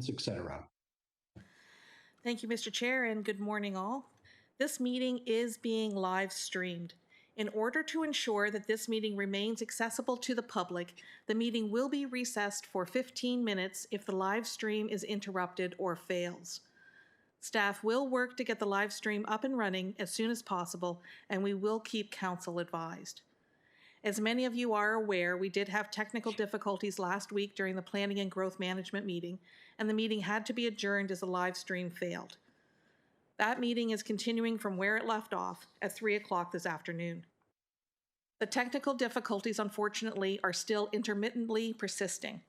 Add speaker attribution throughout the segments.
Speaker 1: comments, etc.
Speaker 2: Thank you, Mr. Chair, and good morning all. This meeting is being live streamed. In order to ensure that this meeting remains accessible to the public, the meeting will be recessed for 15 minutes if the live stream is interrupted or fails. Staff will work to get the live stream up and running as soon as possible, and we will keep council advised. As many of you are aware, we did have technical difficulties last week during the Planning and Growth Management meeting, and the meeting had to be adjourned as the live stream failed. That meeting is continuing from where it left off at 3 o'clock this afternoon. The technical difficulties, unfortunately, are still intermittently persisting.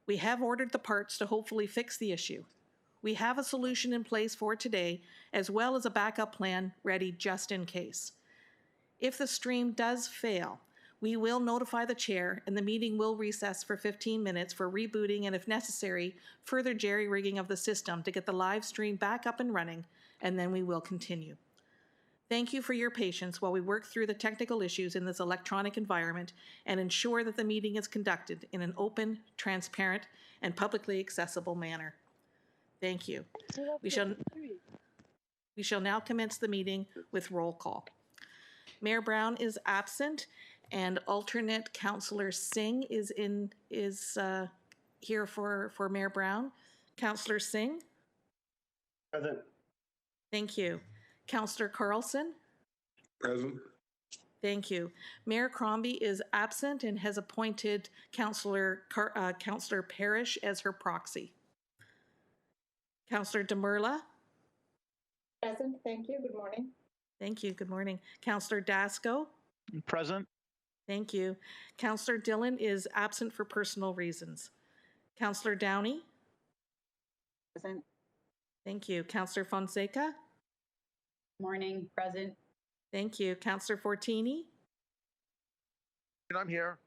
Speaker 2: We have ordered the parts to hopefully fix the issue. We have a solution in place for today, as well as a backup plan ready just in case. If the stream does fail, we will notify the chair and the meeting will recess for 15 minutes for rebooting and, if necessary, further jerry-rigging of the system to get the live stream back up and running, and then we will continue. Thank you for your patience while we work through the technical issues in this electronic environment and ensure that the meeting is conducted in an open, transparent, and publicly accessible manner. Thank you. We shall now commence the meeting with roll call. Mayor Brown is absent, and alternate Councillor Singh is here for Mayor Brown. Councillor Singh?
Speaker 3: Present.
Speaker 2: Thank you. Councillor Carlson?
Speaker 3: Present.
Speaker 2: Thank you. Mayor Crombie is absent and has appointed Councillor Parrish as her proxy. Councillor Demurla?
Speaker 4: Present. Thank you. Good morning.
Speaker 2: Thank you. Good morning. Councillor Dasco?
Speaker 5: Present.
Speaker 2: Thank you. Councillor Dillon is absent for personal reasons. Councillor Downey?
Speaker 4: Present.
Speaker 2: Thank you. Councillor Fonseca?
Speaker 4: Morning. Present.
Speaker 2: Thank you. Councillor Fortini?
Speaker 5: I'm here.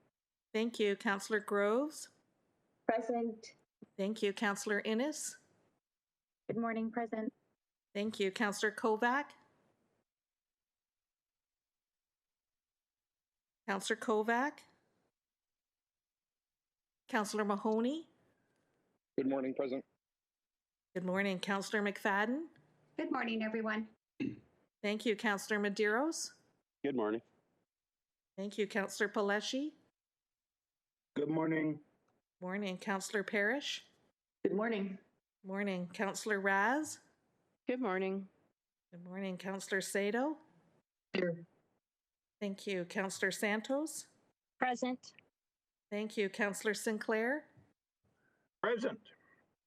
Speaker 2: Thank you. Councillor Groves?
Speaker 4: Present.
Speaker 2: Thank you. Councillor Innes?
Speaker 4: Good morning. Present.
Speaker 2: Thank you. Councillor Kovac? Councillor Kovac? Councillor Mahoney?
Speaker 3: Good morning, Present.
Speaker 2: Good morning. Councillor McFadden?
Speaker 4: Good morning, everyone.
Speaker 2: Thank you. Councillor Medeiros?
Speaker 3: Good morning.
Speaker 2: Thank you. Councillor Paleshi?
Speaker 3: Good morning.
Speaker 2: Morning. Councillor Parrish?
Speaker 4: Good morning.
Speaker 2: Morning. Councillor Raz?
Speaker 6: Good morning.
Speaker 2: Good morning. Councillor Sado?
Speaker 4: Here.
Speaker 2: Thank you. Councillor Santos?
Speaker 6: Present.
Speaker 2: Thank you. Councillor Sinclair?
Speaker 3: Present.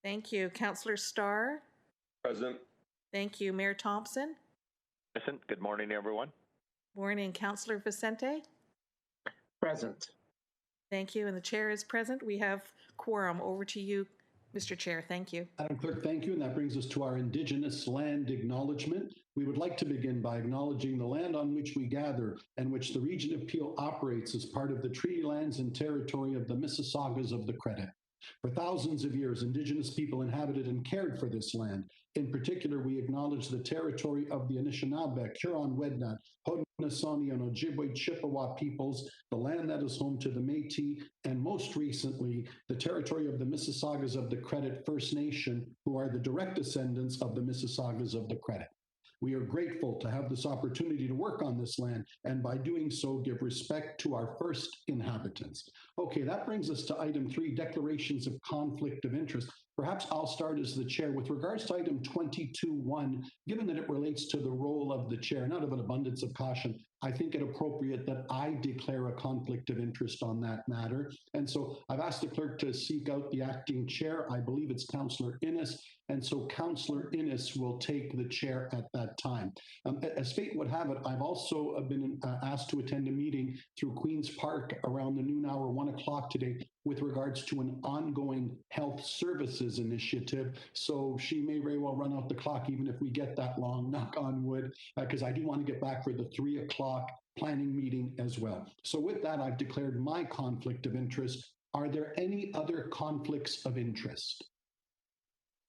Speaker 2: Thank you. Councillor Starr?
Speaker 3: Present.
Speaker 2: Thank you. Mayor Thompson?
Speaker 5: Present. Good morning, everyone.
Speaker 2: Morning. Councillor Vicente?
Speaker 3: Present.
Speaker 2: Thank you. And the chair is present. We have quorum. Over to you, Mr. Chair. Thank you.
Speaker 1: Madam Clerk, thank you. And that brings us to our Indigenous land acknowledgement. We would like to begin by acknowledging the land on which we gather and which the Region of Peel operates as part of the treaty lands and territory of the Mississaugas of the Credit. For thousands of years, Indigenous people inhabited and cared for this land. In particular, we acknowledge the territory of the Anishinaabe, Huron-Wendat, Haudenosaunee, and Ojibwe Chippewa peoples, the land that is home to the Métis, and most recently, the territory of the Mississaugas of the Credit First Nation, who are the direct descendants of the Mississaugas of the Credit. We are grateful to have this opportunity to work on this land, and by doing so, give respect to our first inhabitants. Okay, that brings us to item 3, declarations of conflict of interest. Perhaps I'll start as the chair. With regards to item 22.1, given that it relates to the role of the chair, and out of an abundance of caution, I think it appropriate that I declare a conflict of interest on that matter. And so I've asked the clerk to seek out the acting chair. I believe it's Councillor Innes. And so Councillor Innes will take the chair at that time. As fate would have it, I've also been asked to attend a meeting through Queen's Park around the noon hour, 1 o'clock today, with regards to an ongoing health services initiative. So she may very well run out the clock, even if we get that long, knock on wood, because I do want to get back for the 3 o'clock planning meeting as well. So with that, I've declared my conflict of interest. Are there any other conflicts of interest?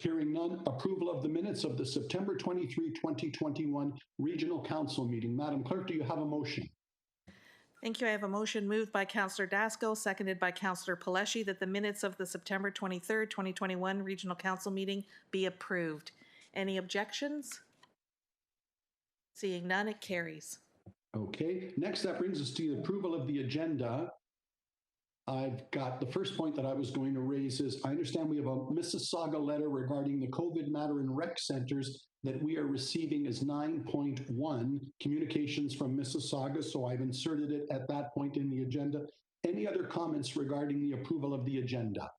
Speaker 1: Hearing none, approval of the minutes of the September 23, 2021 Regional Council meeting. Madam Clerk, do you have a motion?
Speaker 2: Thank you. I have a motion moved by Councillor Dasco, seconded by Councillor Paleshi, that the minutes of the September 23rd, 2021 Regional Council meeting be approved. Any objections? Seeing none, it carries.
Speaker 1: Okay, next that brings us to the approval of the agenda. I've got the first point that I was going to raise is I understand we have a Mississauga letter regarding the COVID matter in rec centers that we are receiving as 9.1 communications from Mississauga. So I've inserted it at that point in the agenda. Any other comments regarding the approval of the agenda?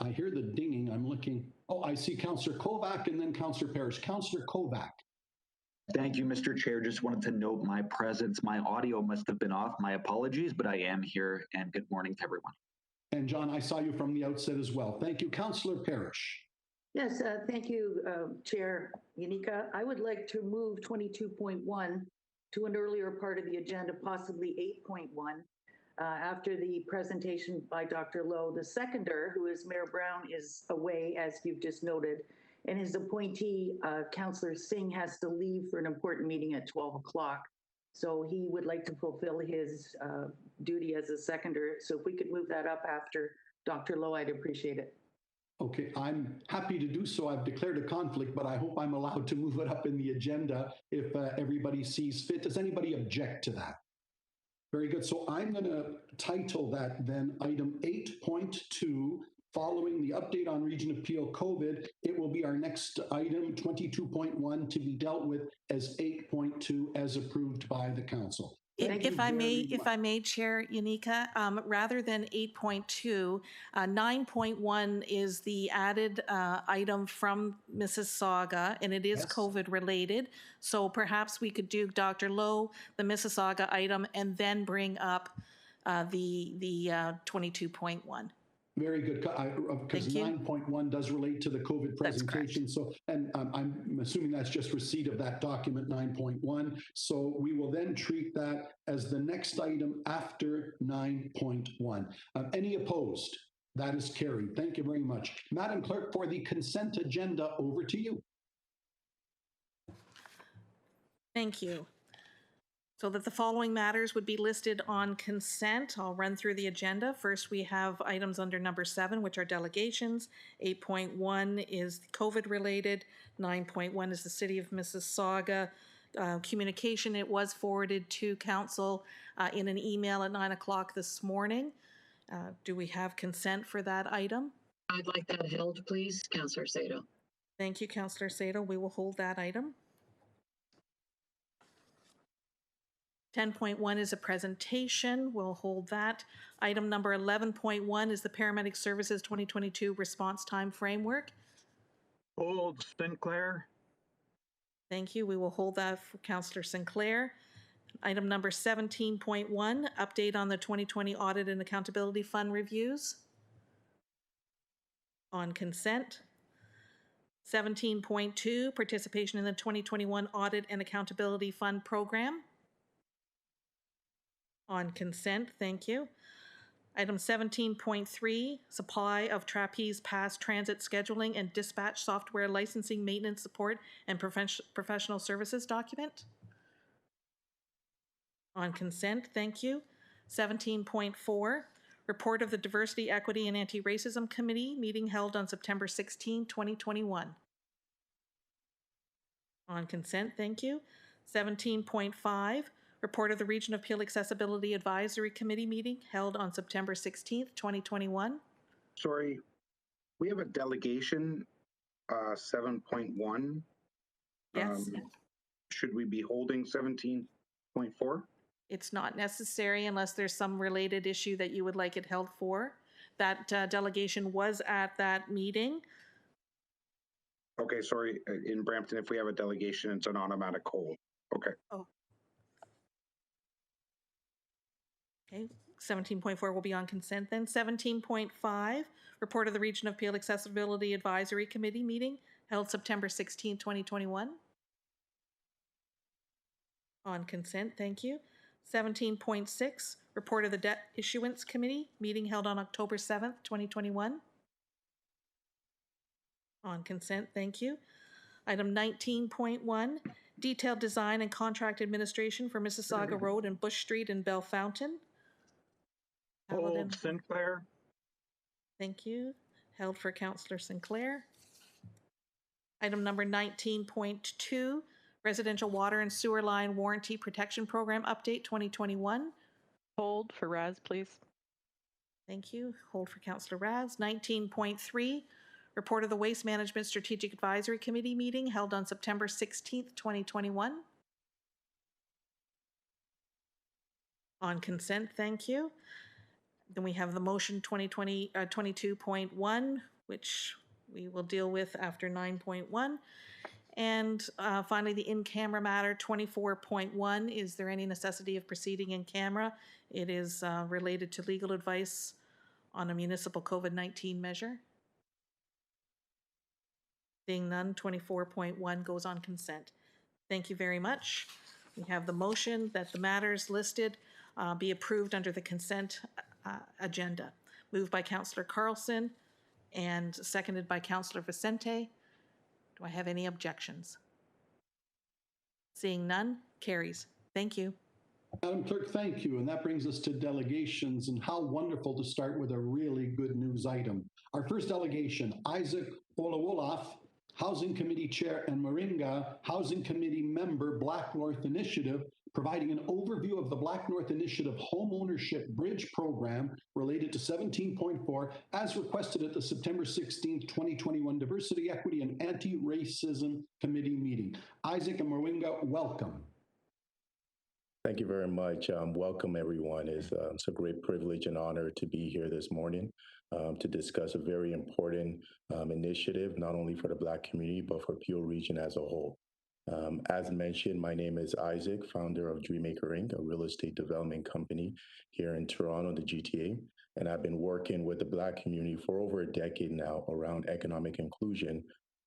Speaker 1: I hear the dinging. I'm looking. Oh, I see Councillor Kovac and then Councillor Parrish. Councillor Kovac.
Speaker 7: Thank you, Mr. Chair. Just wanted to note my presence. My audio must have been off. My apologies, but I am here, and good morning to everyone.
Speaker 1: And John, I saw you from the outset as well. Thank you. Councillor Parrish.
Speaker 8: Yes, thank you, Chair Yanika. I would like to move 22.1 to an earlier part of the agenda, possibly 8.1, after the presentation by Dr. Lowe. The seconder, who is Mayor Brown, is away, as you've just noted, and his appointee, Councillor Singh, has to leave for an important meeting at 12 o'clock. So he would like to fulfill his duty as a seconder. So if we could move that up after Dr. Lowe, I'd appreciate it.
Speaker 1: Okay, I'm happy to do so. I've declared a conflict, but I hope I'm allowed to move it up in the agenda if everybody sees fit. Does anybody object to that? Very good. So I'm going to title that then item 8.2, following the update on Region of Peel COVID. It will be our next item, 22.1, to be dealt with as 8.2 as approved by the council.
Speaker 2: If I may, Chair Yanika, rather than 8.2, 9.1 is the added item from Mississauga, and it is
Speaker 1: Yes.
Speaker 2: COVID related. So perhaps we could do Dr. Lowe, the Mississauga item, and then bring up the 22.1.
Speaker 1: Very good, because
Speaker 2: Thank you.
Speaker 1: 9.1 does relate to the COVID
Speaker 2: That's correct.
Speaker 1: presentation. So, and I'm assuming that's just receipt of that document 9.1. So we will then treat that as the next item after 9.1. Any opposed? That is carried. Thank you very much. Madam Clerk, for the consent agenda, over to you.
Speaker 2: Thank you. So that the following matters would be listed on consent. I'll run through the agenda. First, we have items under number 7, which are delegations. 8.1 is COVID related. 9.1 is the City of Mississauga communication. It was forwarded to council in an email at 9 o'clock this morning. Do we have consent for that item?
Speaker 9: I'd like that held, please, Councillor Sato.
Speaker 2: Thank you, Councillor Sato. We will hold that item. 10.1 is a presentation. We'll hold that. Item number 11.1 is the Paramedic Services 2022 Response Time Framework.
Speaker 3: Hold, Sinclair.
Speaker 2: Thank you. We will hold that for Councillor Sinclair. Item number 17.1, update on the 2020 Audit and Accountability Fund reviews. On consent. 17.2, participation in the 2021 Audit and Accountability Fund program. On consent, thank you. Item 17.3, supply of Trapeze Pass Transit Scheduling and Dispatch Software Licensing, Maintenance, Support, and Professional Services document. On consent, thank you. 17.4, report of the Diversity, Equity, and Anti-Racism Committee meeting held on September 16, 2021. On consent, thank you. 17.5, report of the Region of Peel Accessibility Advisory Committee meeting held on September 16th, 2021.
Speaker 3: Sorry, we have a delegation, 7.1.
Speaker 2: Yes,
Speaker 3: Should we be holding 17.4?
Speaker 2: it's not necessary unless there's some related issue that you would like it held for. That delegation was at that meeting.
Speaker 3: Okay, sorry, in Brampton, if we have a delegation, it's an automatic hold. Okay.
Speaker 2: Okay, 17.4 will be on consent then. 17.5, report of the Region of Peel Accessibility Advisory Committee meeting held September 16, 2021. On consent, thank you. 17.6, report of the Debt Issuance Committee meeting held on October 7th, 2021. On consent, thank you. Item 19.1, detailed design and contract administration for Mississauga Road and Bush Street in Bell Fountain.
Speaker 5: Hold Sinclair.
Speaker 2: Thank you. Held for Councillor Sinclair. Item number 19.2, Residential Water and Sewer Line Warranty Protection Program Update 2021.
Speaker 6: Hold for Raz, please.
Speaker 2: Thank you. Hold for Councillor Raz. 19.3, Report of the Waste Management Strategic Advisory Committee meeting held on September 16th, 2021. On consent, thank you. Then we have the motion 22.1, which we will deal with after 9.1. And finally, the in-camera matter 24.1. Is there any necessity of proceeding in camera? It is related to legal advice on a municipal COVID-19 measure. Seeing none, 24.1 goes on consent. Thank you very much. We have the motion that the matters listed be approved under the consent agenda. Moved by Councillor Carlson and seconded by Councillor Vicente. Do I have any objections? Seeing none, carries. Thank you.
Speaker 1: Madam Clerk, thank you. And that brings us to delegations, and how wonderful to start with a really good news item. Our first delegation, Isaac Olawolaf, Housing Committee Chair, and Moringa, Housing Committee Member, Black North Initiative, providing an overview of the Black North Initiative Home Ownership Bridge Program related to 17.4 as requested at the September 16th, 2021 Diversity, Equity, and Anti-Racism Committee meeting. Isaac and Moringa, welcome.
Speaker 10: Thank you very much. Welcome, everyone. It's a great privilege and honor to be here this morning to discuss a very important initiative, not only for the Black community, but for Peel Region as a whole. As mentioned, my name is Isaac, founder of Dreammaker Inc., a real estate development company here in Toronto, the GTA. And I've been working with the Black community for over a decade now around economic inclusion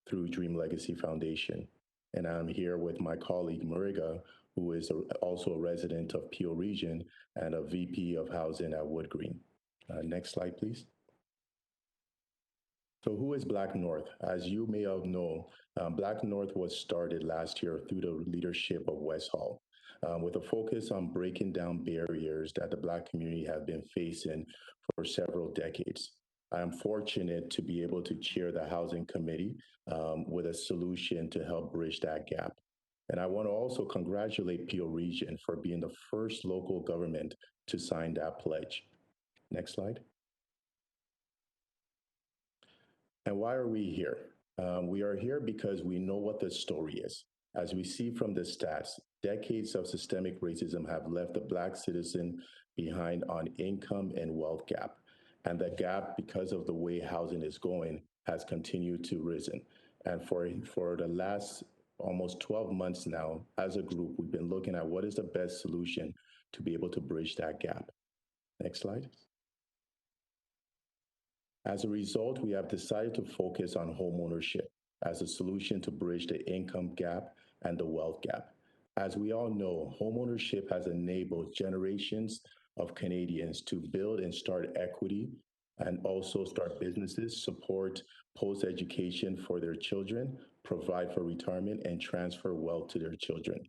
Speaker 10: through Dream Legacy Foundation. And I'm here with my colleague, Moringa, who is also a resident of Peel Region and a VP of Housing at Wood Green. Next slide, please. So who is Black North? As you may all know, Black North was started last year through the leadership of Wes Hall, with a focus on breaking down barriers that the Black community have been facing for several decades. I am fortunate to be able to chair the Housing Committee with a solution to help bridge that gap. And I want to also congratulate Peel Region for being the first local government to sign that pledge. Next slide. And why are we here? We are here because we know what the story is. As we see from the stats, decades of systemic racism have left the Black citizen behind on income and wealth gap. And the gap, because of the way housing is going, has continued to risen. And for the last almost 12 months now, as a group, we've been looking at what is the best solution to be able to bridge that gap. Next slide. As a result, we have decided to focus on homeownership as a solution to bridge the income gap and the wealth gap. As we all know, homeownership has enabled generations of Canadians to build and start equity and also start businesses, support post-education for their children, provide for retirement, and transfer wealth to their children.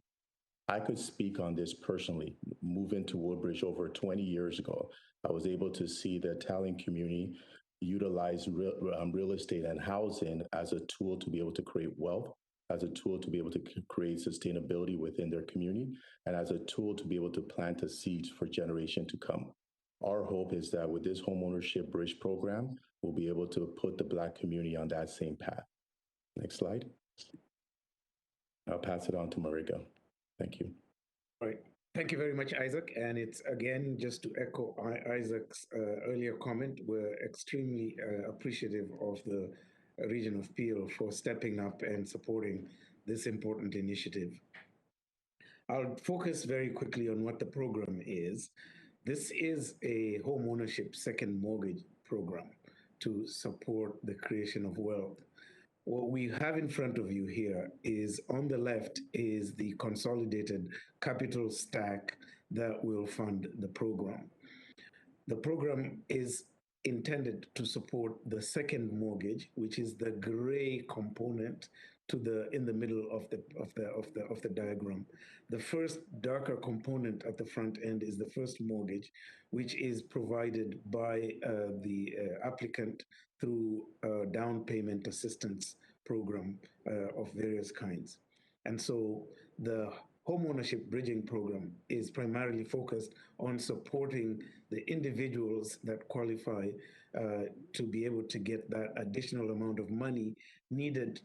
Speaker 10: I could speak on this personally. Moving to Woodbridge over 20 years ago, I was able to see the Italian community utilize real estate and housing as a tool to be able to create wealth, as a tool to be able to create sustainability within their community, and as a tool to be able to plant the seeds for generation to come. Our hope is that with this homeownership bridge program, we'll be able to put the Black community on that same path. Next slide. I'll pass it on to Moringa. Thank you.
Speaker 11: All right. Thank you very much, Isaac. And it's again, just to echo Isaac's earlier comment, we're extremely appreciative of the region of Peel for stepping up and supporting this important initiative. I'll focus very quickly on what the program is. This is a home ownership second mortgage program to support the creation of wealth. What we have in front of you here is, on the left is the consolidated capital stack that will fund the program. The program is intended to support the second mortgage, which is the gray component in the middle of the diagram. The first darker component at the front end is the first mortgage, which is provided by the applicant through a down payment assistance program of various kinds. And so the homeownership bridging program is primarily focused on supporting the individuals that qualify to be able to get that additional amount of money needed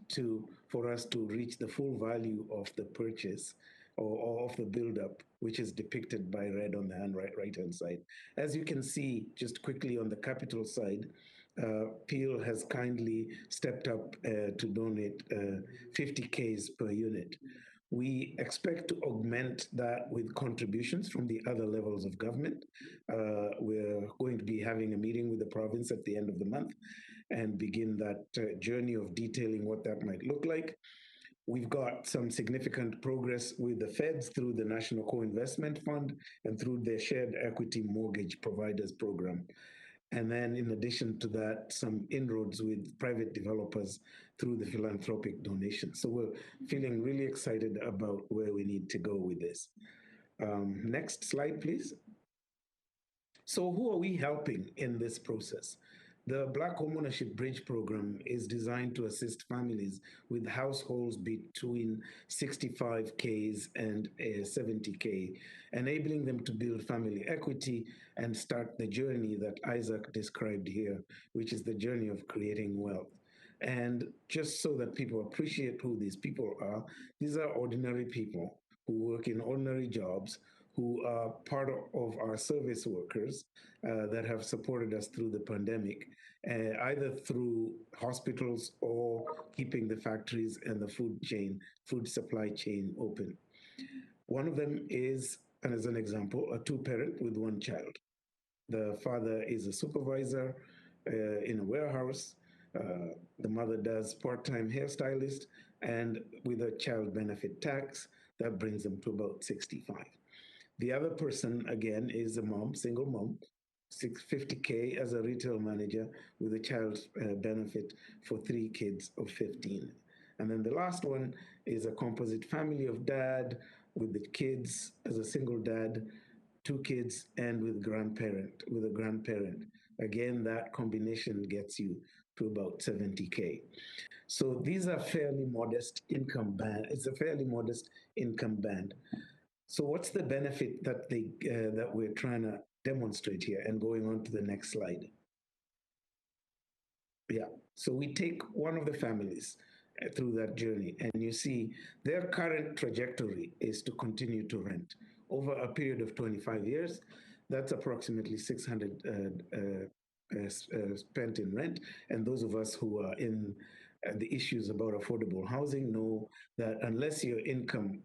Speaker 11: for us to reach the full value of the purchase or of the buildup, which is depicted by red on the right-hand side. As you can see, just quickly on the capital side, Peel has kindly stepped up to donate 50 Ks per unit. We expect to augment that with contributions from the other levels of government. We're going to be having a meeting with the province at the end of the month and begin that journey of detailing what that might look like. We've got some significant progress with the feds through the National Co-Investment Fund and through the Shared Equity Mortgage Providers Program. And then in addition to that, some inroads with private developers through the philanthropic donations. So we're feeling really excited about where we need to go with this. Next slide, please. So who are we helping in this process? The Black Homeownership Bridge Program is designed to assist families with households between 65Ks and 70K, enabling them to build family equity and start the journey that Isaac described here, which is the journey of creating wealth. And just so that people appreciate who these people are, these are ordinary people who work in ordinary jobs, who are part of our service workers that have supported us through the pandemic, either through hospitals or keeping the factories and the food supply chain open. One of them is, and as an example, a two-parent with one child. The father is a supervisor in a warehouse. The mother does part-time hairstylist, and with a child benefit tax, that brings them to about 65. The other person, again, is a mom, single mom, 50K as a retail manager with a child benefit for 3 kids of 15. And then the last one is a composite family of dad with the kids as a single dad, 2 kids, and with a grandparent. Again, that combination gets you to about 70K. So these are fairly modest income band. It's a fairly modest income band. So what's the benefit that that we're trying to demonstrate here? And going on to the next slide. Yeah, so we take one of the families through that journey, and you see their current trajectory is to continue to rent over a period of 25 years. That's approximately 600 spent in rent. And those of us who are in the issues about affordable housing know that unless your income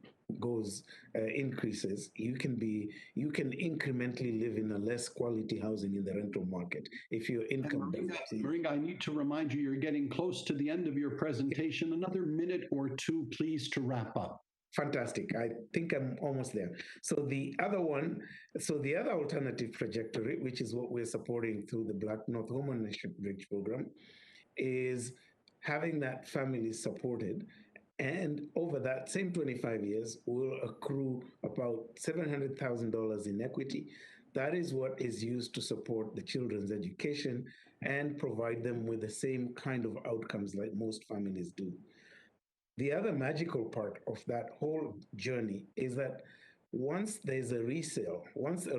Speaker 11: increases, you can incrementally live in a less quality housing in the rental market if your income
Speaker 1: Maringa, I need to remind you, you're getting close to the end of your presentation. Another minute or two, please, to wrap up.
Speaker 11: Fantastic. I think I'm almost there. So the other alternative trajectory, which is what we're supporting through the Black North Homeownership Bridge Program, is having that family supported. And over that same 25 years, we'll accrue about $700,000 in equity. That is what is used to support the children's education and provide them with the same kind of outcomes like most families do. The other magical part of that whole journey is that once a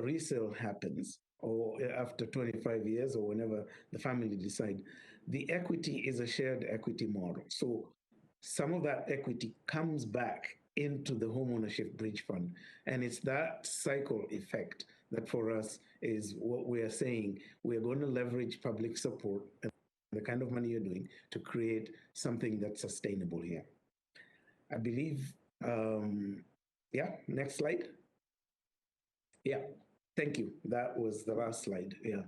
Speaker 11: resale happens, or after 25 years or whenever the family decide, the equity is a shared equity model. So some of that equity comes back into the Homeownership Bridge Fund. And it's that cycle effect that for us is what we are saying. We're going to leverage public support and the kind of money you're doing to create something that's sustainable here. I believe, next slide. Yeah, thank you. That was the last slide, yeah.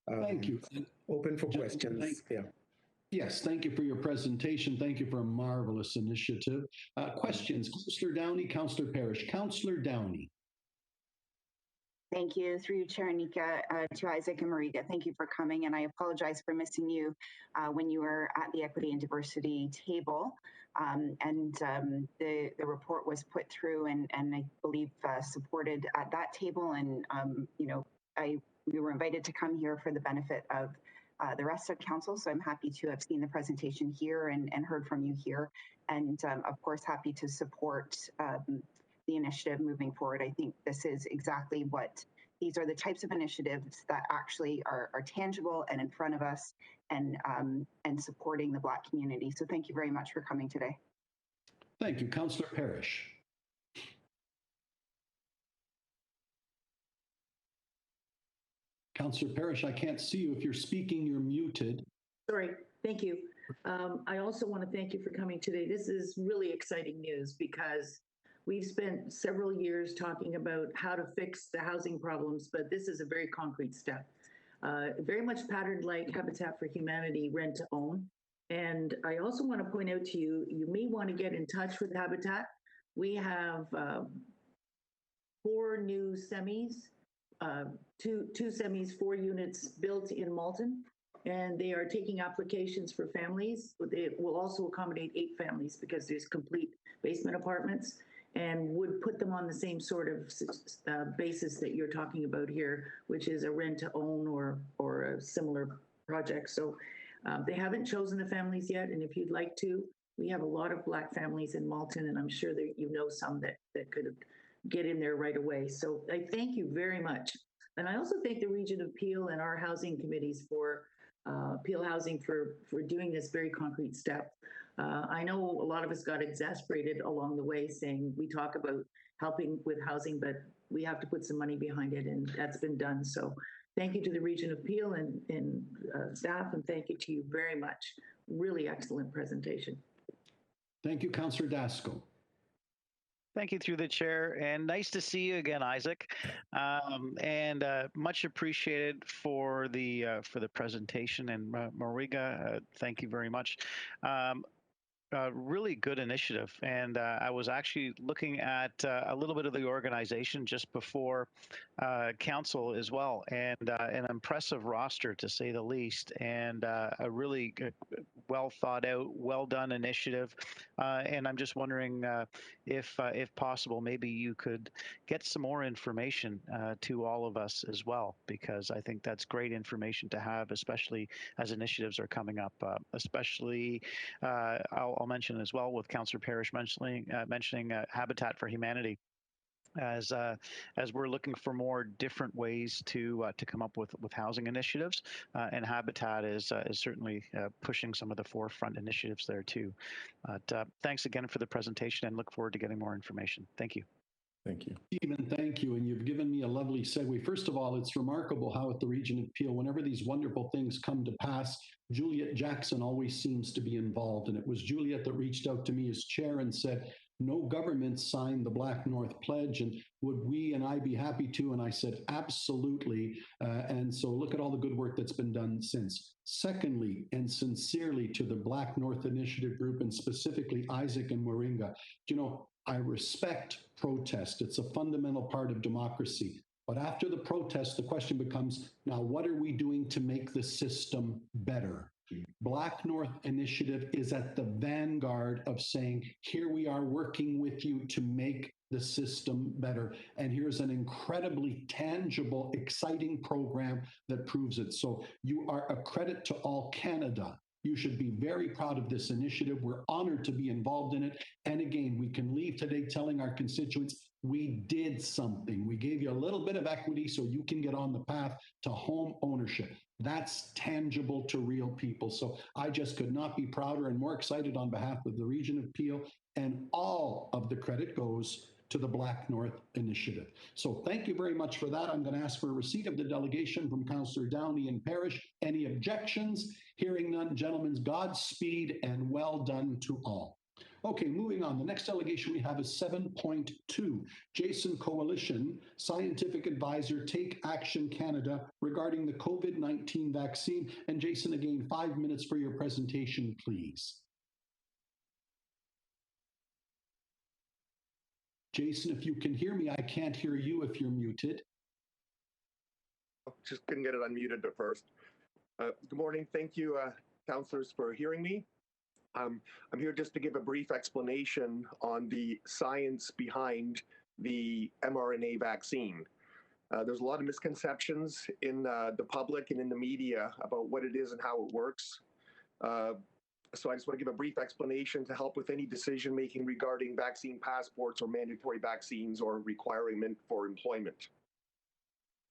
Speaker 1: Thank you.
Speaker 11: Open for questions, yeah.
Speaker 1: Yes, thank you for your presentation. Thank you for a marvelous initiative. Questions, Councillor Downey, Councillor Parrish. Councillor Downey.
Speaker 4: Thank you, through you, Chair Nika, to Isaac and Mariga. Thank you for coming, and I apologize for missing you when you were at the Equity and Diversity table. The report was put through and I believe supported at that table. And we were invited to come here for the benefit of the rest of council. So I'm happy to have seen the presentation here and heard from you here. And of course, happy to support the initiative moving forward. I think this is exactly what these are, the types of initiatives that actually are tangible and in front of us and supporting the Black community. So thank you very much for coming today.
Speaker 1: Thank you. Councillor Parrish. Councillor Parrish, I can't see you. If you're speaking, you're muted.
Speaker 8: Sorry. Thank you. I also want to thank you for coming today. This is really exciting news because we've spent several years talking about how to fix the housing problems, but this is a very concrete step. Very much patterned like Habitat for Humanity rent to own. And I also want to point out to you, you may want to get in touch with Habitat. We have 4 new semis, two semis, 4 units built in Malton, and they are taking applications for families. They will also accommodate 8 families because there's complete basement apartments, and would put them on the same sort of basis that you're talking about here, which is a rent to own or a similar project. So they haven't chosen the families yet, and if you'd like to, we have a lot of Black families in Malton, and I'm sure that you know some that could get in there right away. So I thank you very much. And I also thank the Region of Peel and our housing committees for Peel Housing for doing this very concrete step. I know a lot of us got exasperated along the way saying we talk about helping with housing, but we have to put some money behind it, and that's been done. So thank you to the Region of Peel and staff, and thank you to you very much. Really excellent presentation.
Speaker 1: Thank you, Councillor Daskal.
Speaker 5: Thank you through the chair, and nice to see you again, Isaac. And much appreciated for the presentation. And Mariga, thank you very much. Really good initiative, and I was actually looking at a little bit of the organization just before council as well, and an impressive roster to say the least, and a really well thought out, well done initiative. And I'm just wondering if possible, maybe you could get some more information to all of us as well, because I think that's great information to have, especially as initiatives are coming up. Especially, I'll mention as well with Councillor Parrish mentioning Habitat for Humanity, as we're looking for more different ways to come up with housing initiatives, and Habitat is certainly pushing some of the forefront initiatives there too. But thanks again for the presentation, and look forward to getting more information. Thank you.
Speaker 10: Thank you.
Speaker 1: Stephen, thank you. And you've given me a lovely segue. First of all, it's remarkable how at the Region of Peel, whenever these wonderful things come to pass, Juliet Jackson always seems to be involved. And it was Juliet that reached out to me as chair and said, no government signed the Black North Pledge, and would we and I be happy to? And I said, absolutely. And so look at all the good work that's been done since. Secondly, and sincerely to the Black North Initiative Group, and specifically Isaac and Moringa, I respect protest. It's a fundamental part of democracy. But after the protest, the question becomes, now what are we doing to make the system better? Black North Initiative is at the vanguard of saying, here we are working with you to make the system better. And here's an incredibly tangible, exciting program that proves it. So you are a credit to all Canada. You should be very proud of this initiative. We're honored to be involved in it. And again, we can leave today telling our constituents, we did something. We gave you a little bit of equity so you can get on the path to home ownership. That's tangible to real people. So I just could not be prouder and more excited on behalf of the Region of Peel, and all of the credit goes to the Black North Initiative. So thank you very much for that. I'm going to ask for a receipt of the delegation from Councillor Downey and Parrish. Any objections? Hearing none, gentlemen, Godspeed and well done to all. Okay, moving on. The next delegation we have is 7.2. Jason Coalition, Scientific Advisor, Take Action Canada regarding the COVID-19 vaccine. And Jason, again, 5 minutes for your presentation, please. Jason, if you can hear me, I can't hear you if you're muted.
Speaker 12: Just couldn't get it unmuted at first. Good morning. Thank you, councillors, for hearing me. I'm here just to give a brief explanation on the science behind the mRNA vaccine. There's a lot of misconceptions in the public and in the media about what it is and how it works. So I just want to give a brief explanation to help with any decision making regarding vaccine passports or mandatory vaccines or requirement for employment.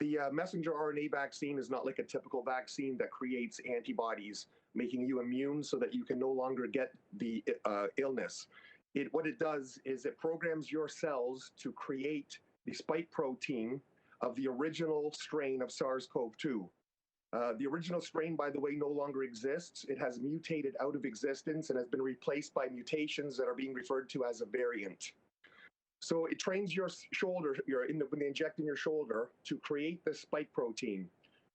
Speaker 12: The messenger RNA vaccine is not like a typical vaccine that creates antibodies, making you immune so that you can no longer get the illness. What it does is it programs your cells to create the spike protein of the original strain of SARS-CoV-2. The original strain, by the way, no longer exists. It has mutated out of existence and has been replaced by mutations that are being referred to as a variant. So it trains your shoulder, when they inject in your shoulder, to create the spike protein.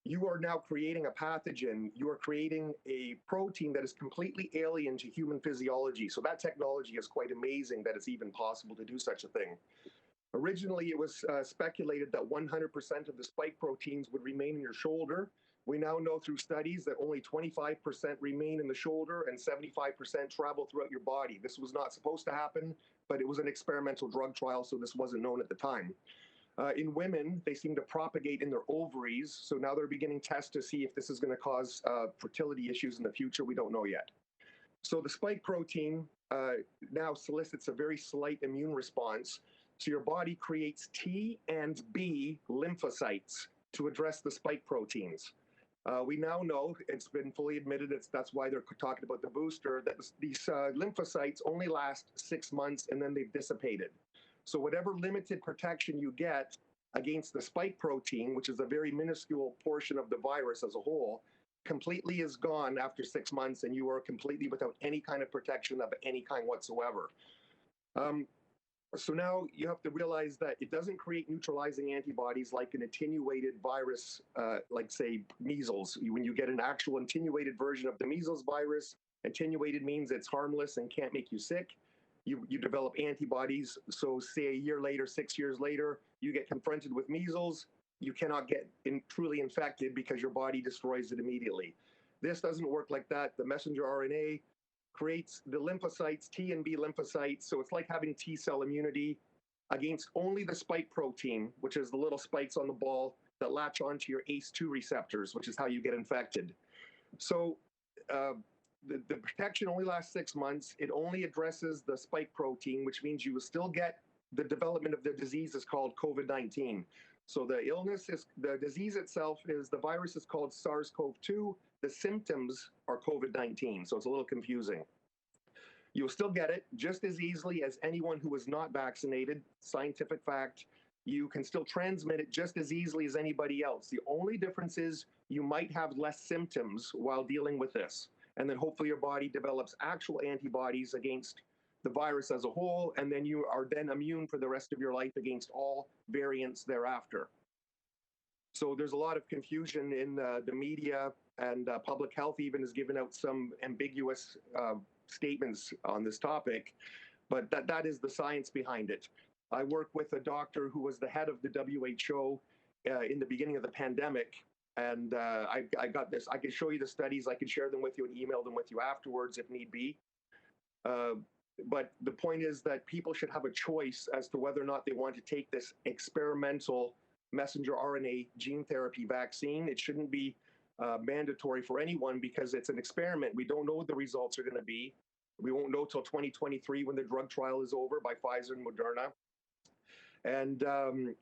Speaker 12: You are now creating a pathogen. You are creating a protein that is completely alien to human physiology. So that technology is quite amazing that it's even possible to do such a thing. Originally, it was speculated that 100% of the spike proteins would remain in your shoulder. We now know through studies that only 25% remain in the shoulder and 75% travel throughout your body. This was not supposed to happen, but it was an experimental drug trial, so this wasn't known at the time. In women, they seem to propagate in their ovaries, so now they're beginning tests to see if this is going to cause fertility issues in the future. We don't know yet. So the spike protein now solicits a very slight immune response. So your body creates T and B lymphocytes to address the spike proteins. We now know, it's been fully admitted, that's why they're talking about the booster, that these lymphocytes only last 6 months and then they've dissipated. So whatever limited protection you get against the spike protein, which is a very minuscule portion of the virus as a whole, completely is gone after 6 months and you are completely without any kind of protection of any kind whatsoever. So now you have to realize that it doesn't create neutralizing antibodies like an attenuated virus, like say measles. When you get an actual attenuated version of the measles virus, attenuated means it's harmless and can't make you sick. You develop antibodies. So say a year later, 6 years later, you get confronted with measles, you cannot get truly infected because your body destroys it immediately. This doesn't work like that. The messenger RNA creates the lymphocytes, T and B lymphocytes. So it's like having T cell immunity against only the spike protein, which is the little spikes on the ball that latch onto your ACE2 receptors, which is how you get infected. So the protection only lasts 6 months. It only addresses the spike protein, which means you will still get the development of the disease is called COVID-19. So the disease itself is, the virus is called SARS-CoV-2. The symptoms are COVID-19, so it's a little confusing. You'll still get it just as easily as anyone who was not vaccinated. Scientific fact. You can still transmit it just as easily as anybody else. The only difference is you might have less symptoms while dealing with this. And then hopefully your body develops actual antibodies against the virus as a whole, and then you are then immune for the rest of your life against all variants thereafter. So there's a lot of confusion in the media, and public health even has given out some ambiguous statements on this topic, but that is the science behind it. I work with a doctor who was the head of the WHO in the beginning of the pandemic, and I got this. I can show you the studies. I can share them with you and email them with you afterwards if need be. But the point is that people should have a choice as to whether or not they want to take this experimental messenger RNA gene therapy vaccine. It shouldn't be mandatory for anyone because it's an experiment. We don't know what the results are going to be. We won't know till 2023 when the drug trial is over by Pfizer and Moderna. And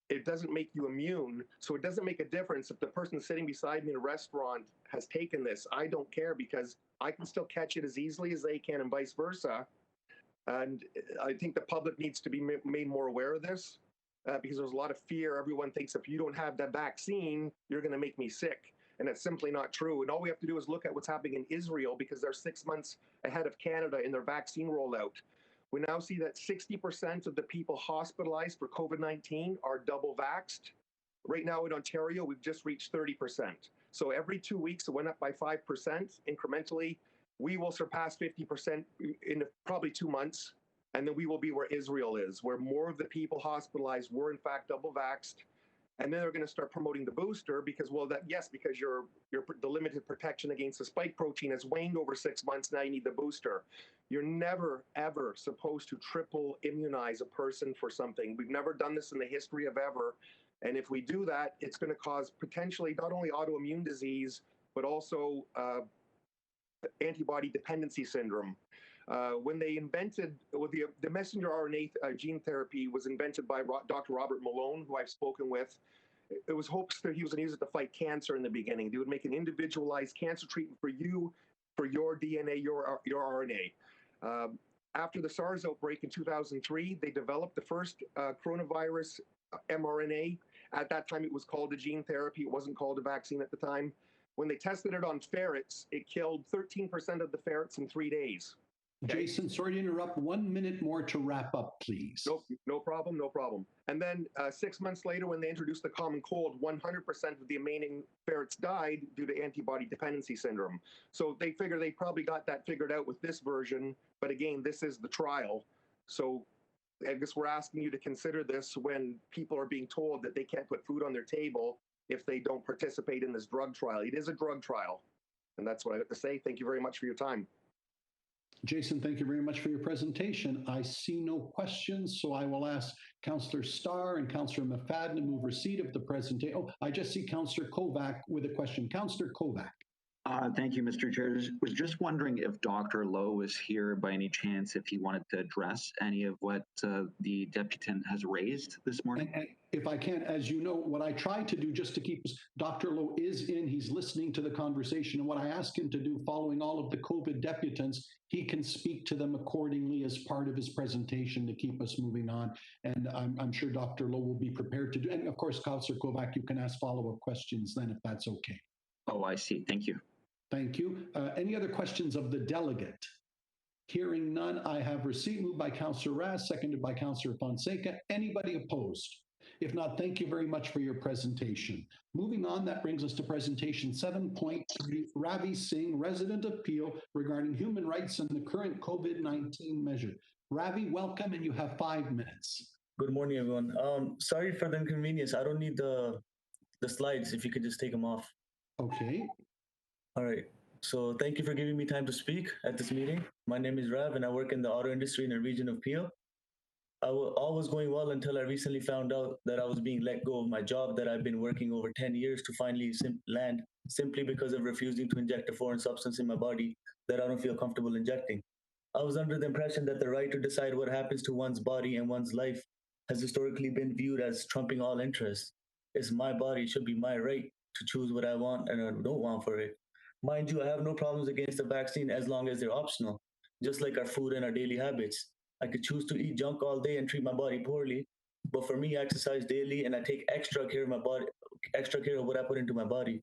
Speaker 12: it doesn't make you immune. So it doesn't make a difference if the person sitting beside me in a restaurant has taken this. I don't care because I can still catch it as easily as they can and vice versa. And I think the public needs to be made more aware of this because there's a lot of fear. Everyone thinks if you don't have that vaccine, you're going to make me sick. And it's simply not true. And all we have to do is look at what's happening in Israel because they're 6 months ahead of Canada in their vaccine rollout. We now see that 60% of the people hospitalized for COVID-19 are double vaxxed. Right now in Ontario, we've just reached 30%. So every 2 weeks, it went up by 5% incrementally. We will surpass 50% in probably 2 months. And then we will be where Israel is, where more of the people hospitalized were in fact double vaxxed. And then they're going to start promoting the booster because, well, because the limited protection against the spike protein has waned over 6 months. Now you need the booster. You're never, ever supposed to triple immunize a person for something. We've never done this in the history of ever. And if we do that, it's going to cause potentially not only autoimmune disease, but also antibody dependency syndrome. When they invented the messenger RNA gene therapy was invented by Dr. Robert Malone, who I've spoken with. It was hopes that he was going to use it to fight cancer in the beginning. They would make an individualized cancer treatment for you, for your DNA, your RNA. After the SARS outbreak in 2003, they developed the first coronavirus mRNA. At that time, it was called a gene therapy. It wasn't called a vaccine at the time. When they tested it on ferrets, it killed 13% of the ferrets in 3 days. Okay.
Speaker 1: Jason, sorry to interrupt. 1 minute more to wrap up, please.
Speaker 12: No problem. And then 6 months later, when they introduced the common cold, 100% of the remaining ferrets died due to antibody dependency syndrome. So they figure they probably got that figured out with this version. But again, this is the trial. So I guess we're asking you to consider this when people are being told that they can't put food on their table if they don't participate in this drug trial. It is a drug trial. And that's what I have to say. Thank you very much for your time.
Speaker 1: Jason, thank you very much for your presentation. I see no questions, so I will ask Councillor Starr and Councillor McFadden to move receipt of the presentation. Oh, I just see Councillor Kovac with a question. Councillor Kovac.
Speaker 7: Thank you, Mr. Chair. Was just wondering if Dr. Lowe was here by any chance, if he wanted to address any of what the deputant has raised this morning.
Speaker 1: And if I can, as you know, what I try to do just to keep Dr. Lowe is in, he's listening to the conversation. And what I ask him to do following all of the COVID deputants, he can speak to them accordingly as part of his presentation to keep us moving on. And I'm sure Dr. Lowe will be prepared to do. And of course, Councillor Kovac, you can ask follow-up questions then if that's okay.
Speaker 7: Oh, I see. Thank you.
Speaker 1: Thank you. Any other questions of the delegate? Hearing none, I have received, moved by Councillor Raz, seconded by Councillor Fonseca. Anybody opposed? If not, thank you very much for your presentation. Moving on, that brings us to presentation 7.3, Ravi Singh, resident appeal regarding human rights and the current COVID-19 measure. Ravi, welcome, and you have 5 minutes.
Speaker 13: Good morning, everyone. Sorry for the inconvenience. I don't need the slides, if you could just take them off.
Speaker 1: Okay.
Speaker 13: All right. So thank you for giving me time to speak at this meeting. My name is Rav, and I work in the auto industry in the region of Peel. All was going well until I recently found out that I was being let go of my job that I've been working over 10 years to finally land, simply because of refusing to inject a foreign substance in my body that I don't feel comfortable injecting. I was under the impression that the right to decide what happens to one's body and one's life has historically been viewed as trumping all interests. It's my body, it should be my right to choose what I want and I don't want for it. Mind you, I have no problems against the vaccine as long as they're optional, just like our food and our daily habits. I could choose to eat junk all day and treat my body poorly, but for me, I exercise daily and I take extra care of my body, extra care of what I put into my body.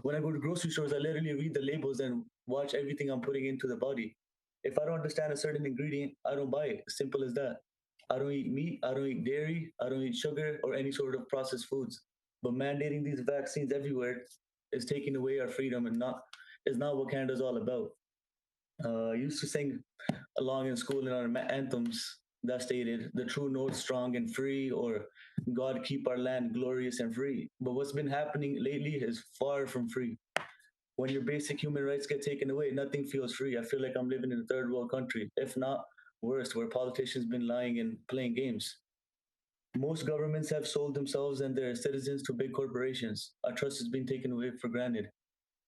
Speaker 13: When I go to grocery stores, I literally read the labels and watch everything I'm putting into the body. If I don't understand a certain ingredient, I don't buy it. Simple as that. I don't eat meat, I don't eat dairy, I don't eat sugar or any sort of processed foods. But mandating these vaccines everywhere is taking away our freedom and is not what Canada's all about. I used to sing along in school in our anthems that stated, "The true north strong and free," or "God keep our land glorious and free." But what's been happening lately is far from free. When your basic human rights get taken away, nothing feels free. I feel like I'm living in a third world country, if not worse, where politicians been lying and playing games. Most governments have sold themselves and their citizens to big corporations. Our trust has been taken away for granted.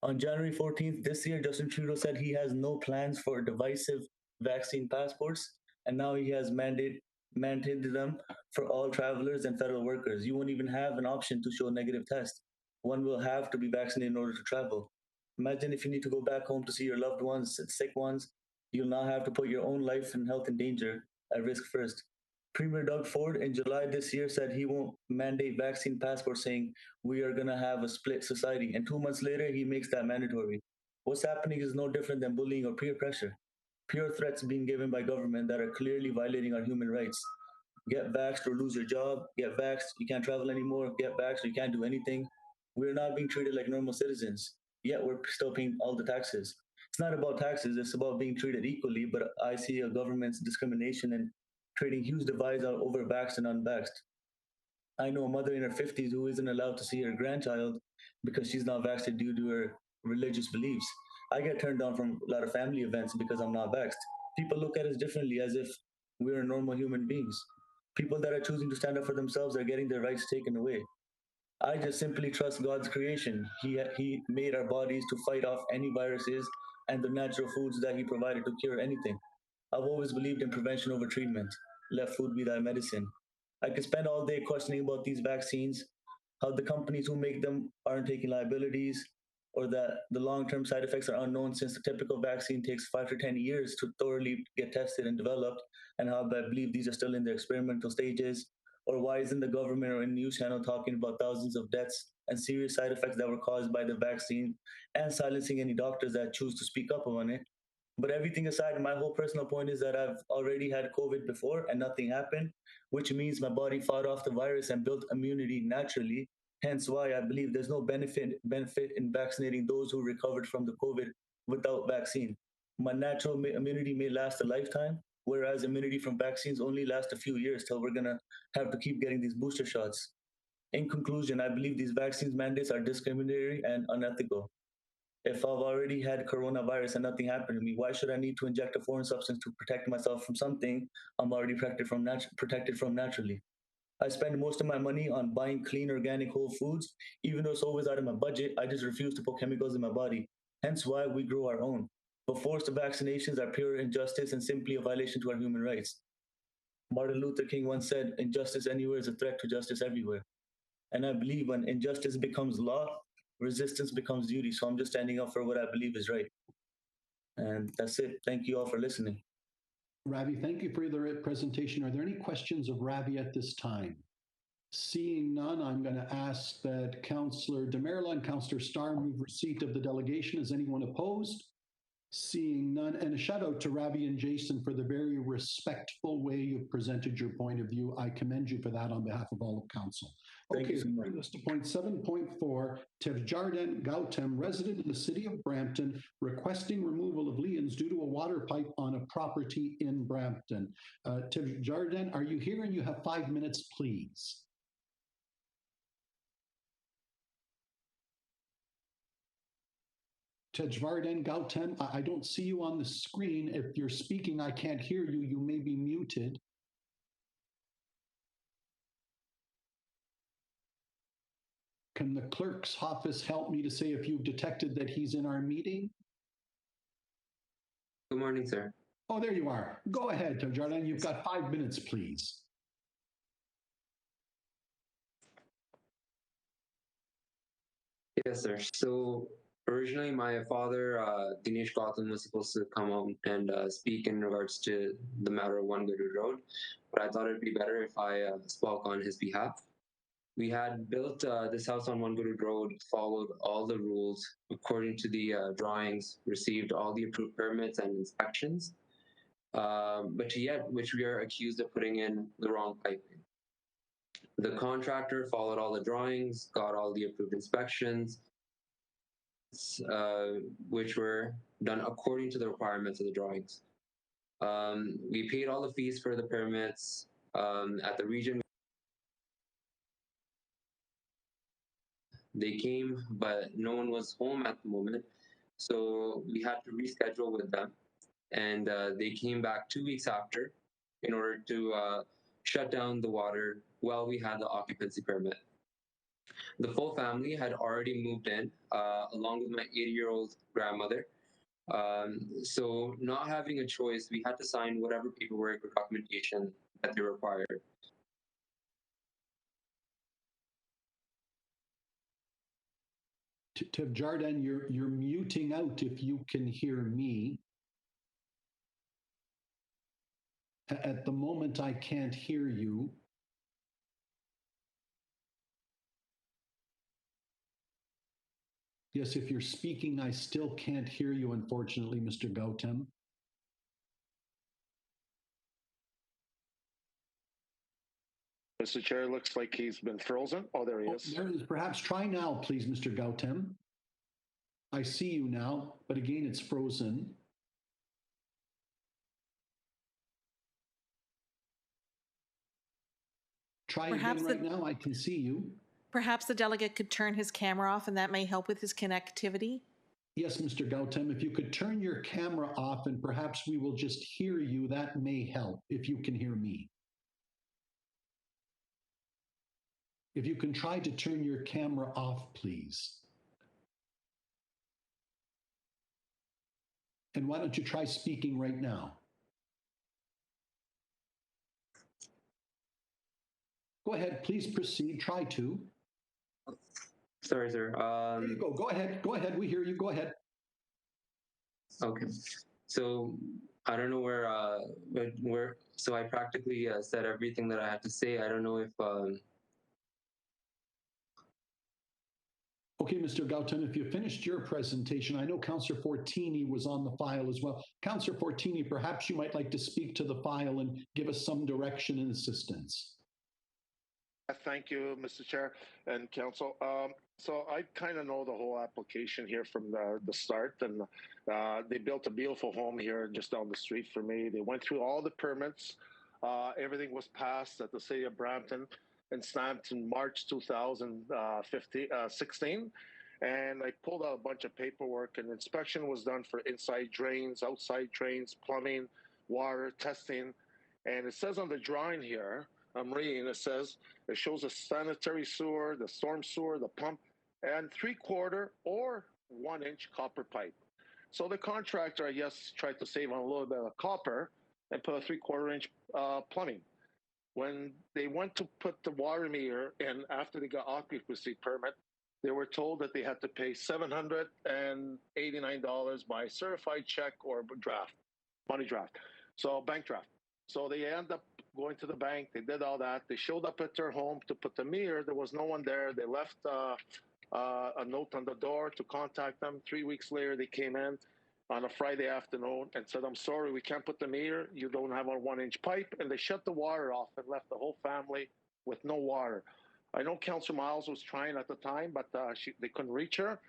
Speaker 13: On January 14th this year, Justin Trudeau said he has no plans for divisive vaccine passports, and now he has mandated them for all travelers and federal workers. You won't even have an option to show a negative test. One will have to be vaccinated in order to travel. Imagine if you need to go back home to see your loved ones, sick ones, you'll now have to put your own life and health in danger at risk first. Premier Doug Ford in July this year said he won't mandate vaccine passports, saying we are going to have a split society. And 2 months later, he makes that mandatory. What's happening is no different than bullying or peer pressure. Pure threats being given by government that are clearly violating our human rights. Get vaxxed or lose your job. Get vaxxed, you can't travel anymore. Get vaxxed, you can't do anything. We're not being treated like normal citizens, yet we're still paying all the taxes. It's not about taxes, it's about being treated equally, but I see a government's discrimination and creating huge divides over vaxxed and unvaxxed. I know a mother in her 50s who isn't allowed to see her grandchild because she's not vaccinated due to her religious beliefs. I get turned down from a lot of family events because I'm not vaxxed. People look at us differently as if we're normal human beings. People that are choosing to stand up for themselves are getting their rights taken away. I just simply trust God's creation. He made our bodies to fight off any viruses and the natural foods that He provided to cure anything. I've always believed in prevention over treatment. Let food be thy medicine. I could spend all day questioning about these vaccines, how the companies who make them aren't taking liabilities, or that the long term side effects are unknown since the typical vaccine takes 5 to 10 years to thoroughly get tested and developed, and how I believe these are still in their experimental stages. Or why isn't the government or a news channel talking about thousands of deaths and serious side effects that were caused by the vaccine and silencing any doctors that choose to speak up on it? But everything aside, my whole personal point is that I've already had COVID before and nothing happened, which means my body fought off the virus and built immunity naturally. Hence why I believe there's no benefit in vaccinating those who recovered from the COVID without vaccine. My natural immunity may last a lifetime, whereas immunity from vaccines only lasts a few years till we're gonna have to keep getting these booster shots. In conclusion, I believe these vaccines mandates are discriminatory and unethical. If I've already had coronavirus and nothing happened to me, why should I need to inject a foreign substance to protect myself from something I'm already protected from naturally? I spend most of my money on buying clean, organic, whole foods. Even though it's always out of my budget, I just refuse to put chemicals in my body. Hence why we grow our own. But forced vaccinations are pure injustice and simply a violation to our human rights. Martin Luther King once said, injustice anywhere is a threat to justice everywhere. And I believe when injustice becomes law, resistance becomes duty. So I'm just standing up for what I believe is right. And that's it. Thank you all for listening.
Speaker 1: Ravi, thank you for the presentation. Are there any questions of Ravi at this time? Seeing none, I'm going to ask that Councillor Demerla and Councillor Starr move receipt of the delegation. Is anyone opposed? Seeing none, and a shout out to Ravi and Jason for the very respectful way you've presented your point of view. I commend you for that on behalf of all of council.
Speaker 13: Thank you so much.
Speaker 1: Brings us to point 7.4, Tevjarden Gautam, resident in the city of Brampton, requesting removal of liens due to a water pipe on a property in Brampton. Tevjarden, are you here? And you have 5 minutes, please. Tejvarden Gautam, I don't see you on the screen. If you're speaking, I can't hear you. You may be muted. Can the clerk's office help me to say if you've detected that he's in our meeting?
Speaker 14: Good morning, sir.
Speaker 1: Oh, there you are. Go ahead, Tejvarden. You've got 5 minutes, please.
Speaker 14: Yes, sir. So originally, my father, Dinesh Gautam, was supposed to come out and speak in regards to the matter of One Good Road, but I thought it'd be better if I spoke on his behalf. We had built this house on One Good Road, followed all the rules according to the drawings, received all the approved permits and inspections, but yet, which we are accused of putting in the wrong piping. The contractor followed all the drawings, got all the approved inspections, which were done according to the requirements of the drawings. We paid all the fees for the permits at the region. They came, but no one was home at the moment, so we had to reschedule with them. And they came back 2 weeks after in order to shut down the water while we had the occupancy permit. The full family had already moved in, along with my 80-year-old grandmother. So not having a choice, we had to sign whatever paperwork or documentation that they required.
Speaker 1: Tevjarden, you're muting out if you can hear me. At the moment, I can't hear you. Yes, if you're speaking, I still can't hear you, unfortunately, Mr. Gautam.
Speaker 12: Mr. Chair, looks like he's been frozen. Oh, there he is.
Speaker 1: There it is. Perhaps try now, please, Mr. Gautam. I see you now, but again, it's frozen. Try
Speaker 2: Perhaps
Speaker 1: again right now. I can see you.
Speaker 2: Perhaps the delegate could turn his camera off and that may help with his connectivity.
Speaker 1: Yes, Mr. Gautam, if you could turn your camera off and perhaps we will just hear you, that may help if you can hear me. If you can try to turn your camera off, please. And why don't you try speaking right now? Go ahead, please proceed. Try to.
Speaker 14: Sorry, sir.
Speaker 1: There you go. Go ahead. Go ahead. We hear you. Go ahead.
Speaker 14: Okay. So I don't know where. So I practically said everything that I had to say. I don't know if.
Speaker 1: Okay, Mr. Gautam, if you finished your presentation, I know Councillor Fortini was on the file as well. Councillor Fortini, perhaps you might like to speak to the file and give us some direction and assistance.
Speaker 15: Thank you, Mr. Chair and Council. So I kind of know the whole application here from the start, and they built a beautiful home here just down the street for me. They went through all the permits. Everything was passed at the city of Brampton and stamped in March 2016. And I pulled out a bunch of paperwork, and inspection was done for inside drains, outside drains, plumbing, water, testing. And it says on the drawing here, I'm reading, it shows a sanitary sewer, the storm sewer, the pump, and 3/4 or 1-inch copper pipe. So the contractor, I guess, tried to save on a little bit of copper and put a 3/4 inch plumbing. When they went to put the water meter in after they got occupancy permit, they were told that they had to pay $789 by certified check or draft, money draft, so bank draft. So they end up going to the bank. They did all that. They showed up at their home to put the meter. There was no one there. They left a note on the door to contact them. 3 weeks later, they came in on a Friday afternoon and said, "I'm sorry, we can't put the meter. You don't have a 1-inch pipe." And they shut the water off and left the whole family with no water. I know Councillor Miles was trying at the time, but they couldn't reach her,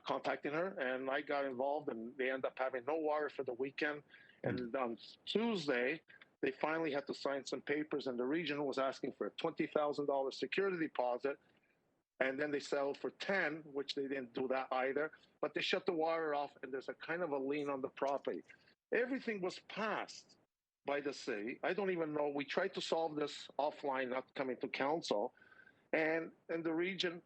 Speaker 15: contacting her. And I got involved, and they ended up having no water for the weekend. And on Tuesday, they finally had to sign some papers, and the region was asking for a $20,000 security deposit. And then they settled for 10, which they didn't do that either. But they shut the water off, and there's a kind of a lien on the property. Everything was passed by the city. I don't even know. We tried to solve this offline, not coming to council, and the region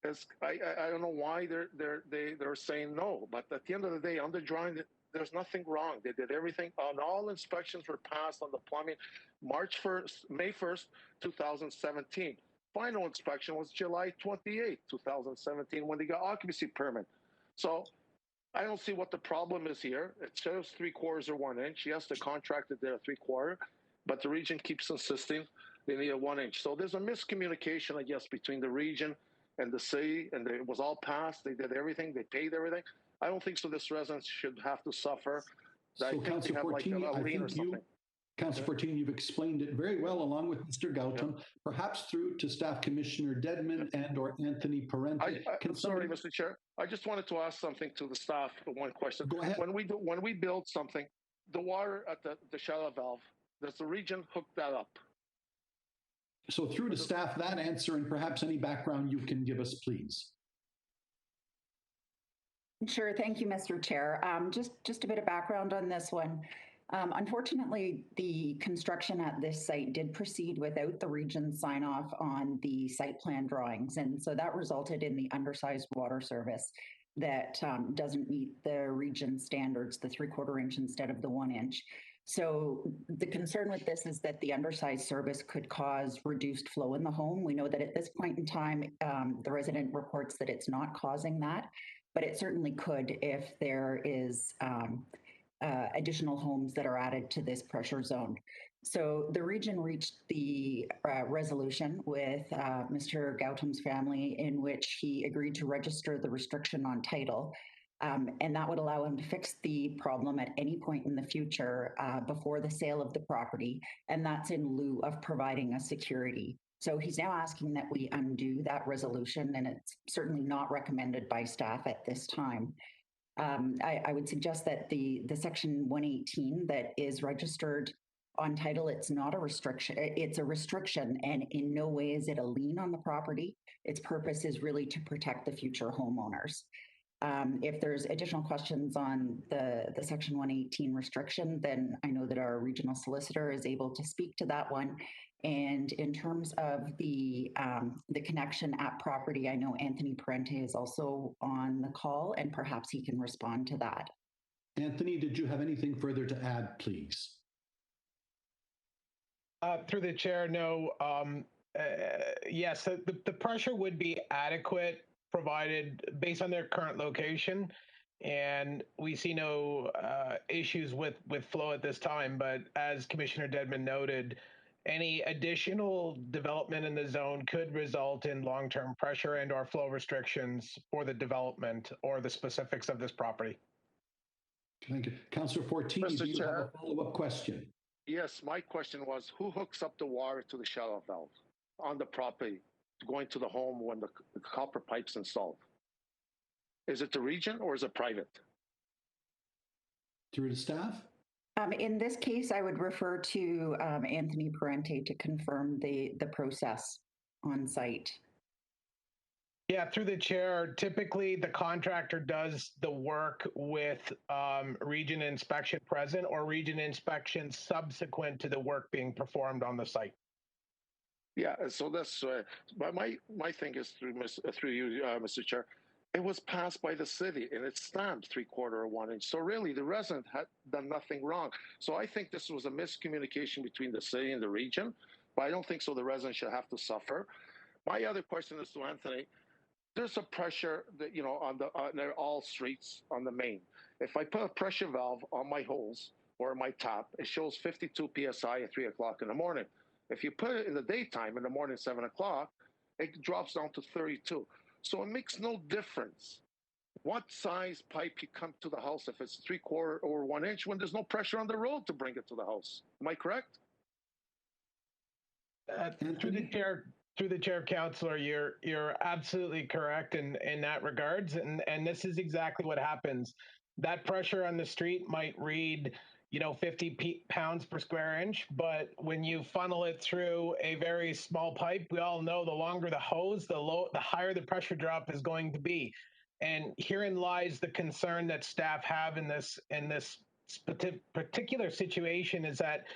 Speaker 15: is. I don't know why they're saying no. But at the end of the day, on the drawing, there's nothing wrong. They did everything. On all inspections were passed on the plumbing. May 1st, 2017. Final inspection was July 28, 2017, when they got occupancy permit. So I don't see what the problem is here. It shows 3/4 or 1-inch. Yes, the contractor did a 3/4, but the region keeps insisting they need a 1-inch. So there's a miscommunication, I guess, between the region and the city, and it was all passed. They did everything. They paid everything. I don't think so. This residents should have to suffer.
Speaker 1: So, Councillor Fortini, I think Councillor Fortini, you've explained it very well, along with Mr. Gautam, perhaps through to Staff Commissioner Dedman and/or Anthony Parente.
Speaker 15: I'm sorry, Mr. Chair. I just wanted to ask something to the staff. One question.
Speaker 1: Go ahead.
Speaker 15: When we build something, the water at the shallow valve, does the region hook that up?
Speaker 1: So through to staff, that answer, and perhaps any background you can give us, please.
Speaker 16: Sure. Thank you, Mr. Chair. Just a bit of background on this one. Unfortunately, the construction at this site did proceed without the region's sign off on the site plan drawings. And so that resulted in the undersized water service that doesn't meet the region standards, the 3/4 inch instead of the 1-inch. So the concern with this is that the undersized service could cause reduced flow in the home. We know that at this point in time, the resident reports that it's not causing that, but it certainly could if there is additional homes that are added to this pressure zone. So the region reached the resolution with Mr. Gautam's family, in which he agreed to register the restriction on title. And that would allow him to fix the problem at any point in the future before the sale of the property. And that's in lieu of providing a security. So he's now asking that we undo that resolution, and it's certainly not recommended by staff at this time. I would suggest that the section 118 that is registered On title, it's not a restriction, it's a restriction, and in no way is it a lien on the property. Its purpose is really to protect the future homeowners. If there's additional questions on the Section 118 restriction, then I know that our regional solicitor is able to speak to that one. And in terms of the connection at property, I know Anthony Parente is also on the call, and perhaps he can respond to that.
Speaker 1: Anthony, did you have anything further to add, please?
Speaker 17: Through the chair, no. Yes, the pressure would be adequate provided based on their current location, and we see no issues with flow at this time. But as Commissioner Dedman noted, any additional development in the zone could result in long-term pressure and/or flow restrictions for the development or the specifics of this property.
Speaker 1: Thank you. Councillor Fortini, do you have a follow-up question?
Speaker 15: Yes, my question was, who hooks up the water to the shut-off valve on the property going to the home when the copper pipe's installed? Is it the region or is it private?
Speaker 1: Through the staff?
Speaker 16: In this case, I would refer to Anthony Parente to confirm the process on site.
Speaker 17: Yeah, through the chair, typically the contractor does the work with region inspection present or region inspection subsequent to the work being performed on the site.
Speaker 15: Yeah, so that's my thing is through you, Mr. Chair. It was passed by the city and it's stamped 3/4 or 1 inch. So really, the resident had done nothing wrong. So I think this was a miscommunication between the city and the region, but I don't think so. The resident should have to suffer. My other question is to Anthony. There's a pressure that, you know, on all streets on the main. If I put a pressure valve on my hose or my tap, it shows 52 PSI at 3 o'clock in the morning. If you put it in the daytime, in the morning, 7 o'clock, it drops down to 32. So it makes no difference what size pipe you come to the house, if it's 3/4 or 1 inch, when there's no pressure on the road to bring it to the house. Am I correct?
Speaker 17: Through the chair, Councillor, you're absolutely correct in that regards, and this is exactly what happens. That pressure on the street might read, 50 pounds per square inch, but when you funnel it through a very small pipe, we all know the longer the hose, the higher the pressure drop is going to be. And herein lies the concern that staff have in this particular situation, is that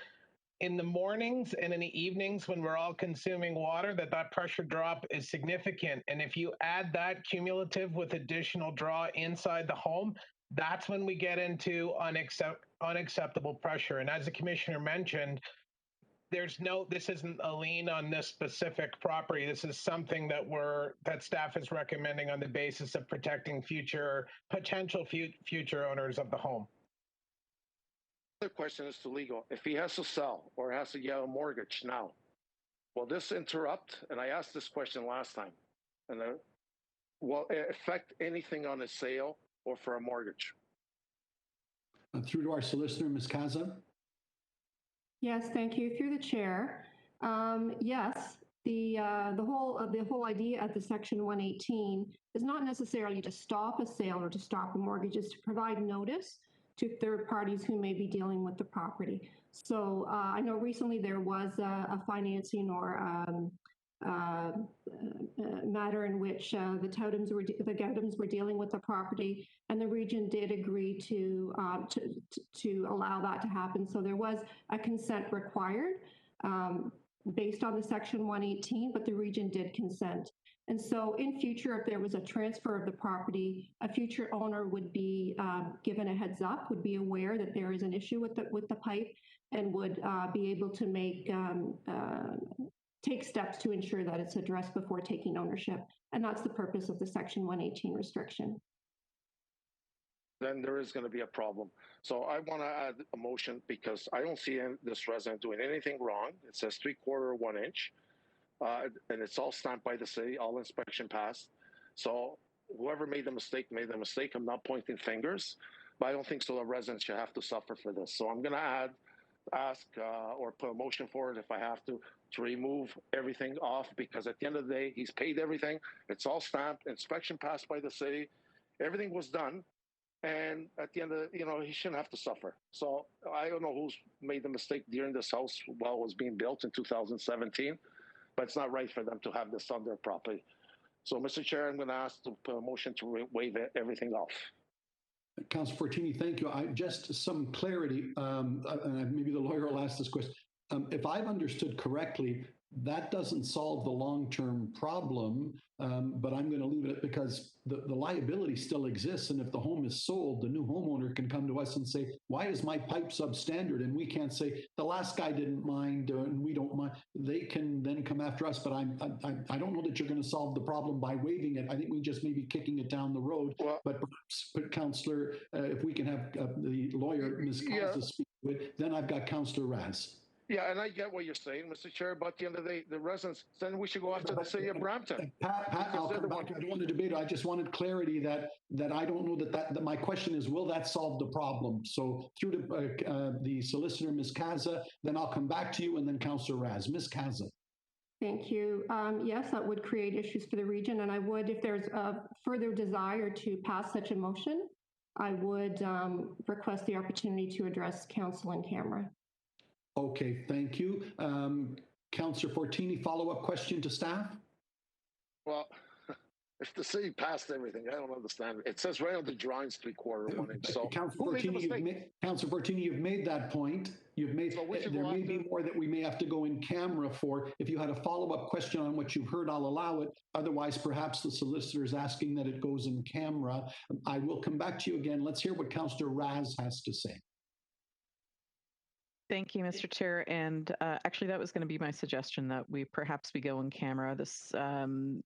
Speaker 17: in the mornings and in the evenings when we're all consuming water, that pressure drop is significant. And if you add that cumulative with additional draw inside the home, that's when we get into unacceptable pressure. And as the commissioner mentioned, this isn't a lien on this specific property. This is something that staff is recommending on the basis of protecting potential future owners of the home.
Speaker 15: Other question is to legal. If he has to sell or has to get a mortgage now, will this interrupt? And I asked this question last time. And will it affect anything on a sale or for a mortgage?
Speaker 1: Through to our solicitor, Ms. Kaza.
Speaker 18: Yes, thank you. Through the chair. Yes, the whole idea of the Section 118 is not necessarily to stop a sale or to stop a mortgage, is to provide notice to third parties who may be dealing with the property. So I know recently there was a financing or matter in which the Gaudams were dealing with the property, and the region did agree to allow that to happen. So there was a consent required based on the Section 118, but the region did consent. And so in future, if there was a transfer of the property, a future owner would be given a heads up, would be aware that there is an issue with the pipe, and would be able to take steps to ensure that it's addressed before taking ownership. And that's the purpose of the Section 118 restriction.
Speaker 15: Then there is going to be a problem. So I want to add a motion, because I don't see this resident doing anything wrong. It says 3/4 1 inch. And it's all stamped by the city, all inspection passed. So whoever made the mistake made the mistake. I'm not pointing fingers, but I don't think so the residents should have to suffer for this. So I'm going to ask or put a motion forward, if I have to remove everything off, because at the end of the day, he's paid everything. It's all stamped, inspection passed by the city. Everything was done. And at the end of, he shouldn't have to suffer. So I don't know who's made the mistake during this house while it was being built in 2017, but it's not right for them to have this on their property. So, Mr. Chair, I'm going to ask to put a motion to waive everything off.
Speaker 1: Councilor Fortini, thank you. Just some clarity, and maybe the lawyer will ask this question. If I've understood correctly, that doesn't solve the long-term problem, but I'm going to leave it because the liability still exists. And if the home is sold, the new homeowner can come to us and say, why is my pipe substandard? And we can't say, the last guy didn't mind and we don't mind. They can then come after us, but I don't know that you're going to solve the problem by waiving it. I think we just may be kicking it down the road. Well, but Councillor, if we can have the lawyer, Ms. Kaza, speak to it, then I've got Councillor Raz.
Speaker 15: Yeah, and I get what you're saying, Mr. Chair, but at the end of the day, the residents, then we should go after the city of Brampton.
Speaker 1: Pat, I'll come back. I don't want to debate it. I just wanted clarity that I don't know that my question is, will that solve the problem? So through to the solicitor, Ms. Kaza, then I'll come back to you, and then Councillor Raz. Ms. Kaza.
Speaker 18: Thank you. Yes, that would create issues for the region, and I would, if there's a further desire to pass such a motion, I would request the opportunity to address council in camera.
Speaker 1: Okay, thank you. Councillor Fortini, follow-up question to staff?
Speaker 15: Well, if the city passed everything, I don't understand. It says right on the drawings 3/4 1 inch. So
Speaker 1: Councillor Fortini, you've made that point. You've made there may be more that we may have to go in camera for. If you had a follow-up question on what you've heard, I'll allow it. Otherwise, perhaps the solicitor is asking that it goes in camera. I will come back to you again. Let's hear what Councillor Raz has to say.
Speaker 6: Thank you, Mr. Chair. And actually, that was going to be my suggestion, that we perhaps we go in camera. This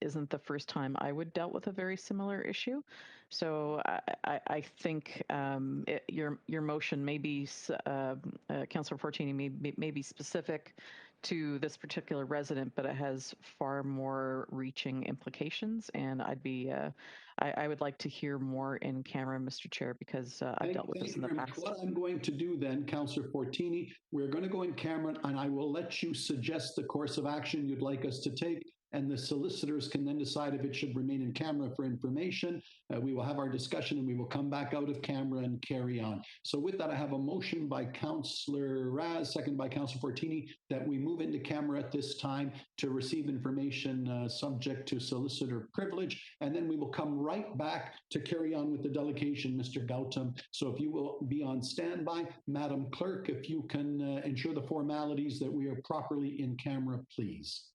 Speaker 6: isn't the first time I would dealt with a very similar issue. So I think your motion may be, Councillor Fortini, may be specific to this particular resident, but it has far more reaching implications. And I would like to hear more in camera, Mr. Chair, because I've dealt with this in the past.
Speaker 1: What I'm going to do then, Councillor Fortini, we're going to go in camera, and I will let you suggest the course of action you'd like us to take, and the solicitors can then decide if it should remain in camera for information. We will have our discussion, and we will come back out of camera and carry on. So with that, I have a motion by Councillor Raz, second by Councillor Fortini, that we move into camera at this time to receive information subject to solicitor privilege, and then we will come right back to carry on with the delegation, Mr. Gautam. So if you will be on standby, Madam Clerk, if you can ensure the formalities that we are properly in camera, please.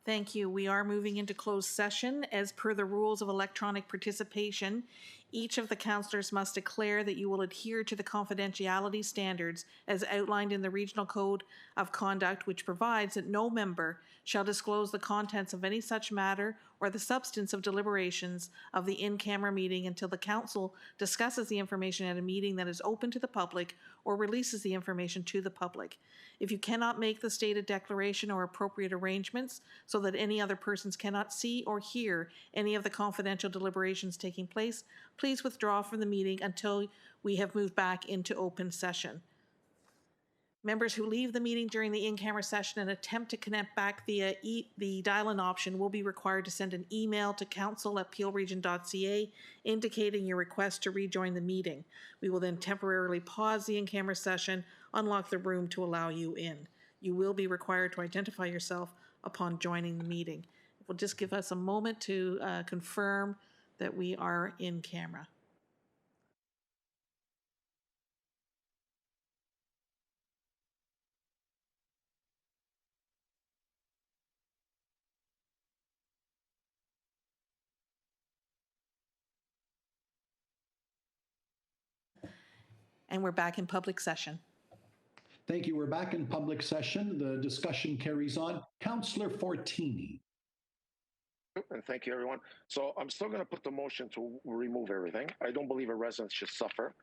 Speaker 2: Thank you. We are moving into closed session. As per the rules of electronic participation, each of the councillors must declare that you will adhere to the confidentiality standards as outlined in the Regional Code of Conduct, which provides that no member shall disclose the contents of any such matter or the substance of deliberations of the in-camera meeting until the council discusses the information at a meeting that is open to the public or releases the information to the public. If you cannot make the stated declaration or appropriate arrangements so that any other persons cannot see or hear any of the confidential deliberations taking place, please withdraw from the meeting until we have moved back into open session. Members who leave the meeting during the in-camera session and attempt to connect back via the dial-in option will be required to send an email to council@peelregion.ca indicating your request to rejoin the meeting. We will then temporarily pause the in-camera session, unlock the room to allow you in. You will be required to identify yourself upon joining the meeting. It will just give us a moment to confirm that we are in camera. And we're back in public session.
Speaker 1: Thank you. We're back in public session. The discussion carries on. Councillor Fortini.
Speaker 15: And thank you, everyone. So I'm still going to put the motion to remove everything. I don't believe a resident should suffer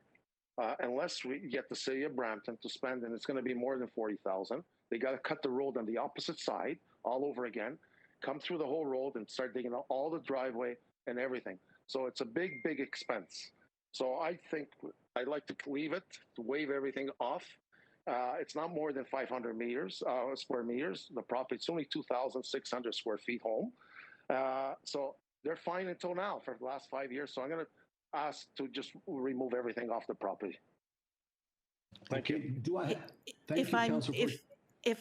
Speaker 15: unless we get the city of Brampton to spend, and it's going to be more than $40,000. They got to cut the road on the opposite side all over again, come through the whole road and start digging out all the driveway and everything. So it's a big, big expense. So I think I'd like to leave it, to waive everything off. It's not more than 500 square meters. The property's only 2,600 square feet home. So they're fine until now for the last 5 years. So I'm going to ask to just remove everything off the property. Thank you.
Speaker 2: If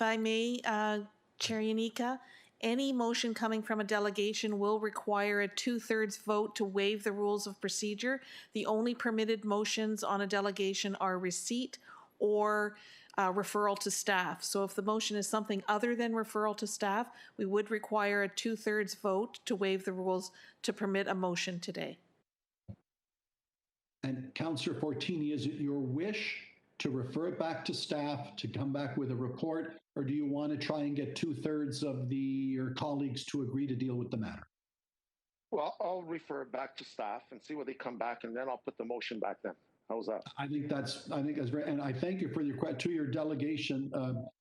Speaker 2: I may, Chair Yanika, any motion coming from a delegation will require a 2/3 vote to waive the rules of procedure. The only permitted motions on a delegation are receipt or referral to staff. So if the motion is something other than referral to staff, we would require a 2/3 vote to waive the rules to permit a motion today.
Speaker 1: And Councillor Fortini, is it your wish to refer it back to staff to come back with a report, or do you want to try and get 2/3 of your colleagues to agree to deal with the matter?
Speaker 15: Well, I'll refer it back to staff and see what they come back, and then I'll put the motion back then. How's that?
Speaker 1: I think that's very, and I thank you for your delegation.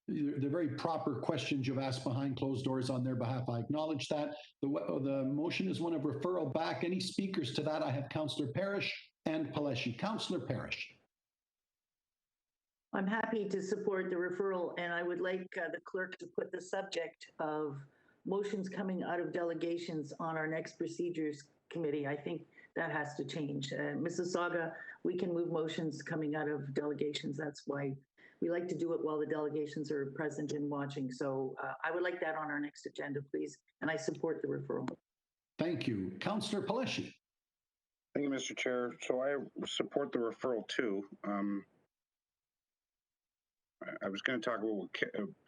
Speaker 1: The very proper questions you've asked behind closed doors on their behalf. I acknowledge that. The motion is one of referral back. Any speakers to that? I have Councillor Parrish and Pelesi. Councillor Parrish.
Speaker 8: I'm happy to support the referral, and I would like the clerk to put the subject of motions coming out of delegations on our next procedures committee. I think that has to change. Mississauga, we can move motions coming out of delegations. That's why we like to do it while the delegations are present and watching. So I would like that on our next agenda, please. And I support the referral.
Speaker 1: Thank you. Councillor Pelesi.
Speaker 3: Thank you, Mr. Chair. So I support the referral too. I was going to talk about what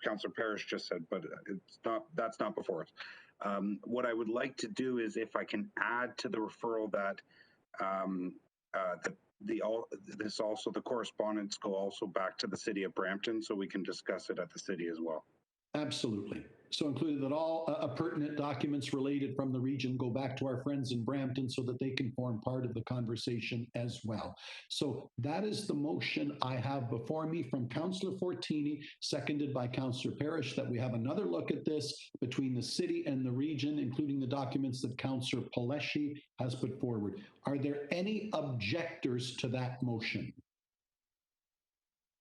Speaker 3: Councillor Parrish just said, but that's not before us. What I would like to do is, if I can add to the referral that the correspondence go also back to the city of Brampton, so we can discuss it at the city as well.
Speaker 1: Absolutely. So included that all pertinent documents related from the region go back to our friends in Brampton so that they can form part of the conversation as well. So that is the motion I have before me from Councillor Fortini, seconded by Councillor Parrish, that we have another look at this between the city and the region, including the documents that Councillor Pelesi has put forward. Are there any objectors to that motion?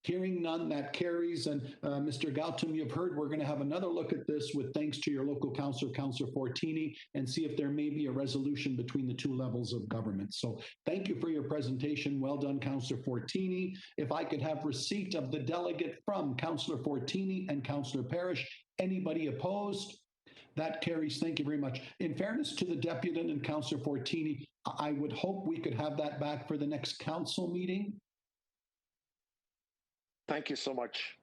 Speaker 1: Hearing none, that carries. And Mr. Gautam, you've heard we're going to have another look at this with thanks to your local councillor, Councillor Fortini, and see if there may be a resolution between the two levels of government. So thank you for your presentation. Well done, Councillor Fortini. If I could have receipt of the delegate from Councillor Fortini and Councillor Parrish. Anybody opposed? That carries. Thank you very much. In fairness to the deputy and Councillor Fortini, I would hope we could have that back for the next council meeting.
Speaker 15: Thank you so much.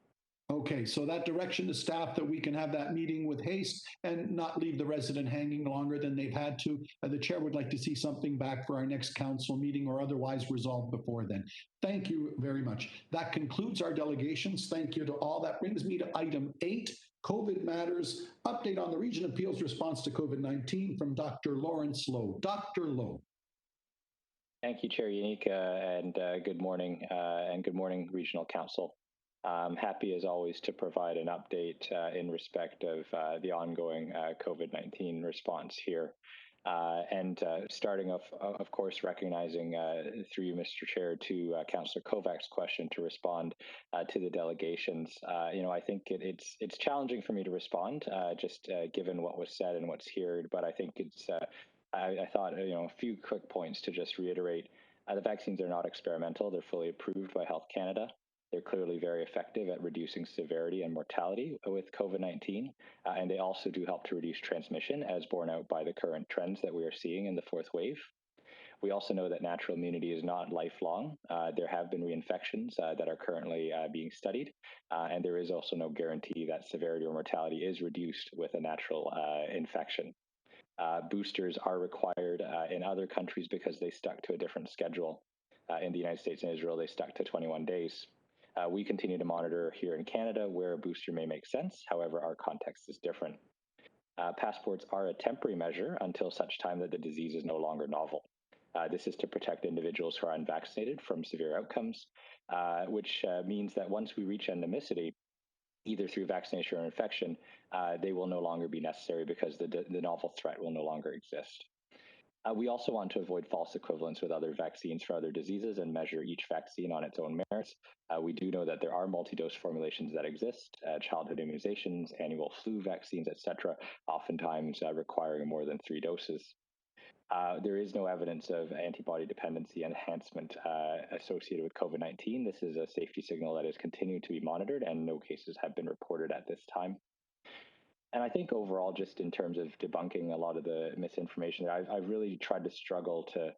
Speaker 1: Okay, so that direction to staff that we can have that meeting with haste and not leave the resident hanging longer than they've had to. The chair would like to see something back for our next council meeting or otherwise resolved before then. Thank you very much. That concludes our delegations. Thank you to all. That brings me to item 8, COVID matters, update on the Region of Peel's response to COVID-19 from Dr. Lawrence Lowe. Dr. Lowe.
Speaker 19: Thank you, Chair Yanika, and good morning, Regional Council. I'm happy, as always, to provide an update in respect of the ongoing COVID-19 response here. Starting off, of course, recognizing through you, Mr. Chair, to Councillor Kovac's question to respond to the delegations. I think it's challenging for me to respond, just given what was said and what's here, but I think it's I thought, a few quick points to just reiterate. The vaccines are not experimental. They're fully approved by Health Canada. They're clearly very effective at reducing severity and mortality with COVID-19. And they also do help to reduce transmission, as borne out by the current trends that we are seeing in the fourth wave. We also know that natural immunity is not lifelong. There have been reinfections that are currently being studied. And there is also no guarantee that severity or mortality is reduced with a natural infection. Boosters are required in other countries because they stuck to a different schedule. In the United States and Israel, they stuck to 21 days. We continue to monitor here in Canada where a booster may make sense. However, our context is different. Passports are a temporary measure until such time that the disease is no longer novel. This is to protect individuals who are unvaccinated from severe outcomes, which means that once we reach endemicity, either through vaccination or infection, they will no longer be necessary because the novel threat will no longer exist. We also want to avoid false equivalence with other vaccines for other diseases and measure each vaccine on its own merits. We do know that there are multi-dose formulations that exist, childhood immunizations, annual flu vaccines, etc., oftentimes requiring more than 3 doses. There is no evidence of antibody dependency enhancement associated with COVID-19. This is a safety signal that is continuing to be monitored, and no cases have been reported at this time. And I think overall, just in terms of debunking a lot of the misinformation, I've really tried to struggle to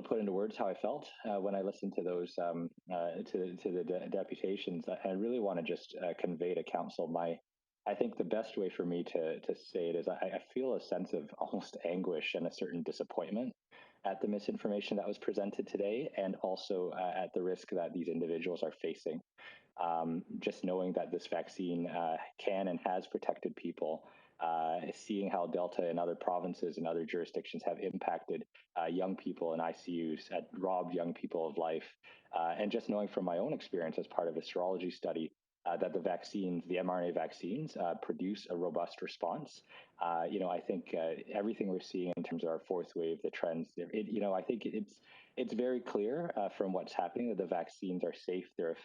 Speaker 19: put into words how I felt when I listened to those to the deputations. I really want to just convey to council I think the best way for me to say it is I feel a sense of almost anguish and a certain disappointment at the misinformation that was presented today, and also at the risk that these individuals are facing. Just knowing that this vaccine can and has protected people, seeing how Delta in other provinces and other jurisdictions have impacted young people in ICUs, robbed young people of life, and just knowing from my own experience as part of a serology study that the vaccines, the mRNA vaccines, produce a robust response. I think everything we're seeing in terms of our fourth wave, the trends, I think it's very clear from what's happening that the vaccines are safe, they're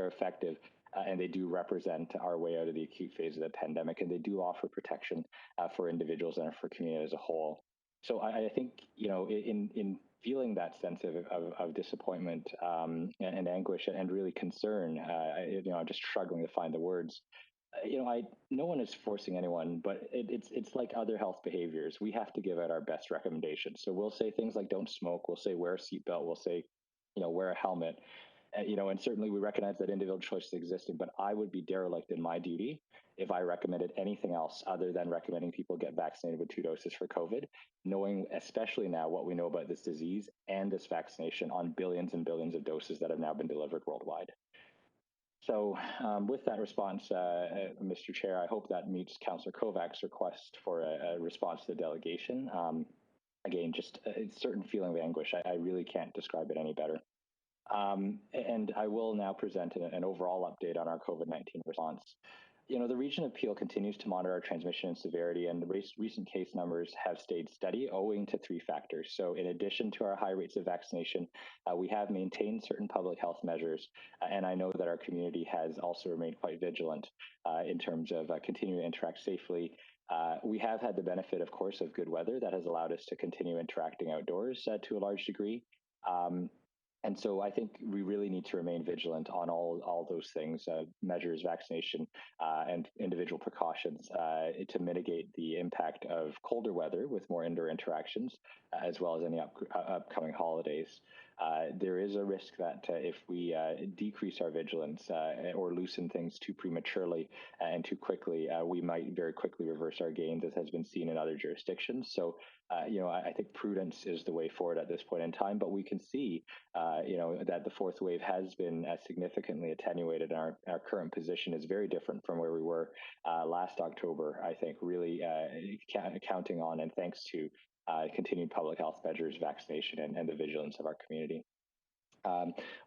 Speaker 19: effective, and they do represent our way out of the acute phase of the pandemic, and they do offer protection for individuals and for community as a whole. So I think, in feeling that sense of disappointment and anguish and really concern, I'm just struggling to find the words. No one is forcing anyone, but it's like other health behaviors. We have to give out our best recommendations. So we'll say things like don't smoke. We'll say wear a seatbelt. We'll say, wear a helmet. And certainly we recognize that individual choice is existing, but I would be derelict in my duty if I recommended anything else other than recommending people get vaccinated with 2 doses for COVID, knowing especially now what we know about this disease and this vaccination on billions and billions of doses that have now been delivered worldwide. So with that response, Mr. Chair, I hope that meets Councillor Kovac's request for a response to the delegation. Again, just a certain feeling of anguish. I really can't describe it any better. And I will now present an overall update on our COVID-19 response. The region of Peel continues to monitor our transmission and severity, and the recent case numbers have stayed steady owing to 3 factors. So in addition to our high rates of vaccination, we have maintained certain public health measures, and I know that our community has also remained quite vigilant in terms of continuing to interact safely. We have had the benefit, of course, of good weather that has allowed us to continue interacting outdoors to a large degree. And so I think we really need to remain vigilant on all those things, measures, vaccination, and individual precautions to mitigate the impact of colder weather with more indoor interactions, as well as any upcoming holidays. There is a risk that if we decrease our vigilance or loosen things too prematurely and too quickly, we might very quickly reverse our gains, as has been seen in other jurisdictions. So, I think prudence is the way forward at this point in time, but we can see, that the fourth wave has been significantly attenuated. And our current position is very different from where we were last October, I think, really counting on and thanks to continued public health measures, vaccination, and the vigilance of our community.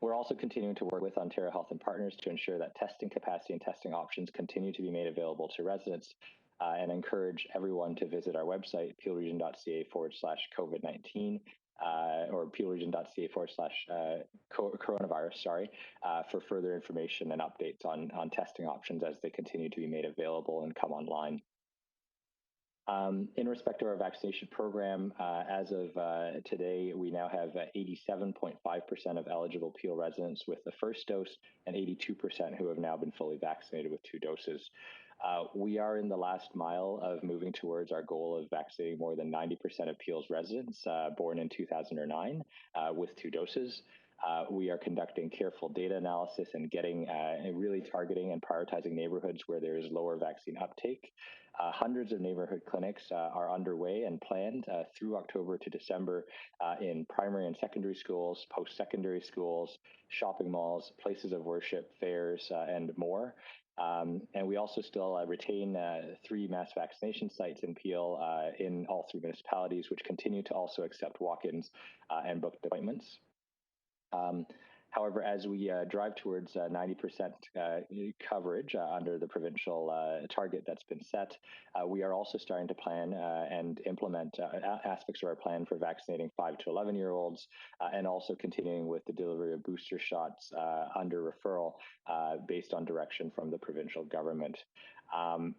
Speaker 19: We're also continuing to work with Ontario Health and Partners to ensure that testing capacity and testing options continue to be made available to residents, and encourage everyone to visit our website, peelregion.ca/COVID-19, or peelregion.ca/coronavirus, for further information and updates on testing options as they continue to be made available and come online. In respect to our vaccination program, as of today, we now have 87.5% of eligible Peel residents with the first dose and 82% who have now been fully vaccinated with 2 doses. We are in the last mile of moving towards our goal of vaccinating more than 90% of Peel's residents born in 2009 with 2 doses. We are conducting careful data analysis and really targeting and prioritizing neighborhoods where there is lower vaccine uptake. Hundreds of neighborhood clinics are underway and planned through October to December in primary and secondary schools, post-secondary schools, shopping malls, places of worship, fairs, and more. And we also still retain 3 mass vaccination sites in Peel in all 3 municipalities, which continue to also accept walk-ins and booked appointments. However, as we drive towards 90% coverage under the provincial target that's been set, we are also starting to plan and implement aspects of our plan for vaccinating 5 to 11-year-olds, and also continuing with the delivery of booster shots under referral based on direction from the provincial government.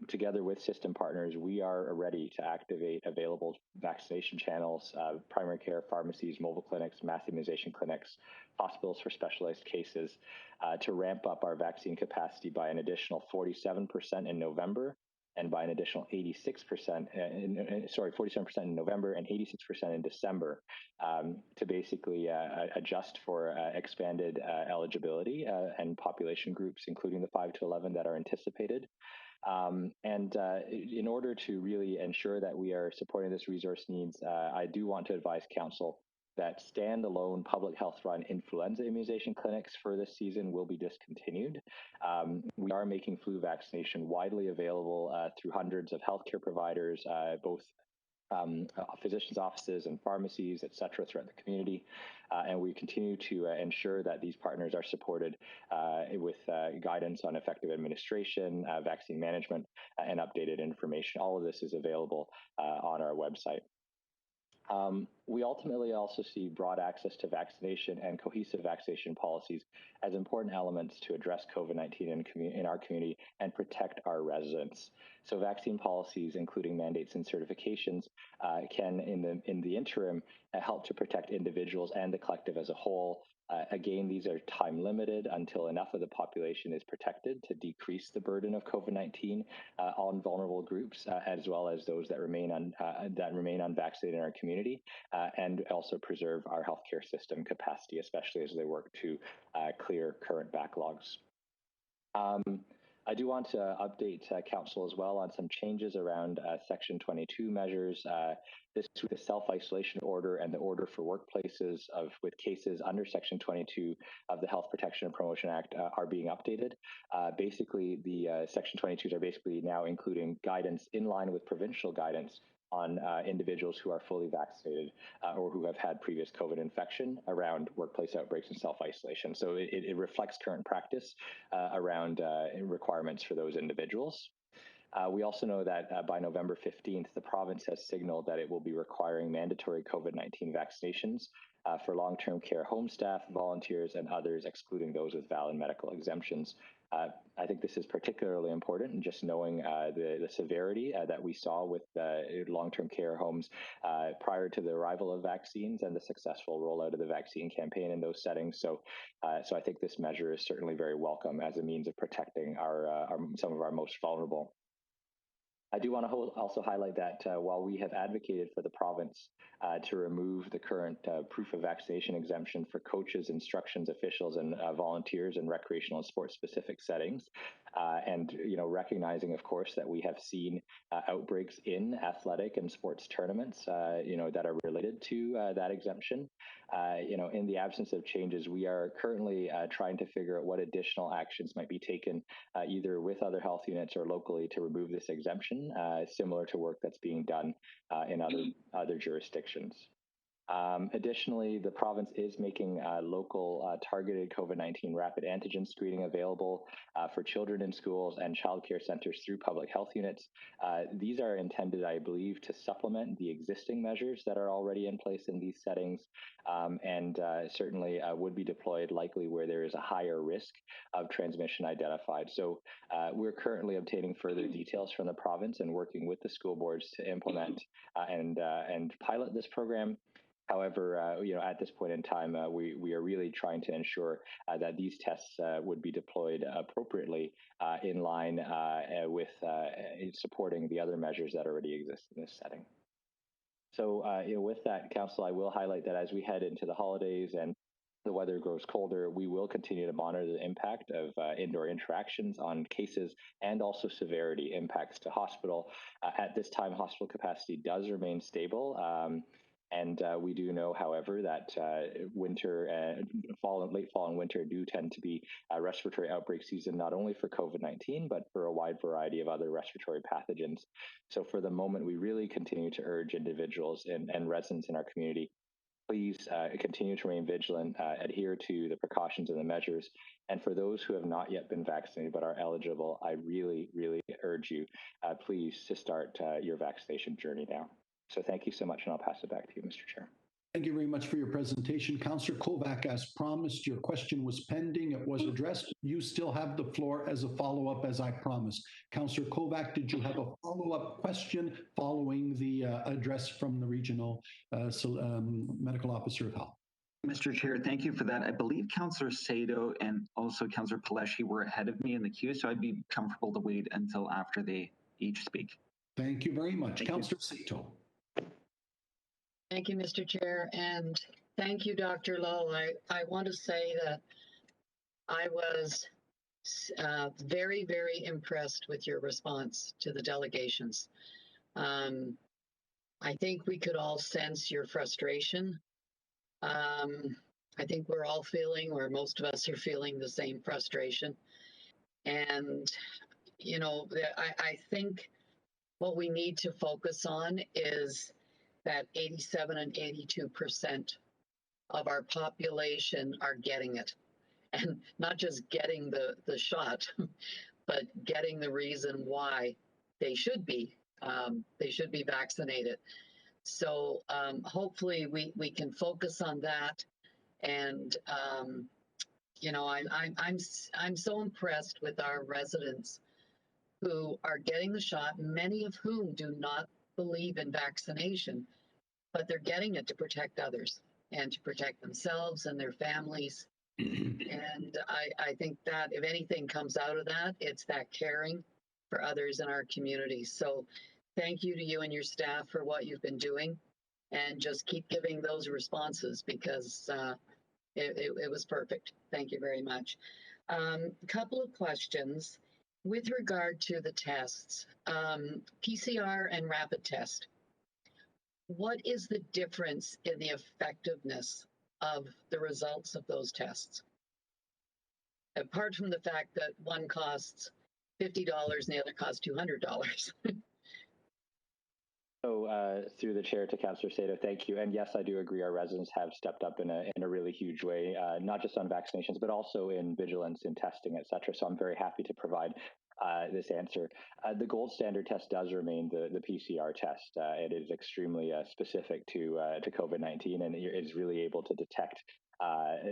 Speaker 19: Together with system partners, we are ready to activate available vaccination channels, primary care, pharmacies, mobile clinics, mass immunization clinics, hospitals for specialized cases, to ramp up our vaccine capacity by an additional 47% in November, and by an additional 47% in November and 86% in December, to basically adjust for expanded eligibility and population groups, including the 5 to 11 that are anticipated. In order to really ensure that we are supporting this resource needs, I do want to advise Council that standalone public health run influenza immunization clinics for this season will be discontinued. We are making flu vaccination widely available through hundreds of healthcare providers, both physicians' offices and pharmacies, et cetera, throughout the community. And we continue to ensure that these partners are supported with guidance on effective administration, vaccine management, and updated information. All of this is available on our website. We ultimately also see broad access to vaccination and cohesive vaccination policies as important elements to address COVID-19 in our community and protect our residents. So vaccine policies, including mandates and certifications, can, in the interim, help to protect individuals and the collective as a whole. Again, these are time limited until enough of the population is protected to decrease the burden of COVID-19 on vulnerable groups, as well as those that remain unvaccinated in our community, and also preserve our healthcare system capacity, especially as they work to clear current backlogs. I do want to update Council as well on some changes around Section 22 measures. This with the self-isolation order and the order for workplaces with cases under Section 22 of the Health Protection and Promotion Act are being updated. Basically, the Section 22s are basically now including guidance in line with provincial guidance on individuals who are fully vaccinated or who have had previous COVID infection around workplace outbreaks and self-isolation. So it reflects current practice around requirements for those individuals. We also know that by November 15th, the province has signaled that it will be requiring mandatory COVID-19 vaccinations for long-term care home staff, volunteers, and others, excluding those with valid medical exemptions. I think this is particularly important, and just knowing the severity that we saw with long-term care homes prior to the arrival of vaccines and the successful rollout of the vaccine campaign in those settings. So I think this measure is certainly very welcome as a means of protecting some of our most vulnerable. I do want to also highlight that while we have advocated for the province to remove the current proof of vaccination exemption for coaches, instructions officials, and volunteers in recreational and sports-specific settings, and recognizing, of course, that we have seen outbreaks in athletic and sports tournaments, that are related to that exemption. In the absence of changes, we are currently trying to figure out what additional actions might be taken, either with other health units or locally, to remove this exemption, similar to work that's being done in other jurisdictions. Additionally, the province is making local targeted COVID-19 rapid antigen screening available for children in schools and childcare centers through public health units. These are intended, I believe, to supplement the existing measures that are already in place in these settings, and certainly would be deployed likely where there is a higher risk of transmission identified. So we're currently obtaining further details from the province and working with the school boards to implement and pilot this program. However, at this point in time, we are really trying to ensure that these tests would be deployed appropriately in line with supporting the other measures that already exist in this setting. So with that, Council, I will highlight that as we head into the holidays and the weather grows colder, we will continue to monitor the impact of indoor interactions on cases and also severity impacts to hospital. At this time, hospital capacity does remain stable. And we do know, however, that late fall and winter do tend to be a respiratory outbreak season, not only for COVID-19, but for a wide variety of other respiratory pathogens. So for the moment, we really continue to urge individuals and residents in our community, please continue to remain vigilant, adhere to the precautions and the measures. And for those who have not yet been vaccinated but are eligible, I really, really urge you, please, to start your vaccination journey now. So thank you so much, and I'll pass it back to you, Mr. Chair.
Speaker 1: Thank you very much for your presentation. Councillor Kovac, as promised, your question was pending. It was addressed. You still have the floor as a follow-up, as I promised. Councillor Kovac, did you have a follow-up question following the address from the Regional Medical Officer of Health?
Speaker 7: Mr. Chair, thank you for that. I believe Councillor Sado and also Councillor Paleshi were ahead of me in the queue, so I'd be comfortable to wait until after they each speak.
Speaker 1: Thank you very much. Councillor Sato.
Speaker 9: Thank you, Mr. Chair, and thank you, Dr. Lowe. I want to say that I was very, very impressed with your response to the delegations. I think we could all sense your frustration. I think we're all feeling, or most of us are feeling, the same frustration. And, you know, I think what we need to focus on is that 87 and 82% of our population are getting it. And not just getting the shot, but getting the reason why they should be vaccinated. So hopefully we can focus on that. And you know, I'm so impressed with our residents who are getting the shot, many of whom do not believe in vaccination, but they're getting it to protect others and to protect themselves and their families. And I think that if anything comes out of that, it's that caring for others in our community. So thank you to you and your staff for what you've been doing, and just keep giving those responses, because it was perfect. Thank you very much. A couple of questions with regard to the tests, PCR and rapid test. What is the difference in the effectiveness of the results of those tests? Apart from the fact that one costs $50 and the other costs $200.
Speaker 19: So through the chair to Councillor Sato, thank you. And yes, I do agree, our residents have stepped up in a really huge way, not just on vaccinations, but also in vigilance, in testing, et cetera. So I'm very happy to provide this answer. The gold standard test does remain the PCR test. It is extremely specific to COVID-19, and it is really able to detect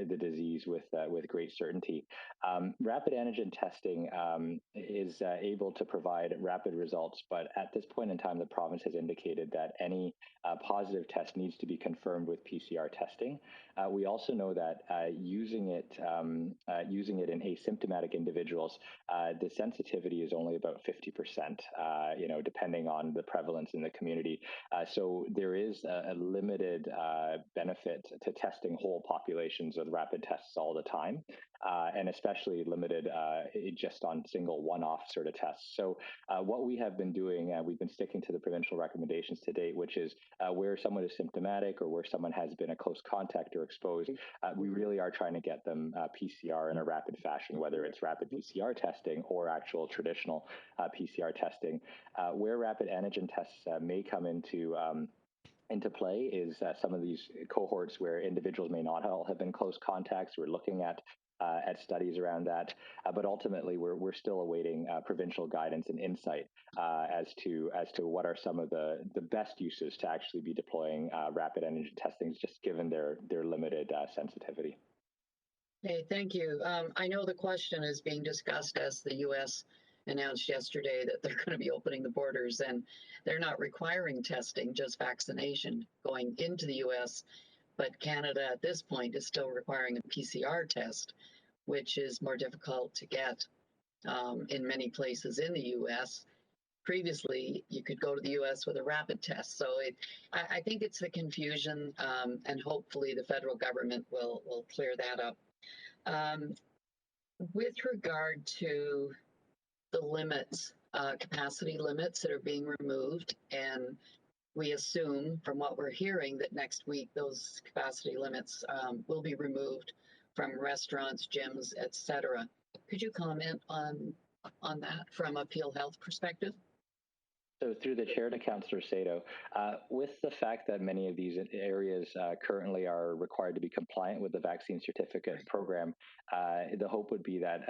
Speaker 19: the disease with great certainty. Rapid antigen testing is able to provide rapid results, but at this point in time, the province has indicated that any positive test needs to be confirmed with PCR testing. We also know that using it in asymptomatic individuals, the sensitivity is only about 50%, depending on the prevalence in the community. So there is a limited benefit to testing whole populations with rapid tests all the time, and especially limited just on single one-off sort of tests. So what we have been doing, we've been sticking to the provincial recommendations to date, which is where someone is symptomatic or where someone has been a close contact or exposed, we really are trying to get them PCR in a rapid fashion, whether it's rapid PCR testing or actual traditional PCR testing. Where rapid antigen tests may come into play is some of these cohorts where individuals may not all have been close contacts. We're looking at studies around that, but ultimately we're still awaiting provincial guidance and insight as to what are some of the best uses to actually be deploying rapid antigen testing, just given their limited sensitivity.
Speaker 9: Hey, thank you. I know the question is being discussed as the U.S. announced yesterday that they're going to be opening the borders, and they're not requiring testing, just vaccination going into the U.S. But Canada at this point is still requiring a PCR test, which is more difficult to get in many places in the U.S. Previously, you could go to the U.S. with a rapid test. So I think it's the confusion, and hopefully the federal government will clear that up. With regard to the limits, capacity limits that are being removed, and we assume from what we're hearing that next week those capacity limits will be removed from restaurants, gyms, etc. Could you comment on that from a Peel Health perspective?
Speaker 19: So through the chair to Councillor Sato, with the fact that many of these areas currently are required to be compliant with the vaccine certificate program, the hope would be that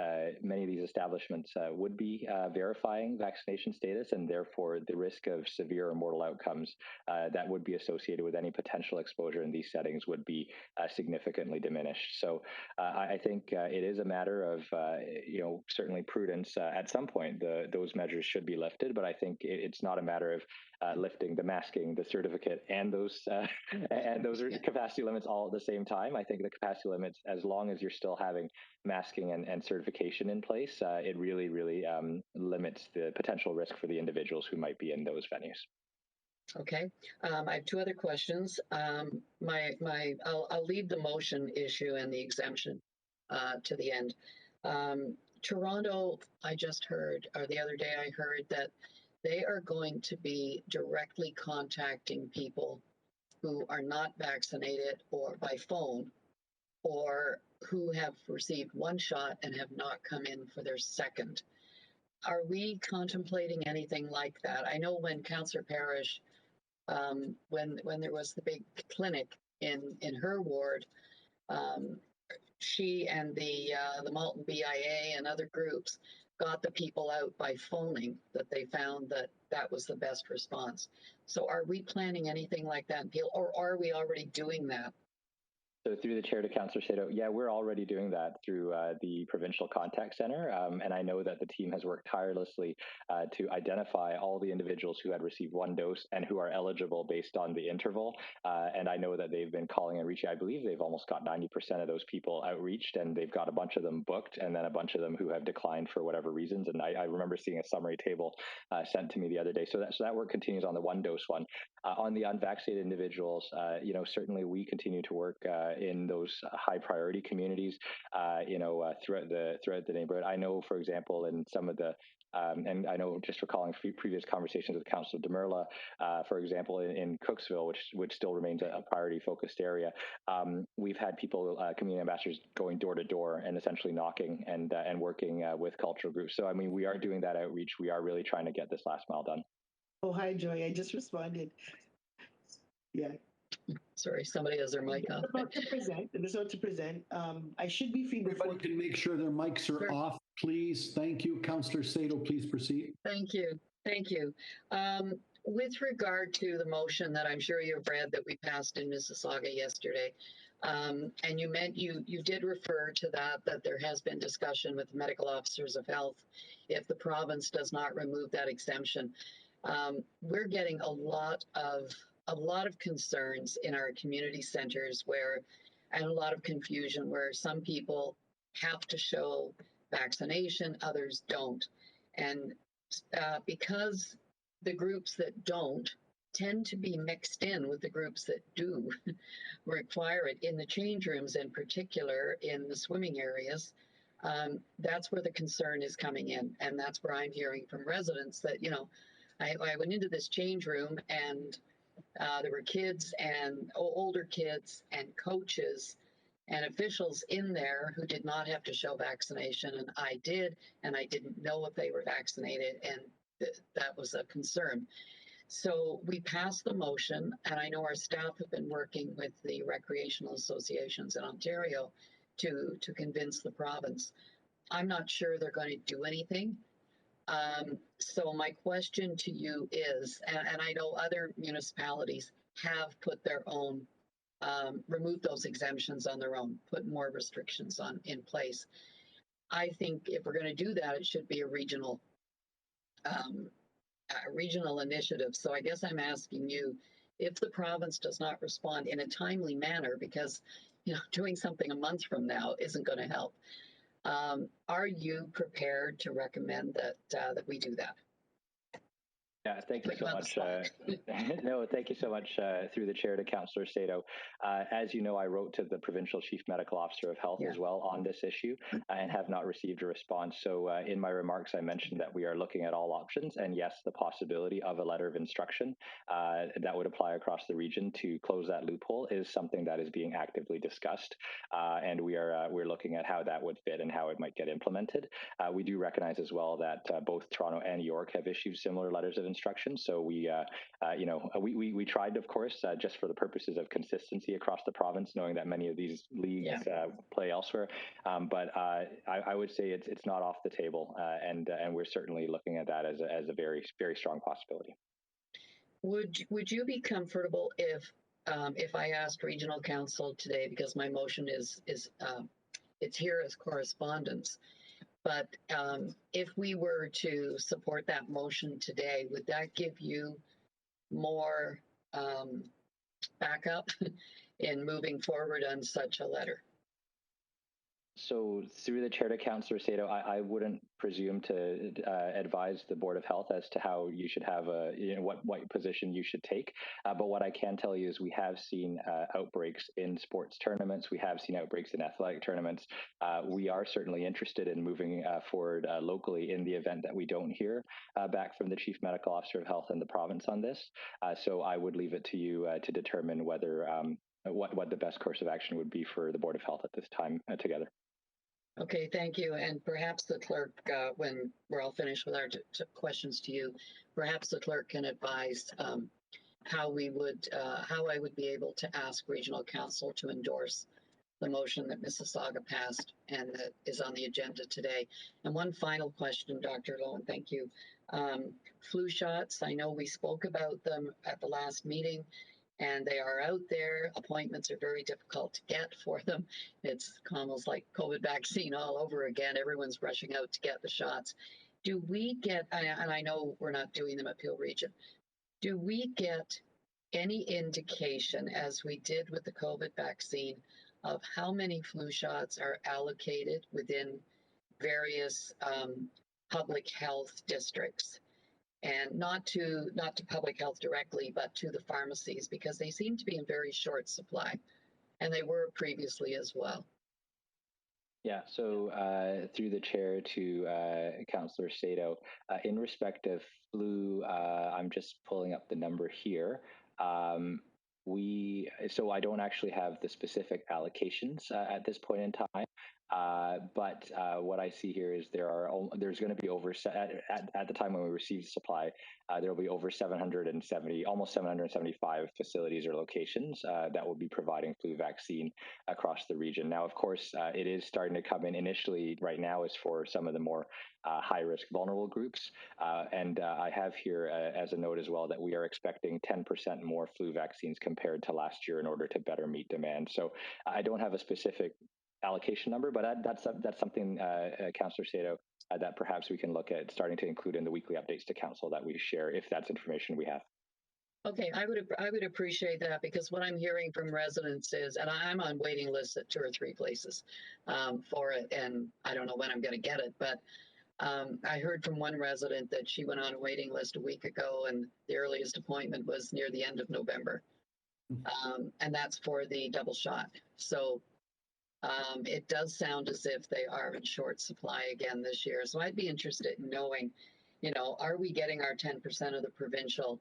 Speaker 19: many of these establishments would be verifying vaccination status, and therefore the risk of severe or mortal outcomes that would be associated with any potential exposure in these settings would be significantly diminished. So I think it is a matter of certainly prudence. At some point, those measures should be lifted, but I think it's not a matter of lifting the masking, the certificate, and those capacity limits all at the same time. I think the capacity limits, as long as you're still having masking and certification in place, it really limits the potential risk for the individuals who might be in those venues.
Speaker 9: Okay, I have two other questions. I'll leave the motion issue and the exemption to the end. Toronto, I just heard, or the other day I heard that they are going to be directly contacting people who are not vaccinated or by phone, or who have received one shot and have not come in for their second. Are we contemplating anything like that? I know when Councillor Parrish, when there was the big clinic in her ward, she and the Malton BIA and other groups got the people out by phoning, that they found that was the best response. So are we planning anything like that in Peel, or are we already doing that?
Speaker 19: So through the chair to Councillor Sato, yeah, we're already doing that through the Provincial Contact Center. And I know that the team has worked tirelessly to identify all the individuals who had received one dose and who are eligible based on the interval. And I know that they've been calling and reaching. I believe they've almost got 90% of those people outreached, and they've got a bunch of them booked, and then a bunch of them who have declined for whatever reasons. And I remember seeing a summary table sent to me the other day. So that work continues on the one dose one. On the unvaccinated individuals, certainly we continue to work in those high priority communities, throughout the neighborhood. I know, for example, in some of the and I know, just recalling previous conversations with Councillor Demerla, for example, in Cooksville, which still remains a priority focused area, we've had people, community ambassadors, going door to door and essentially knocking and working with cultural groups. So I mean, we are doing that outreach. We are really trying to get this last mile done.
Speaker 20: Oh, hi, Joy. I just responded. Yeah.
Speaker 9: Sorry, somebody has their mic off.
Speaker 20: About to present. This is what to present. I should be free before.
Speaker 1: Everybody can make sure their mics are off, please. Thank you. Councillor Sato, please proceed.
Speaker 9: Thank you. Thank you. With regard to the motion that I'm sure you've read that we passed in Mississauga yesterday, and you did refer to that there has been discussion with medical officers of health if the province does not remove that exemption. We're getting a lot of concerns in our community centers and a lot of confusion where some people have to show vaccination, others don't. And because the groups that don't tend to be mixed in with the groups that do require it in the change rooms, in particular in the swimming areas, that's where the concern is coming in. And that's where I'm hearing from residents that, I went into this change room and there were kids and older kids and coaches and officials in there who did not have to show vaccination, and I did, and I didn't know if they were vaccinated, and that was a concern. So we passed the motion, and I know our staff have been working with the recreational associations in Ontario to convince the province. I'm not sure they're going to do anything. So my question to you is, and I know other municipalities have put their own, removed those exemptions on their own, put more restrictions in place. I think if we're going to do that, it should be a regional initiative. So I guess I'm asking you, if the province does not respond in a timely manner, because doing something a month from now isn't going to help. Are you prepared to recommend that we do that?
Speaker 19: Yeah, thank you so much. No, thank you so much through the chair to Councillor Sato. As you know, I wrote to the Provincial Chief Medical Officer of Health as well on this issue and have not received a response. So in my remarks, I mentioned that we are looking at all options, and yes, the possibility of a letter of instruction that would apply across the region to close that loophole is something that is being actively discussed, and we're looking at how that would fit and how it might get implemented. We do recognize as well that both Toronto and York have issued similar letters of instructions. So we tried, of course, just for the purposes of consistency across the province, knowing that many of these leagues play elsewhere. But I would say it's not off the table, and we're certainly looking at that as a very, very strong possibility.
Speaker 9: Would you be comfortable if I asked Regional Council today, because my motion is it's here as correspondence, but if we were to support that motion today, would that give you more backup in moving forward on such a letter?
Speaker 19: So through the chair to Councillor Sato, I wouldn't presume to advise the Board of Health as to how you should have what position you should take. But what I can tell you is we have seen outbreaks in sports tournaments. We have seen outbreaks in athletic tournaments. We are certainly interested in moving forward locally in the event that we don't hear back from the Chief Medical Officer of Health in the province on this. So I would leave it to you to determine whether what the best course of action would be for the Board of Health at this time together.
Speaker 9: Okay, thank you. And perhaps the clerk, when we're all finished with our questions to you, perhaps the clerk can advise how I would be able to ask Regional Council to endorse the motion that Mississauga passed and that is on the agenda today. And one final question, Dr. Lowen, thank you. Flu shots, I know we spoke about them at the last meeting, and they are out there. Appointments are very difficult to get for them. It's almost like COVID vaccine all over again. Everyone's rushing out to get the shots. Do we get, and I know we're not doing them at Peel Region, do we get any indication, as we did with the COVID vaccine, of how many flu shots are allocated within various public health districts? And not to public health directly, but to the pharmacies, because they seem to be in very short supply, and they were previously as well.
Speaker 19: Yeah, so through the chair to Councillor Sato, in respect of flu, I'm just pulling up the number here. So I don't actually have the specific allocations at this point in time. But what I see here is there's going to be over at the time when we receive supply, there will be over 770, almost 775 facilities or locations that will be providing flu vaccine across the region. Now, of course, it is starting to come in initially right now is for some of the more high risk vulnerable groups. And I have here as a note as well that we are expecting 10% more flu vaccines compared to last year in order to better meet demand. So I don't have a specific allocation number, but that's something, Councillor Sato, that perhaps we can look at starting to include in the weekly updates to council that we share if that's information we have.
Speaker 9: Okay, I would appreciate that, because what I'm hearing from residents is, and I'm on waiting lists at 2 or 3 places for it, and I don't know when I'm going to get it, but I heard from one resident that she went on a waiting list a week ago, and the earliest appointment was near the end of November, and that's for the double shot. So it does sound as if they are in short supply again this year. So I'd be interested in knowing, are we getting our 10% of the provincial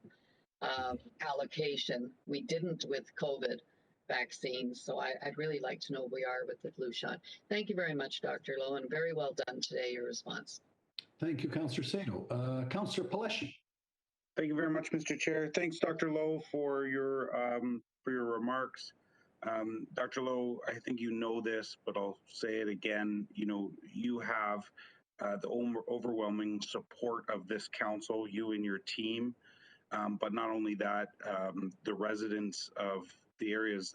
Speaker 9: allocation? We didn't with COVID vaccines. So I'd really like to know where we are with the flu shot. Thank you very much, Dr. Lowen. Very well done today, your response.
Speaker 1: Thank you, Councillor Sato. Councillor Paleshi.
Speaker 3: Thank you very much, Mr. Chair. Thanks, Dr. Lowe, for your remarks. Dr. Lowe, I think you know this, but I'll say it again. You have the overwhelming support of this council, you and your team. But not only that, the residents of the areas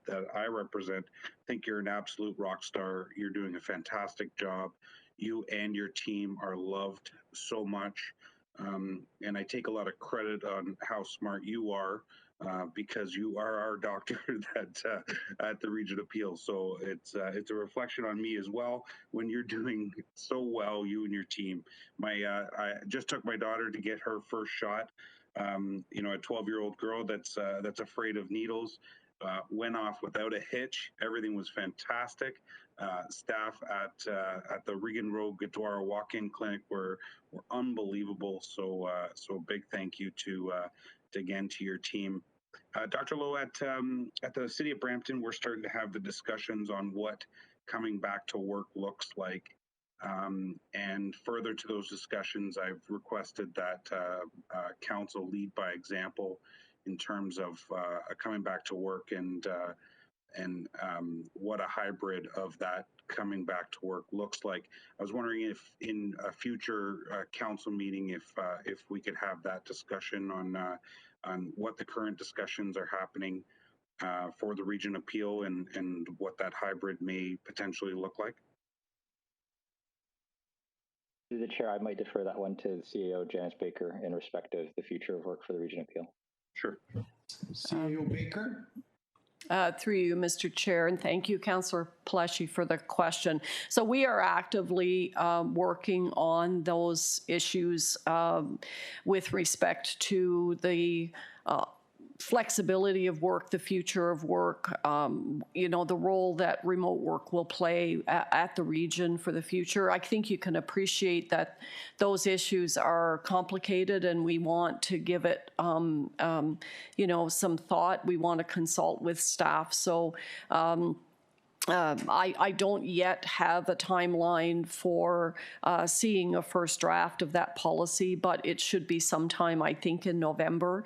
Speaker 3: that I represent think you're an absolute rock star. You're doing a fantastic job. You and your team are loved so much. And I take a lot of credit on how smart you are. Because you are our doctor at the Region of Peel. So it's a reflection on me as well when you're doing so well, you and your team. I just took my daughter to get her first shot. A 12-year-old girl that's afraid of needles. Went off without a hitch. Everything was fantastic. Staff at the Regan Road Gatwara Walk-In Clinic were unbelievable. So a big thank you to your team. Dr. Lowe, at the City of Brampton, we're starting to have the discussions on what coming back to work looks like. And further to those discussions, I've requested that council lead by example in terms of coming back to work and what a hybrid of that coming back to work looks like. I was wondering if in a future council meeting, if we could have that discussion on what the current discussions are happening for the region of Peel and what that hybrid may potentially look like.
Speaker 19: Through the chair, I might defer that one to the CAO, Janice Baker, in respect of the future of work for the region of Peel.
Speaker 3: Sure.
Speaker 1: CAO Baker.
Speaker 21: Through you, Mr. Chair, and thank you, Councillor Pleshy, for the question. So we are actively working on those issues with respect to the flexibility of work, the future of work, you know, the role that remote work will play at the region for the future. I think you can appreciate that those issues are complicated and we want to give it, you know, some thought. We want to consult with staff. So I don't yet have a timeline for seeing a first draft of that policy, but it should be sometime, I think, in November.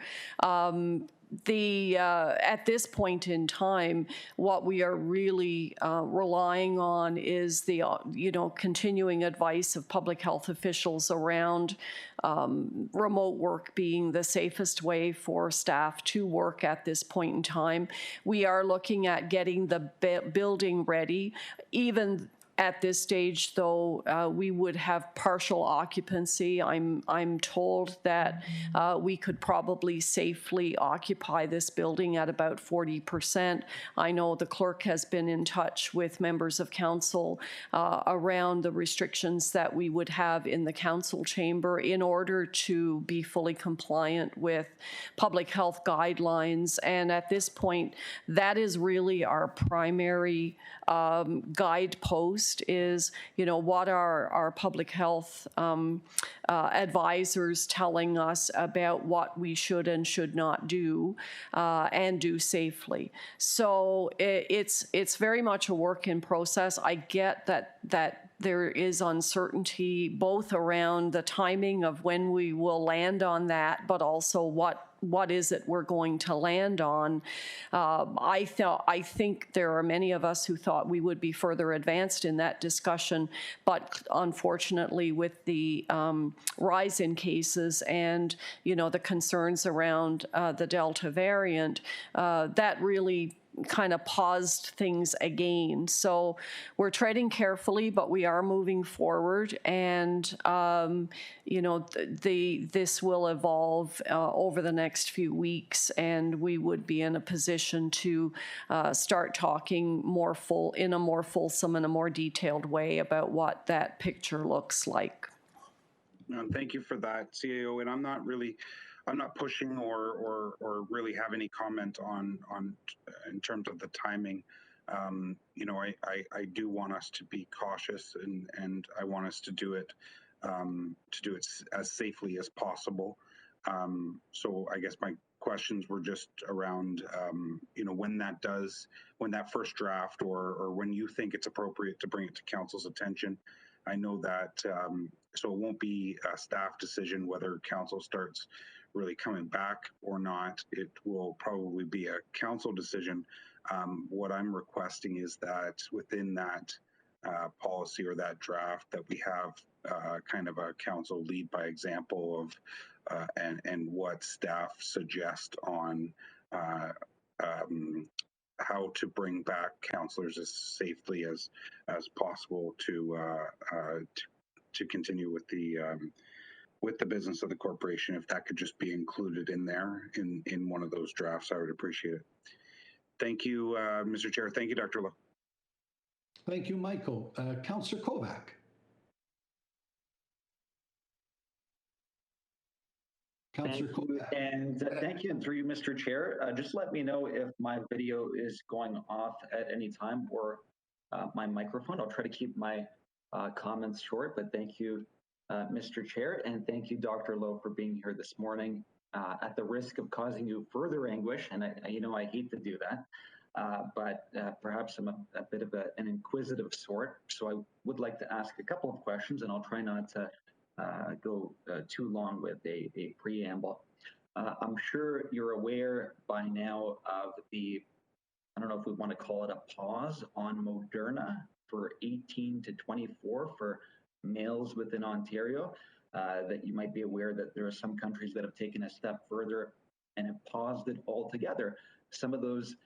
Speaker 21: At this point in time, what we are really relying on is the you know, continuing advice of public health officials around remote work being the safest way for staff to work at this point in time. We are looking at getting the building ready. Even at this stage, though, we would have partial occupancy. I'm told that we could probably safely occupy this building at about 40%. I know the clerk has been in touch with members of council around the restrictions that we would have in the council chamber in order to be fully compliant with public health guidelines. And at this point, that is really our primary guidepost. Is, you know, what are our public health advisors telling us about what we should and should not do and do safely. So it's very much a work in process. I get that there is uncertainty both around the timing of when we will land on that, but also what is it we're going to land on. I think there are many of us who thought we would be further advanced in that discussion, but unfortunately with the rise in cases and, you know, the concerns around the Delta variant, that really kind of paused things again. So we're treading carefully, but we are moving forward. And, you know, this will evolve over the next few weeks, and we would be in a position to start talking in a more fulsome and a more detailed way about what that picture looks like.
Speaker 3: Thank you for that, CAO. And I'm not pushing or really have any comment on in terms of the timing. You know, I do want us to be cautious and I want us to do it as safely as possible. So I guess my questions were just around, you know, when that first draft or when you think it's appropriate to bring it to council's attention. I know that, so it won't be a staff decision whether council starts really coming back or not. It will probably be a council decision. What I'm requesting is that within that policy or that draft that we have kind of a council lead by example of and what staff suggest on how to bring back councillors as safely as possible to continue with the business of the corporation. If that could just be included in there in one of those drafts, I would appreciate it. Thank you, Mr. Chair. Thank you, Dr. Lowe.
Speaker 1: Thank you, Michael. Councillor Kovac. Councillor Kovac.
Speaker 22: And thank you, and through you, Mr. Chair. Just let me know if my video is going off at any time or my microphone. I'll try to keep my comments short, but thank you, Mr. Chair, and thank you, Dr. Lowe, for being here this morning. At the risk of causing you further anguish, and I hate to do that, but perhaps I'm a bit of an inquisitive sort. So I would like to ask a couple of questions, and I'll try not to go too long with a preamble. I'm sure you're aware by now of the, I don't know if we want to call it a pause on Moderna for 18 to 24 for males within Ontario, that you might be aware that there are some countries that have taken a step further and have paused it altogether. Some of those,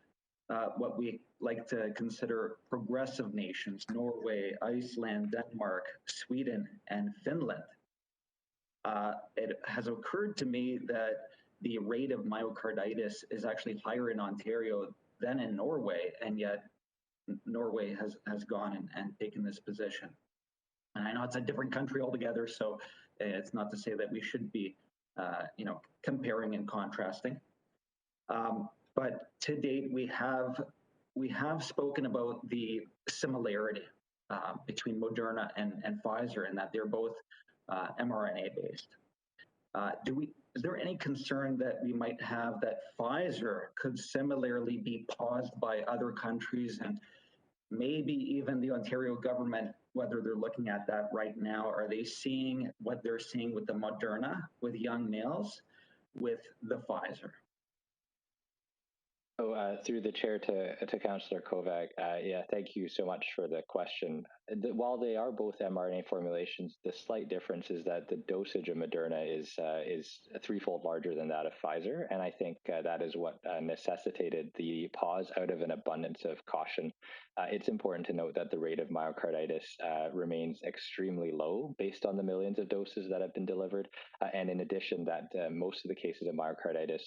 Speaker 22: what we like to consider progressive nations, Norway, Iceland, Denmark, Sweden, and Finland. It has occurred to me that the rate of myocarditis is actually higher in Ontario than in Norway, and yet Norway has gone and taken this position. And I know it's a different country altogether, so it's not to say that we should be, comparing and contrasting. But to date, we have spoken about the similarity between Moderna and Pfizer, and that they're both mRNA based. Is there any concern that we might have that Pfizer could similarly be paused by other countries, and maybe even the Ontario government, whether they're looking at that right now? Are they seeing what they're seeing with the Moderna, with young males, with the Pfizer?
Speaker 19: So through the chair to Councillor Kovac, yeah, thank you so much for the question. While they are both mRNA formulations, the slight difference is that the dosage of Moderna is threefold larger than that of Pfizer, and I think that is what necessitated the pause out of an abundance of caution. It's important to note that the rate of myocarditis remains extremely low based on the millions of doses that have been delivered, and in addition, that most of the cases of myocarditis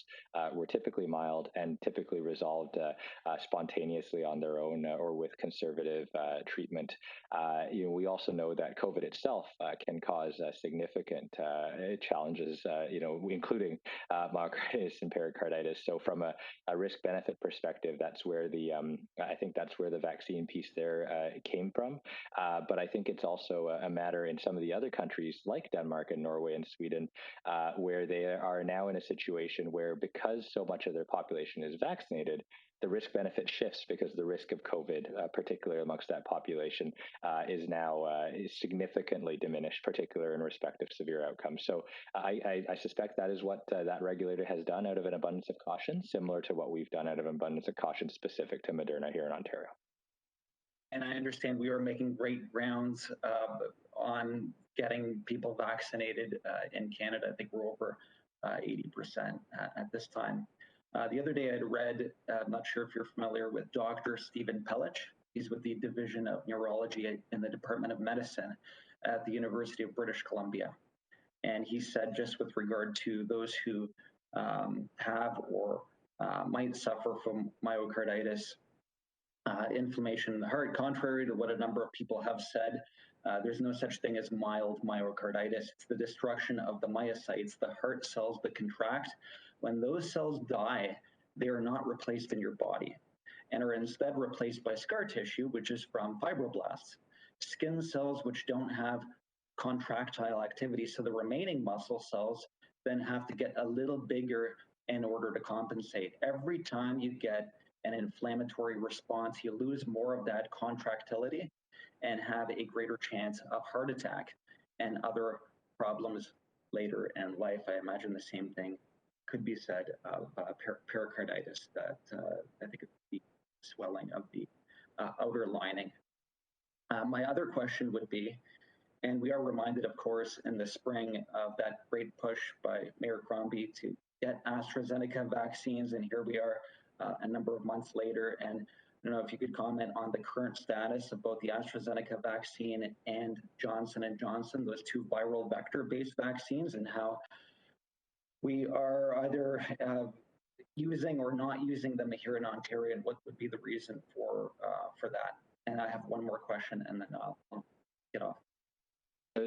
Speaker 19: were typically mild and typically resolved spontaneously on their own or with conservative treatment. We also know that COVID itself can cause significant challenges, including myocarditis and pericarditis. So from a risk-benefit perspective, that's where I think that's where the vaccine piece there came from. But I think it's also a matter in some of the other countries like Denmark and Norway and Sweden, where they are now in a situation where, because so much of their population is vaccinated, the risk benefit shifts because the risk of COVID, particularly amongst that population, is now significantly diminished, particularly in respect of severe outcomes. So I suspect that is what that regulator has done out of an abundance of caution, similar to what we've done out of an abundance of caution specific to Moderna here in Ontario.
Speaker 22: And I understand we are making great rounds on getting people vaccinated in Canada. I think we're over 80% at this time. The other day I had read, I'm not sure if you're familiar with Dr. Stephen Pellich. He's with the Division of Neurology in the Department of Medicine at the University of British Columbia. And he said, just with regard to those who have or might suffer from myocarditis, inflammation in the heart, contrary to what a number of people have said, there's no such thing as mild myocarditis. It's the destruction of the myocytes, the heart cells that contract. When those cells die, they are not replaced in your body and are instead replaced by scar tissue, which is from fibroblasts, skin cells which don't have contractile activity. So the remaining muscle cells then have to get a little bigger in order to compensate. Every time you get an inflammatory response, you lose more of that contractility and have a greater chance of heart attack and other problems later in life. I imagine the same thing could be said of pericarditis, that I think it's the swelling of the outer lining. My other question would be, and we are reminded, of course, in the spring of that great push by Mayor Crombie to get AstraZeneca vaccines, and here we are a number of months later. And I don't know if you could comment on the current status of both the AstraZeneca vaccine and Johnson & Johnson, those two viral vector-based vaccines, and how we are either using or not using them here in Ontario, and what would be the reason for that? And I have one more question, and then I'll get off.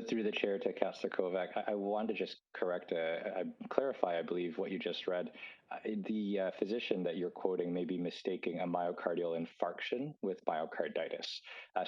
Speaker 19: Through the chair to Councillor Kovac, I wanted to just clarify, I believe, what you just read. The physician that you're quoting may be mistaking a myocardial infarction with myocarditis.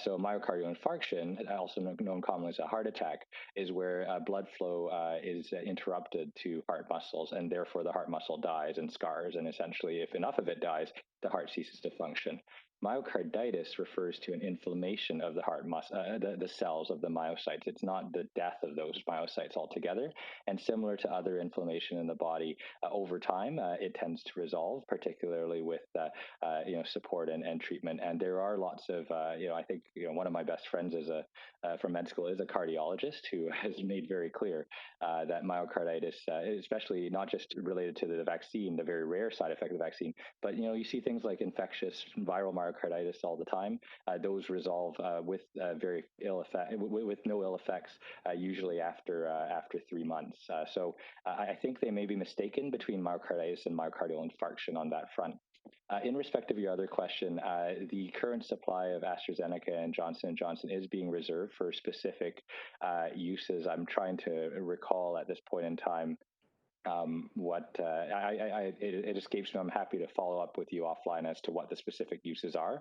Speaker 19: So a myocardial infarction, also known commonly as a heart attack, is where blood flow is interrupted to heart muscles, and therefore the heart muscle dies and scars. And essentially, if enough of it dies, the heart ceases to function. Myocarditis refers to an inflammation of the heart the cells of the myocytes. It's not the death of those myocytes altogether. And similar to other inflammation in the body, over time, it tends to resolve, particularly with support and treatment. And there are lots of, I think one of my best friends from med school is a cardiologist who has made very clear that myocarditis, especially not just related to the vaccine, the very rare side effect of the vaccine, but you see things like infectious viral myocarditis all the time. Those resolve with very ill effect, with no ill effects, usually after 3 months. So I think they may be mistaken between myocarditis and myocardial infarction on that front. In respect of your other question, the current supply of AstraZeneca and Johnson & Johnson is being reserved for specific uses. I'm trying to recall at this point in time it escapes me. I'm happy to follow up with you offline as to what the specific uses are.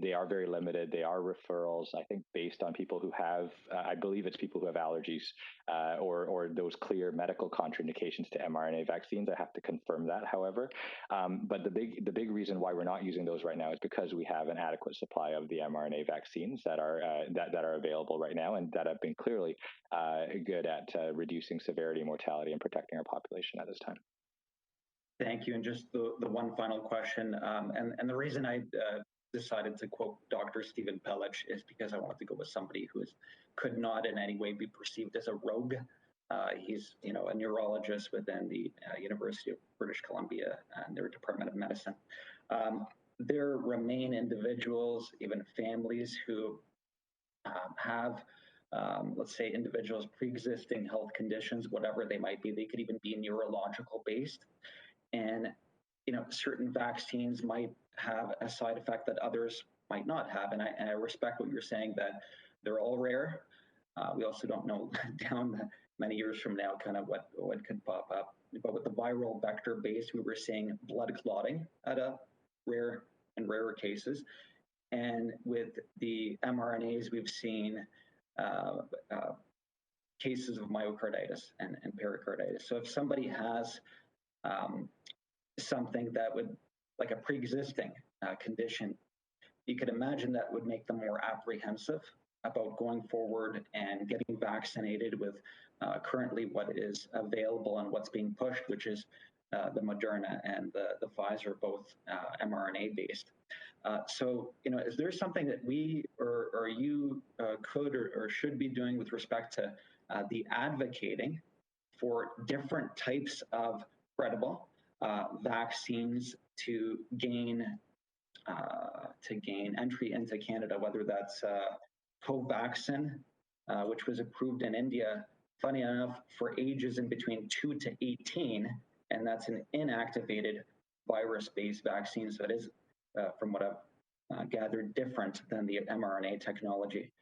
Speaker 19: They are very limited. They are referrals, I think, based on people who have, I believe it's people who have allergies or those clear medical contraindications to mRNA vaccines. I have to confirm that, however. But the big reason why we're not using those right now is because we have an adequate supply of the mRNA vaccines that are available right now and that have been clearly good at reducing severity, mortality, and protecting our population at this time.
Speaker 22: Thank you. And just the one final question, and the reason I decided to quote Dr. Stephen Pellich is because I wanted to go with somebody who could not in any way be perceived as a rogue. He's a neurologist within the University of British Columbia and their Department of Medicine. There remain individuals, even families who have let's say individuals pre-existing health conditions, whatever they might be. They could even be neurological based. And, certain vaccines might have a side effect that others might not have. And I respect what you're saying, that they're all rare. We also don't know down many years from now kind of what could pop up. But with the viral vector base, we were seeing blood clotting at a rarer cases. And with the mRNAs, we've seen cases of myocarditis and pericarditis. So if somebody has something that would, like a pre-existing condition, you could imagine that would make them more apprehensive about going forward and getting vaccinated with currently what is available and what's being pushed, which is the Moderna and the Pfizer, both mRNA based. So, is there something that we or you could or should be doing with respect to the advocating for different types of credible vaccines to gain entry into Canada, whether that's Covaxin, which was approved in India, funny enough, for ages in between 2 to 18, and that's an inactivated virus-based vaccine. So it is, from what I've gathered, different than the mRNA technology.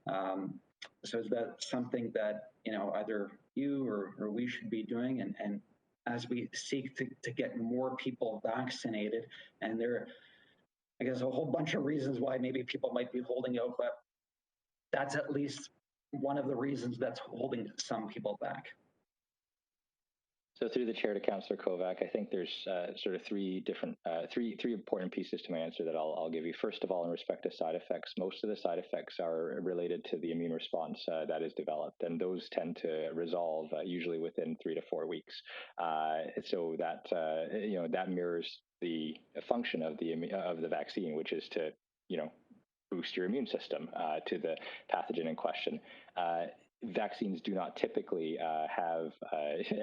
Speaker 22: So is that something that either you or we should be doing? And as we seek to get more people vaccinated, and there, I guess, a whole bunch of reasons why maybe people might be holding out, but that's at least one of the reasons that's holding some people back.
Speaker 19: So through the chair to Councillor Kovac, I think there's sort of three important pieces to my answer that I'll give you. First of all, in respect to side effects, most of the side effects are related to the immune response that is developed, and those tend to resolve usually within 3 to 4 weeks. So that that mirrors the function of the vaccine, which is to boost your immune system to the pathogen in question. Vaccines do not typically have,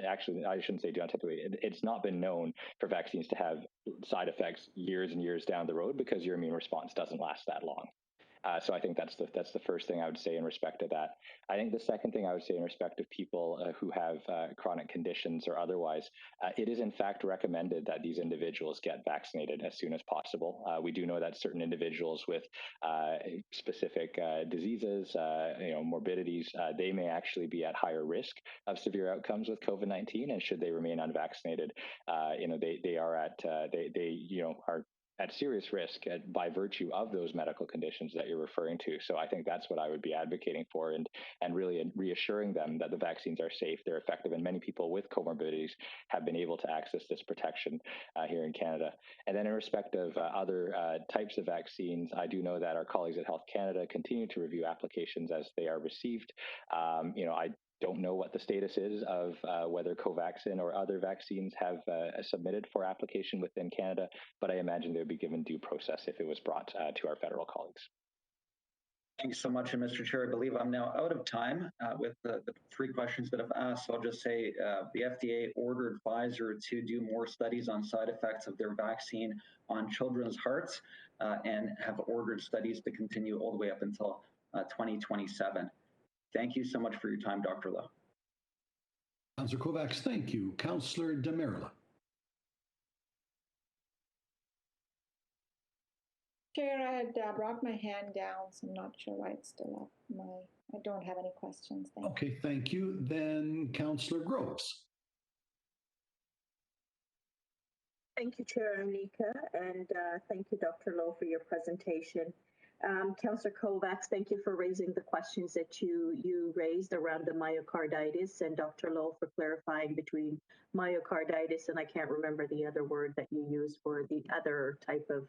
Speaker 19: actually, I shouldn't say do not typically, it's not been known for vaccines to have side effects years and years down the road because your immune response doesn't last that long. So I think that's the first thing I would say in respect to that. I think the second thing I would say in respect of people who have chronic conditions or otherwise, it is in fact recommended that these individuals get vaccinated as soon as possible. We do know that certain individuals with specific diseases, morbidities, they may actually be at higher risk of severe outcomes with COVID-19, and should they remain unvaccinated, they are at serious risk by virtue of those medical conditions that you're referring to. So I think that's what I would be advocating for, and really reassuring them that the vaccines are safe, they're effective, and many people with comorbidities have been able to access this protection here in Canada. And then in respect of other types of vaccines, I do know that our colleagues at Health Canada continue to review applications as they are received. I don't know what the status is of whether Covaxin or other vaccines have submitted for application within Canada, but I imagine they would be given due process if it was brought to our federal colleagues.
Speaker 22: Thanks so much, Mr. Chair. I believe I'm now out of time with the three questions that I've asked. So I'll just say the FDA ordered Pfizer to do more studies on side effects of their vaccine on children's hearts and have ordered studies to continue all the way up until 2027. Thank you so much for your time, Dr. Lowe.
Speaker 1: Councillor Kovacs, thank you. Councillor Damerla.
Speaker 4: Chair, I had brought my hand down, so I'm not sure why it's still up. I don't have any questions. Thank you.
Speaker 1: Okay, thank you. Then Councillor Groves.
Speaker 11: Thank you, Chair Anika, and thank you, Dr. Lowe, for your presentation. Councillor Kovacs, thank you for raising the questions that you raised around the myocarditis, and Dr. Lowe for clarifying between myocarditis and I can't remember the other word that you used for the other type of,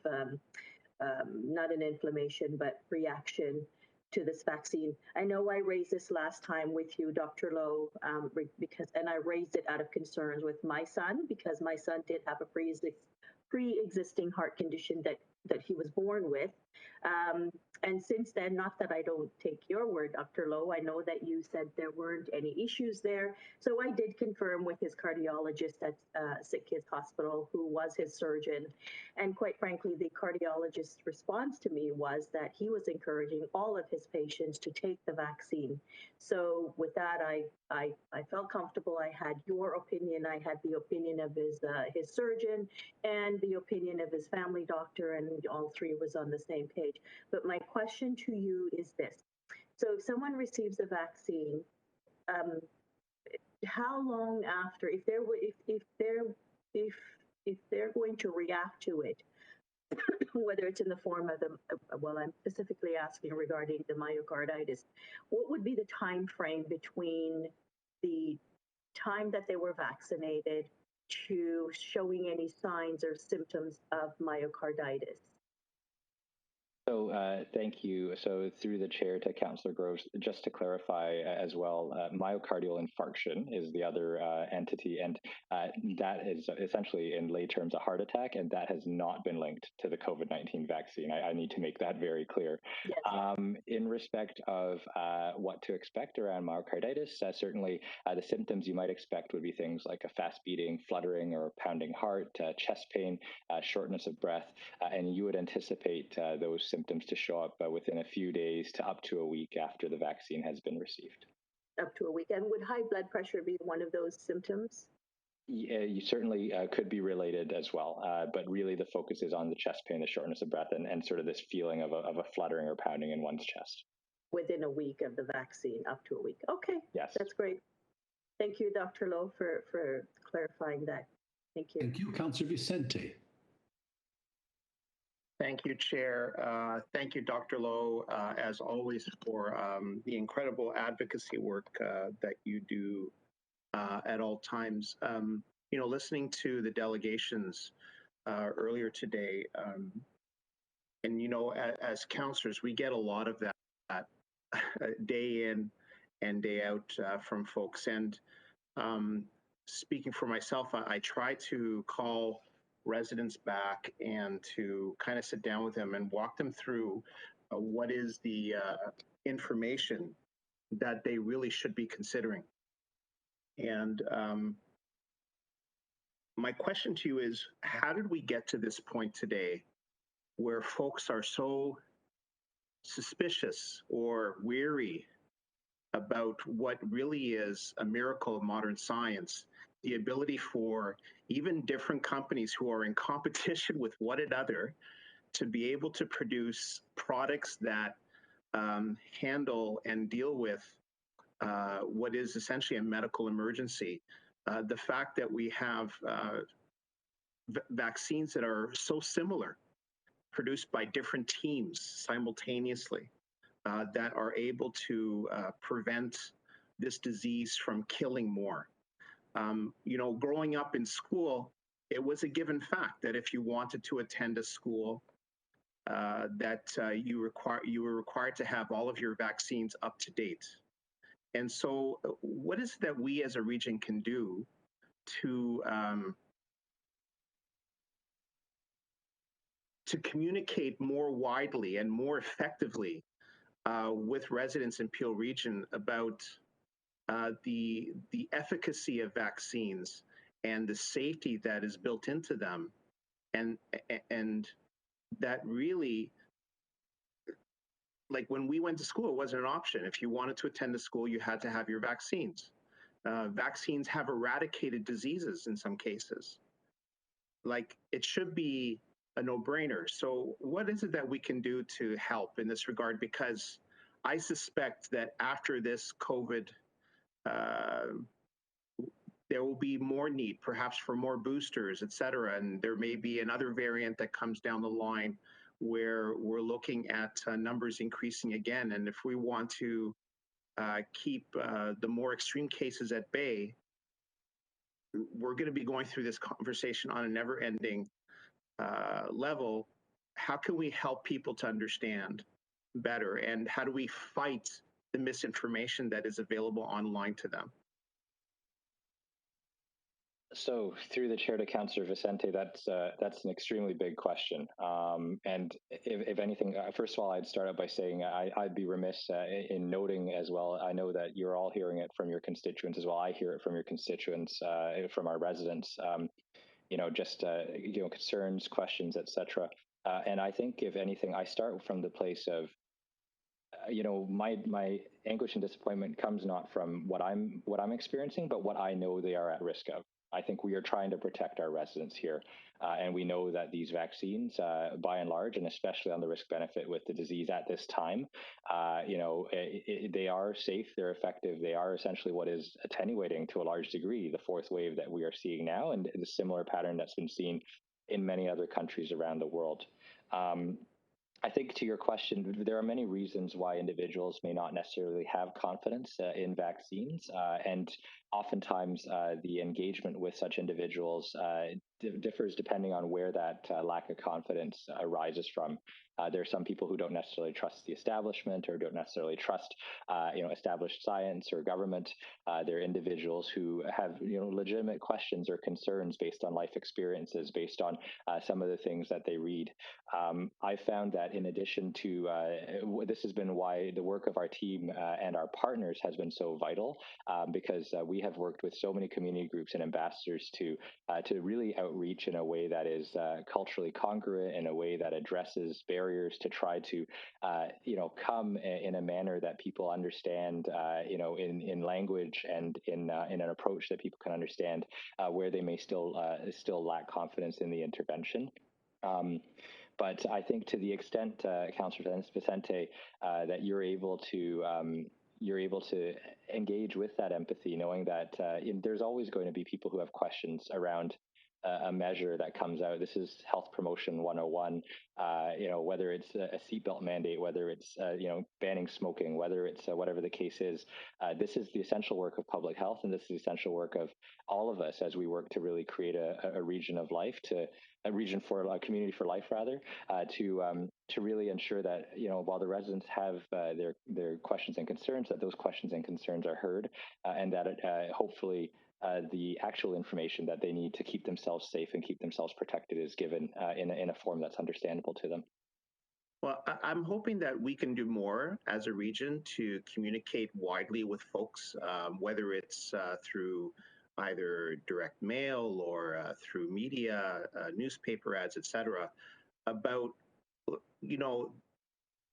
Speaker 11: not an inflammation, but reaction to this vaccine. I know I raised this last time with you, Dr. Lowe, and I raised it out of concerns with my son, because my son did have a pre-existing heart condition that he was born with. And since then, not that I don't take your word, Dr. Lowe, I know that you said there weren't any issues there. So I did confirm with his cardiologist at Sick Kids Hospital, who was his surgeon. And quite frankly, the cardiologist's response to me was that he was encouraging all of his patients to take the vaccine. So with that, I felt comfortable. I had your opinion. I had the opinion of his surgeon and the opinion of his family doctor, and all three was on the same page. But my question to you is this. So if someone receives a vaccine, how long after, if they're going to react to it, whether it's in the form of well, I'm specifically asking regarding the myocarditis, what would be the time frame between the time that they were vaccinated to showing any signs or symptoms of myocarditis?
Speaker 19: So thank you. So through the chair to Councillor Groves, just to clarify as well, myocardial infarction is the other entity, and that is essentially in lay terms a heart attack, and that has not been linked to the COVID-19 vaccine. I need to make that very clear. Yes. In respect of what to expect around myocarditis, certainly the symptoms you might expect would be things like a fast beating, fluttering or pounding heart, chest pain, shortness of breath, and you would anticipate those symptoms to show up within a few days to up to a week after the vaccine has been received.
Speaker 11: Up to a week. And would high blood pressure be one of those symptoms?
Speaker 19: Yeah, you certainly could be related as well, but really the focus is on the chest pain, the shortness of breath, and sort of this feeling of a fluttering or pounding in one's chest.
Speaker 11: Within a week of the vaccine, up to a week. Okay,
Speaker 19: yes,
Speaker 11: that's great. Thank you, Dr. Lowe, for clarifying that. Thank you.
Speaker 1: Thank you, Councillor Vicente.
Speaker 23: Thank you, Chair. Thank you, Dr. Lowe, as always, for the incredible advocacy work that you do at all times. Listening to the delegations earlier today, and as counselors, we get a lot of that day in and day out from folks. And speaking for myself, I try to call residents back and to kind of sit down with them and walk them through what is the information that they really should be considering. And my question to you is, how did we get to this point today where folks are so suspicious or weary about what really is a miracle of modern science, the ability for even different companies who are in competition with one another to be able to produce products that handle and deal with what is essentially a medical emergency. The fact that we have vaccines that are so similar produced by different teams simultaneously that are able to prevent this disease from killing more. Growing up in school, it was a given fact that if you wanted to attend a school, you were required to have all of your vaccines up to date. And so, what is it that we as a region can do to communicate more widely and more effectively with residents in Peel Region about the efficacy of vaccines and the safety that is built into them, and that really, like when we went to school, it wasn't an option. If you wanted to attend a school, you had to have your vaccines. Vaccines have eradicated diseases in some cases. Like, it should be a no-brainer. So what is it that we can do to help in this regard? Because I suspect that after this COVID, there will be more need, perhaps for more boosters, et cetera. And there may be another variant that comes down the line where we're looking at numbers increasing again. And if we want to keep the more extreme cases at bay, we're going to be going through this conversation on a never-ending level. How can we help people to understand better? And how do we fight the misinformation that is available online to them?
Speaker 19: So through the chair to Councillor Vicente, that's an extremely big question. And if anything, first of all, I'd start out by saying I'd be remiss in noting as well. I know that you're all hearing it from your constituents as well. I hear it from your constituents, from our residents. Concerns, questions, etc. And I think, if anything, I start from the place of, my anguish and disappointment comes not from what I'm experiencing, but what I know they are at risk of. I think we are trying to protect our residents here. And we know that these vaccines, by and large, and especially on the risk benefit with the disease at this time, they are safe, they're effective, they are essentially what is attenuating to a large degree the fourth wave that we are seeing now, and the similar pattern that's been seen in many other countries around the world. I think, to your question, there are many reasons why individuals may not necessarily have confidence in vaccines, and oftentimes the engagement with such individuals differs depending on where that lack of confidence arises from. There are some people who don't necessarily trust the establishment or don't necessarily trust, established science or government. There are individuals who have, legitimate questions or concerns based on life experiences, based on some of the things that they read. I found that in addition to, this has been why the work of our team and our partners has been so vital, because we have worked with so many community groups and ambassadors to really outreach in a way that is culturally congruent, in a way that addresses barriers to try to, come in a manner that people understand, in language and in an approach that people can understand, where they may still lack confidence in the intervention. But I think, to the extent, Councillor Vicente, that you're able to engage with that empathy, knowing that there's always going to be people who have questions around a measure that comes out. This is health promotion 101, whether it's a seatbelt mandate, whether it's, banning smoking, whether it's whatever the case is. This is the essential work of public health, and this is the essential work of all of us as we work to really create a region of life, a community for life, rather, to really ensure that, while the residents have their questions and concerns, that those questions and concerns are heard, and that hopefully the actual information that they need to keep themselves safe and keep themselves protected is given in a form that's understandable to them.
Speaker 23: Well, I'm hoping that we can do more as a region to communicate widely with folks, whether it's through either direct mail or through media, newspaper ads, et cetera, about,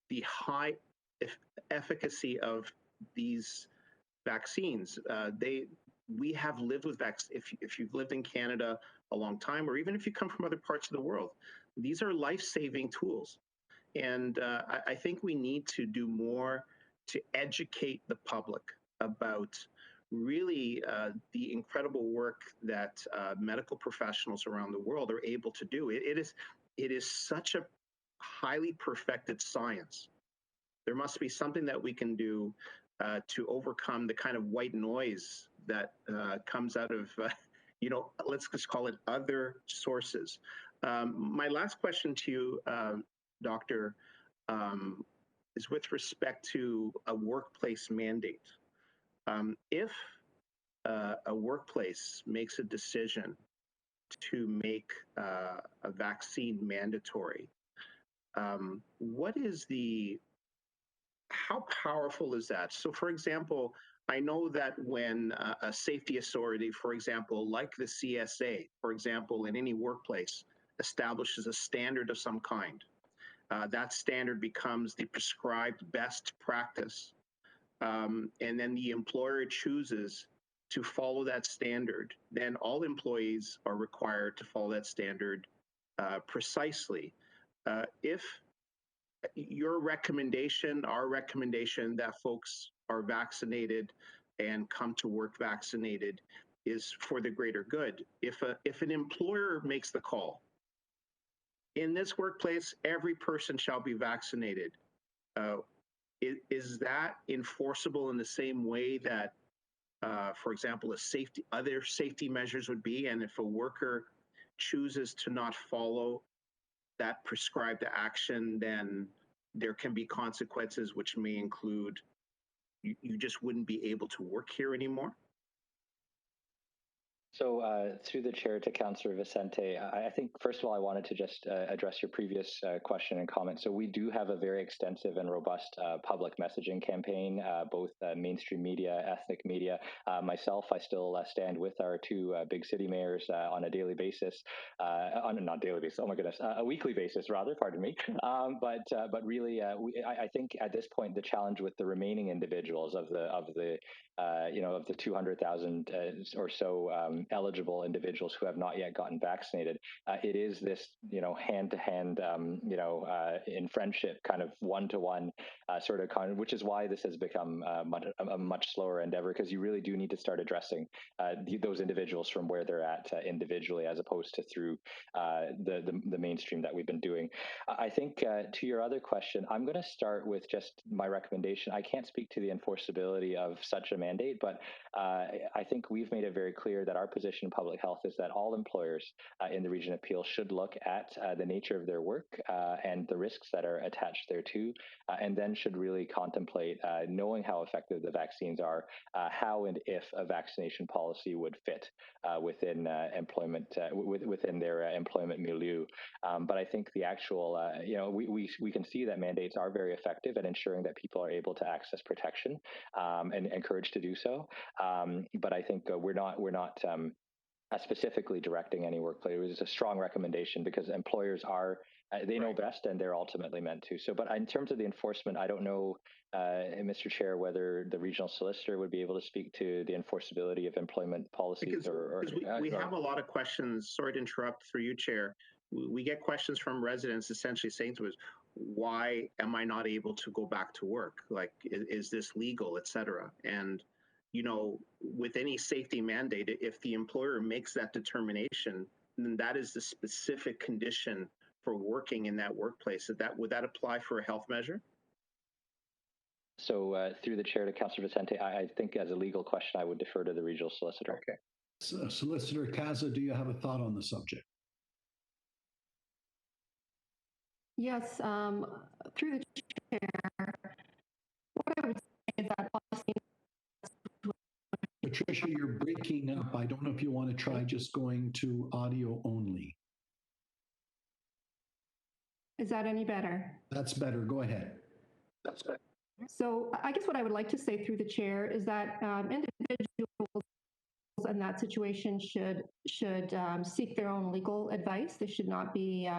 Speaker 23: the high efficacy of these vaccines. We have lived with vaccines. If you've lived in Canada a long time, or even if you come from other parts of the world, these are life-saving tools. And I think we need to do more to educate the public about really the incredible work that medical professionals around the world are able to do. It is such a highly perfected science. There must be something that we can do to overcome the kind of white noise that comes out of, let's just call it other sources. My last question to you, Doctor, is with respect to a workplace mandate. If a workplace makes a decision to make a vaccine mandatory, how powerful is that? So for example, I know that when a safety authority, for example, like the CSA, for example, in any workplace, establishes a standard of some kind, that standard becomes the prescribed best practice. And then the employer chooses to follow that standard, then all employees are required to follow that standard precisely. If your recommendation, our recommendation that folks are vaccinated and come to work vaccinated is for the greater good. If an employer makes the call, in this workplace, every person shall be vaccinated. Is that enforceable in the same way that, for example, other safety measures would be? And if a worker chooses to not follow that prescribed action, then there can be consequences, which may include you just wouldn't be able to work here anymore?
Speaker 19: So through the chair to Councillor Vicente, I think, first of all, I wanted to just address your previous question and comment. So we do have a very extensive and robust public messaging campaign, both mainstream media, ethnic media. Myself, I still stand with our two big city mayors on a daily basis, not daily basis, oh my goodness, a weekly basis rather, pardon me. But really, I think at this point, the challenge with the remaining individuals of the 200,000 or so eligible individuals who have not yet gotten vaccinated, it is this, hand-to-hand, in friendship, kind of one-to-one sort of, which is why this has become a much slower endeavor, because you really do need to start addressing those individuals from where they're at individually, as opposed to through the mainstream that we've been doing. I think to your other question, I'm going to start with just my recommendation. I can't speak to the enforceability of such a mandate, but I think we've made it very clear that our position in public health is that all employers in the region of Peel should look at the nature of their work and the risks that are attached thereto, and then should really contemplate, knowing how effective the vaccines are, how and if a vaccination policy would fit within employment, within their employment milieu. But I think the actual, we can see that mandates are very effective at ensuring that people are able to access protection and encouraged to do so. But I think we're not specifically directing any workplace. It was a strong recommendation because employers are, they know best and they're ultimately meant to. So, but in terms of the enforcement, I don't know, Mr. Chair, whether the regional solicitor would be able to speak to the enforceability of employment policies.
Speaker 23: Because we have a lot of questions. Sorry to interrupt through you, Chair. We get questions from residents essentially saying to us, why am I not able to go back to work? Like, is this legal, et cetera? And with any safety mandate, if the employer makes that determination, then that is the specific condition for working in that workplace. Would that apply for a health measure?
Speaker 19: So through the chair to Councillor Vicente, I think as a legal question, I would defer to the regional solicitor.
Speaker 23: Okay.
Speaker 1: So, Solicitor Kaza, do you have a thought on the subject?
Speaker 18: Yes, through the chair, what I would say is that policy.
Speaker 1: Patricia, you're breaking up. I don't know if you want to try just going to audio only.
Speaker 18: Is that any better?
Speaker 1: That's better. Go ahead.
Speaker 23: That's good.
Speaker 18: So I guess what I would like to say through the chair is that individuals in that situation should seek their own legal advice. They should not be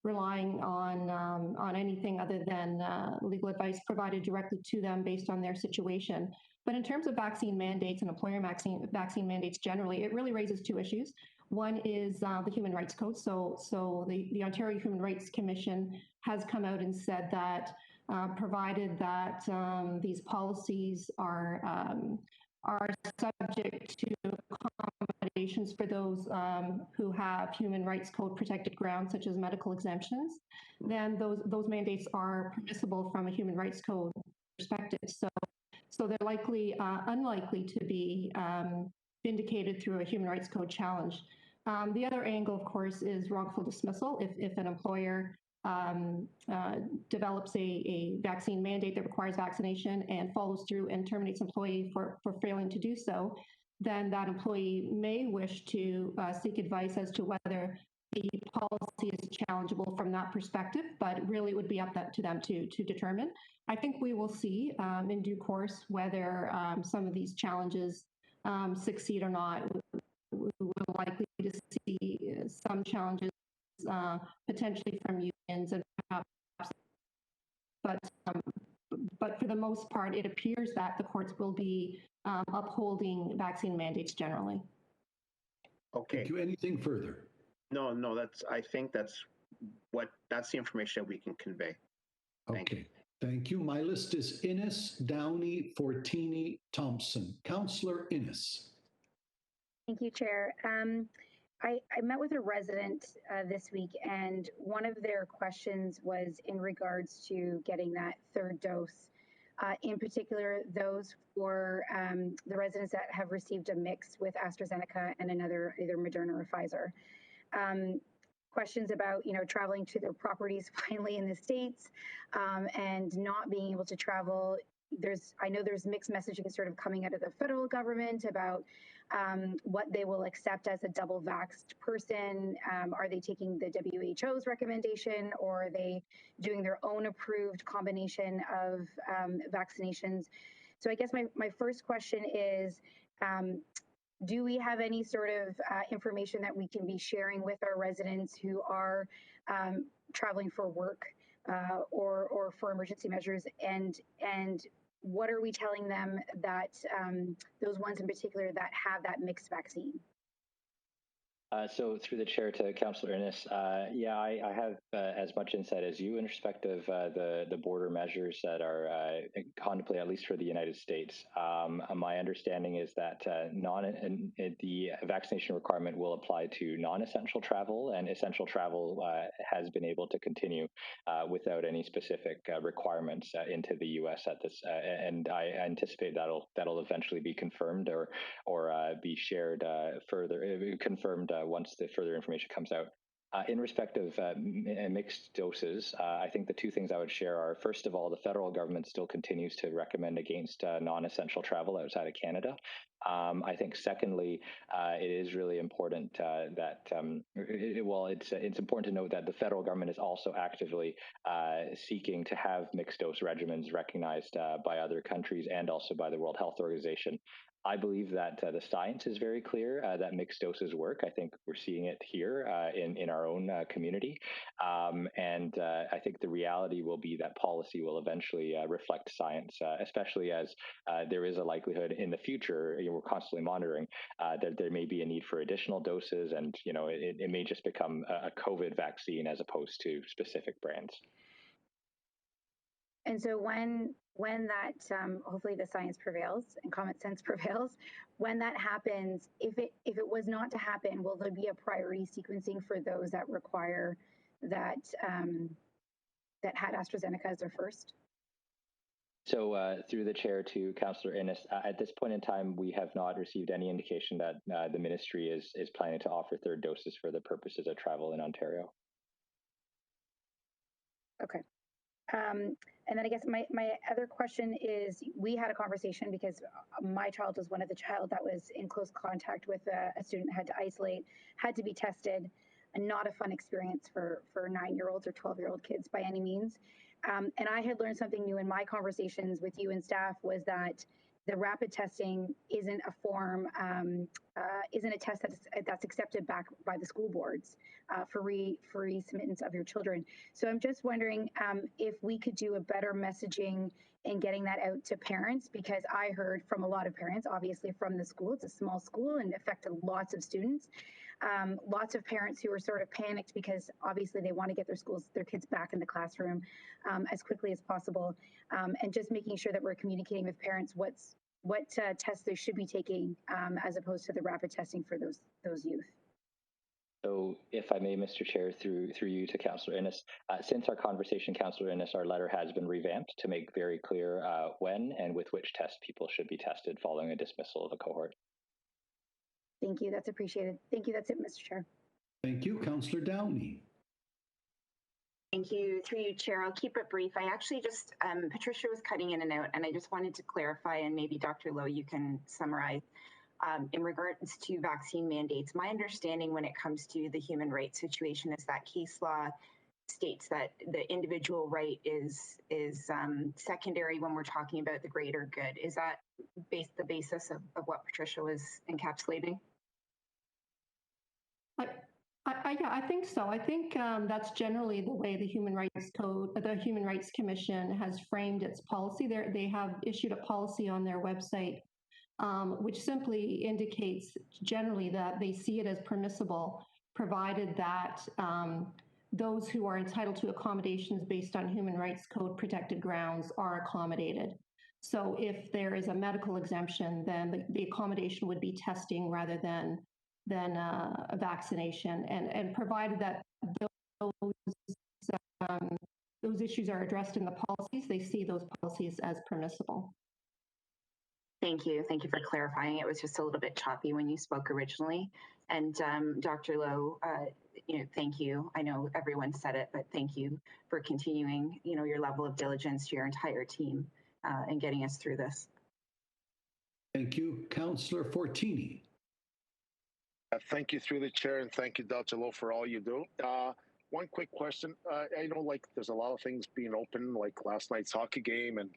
Speaker 18: relying on anything other than legal advice provided directly to them based on their situation. But in terms of vaccine mandates and employer vaccine mandates generally, it really raises two issues. One is the Human Rights Code. So the Ontario Human Rights Commission has come out and said that provided that these policies are subject to accommodation accommodations for those who have human rights code protected grounds, such as medical exemptions, then those mandates are permissible from a human rights code perspective. So they're unlikely to be vindicated through a human rights code challenge. The other angle, of course, is wrongful dismissal. If an employer develops a vaccine mandate that requires vaccination and follows through and terminates employee for failing to do so, then that employee may wish to seek advice as to whether the policy is challengeable from that perspective, but really it would be up to them to determine. I think we will see in due course whether some of these challenges succeed or not. We're likely to see some challenges potentially from unions and perhaps, but for the most part, it appears that the courts will be upholding vaccine mandates generally.
Speaker 23: Okay.
Speaker 1: Thank you. Anything further?
Speaker 23: No, I think that's the information that we can convey. Thank you.
Speaker 1: Thank you. My list is Innes, Downey, Fortini, Thompson. Councillor Innes.
Speaker 5: Thank you, Chair. I met with a resident this week, and one of their questions was in regards to getting that third dose. In particular, those for the residents that have received a mix with AstraZeneca and another, either Moderna or Pfizer. Questions about, traveling to their properties finally in the States and not being able to travel. I know there's mixed messaging sort of coming out of the federal government about what they will accept as a double vaxxed person. Are they taking the WHO's recommendation, or are they doing their own approved combination of vaccinations? So I guess my first question is, do we have any sort of information that we can be sharing with our residents who are traveling for work or for emergency measures, and what are we telling them that those ones in particular that have that mixed vaccine?
Speaker 19: So through the chair to Councillor Innes, I have as much insight as you in respect of the border measures that are contemplated, at least for the United States. My understanding is that the vaccination requirement will apply to non-essential travel, and essential travel has been able to continue without any specific requirements into the U.S. at this, and I anticipate that'll eventually be confirmed or be shared confirmed once the further information comes out. In respect of mixed doses, I think the two things I would share are, first of all, the federal government still continues to recommend against non-essential travel outside of Canada. I think secondly, it is really important that, it's important to note that the federal government is also actively seeking to have mixed dose regimens recognized by other countries and also by the World Health Organization. I believe that the science is very clear that mixed doses work. I think we're seeing it here in our own community. And I think the reality will be that policy will eventually reflect science, especially as there is a likelihood in the future, we're constantly monitoring, that there may be a need for additional doses, and it may just become a COVID vaccine as opposed to specific brands.
Speaker 5: And so when that, hopefully the science prevails and common sense prevails, when that happens, if it was not to happen, will there be a priority sequencing for those that require that that had AstraZeneca as their first?
Speaker 19: So through the chair to Councillor Innes, at this point in time, we have not received any indication that the ministry is planning to offer third doses for the purposes of travel in Ontario.
Speaker 5: Okay. And then I guess my other question is, we had a conversation because my child was one of the child that was in close contact with a student, had to isolate, had to be tested, and not a fun experience for 9-year-olds or 12-year-old kids by any means. And I had learned something new in my conversations with you and staff, was that the rapid testing isn't a form, isn't a test that's accepted back by the school boards for resubmittance of your children. So I'm just wondering if we could do a better messaging in getting that out to parents, because I heard from a lot of parents, obviously from the school, it's a small school and affected lots of students. Lots of parents who are sort of panicked because obviously they want to get their kids back in the classroom as quickly as possible, and just making sure that we're communicating with parents tests they should be taking as opposed to the rapid testing for those youth.
Speaker 19: So, if I may, Mr. Chair, through you to Councillor Innes, since our conversation, Councillor Innes, our letter has been revamped to make very clear when and with which test people should be tested following a dismissal of a cohort.
Speaker 5: Thank you. That's appreciated. Thank you. That's it, Mr. Chair.
Speaker 1: Thank you, Councillor Downey.
Speaker 10: Thank you. Through you, Chair. I'll keep it brief. I actually just, Patricia was cutting in and out, and I just wanted to clarify, and maybe Dr. Lowe, you can summarize. In regards to vaccine mandates, my understanding when it comes to the human rights situation is that case law states that the individual right is secondary when we're talking about the greater good. Is that the basis of what Patricia was encapsulating?
Speaker 18: Yeah, I think so. I think that's generally the way the Human Rights Code, the Human Rights Commission has framed its policy. They have issued a policy on their website which simply indicates generally that they see it as permissible, provided that those who are entitled to accommodations based on Human Rights Code protected grounds are accommodated. So if there is a medical exemption, then the accommodation would be testing rather than a vaccination, and provided that those issues are addressed in the policies, they see those policies as permissible.
Speaker 10: Thank you. Thank you for clarifying. It was just a little bit choppy when you spoke originally. And Dr. Lowe, thank you. I know everyone said it, but thank you for continuing, your level of diligence to your entire team and getting us through this.
Speaker 1: Thank you, Councillor Fortini.
Speaker 15: Thank you through the chair, and thank you, Dr. Lowe, for all you do. One quick question. I know there's a lot of things being open, like last night's hockey game, and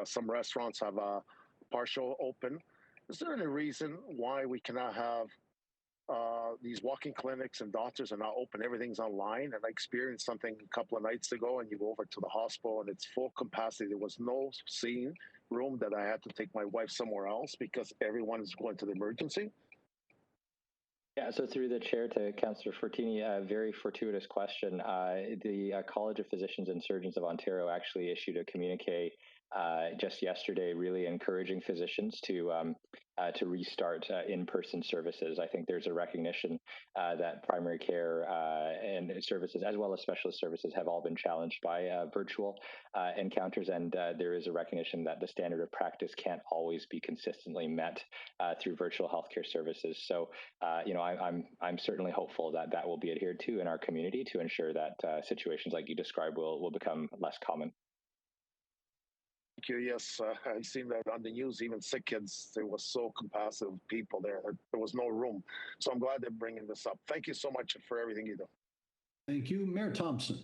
Speaker 15: some restaurants have partial open. Is there any reason why we cannot have these walking clinics and doctors are not open? Everything's online, and I experienced something a couple of nights ago, and you go over to the hospital and it's full capacity. There was no seeing room that I had to take my wife somewhere else because everyone is going to the emergency.
Speaker 19: Yeah, so through the chair to Councillor Fortini, a very fortuitous question. The College of Physicians and Surgeons of Ontario actually issued a communique just yesterday, really encouraging physicians to restart in-person services. I think there's a recognition that primary care and services, as well as specialist services, have all been challenged by virtual encounters, and there is a recognition that the standard of practice can't always be consistently met through virtual healthcare services. So, I'm certainly hopeful that that will be adhered to in our community to ensure that situations like you described will become less common.
Speaker 15: Thank you. Yes, I've seen that on the news. Even sick kids, there was so compassive people there. There was no room. So I'm glad they're bringing this up. Thank you so much for everything you do.
Speaker 1: Thank you, Mayor Thompson.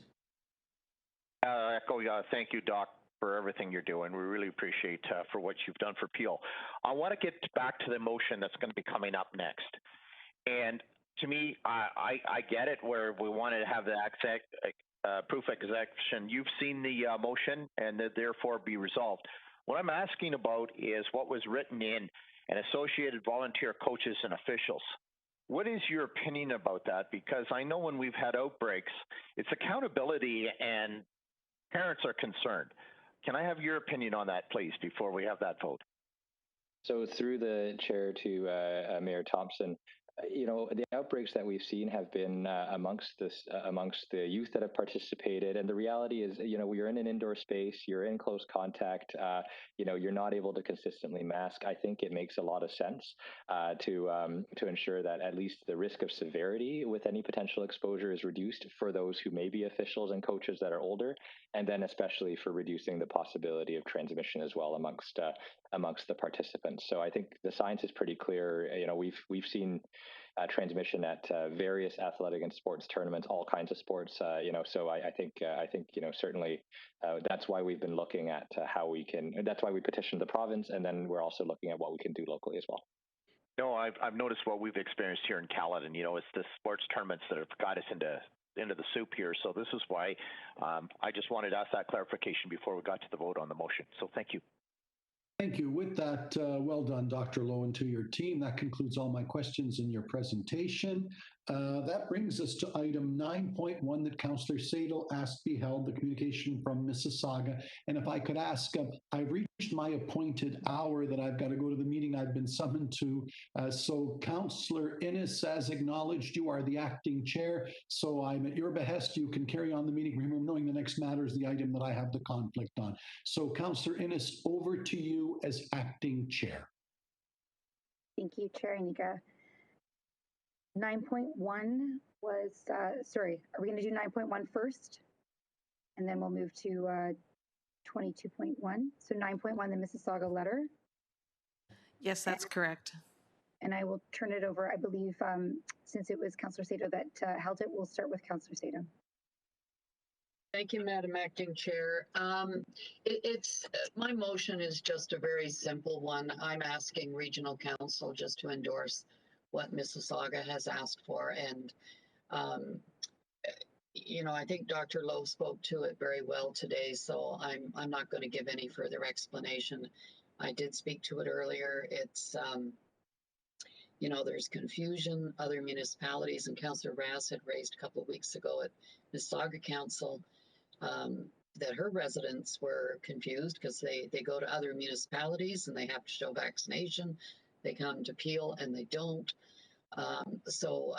Speaker 12: Thank you, Doc, for everything you're doing. We really appreciate for what you've done for Peel. I want to get back to the motion that's going to be coming up next. And to me, I get it where we wanted to have the proof execution. You've seen the motion and that therefore be resolved. What I'm asking about is what was written in and associated volunteer coaches and officials. What is your opinion about that? Because I know when we've had outbreaks, it's accountability and parents are concerned. Can I have your opinion on that, please, before we have that vote?
Speaker 19: So through the chair to Mayor Thompson, the outbreaks that we've seen have been amongst the youth that have participated, and the reality is, you're in an indoor space, you're in close contact, you're not able to consistently mask. I think it makes a lot of sense to ensure that at least the risk of severity with any potential exposure is reduced for those who may be officials and coaches that are older, and then especially for reducing the possibility of transmission as well amongst the participants. So I think the science is pretty clear. We've seen transmission at various athletic and sports tournaments, all kinds of sports. So I think certainly that's why we've been looking at how we can. That's why we petitioned the province, and then we're also looking at what we can do locally as well.
Speaker 12: No, I've noticed what we've experienced here in Caledon. It's the sports tournaments that have got us into the soup here. So this is why I just wanted to ask that clarification before we got to the vote on the motion. So thank you.
Speaker 1: Thank you. With that, well done, Dr. Lowe, and to your team. That concludes all my questions in your presentation. That brings us to item 9.1 that Councillor Sadel asked be held, the communication from Mississauga. And if I could ask, I've reached my appointed hour that I've got to go to the meeting I've been summoned to. So Councillor Innes, as acknowledged, you are the acting chair. So I'm at your behest. You can carry on the meeting from here, knowing the next matter is the item that I have the conflict on. So Councillor Innes, over to you as acting chair.
Speaker 5: Thank you, Chair Anika. 9.1 was, sorry, are we going to do 9.1 first? And then we'll move to 22.1. So 9.1, the Mississauga letter.
Speaker 2: Yes, that's correct.
Speaker 5: And I will turn it over, I believe, since it was Councillor Sato that held it, we'll start with Councillor Sato.
Speaker 9: Thank you, Madam Acting Chair. My motion is just a very simple one. I'm asking Regional Council just to endorse what Mississauga has asked for. And, you know, I think Dr. Lowe spoke to it very well today, so I'm not going to give any further explanation. I did speak to it earlier. It's, you know, there's confusion. Other municipalities, and Councillor Rass had raised a couple of weeks ago at Mississauga Council that her residents were confused because they go to other municipalities and they have to show vaccination. They come to Peel and they don't. So,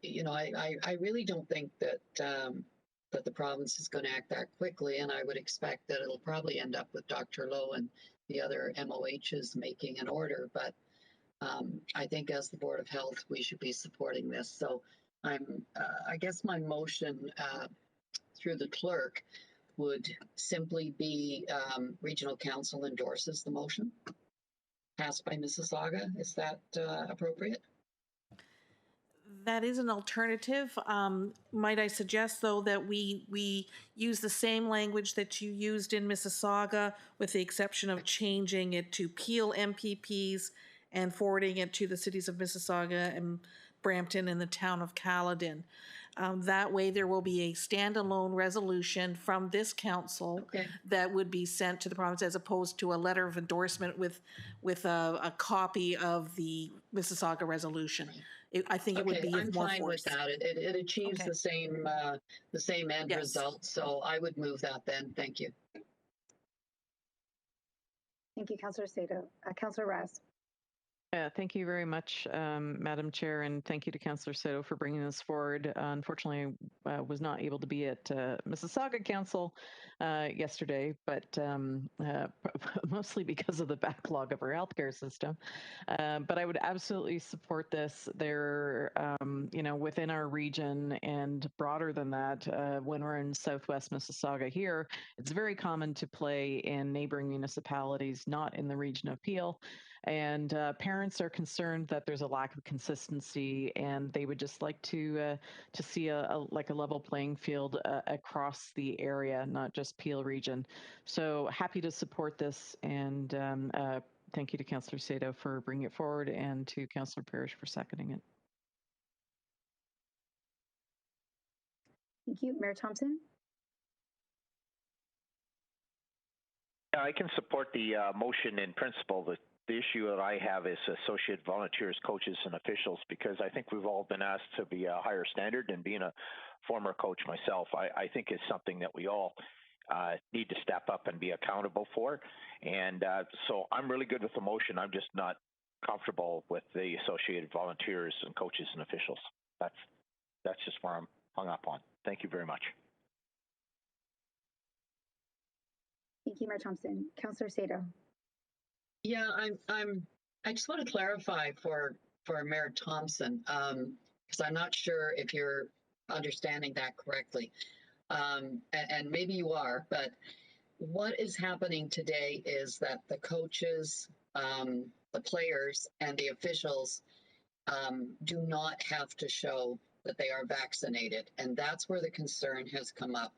Speaker 9: you know, I really don't think that that the province is going to act that quickly, and I would expect that it'll probably end up with Dr. Lowe and the other MOHs making an order. But I think as the Board of Health, we should be supporting this. So I guess my motion through the clerk would simply be Regional Council endorses the motion passed by Mississauga. Is that appropriate?
Speaker 2: That is an alternative. Might I suggest, though, that we use the same language that you used in Mississauga, with the exception of changing it to Peel MPPs and forwarding it to the cities of Mississauga and Brampton and the town of Caledon. That way there will be a standalone resolution from this council that would be sent to the province, as opposed to a letter of endorsement with a copy of the Mississauga resolution. I think it would be
Speaker 9: I'm
Speaker 2: more
Speaker 9: fine
Speaker 2: force.
Speaker 9: with that. It achieves the same end result. So I would move that then. Thank you.
Speaker 5: Thank you, Councillor Sato. Councillor Rass.
Speaker 6: Thank you very much, Madam Chair, and thank you to Councillor Sato for bringing this forward. Unfortunately, I was not able to be at Mississauga Council yesterday, but mostly because of the backlog of our healthcare system. But I would absolutely support this. There, you know, within our region and broader than that, when we're in Southwest Mississauga here, it's very common to play in neighboring municipalities, not in the region of Peel. And parents are concerned that there's a lack of consistency, and they would just like to see a level playing field across the area, not just Peel region. So happy to support this, and thank you to Councillor Sato for bringing it forward, and to Councillor Parrish for seconding it.
Speaker 5: Thank you, Mayor Thompson.
Speaker 12: Yeah, I can support the motion in principle. The issue that I have is associate volunteers, coaches, and officials, because I think we've all been asked to be a higher standard, and being a former coach myself, I think is something that we all need to step up and be accountable for. And so I'm really good with the motion. I'm just not comfortable with the associated volunteers and coaches and officials. That's just where I'm hung up on. Thank you very much.
Speaker 5: Thank you, Mayor Thompson. Councillor Sato.
Speaker 9: Yeah, I just want to clarify for Mayor Thompson, because I'm not sure if you're understanding that correctly. And maybe you are, but what is happening today is that the coaches, the players, and the officials do not have to show that they are vaccinated. And that's where the concern has come up.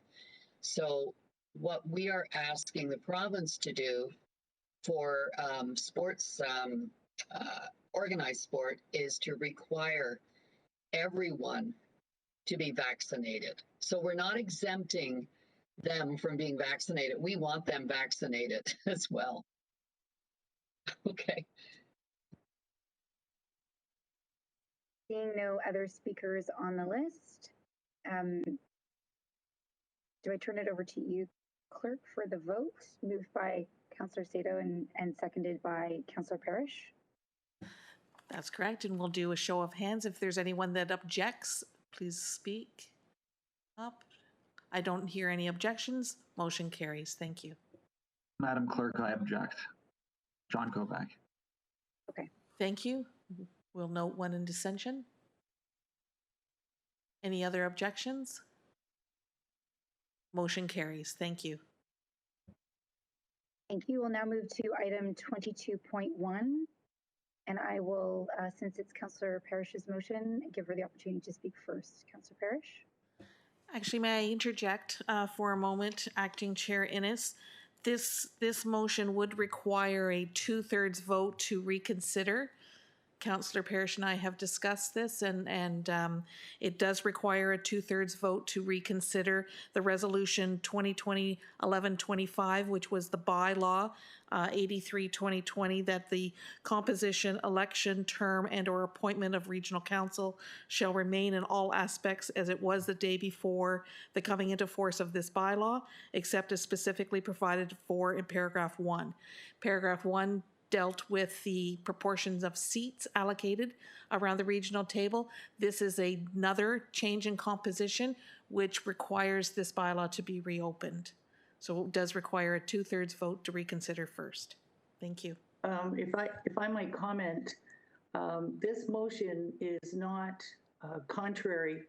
Speaker 9: So what we are asking the province to do for sports, organized sport, is to require everyone to be vaccinated. So we're not exempting them from being vaccinated. We want them vaccinated as well. Okay.
Speaker 5: Seeing no other speakers on the list, do I turn it over to you, Clerk, for the vote? Moved by Councillor Sato and seconded by Councillor Parrish.
Speaker 2: That's correct, and we'll do a show of hands. If there's anyone that objects, please speak up. I don't hear any objections. Motion carries. Thank you.
Speaker 7: Madam Clerk, I object. John Kovac.
Speaker 5: Okay.
Speaker 2: Thank you. We'll note one in dissension. Any other objections? Motion carries. Thank you.
Speaker 5: Thank you. We'll now move to item 22.1. And I will, since it's Councillor Parrish's motion, give her the opportunity to speak first. Councillor Parrish?
Speaker 2: Actually, may I interject for a moment, Acting Chair Innes? This motion would require a 2/3 vote to reconsider. Councillor Parrish and I have discussed this, and it does require a 2/3 vote to reconsider the resolution 2020-1125, which was the bylaw 83-2020, that the composition, election, term, and/or appointment of regional council shall remain in all aspects as it was the day before the coming into force of this bylaw, except as specifically provided for in paragraph 1. Paragraph 1 dealt with the proportions of seats allocated around the regional table. This is another change in composition which requires this bylaw to be reopened. So it does require a 2/3 vote to reconsider first. Thank you.
Speaker 8: If I might comment, this motion is not contrary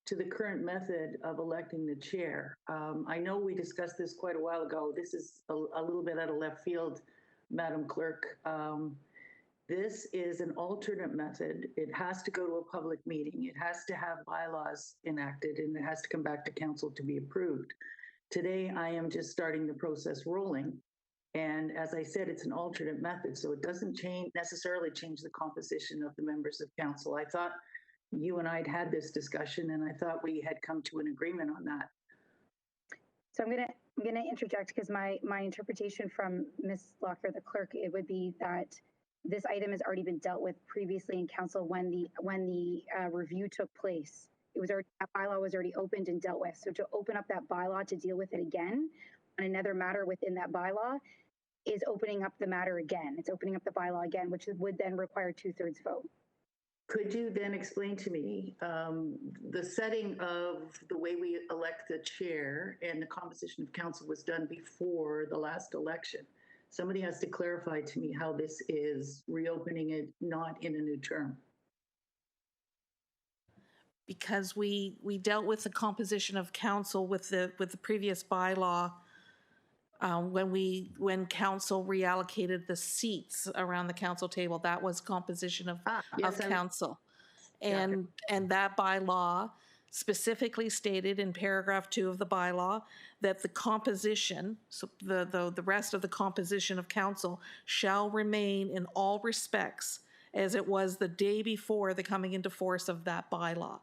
Speaker 8: to the current method of electing the chair. I know we discussed this quite a while ago. This is a little bit out of left field, Madam Clerk. This is an alternate method. It has to go to a public meeting. It has to have bylaws enacted, and it has to come back to council to be approved. Today, I am just starting the process rolling. And as I said, it's an alternate method, so it doesn't necessarily change the composition of the members of council. I thought you and I had this discussion, and I thought we had come to an agreement on that.
Speaker 5: So I'm gonna interject, because my interpretation from Ms. Locker, the clerk, it would be that this item has already been dealt with previously in council when the review took place. That bylaw was already opened and dealt with. So to open up that bylaw to deal with it again on another matter within that bylaw is opening up the matter again. It's opening up the bylaw again, which would then require 2/3 vote.
Speaker 8: Could you then explain to me the setting of the way we elect the chair and the composition of council was done before the last election? Somebody has to clarify to me how this is reopening it, not in a new term.
Speaker 2: Because we dealt with the composition of council with the previous bylaw when council reallocated the seats around the council table. That was composition of council. And that bylaw specifically stated in paragraph 2 of the bylaw that the composition, so the rest of the composition of council shall remain in all respects as it was the day before the coming into force of that bylaw.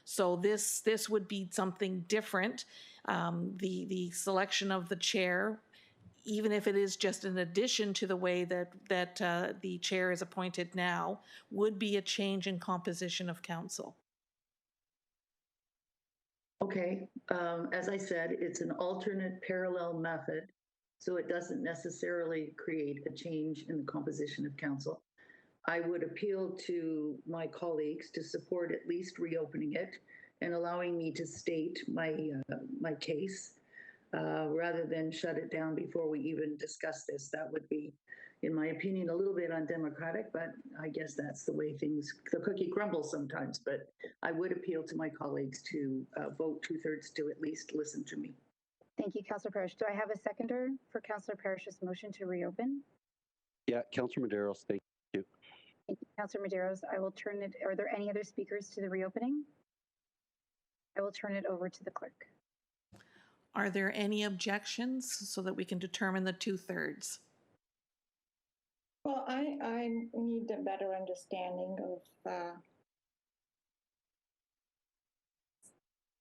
Speaker 2: So this would be something different. The selection of the chair, even if it is just an addition to the way that the chair is appointed now, would be a change in composition of council.
Speaker 8: Okay, as I said, it's an alternate parallel method, so it doesn't necessarily create a change in the composition of council. I would appeal to my colleagues to support at least reopening it and allowing me to state my case rather than shut it down before we even discuss this. That would be, in my opinion, a little bit undemocratic, but I guess that's the way the cookie crumbles sometimes. But I would appeal to my colleagues to vote 2/3 to at least listen to me.
Speaker 5: Thank you, Councillor Parrish. Do I have a seconder for Councillor Parrish's motion to reopen?
Speaker 13: Yeah, Councillor Medeiros, thank you.
Speaker 5: Thank you, Councillor Medeiros. I will turn it, are there any other speakers to the reopening? I will turn it over to the clerk.
Speaker 2: Are there any objections so that we can determine the 2/3?
Speaker 4: Well, I need a better understanding of,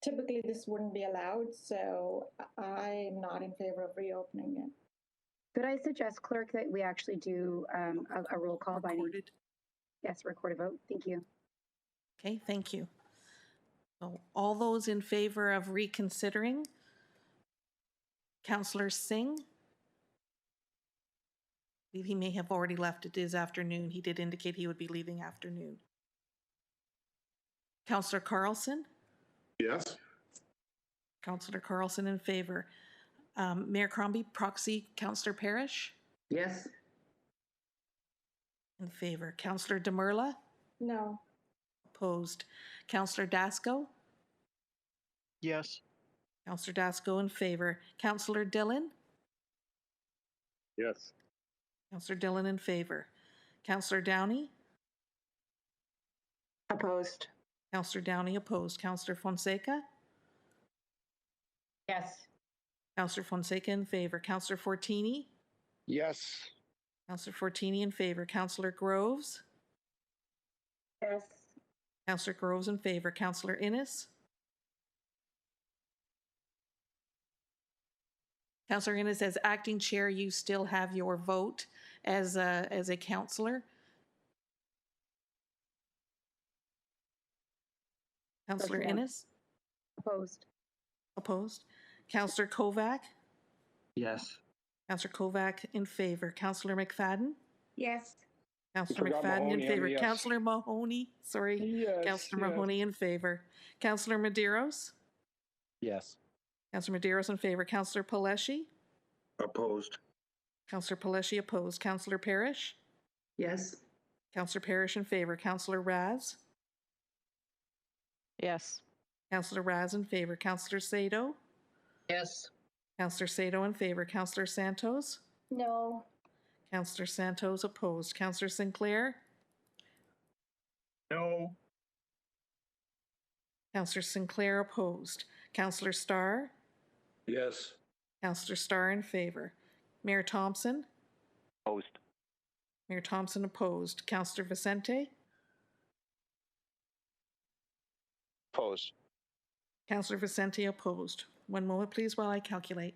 Speaker 4: typically this wouldn't be allowed, so I'm not in favor of reopening it.
Speaker 5: Could I suggest, clerk, that we actually do a roll call by name? Yes, recorded vote. Thank you.
Speaker 2: Okay, thank you. So all those in favor of reconsidering? Councillor Singh? I believe he may have already left. It is afternoon. He did indicate he would be leaving afternoon. Councillor Carlson?
Speaker 15: Yes.
Speaker 2: Councillor Carlson in favor. Mayor Crombie, proxy, Councillor Parrish?
Speaker 8: Yes.
Speaker 2: In favor. Councillor Demurla?
Speaker 4: No.
Speaker 2: Opposed. Councillor Dasco?
Speaker 14: Yes.
Speaker 2: Councillor Dasco in favor. Councillor Dillon?
Speaker 15: Yes.
Speaker 2: Councillor Dillon in favor. Councillor Downey?
Speaker 10: Opposed.
Speaker 2: Councillor Downey opposed. Councillor Fonseca?
Speaker 10: Yes.
Speaker 2: Councillor Fonseca in favor. Councillor Fortini?
Speaker 15: Yes.
Speaker 2: Councillor Fortini in favor. Councillor Groves?
Speaker 11: Yes.
Speaker 2: Councillor Groves in favor. Councillor Innes? Councillor Innes, as acting chair, you still have your vote as a councillor. Councillor Innes?
Speaker 5: Opposed.
Speaker 2: Opposed. Councillor Kovac?
Speaker 7: Yes.
Speaker 2: Councillor Kovac in favor. Councillor McFadden?
Speaker 10: Yes.
Speaker 2: Councillor
Speaker 15: forgot
Speaker 2: McFadden in
Speaker 15: Mahoney,
Speaker 2: favor.
Speaker 15: yes.
Speaker 2: Councillor Mahoney, sorry.
Speaker 15: Yes,
Speaker 2: Councillor
Speaker 15: yes.
Speaker 2: Mahoney in favor. Councillor Medeiros?
Speaker 13: Yes.
Speaker 2: Councillor Medeiros in favor. Councillor Paleshi?
Speaker 3: Opposed.
Speaker 2: Councillor Paleshi opposed. Councillor Parrish?
Speaker 8: Yes.
Speaker 2: Councillor Parrish in favor. Councillor Raz?
Speaker 6: Yes.
Speaker 2: Councillor Raz in favor. Councillor Sado?
Speaker 9: Yes.
Speaker 2: Councillor Sado in favor. Councillor Santos?
Speaker 4: No.
Speaker 2: Councillor Santos opposed. Councillor Sinclair?
Speaker 15: No.
Speaker 2: Councillor Sinclair opposed. Councillor Starr?
Speaker 15: Yes.
Speaker 2: Councillor Starr in favor. Mayor Thompson?
Speaker 12: Opposed.
Speaker 2: Mayor Thompson opposed. Councillor Vicente?
Speaker 15: Opposed.
Speaker 2: Councillor Vicente opposed. One moment, please, while I calculate.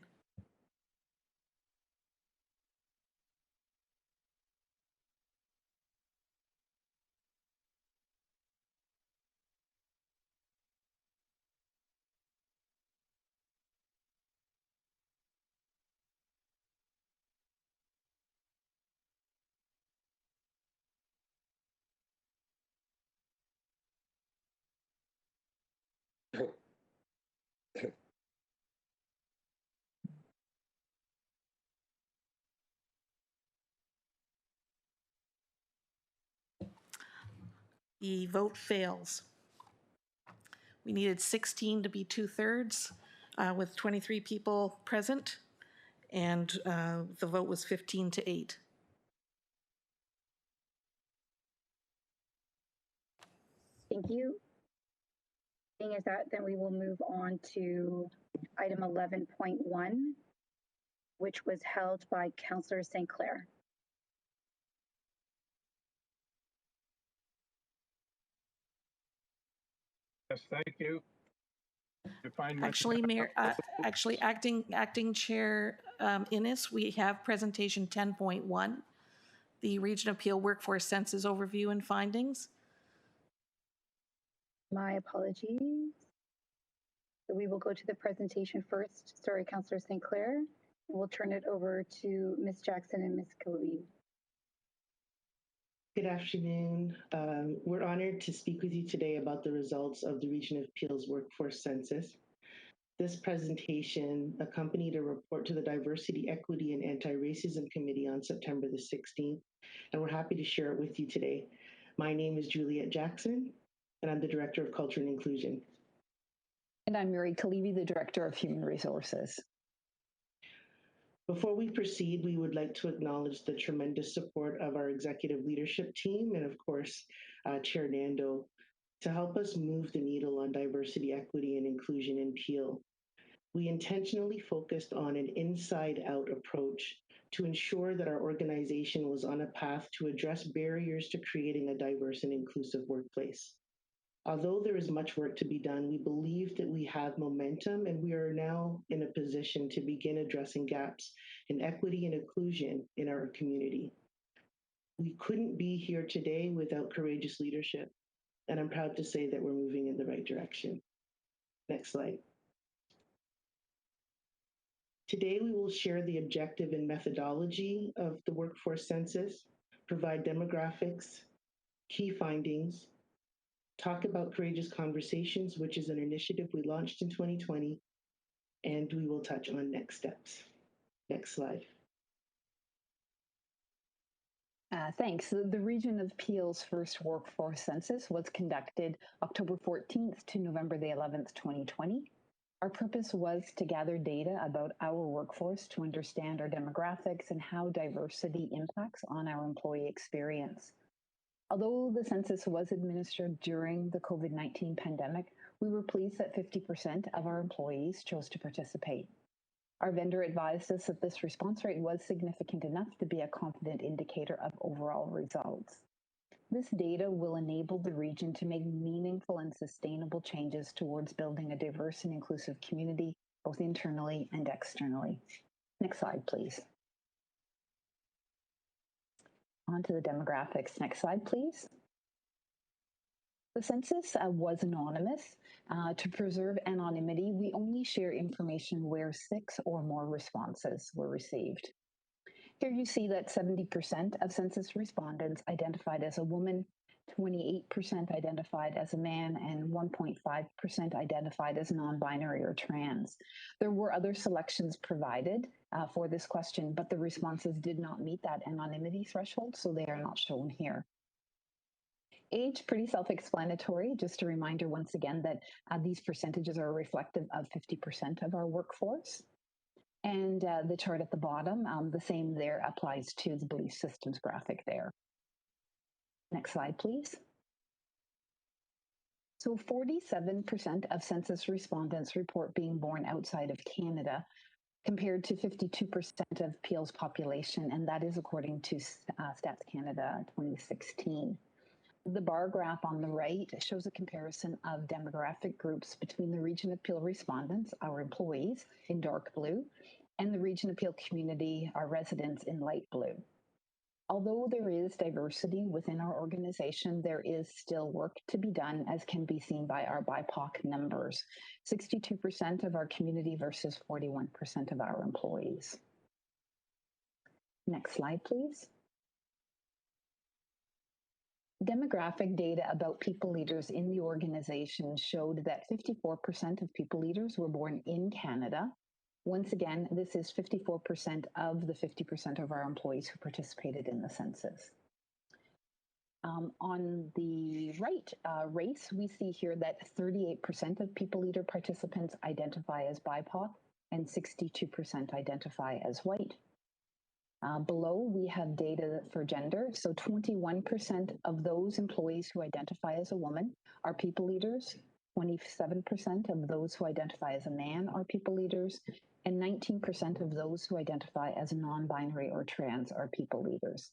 Speaker 2: The vote fails. We needed 16 to be 2/3, with 23 people present, and the vote was 15-8.
Speaker 5: Thank you. Seeing as that, then we will move on to item 11.1, which was held by Councillor St. Clair.
Speaker 15: Yes, thank you.
Speaker 2: Actually, Mayor, acting Chair Innes, we have presentation 10.1, the Region of Peel Workforce Census Overview and Findings.
Speaker 5: My apologies. So we will go to the presentation first. Sorry, Councillor St. Clair. We'll turn it over to Ms. Jackson and Ms. Khalid.
Speaker 20: Good afternoon. We're honored to speak with you today about the results of the Region of Peel's workforce census. This presentation accompanied a report to the Diversity, Equity, and Anti-Racism Committee on September the 16th, and we're happy to share it with you today. My name is Juliet Jackson, and I'm the Director of Culture and Inclusion.
Speaker 16: And I'm Mary Kalivi, the Director of Human Resources.
Speaker 20: Before we proceed, we would like to acknowledge the tremendous support of our executive leadership team and, of course, Chair Nando, to help us move the needle on diversity, equity, and inclusion in Peel. We intentionally focused on an inside-out approach to ensure that our organization was on a path to address barriers to creating a diverse and inclusive workplace. Although there is much work to be done, we believe that we have momentum and we are now in a position to begin addressing gaps in equity and inclusion in our community. We couldn't be here today without courageous leadership. and I'm proud to say that we're moving in the right direction. Next slide. Today, we will share the objective and methodology of the workforce census, provide demographics, key findings, talk about Courageous Conversations, which is an initiative we launched in 2020, and we will touch on next steps. Next slide.
Speaker 16: Thanks. The Region of Peel's first workforce census was conducted October 14th to November the 11th, 2020. Our purpose was to gather data about our workforce to understand our demographics and how diversity impacts on our employee experience. Although the census was administered during the COVID-19 pandemic, we were pleased that 50% of our employees chose to participate. Our vendor advised us that this response rate was significant enough to be a confident indicator of overall results. This data will enable the region to make meaningful and sustainable changes towards building a diverse and inclusive community, both internally and externally. Next slide, please. On to the demographics. Next slide, please. The census was anonymous. To preserve anonymity, we only share information where 6 or more responses were received. Here you see that 70% of census respondents identified as a woman, 28% identified as a man, and 1.5% identified as non-binary or trans. There were other selections provided for this question, but the responses did not meet that anonymity threshold, so they are not shown here. Age, pretty self-explanatory. Just a reminder once again that these percentages are reflective of 50% of our workforce. And the chart at the bottom, the same there applies to the belief systems graphic there. Next slide, please. So 47% of census respondents report being born outside of Canada, compared to 52% of Peel's population, and that is according to Stats Canada 2016. The bar graph on the right shows a comparison of demographic groups between the Region of Peel respondents, our employees, in dark blue, and the Region of Peel community, our residents, in light blue. Although there is diversity within our organization, there is still work to be done, as can be seen by our BIPOC numbers, 62% of our community versus 41% of our employees. Next slide, please. Demographic data about people leaders in the organization showed that 54% of people leaders were born in Canada. Once again, this is 54% of the 50% of our employees who participated in the census. On the right, race, we see here that 38% of people leader participants identify as BIPOC and 62% identify as white. Below, we have data for gender. So 21% of those employees who identify as a woman are people leaders, 27% of those who identify as a man are people leaders, and 19% of those who identify as non-binary or trans are people leaders.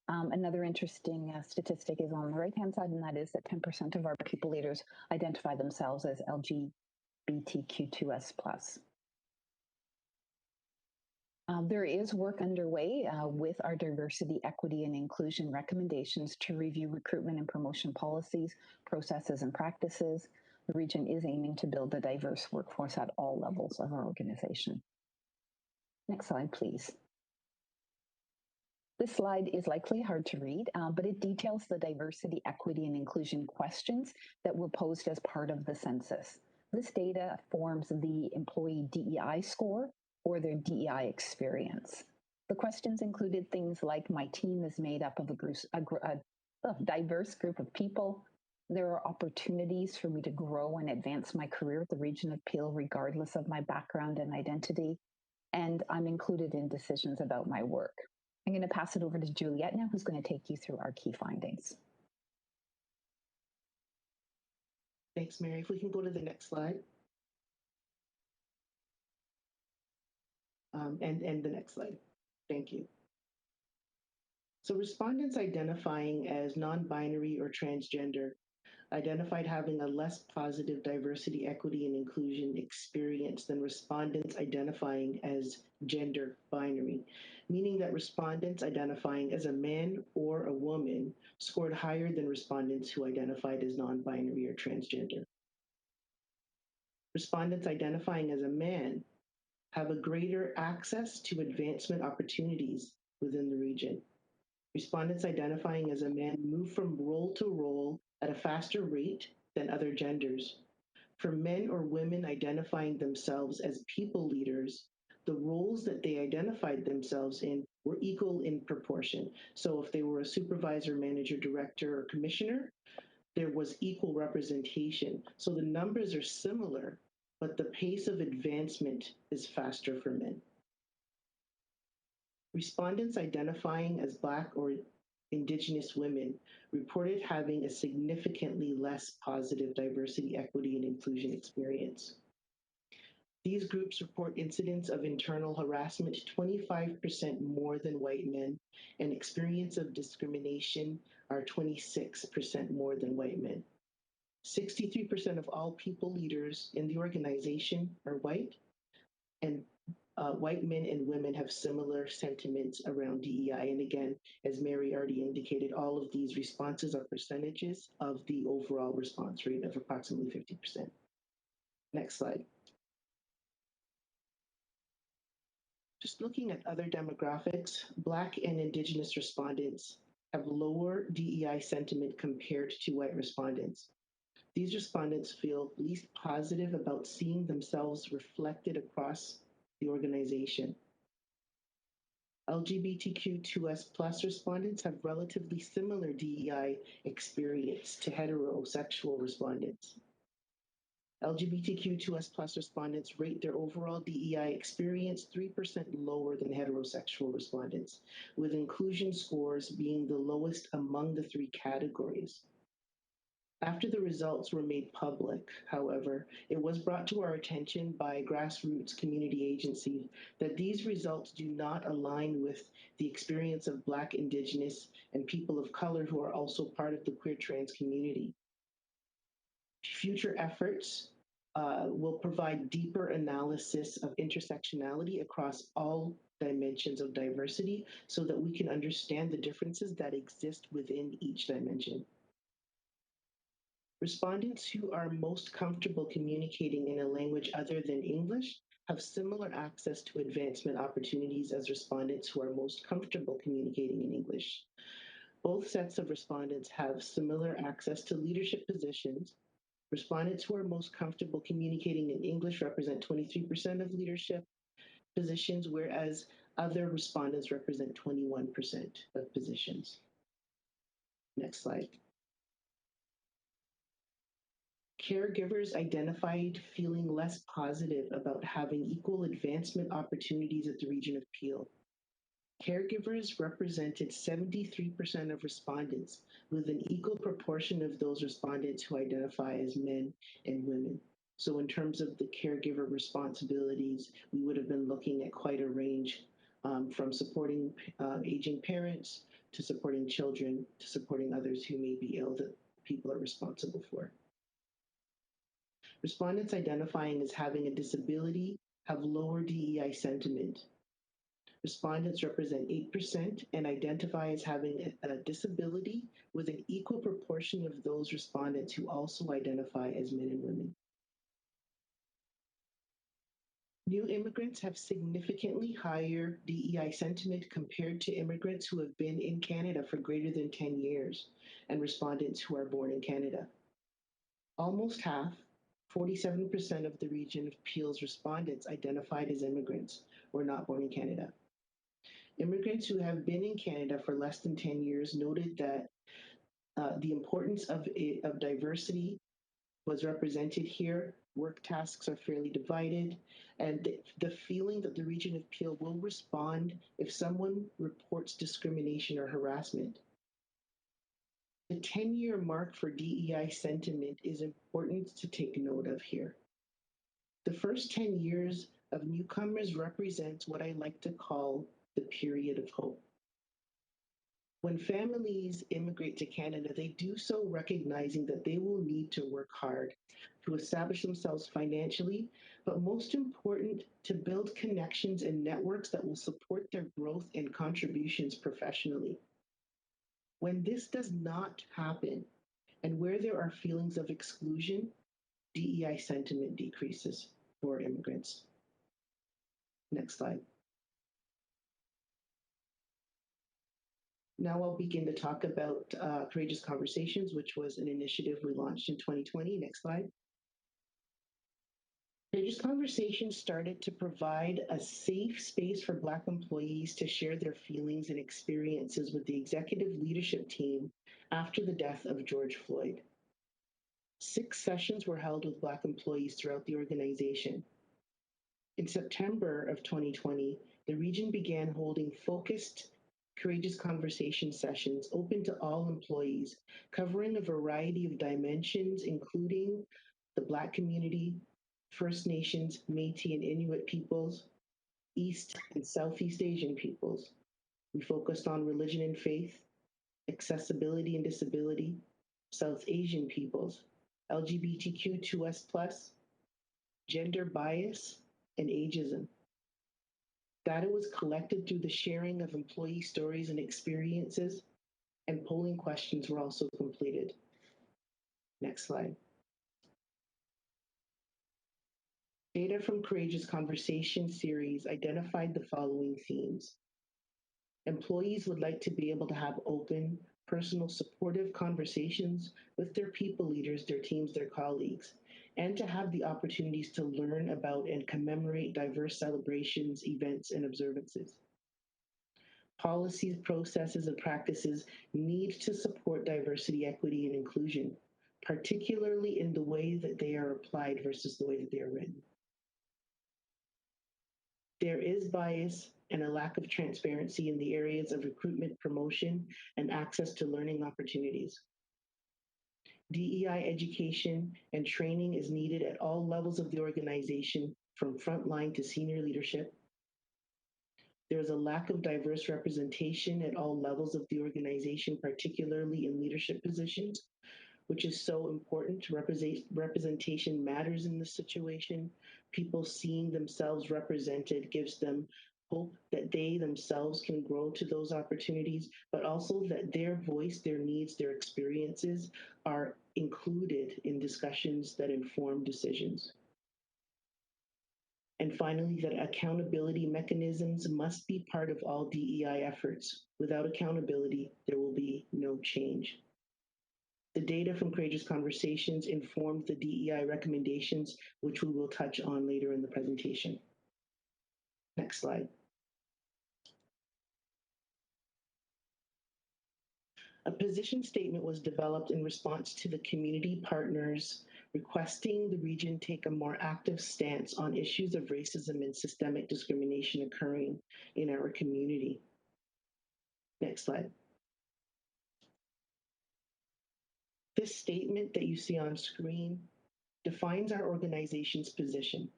Speaker 16: Another interesting statistic is on the right-hand side, and that is that 10% of our people leaders identify themselves as LGBTQ2S+. There is work underway with our diversity, equity, and inclusion recommendations to review recruitment and promotion policies, processes, and practices. The region is aiming to build a diverse workforce at all levels of our organization. Next slide, please. This slide is likely hard to read, but it details the diversity, equity, and inclusion questions that were posed as part of the census. This data forms the employee DEI score or their DEI experience. The questions included things like, my team is made up of a diverse group of people. There are opportunities for me to grow and advance my career at the Region of Peel, regardless of my background and identity. And I'm included in decisions about my work. I'm going to pass it over to Juliette now, who's going to take you through our key findings.
Speaker 20: Thanks, Mary. If we can go to the next slide. And the next slide. Thank you. So respondents identifying as non-binary or transgender identified having a less positive diversity, equity, and inclusion experience than respondents identifying as gender binary, meaning that respondents identifying as a man or a woman scored higher than respondents who identified as non-binary or transgender. Respondents identifying as a man have a greater access to advancement opportunities within the region. Respondents identifying as a man move from role to role at a faster rate than other genders. For men or women identifying themselves as people leaders, the roles that they identified themselves in were equal in proportion. So if they were a supervisor, manager, director, or commissioner, there was equal representation. So the numbers are similar, but the pace of advancement is faster for men. Respondents identifying as Black or Indigenous women reported having a significantly less positive diversity, equity, and inclusion experience. These groups report incidents of internal harassment 25% more than white men, and experience of discrimination are 26% more than white men. 63% of all people leaders in the organization are white, and white men and women have similar sentiments around DEI. And again, as Mary already indicated, all of these responses are percentages of the overall response rate of approximately 50%. Next slide. Just looking at other demographics, Black and Indigenous respondents have lower DEI sentiment compared to white respondents. These respondents feel least positive about seeing themselves reflected across the organization. LGBTQ2S+ respondents have relatively similar DEI experience to heterosexual respondents. LGBTQ2S+ respondents rate their overall DEI experience 3% lower than heterosexual respondents, with inclusion scores being the lowest among the three categories. After the results were made public, however, it was brought to our attention by grassroots community agencies that these results do not align with the experience of Black, Indigenous, and people of color who are also part of the queer trans community. Future efforts will provide deeper analysis of intersectionality across all dimensions of diversity so that we can understand the differences that exist within each dimension. Respondents who are most comfortable communicating in a language other than English have similar access to advancement opportunities as respondents who are most comfortable communicating in English. Both sets of respondents have similar access to leadership positions. Respondents who are most comfortable communicating in English represent 23% of leadership positions, whereas other respondents represent 21% of positions. Next slide. Caregivers identified feeling less positive about having equal advancement opportunities at the Region of Peel. Caregivers represented 73% of respondents, with an equal proportion of those respondents who identify as men and women. So in terms of the caregiver responsibilities, we would have been looking at quite a range from supporting aging parents to supporting children to supporting others who may be ill that people are responsible for. Respondents identifying as having a disability have lower DEI sentiment. Respondents represent 8% and identify as having a disability, with an equal proportion of those respondents who also identify as men and women. New immigrants have significantly higher DEI sentiment compared to immigrants who have been in Canada for greater than 10 years and respondents who are born in Canada. Almost half, 47% of the Region of Peel's respondents identified as immigrants or not born in Canada. Immigrants who have been in Canada for less than 10 years noted that the importance of diversity was represented here. Work tasks are fairly divided, and the feeling that the Region of Peel will respond if someone reports discrimination or harassment. The 10-year mark for DEI sentiment is important to take note of here. The first 10 years of newcomers represents what I like to call the period of hope. When families immigrate to Canada, they do so recognizing that they will need to work hard to establish themselves financially, but most important, to build connections and networks that will support their growth and contributions professionally. When this does not happen, and where there are feelings of exclusion, DEI sentiment decreases for immigrants. Next slide. Now I'll begin to talk about Courageous Conversations, which was an initiative we launched in 2020. Next slide. Courageous Conversations started to provide a safe space for Black employees to share their feelings and experiences with the executive leadership team after the death of George Floyd. 6 sessions were held with Black employees throughout the organization. In September of 2020, the region began holding focused Courageous Conversation sessions open to all employees, covering a variety of dimensions, including the Black community, First Nations, Métis and Inuit peoples, East and Southeast Asian peoples. We focused on religion and faith, accessibility and disability, South Asian peoples, LGBTQ2S+, gender bias, and ageism. Data was collected through the sharing of employee stories and experiences, and polling questions were also completed. Next slide. Data from Courageous Conversation series identified the following themes. Employees would like to be able to have open, personal, supportive conversations with their people leaders, their teams, their colleagues, and to have the opportunities to learn about and commemorate diverse celebrations, events, and observances. Policies, processes, and practices need to support diversity, equity, and inclusion, particularly in the way that they are applied versus the way that they are written. There is bias and a lack of transparency in the areas of recruitment, promotion, and access to learning opportunities. DEI education and training is needed at all levels of the organization, from frontline to senior leadership. There is a lack of diverse representation at all levels of the organization, particularly in leadership positions, which is so important. Representation matters in this situation. People seeing themselves represented gives them hope that they themselves can grow to those opportunities, but also that their voice, their needs, their experiences are included in discussions that inform decisions. And finally, that accountability mechanisms must be part of all DEI efforts. Without accountability, there will be no change. The data from Courageous Conversations informed the DEI recommendations, which we will touch on later in the presentation. Next slide. A position statement was developed in response to the community partners requesting the region take a more active stance on issues of racism and systemic discrimination occurring in our community. Next slide. This statement that you see on screen defines our organization's position,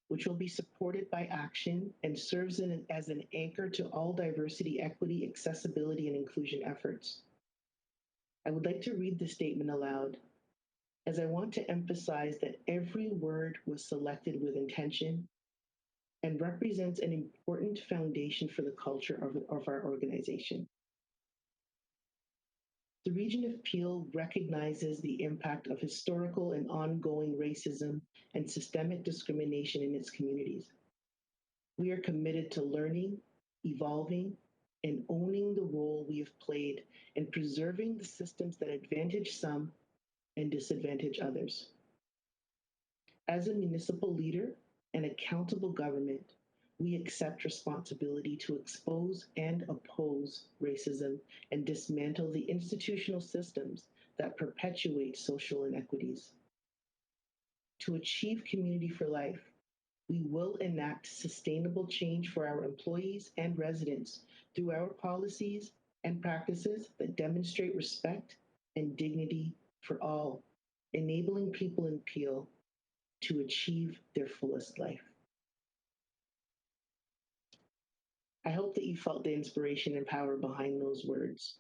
Speaker 20: which will be supported by action and serves as an anchor to all diversity, equity, accessibility, and inclusion efforts. I would like to read the statement aloud, as I want to emphasize that every word was selected with intention and represents an important foundation for the culture of our organization. The Region of Peel recognizes the impact of historical and ongoing racism and systemic discrimination in its communities. We are committed to learning, evolving, and owning the role we have played in preserving the systems that advantage some and disadvantage others. As a municipal leader and accountable government, we accept responsibility to expose and oppose racism and dismantle the institutional systems that perpetuate social inequities. To achieve community for life, we will enact sustainable change for our employees and residents through our policies and practices that demonstrate respect and dignity for all, enabling people in Peel to achieve their fullest life. I hope that you felt the inspiration and power behind those words.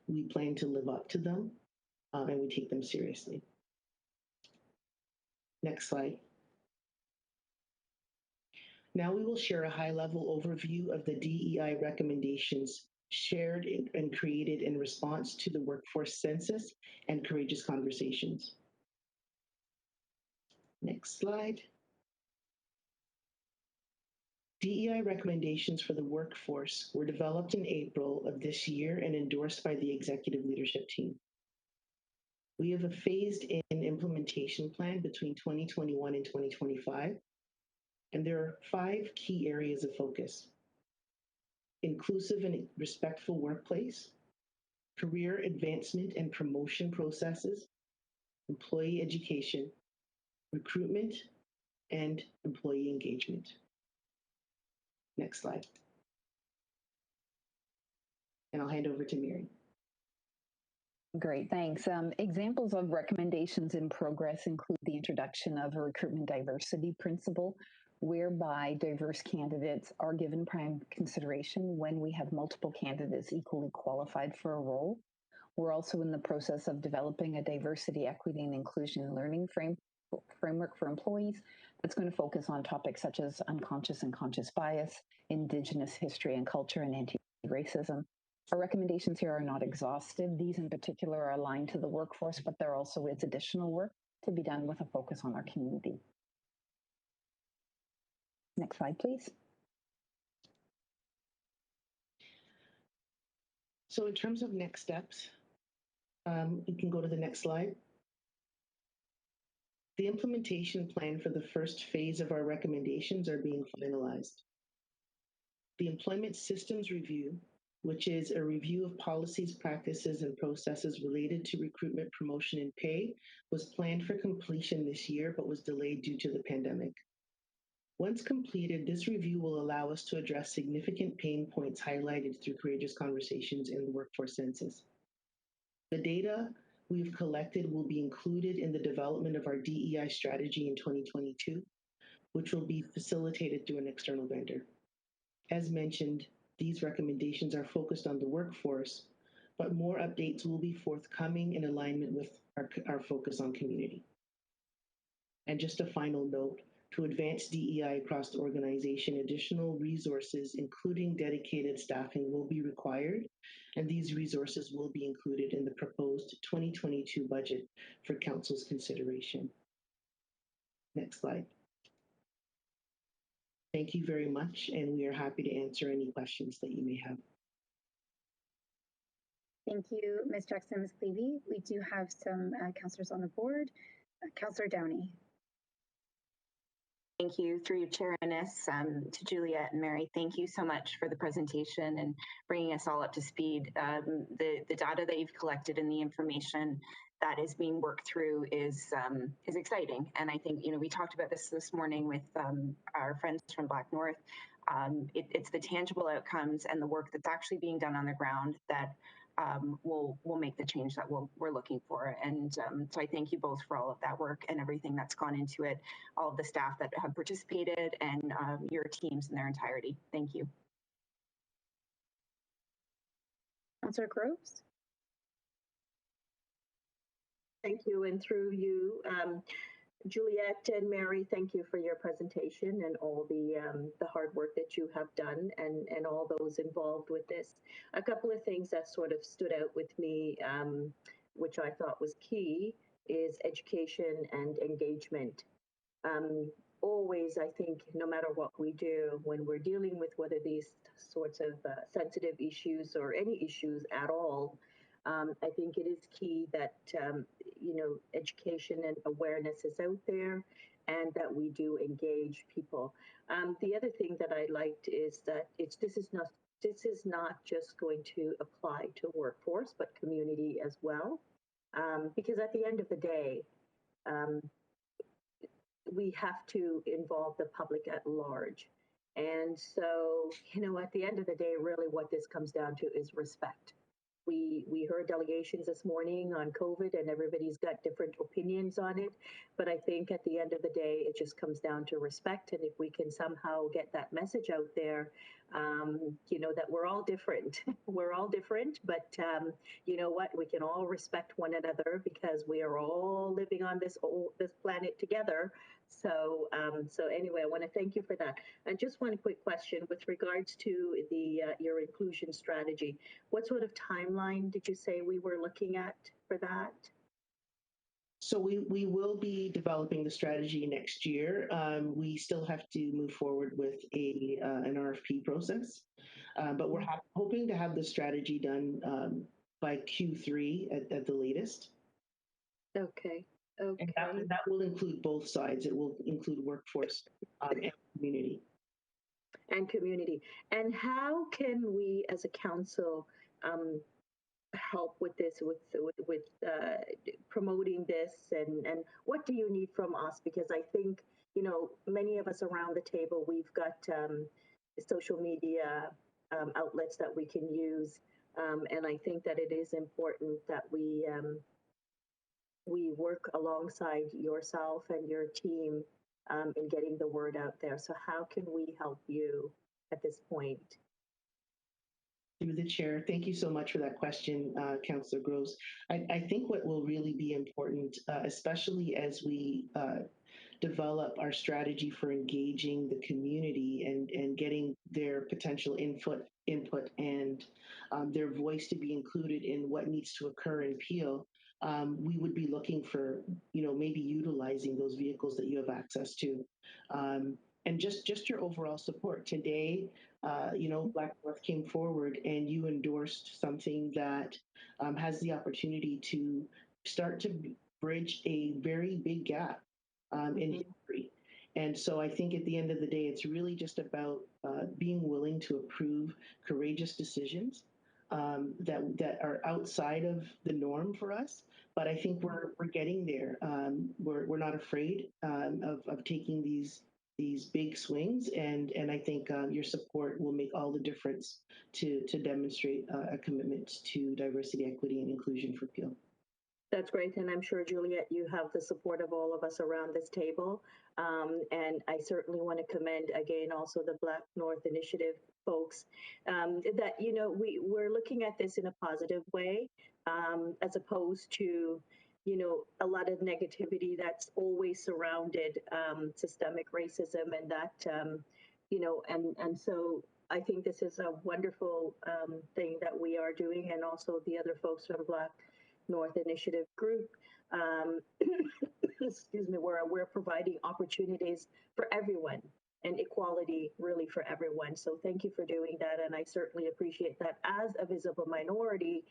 Speaker 20: We plan to live up to them, and we take them seriously. Next slide. Now we will share a high-level overview of the DEI recommendations shared and created in response to the workforce census and Courageous Conversations. Next slide. DEI recommendations for the workforce were developed in April of this year and endorsed by the executive leadership team. We have a phased-in implementation plan between 2021 and 2025, and there are 5 key areas of focus: inclusive and respectful workplace, career advancement and promotion processes, employee education, recruitment, and employee engagement. Next slide. And I'll hand over to Mary.
Speaker 16: Great, thanks. Examples of recommendations in progress include the introduction of a recruitment diversity principle, whereby diverse candidates are given prime consideration when we have multiple candidates equally qualified for a role. We're also in the process of developing a diversity, equity, and inclusion learning framework for employees that's going to focus on topics such as unconscious and conscious bias, Indigenous history and culture, and anti-racism. Our recommendations here are not exhaustive. These in particular are aligned to the workforce, but there also is additional work to be done with a focus on our community. Next slide, please.
Speaker 20: So in terms of next steps, we can go to the next slide. The implementation plan for the first phase of our recommendations are being finalized. The Employment Systems Review, which is a review of policies, practices, and processes related to recruitment, promotion, and pay, was planned for completion this year, but was delayed due to the pandemic. Once completed, this review will allow us to address significant pain points highlighted through Courageous Conversations in the workforce census. The data we've collected will be included in the development of our DEI strategy in 2022, which will be facilitated through an external vendor. As mentioned, these recommendations are focused on the workforce, but more updates will be forthcoming in alignment with our focus on community. And just a final note, to advance DEI across the organization, additional resources, including dedicated staffing, will be required, and these resources will be included in the proposed 2022 budget for Council's consideration. Next slide. Thank you very much, and we are happy to answer any questions that you may have.
Speaker 5: Thank you, Ms. Jackson, Ms. Clevey. We do have some councillors on the board. Councillor Downey.
Speaker 10: Thank you, through your Chair Ennis, to Juliet and Mary. Thank you so much for the presentation and bringing us all up to speed. The data that you've collected and the information that is being worked through is exciting. And I think, we talked about this morning with our friends from Black North. It's the tangible outcomes and the work that's actually being done on the ground that will make the change that we're looking for. And so I thank you both for all of that work and everything that's gone into it, all of the staff that have participated and your teams in their entirety. Thank you.
Speaker 5: Councillor Groves.
Speaker 11: Thank you, and through you, Juliet and Mary, thank you for your presentation and all the hard work that you have done and all those involved with this. A couple of things that sort of stood out with me, which I thought was key, is education and engagement. Always, I think, no matter what we do, when we're dealing with whether these sorts of sensitive issues or any issues at all, I think it is key that, education and awareness is out there and that we do engage people. The other thing that I liked is that this is not just going to apply to workforce, but community as well. Because at the end of the day, we have to involve the public at large. And so, at the end of the day, really what this comes down to is respect. We heard delegations this morning on COVID and everybody's got different opinions on it. But I think at the end of the day, it just comes down to respect. And if we can somehow get that message out there, that we're all different. We're all different, but you know what? We can all respect one another because we are all living on this planet together. So, anyway, I want to thank you for that. And just one quick question with regards to the your inclusion strategy. What sort of timeline did you say we were looking at for that?
Speaker 20: So we will be developing the strategy next year. We still have to move forward with an RFP process, but we're hoping to have the strategy done by Q3 at the latest.
Speaker 11: Okay. Okay.
Speaker 20: And that will include both sides. It will include workforce and community.
Speaker 11: And community. And how can we, as a council, help with this, with promoting this, and what do you need from us? Because I think many of us around the table, we've got social media outlets that we can use, and I think that it is important that we work alongside yourself and your team in getting the word out there. So how can we help you at this point?
Speaker 20: Through the chair, thank you so much for that question, Councillor Groves. I think what will really be important, especially as we develop our strategy for engaging the community and getting their potential input and their voice to be included in what needs to occur in Peel, we would be looking for, maybe utilizing those vehicles that you have access to. And just your overall support. Today, Black North came forward and you endorsed something that has the opportunity to start to bridge a very big gap in history. And so I think at the end of the day, it's really just about being willing to approve courageous decisions that are outside of the norm for us. But I think we're getting there. We're not afraid of taking these big swings, and I think your support will make all the difference to demonstrate a commitment to diversity, equity, and inclusion for Peel.
Speaker 11: That's great, and I'm sure, Juliet, you have the support of all of us around this table. And I certainly want to commend again also the Black North Initiative folks that we're looking at this in a positive way, as opposed to a lot of negativity that's always surrounded systemic racism, and that and so I think this is a wonderful thing that we are doing, and also the other folks from Black North Initiative group, excuse me, where we're providing opportunities for everyone and equality really for everyone. So thank you for doing that, and I certainly appreciate that as a visible minority,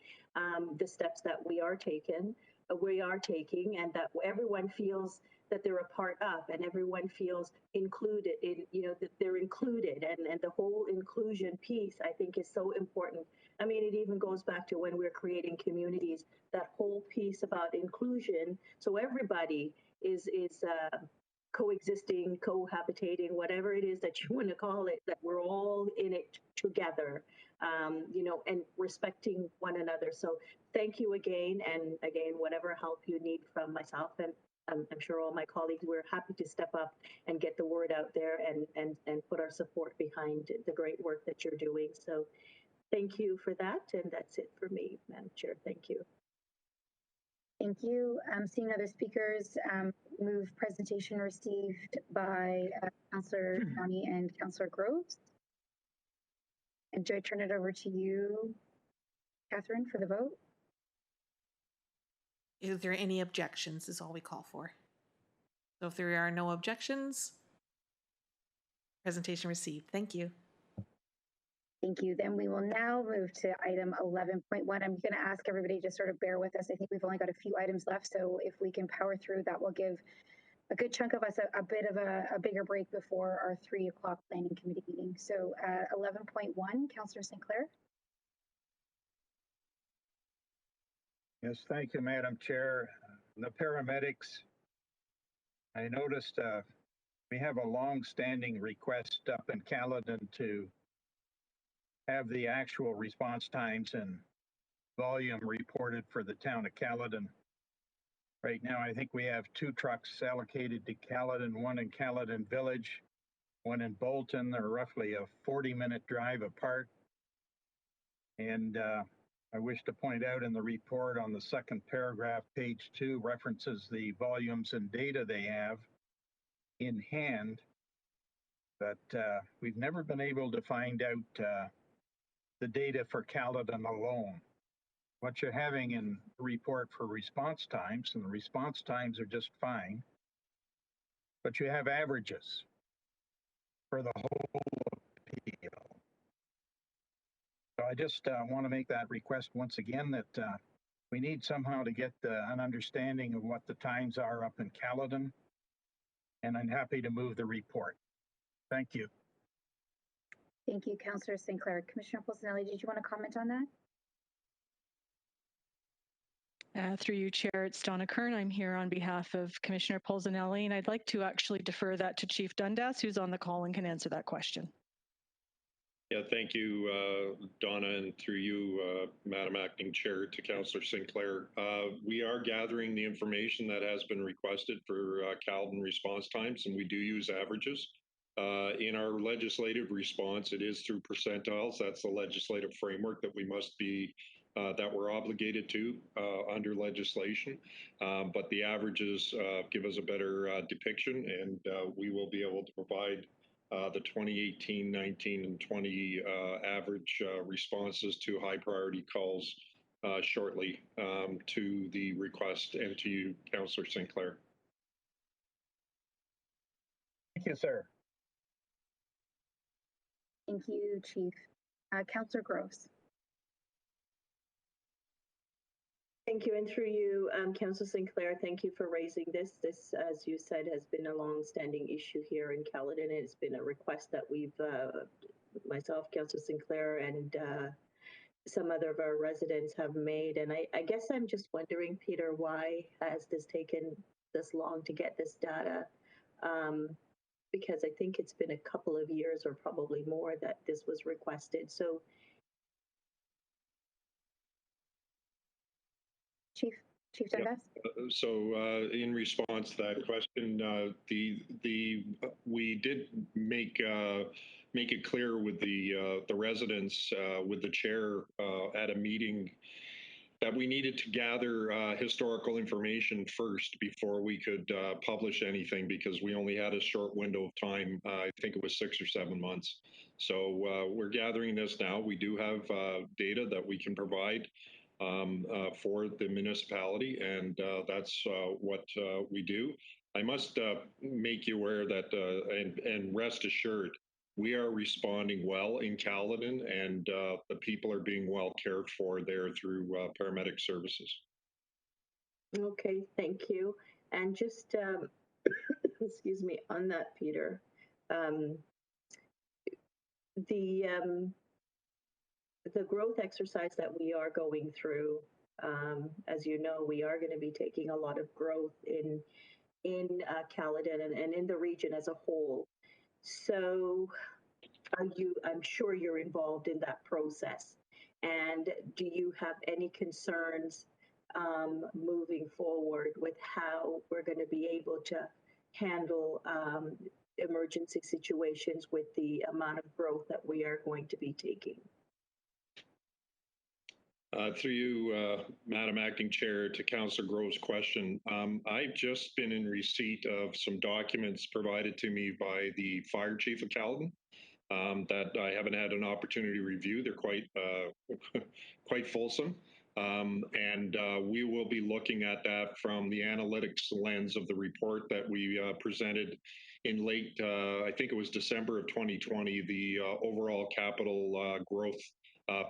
Speaker 11: the steps that we are taking, and that everyone feels that they're a part of, and everyone feels included in, that they're included, and the whole inclusion piece I think is so important. I mean, it even goes back to when we're creating communities, that whole piece about inclusion. So everybody is coexisting, cohabitating, whatever it is that you want to call it, that we're all in it together, and respecting one another. So thank you again. And again, whatever help you need from myself, and I'm sure all my colleagues, we're happy to step up and get the word out there and put our support behind the great work that you're doing. So thank you for that. And that's it for me, Madam Chair. Thank you.
Speaker 5: Thank you. Seeing other speakers, move presentation received by Councillor Downey and Councillor Groves. And do I turn it over to you, Catherine, for the vote?
Speaker 2: Is there any objections is all we call for. So if there are no objections, presentation received. Thank you.
Speaker 5: Thank you. Then we will now move to item 11.1. I'm going to ask everybody to sort of bear with us. I think we've only got a few items left, so if we can power through, that will give a good chunk of us a bit of a bigger break before our 3 o'clock planning committee meeting. So 11.1, Councillor Sinclair.
Speaker 17: Yes, thank you, Madam Chair. The paramedics, I noticed we have a long-standing request up in Caledon to have the actual response times and volume reported for the town of Caledon. Right now, I think we have 2 trucks allocated to Caledon, one in Caledon Village, one in Bolton. They're roughly a 40-minute drive apart. And I wish to point out in the report on the second paragraph, page 2, references the volumes and data they have in hand, but we've never been able to find out the data for Caledon alone. What you're having in the report for response times, and the response times are just fine, but you have averages for the whole appeal. So I just want to make that request once again, that we need somehow to get an understanding of what the times are up in Caledon, and I'm happy to move the report. Thank you.
Speaker 5: Thank you, Councillor Sinclair. Commissioner Polsinelli, did you want to comment on that?
Speaker 21: Through you, Chair, it's Donna Kern. I'm here on behalf of Commissioner Polsinelli, and I'd like to actually defer that to Chief Dundas, who's on the call and can answer that question.
Speaker 22: Yeah, thank you, Donna, and through you, Madam Acting Chair, to Councillor Sinclair. We are gathering the information that has been requested for Caledon response times, and we do use averages. In our legislative response, it is through percentiles. That's the legislative framework that we must be that we're obligated to under legislation, but the averages give us a better depiction, and we will be able to provide the 2018, 19, and 20 average responses to high priority calls shortly to the request and to you, Councillor Sinclair.
Speaker 17: Thank you, sir.
Speaker 5: Thank you, Chief. Councillor Groves.
Speaker 11: Thank you, and through you, Councillor Sinclair, thank you for raising this. This, as you said, has been a long-standing issue here in Caledon, and it's been a request that we've, myself, Councillor Sinclair, and some other of our residents have made. And I guess I'm just wondering, Peter, why has this taken this long to get this data? Because I think it's been a couple of years or probably more that this was requested. So,
Speaker 5: Chief Dundas?
Speaker 22: Yeah. So in response to that question, we did make it clear with the residents, with the chair at a meeting, that we needed to gather historical information first before we could publish anything, because we only had a short window of time. I think it was 6 or 7 months. So we're gathering this now. We do have data that we can provide for the municipality, and that's what we do. I must make you aware that, and rest assured, we are responding well in Caledon, and the people are being well cared for there through paramedic services.
Speaker 11: okay, thank you. And just, excuse me, on that, Peter, the growth exercise that we are going through, as you know, we are going to be taking a lot of growth in Caledon and in the region as a whole. So I'm sure you're involved in that process. And do you have any concerns moving forward with how we're going to be able to handle emergency situations with the amount of growth that we are going to be taking?
Speaker 22: Through you, Madam Acting Chair, to Councillor Grove's question, I've just been in receipt of some documents provided to me by the Fire Chief of Caledon that I haven't had an opportunity to review. They're quite fulsome, and we will be looking at that from the analytics lens of the report that we presented in late, I think it was December of 2020, the overall capital growth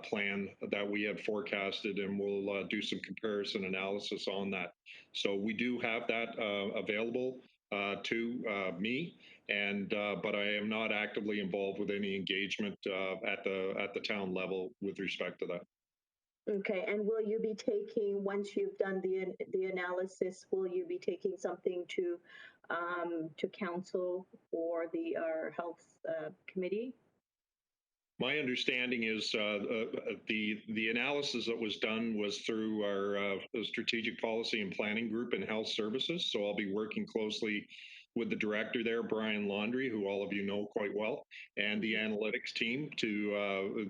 Speaker 22: plan that we had forecasted, and we'll do some comparison analysis on that. So we do have that available to me, and but I am not actively involved with any engagement at the town level with respect to that.
Speaker 11: Okay, and will you be taking, once you've done the analysis, will you be taking something to council or our health committee?
Speaker 22: My understanding is the analysis that was done was through our strategic policy and planning group in health services. So I'll be working closely with the director there, Brian Laundrie, who all of you know quite well, and the analytics team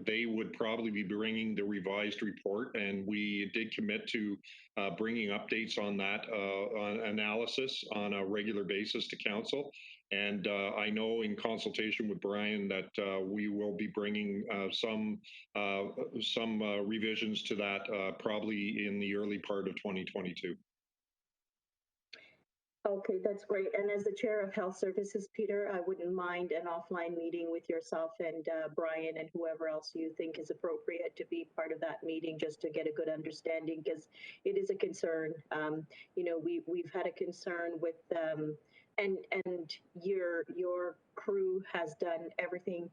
Speaker 22: they would probably be bringing the revised report, and we did commit to bringing updates on that on analysis on a regular basis to council. And I know in consultation with Brian that we will be bringing some revisions to that probably in the early part of 2022.
Speaker 11: Okay, that's great. And as the chair of Health Services, Peter, I wouldn't mind an offline meeting with yourself and Brian and whoever else you think is appropriate to be part of that meeting, just to get a good understanding, because it is a concern. You know, we've had a concern with and your crew has done everything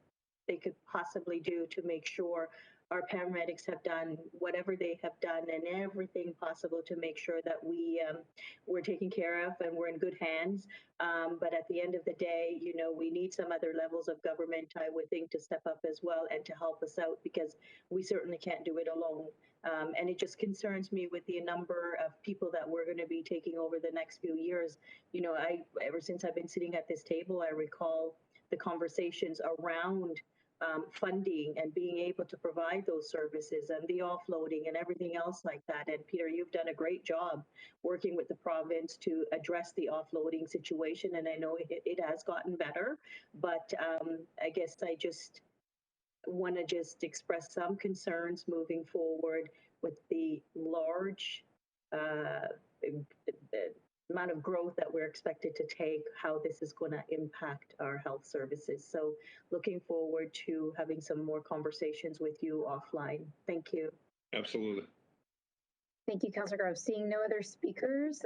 Speaker 11: they could possibly do to make sure our paramedics have done whatever they have done and everything possible to make sure that we're taken care of and we're in good hands. But at the end of the day, you know, we need some other levels of government, I would think, to step up as well and to help us out, because we certainly can't do it alone. And it just concerns me with the number of people that we're going to be taking over the next few years. You know, ever since I've been sitting at this table, I recall the conversations around funding and being able to provide those services and the offloading and everything else like that. And Peter, you've done a great job working with the province to address the offloading situation. And I know it has gotten better, but I guess I just want to express some concerns moving forward with the large amount of growth that we're expected to take, how this is going to impact our health services. So looking forward to having some more conversations with you offline. Thank you.
Speaker 22: Absolutely.
Speaker 5: Thank you, Councillor Groves. Seeing no other speakers,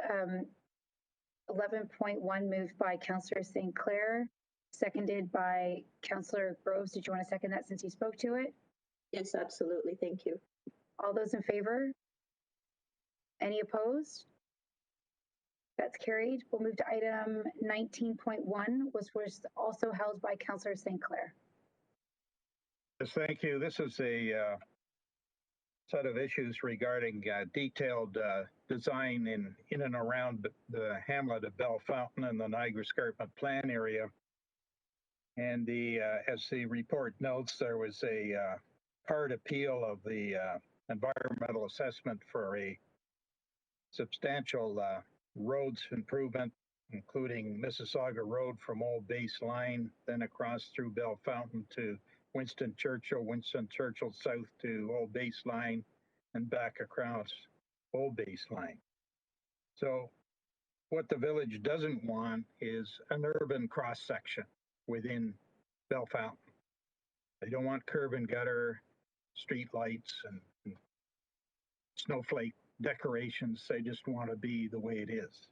Speaker 5: 11.1 moved by Councillor St. Clair, seconded by Councillor Groves. Did you want to second that since you spoke to it?
Speaker 11: Yes, absolutely. Thank you.
Speaker 5: All those in favor? Any opposed? That's carried. We'll move to item 19.1, which was also held by Councillor St. Clair.
Speaker 17: Yes, thank you. This is a set of issues regarding detailed design in and around the hamlet of Bell Fountain and the Niagara Escarpment Plan area. And as the report notes, there was a part appeal of the environmental assessment for a substantial roads improvement, including Mississauga Road from Old Base Line, then across through Bell Fountain to Winston Churchill south to Old Base Line, and back across Old Base Line. So what the village doesn't want is an urban cross section within Bell Fountain. They don't want curb and gutter, street lights, and snowflake decorations. They just want to be the way it is.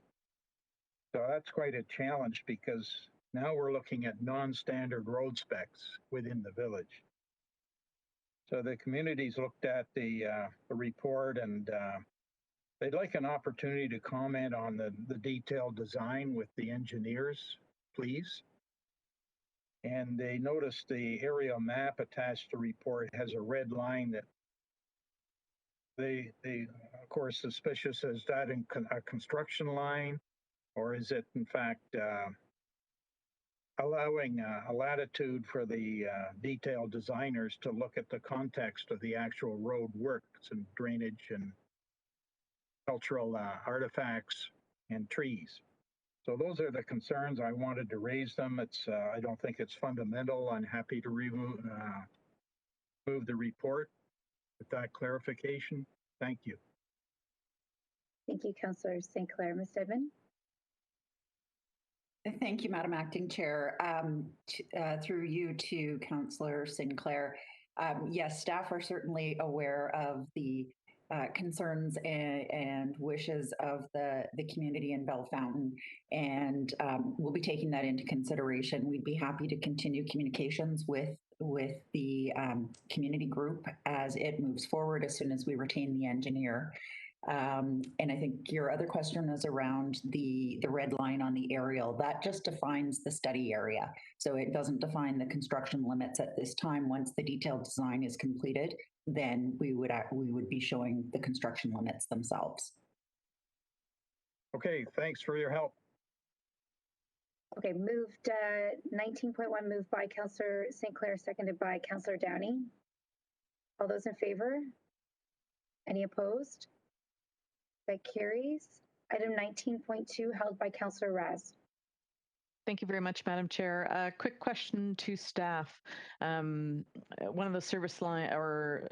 Speaker 17: So that's quite a challenge, because now we're looking at non-standard road specs within the village. So the community's looked at the report, and they'd like an opportunity to comment on the detailed design with the engineers, please. And they noticed the aerial map attached to report has a red line that they of course suspicious. Is that a construction line, or is it in fact allowing a latitude for the detailed designers to look at the context of the actual road works and drainage and cultural artifacts and trees? So those are the concerns. I wanted to raise them. I don't think it's fundamental. I'm happy to move the report with that clarification. Thank you.
Speaker 5: Thank you, Councillor St. Clair. Ms. Edmond?
Speaker 18: Thank you, Madam Acting Chair. Through you to Councillor St. Clair. Yes, staff are certainly aware of the concerns and wishes of the community in Bell Fountain, and we'll be taking that into consideration. We'd be happy to continue communications with the community group as it moves forward, as soon as we retain the engineer. And I think your other question is around the red line on the aerial. That just defines the study area. So it doesn't define the construction limits at this time. Once the detailed design is completed, then we would be showing the construction limits themselves.
Speaker 17: Okay, thanks for your help.
Speaker 5: Okay, 19.1 moved by Councillor St. Clair, seconded by Councillor Downey. All those in favor? Any opposed? That carries. Item 19.2 held by Councillor Raz.
Speaker 6: Thank you very much, Madam Chair. Quick question to staff. One of the service line or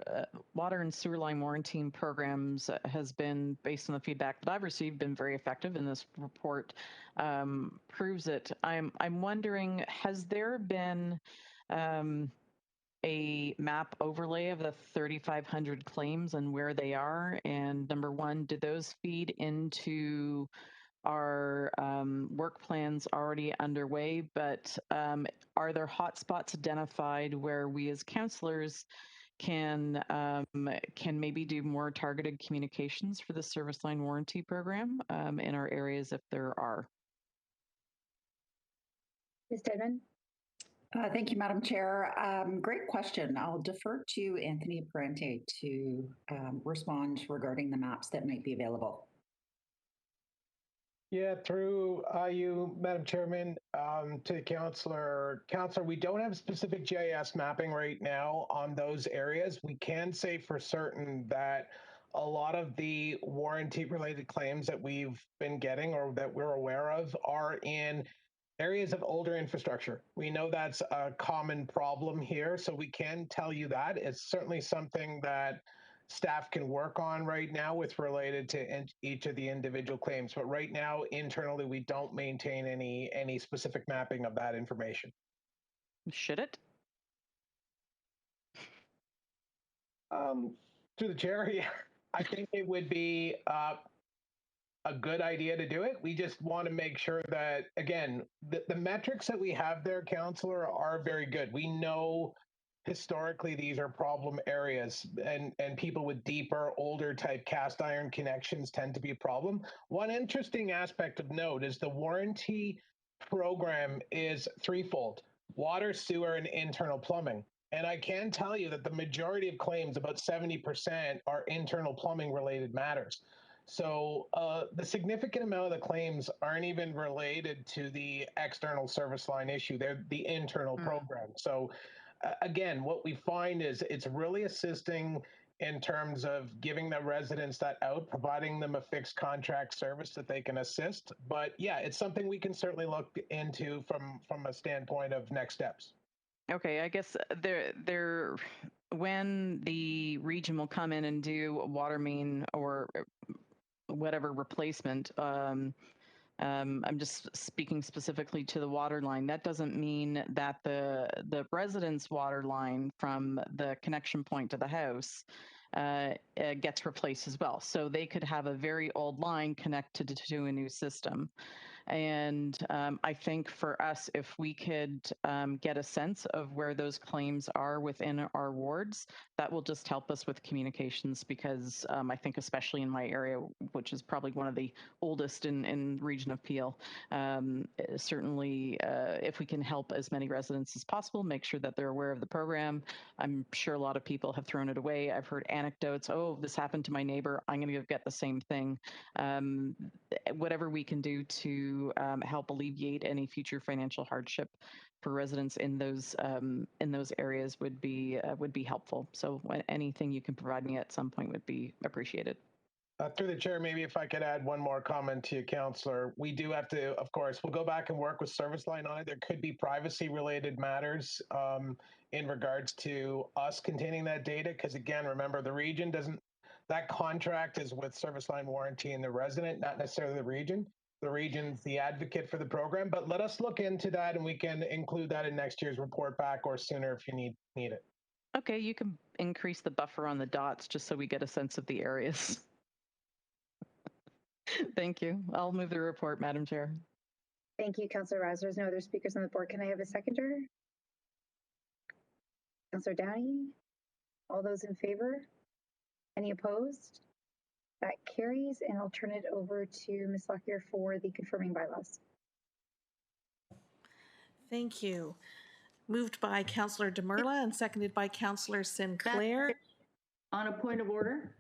Speaker 6: water and sewer line warranty programs has been, based on the feedback that I've received, been very effective, and this report proves it. I'm wondering, has there been a map overlay of the 3,500 claims and where they are? And number one, did those feed into our work plans already underway, but are there hotspots identified where we as councillors can maybe do more targeted communications for the service line warranty program in our areas if there are?
Speaker 5: Ms. Dedman?
Speaker 18: Thank you, Madam Chair. Great question. I'll defer to Anthony Parente to respond regarding the maps that might be available.
Speaker 1: Yeah, through you, Madam Chairman, to the Councillor, we don't have specific GIS mapping right now on those areas. We can say for certain that a lot of the warranty-related claims that we've been getting or that we're aware of are in areas of older infrastructure. We know that's a common problem here, so we can tell you that. It's certainly something that staff can work on right now with related to each of the individual claims. But right now, internally, we don't maintain any specific mapping of that information.
Speaker 6: Should it?
Speaker 1: Through the chair, yeah, I think it would be a good idea to do it. We just want to make sure that, again, the metrics that we have there, Councillor, are very good. We know historically these are problem areas, and people with deeper, older type cast iron connections tend to be a problem. One interesting aspect of note is the warranty program is threefold: water, sewer, and internal plumbing. And I can tell you that the majority of claims, about 70%, are internal plumbing related matters. So the significant amount of the claims aren't even related to the external service line issue. They're the internal program. So again, what we find is it's really assisting in terms of giving the residents that out, providing them a fixed contract service that they can assist. But yeah, it's something we can certainly look into from a standpoint of next steps.
Speaker 6: Okay, I guess when the region will come in and do a water main or whatever replacement, I'm just speaking specifically to the water line. That doesn't mean that the resident's water line from the connection point to the house gets replaced as well. So they could have a very old line connected to a new system. And I think for us, if we could get a sense of where those claims are within our wards, that will just help us with communications, because I think especially in my area, which is probably one of the oldest in region of Peel, certainly if we can help as many residents as possible, make sure that they're aware of the program. I'm sure a lot of people have thrown it away. I've heard anecdotes, oh, this happened to my neighbor, I'm going to go get the same thing. Whatever we can do to help alleviate any future financial hardship for residents in those areas would be helpful. So anything you can provide me at some point would be appreciated.
Speaker 1: Through the chair, maybe if I could add one more comment to you, Councillor. We do have to, of course, we'll go back and work with service line on it. There could be privacy related matters in regards to us containing that data, because again, remember, the region doesn't, that contract is with service line warranty and the resident, not necessarily the region. The region's the advocate for the program, but let us look into that and we can include that in next year's report back or sooner if you need it.
Speaker 6: Okay, you can increase the buffer on the dots just so we get a sense of the areas. Thank you. I'll move the report, Madam Chair.
Speaker 5: Thank you, Councillor Raz. There's no other speakers on the board. Can I have a seconder? Councillor Downey? All those in favor? Any opposed? That carries, and I'll turn it over to Ms. Lockyer for the confirming bylaws.
Speaker 2: Thank you. Moved by Councillor Demurla and seconded by Councillor Sinclair.
Speaker 8: On a point of order?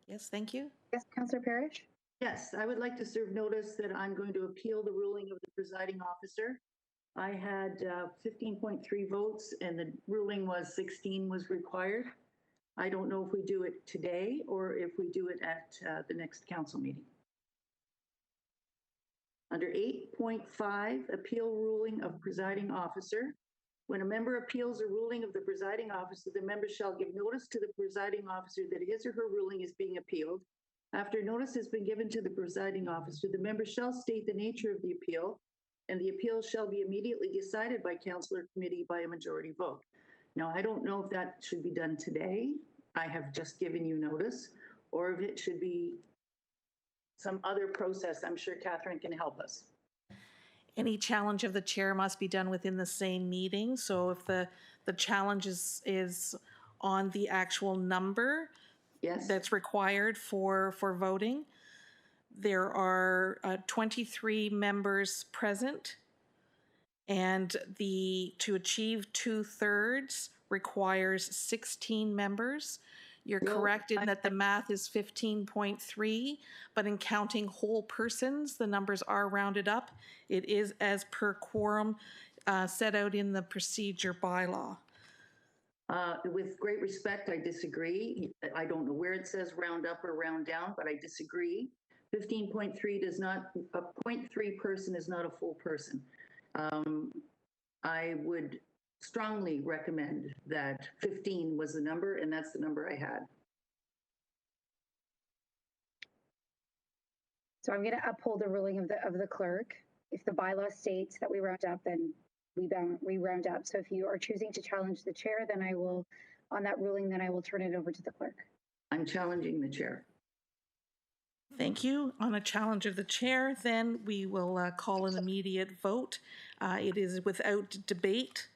Speaker 2: Yes, thank you.
Speaker 5: Yes, Councillor Parrish?
Speaker 8: Yes, I would like to serve notice that I'm going to appeal the ruling of the presiding officer. I had 15.3 votes and the ruling was 16 was required. I don't know if we do it today or if we do it at the next council meeting. Under 8.5, appeal ruling of presiding officer. When a member appeals a ruling of the presiding officer, the member shall give notice to the presiding officer that his or her ruling is being appealed. After notice has been given to the presiding officer, the member shall state the nature of the appeal, and the appeal shall be immediately decided by councillor committee by a majority vote. Now, I don't know if that should be done today. I have just given you notice, or if it should be some other process. I'm sure Catherine can help us.
Speaker 2: Any challenge of the chair must be done within the same meeting. So if the challenge is on the actual number that's required for voting, there are 23 members present, and to achieve 2/3 requires 16 members. You're correct in that the math is 15.3, but in counting whole persons, the numbers are rounded up. It is as per quorum set out in the procedure bylaw.
Speaker 8: With great respect, I disagree. I don't know where it says round up or round down, but I disagree. 15.3 does not, a 0.3 person is not a full person. I would strongly recommend that 15 was the number, and that's the number I had.
Speaker 5: So I'm going to uphold the ruling of the clerk. If the bylaw states that we round up, then we round up. So if you are choosing to challenge the chair, then I will, on that ruling, then I will turn it over to the clerk.
Speaker 8: I'm challenging the chair.
Speaker 2: Thank you. On a challenge of the chair, then we will call an immediate vote. It is without debate.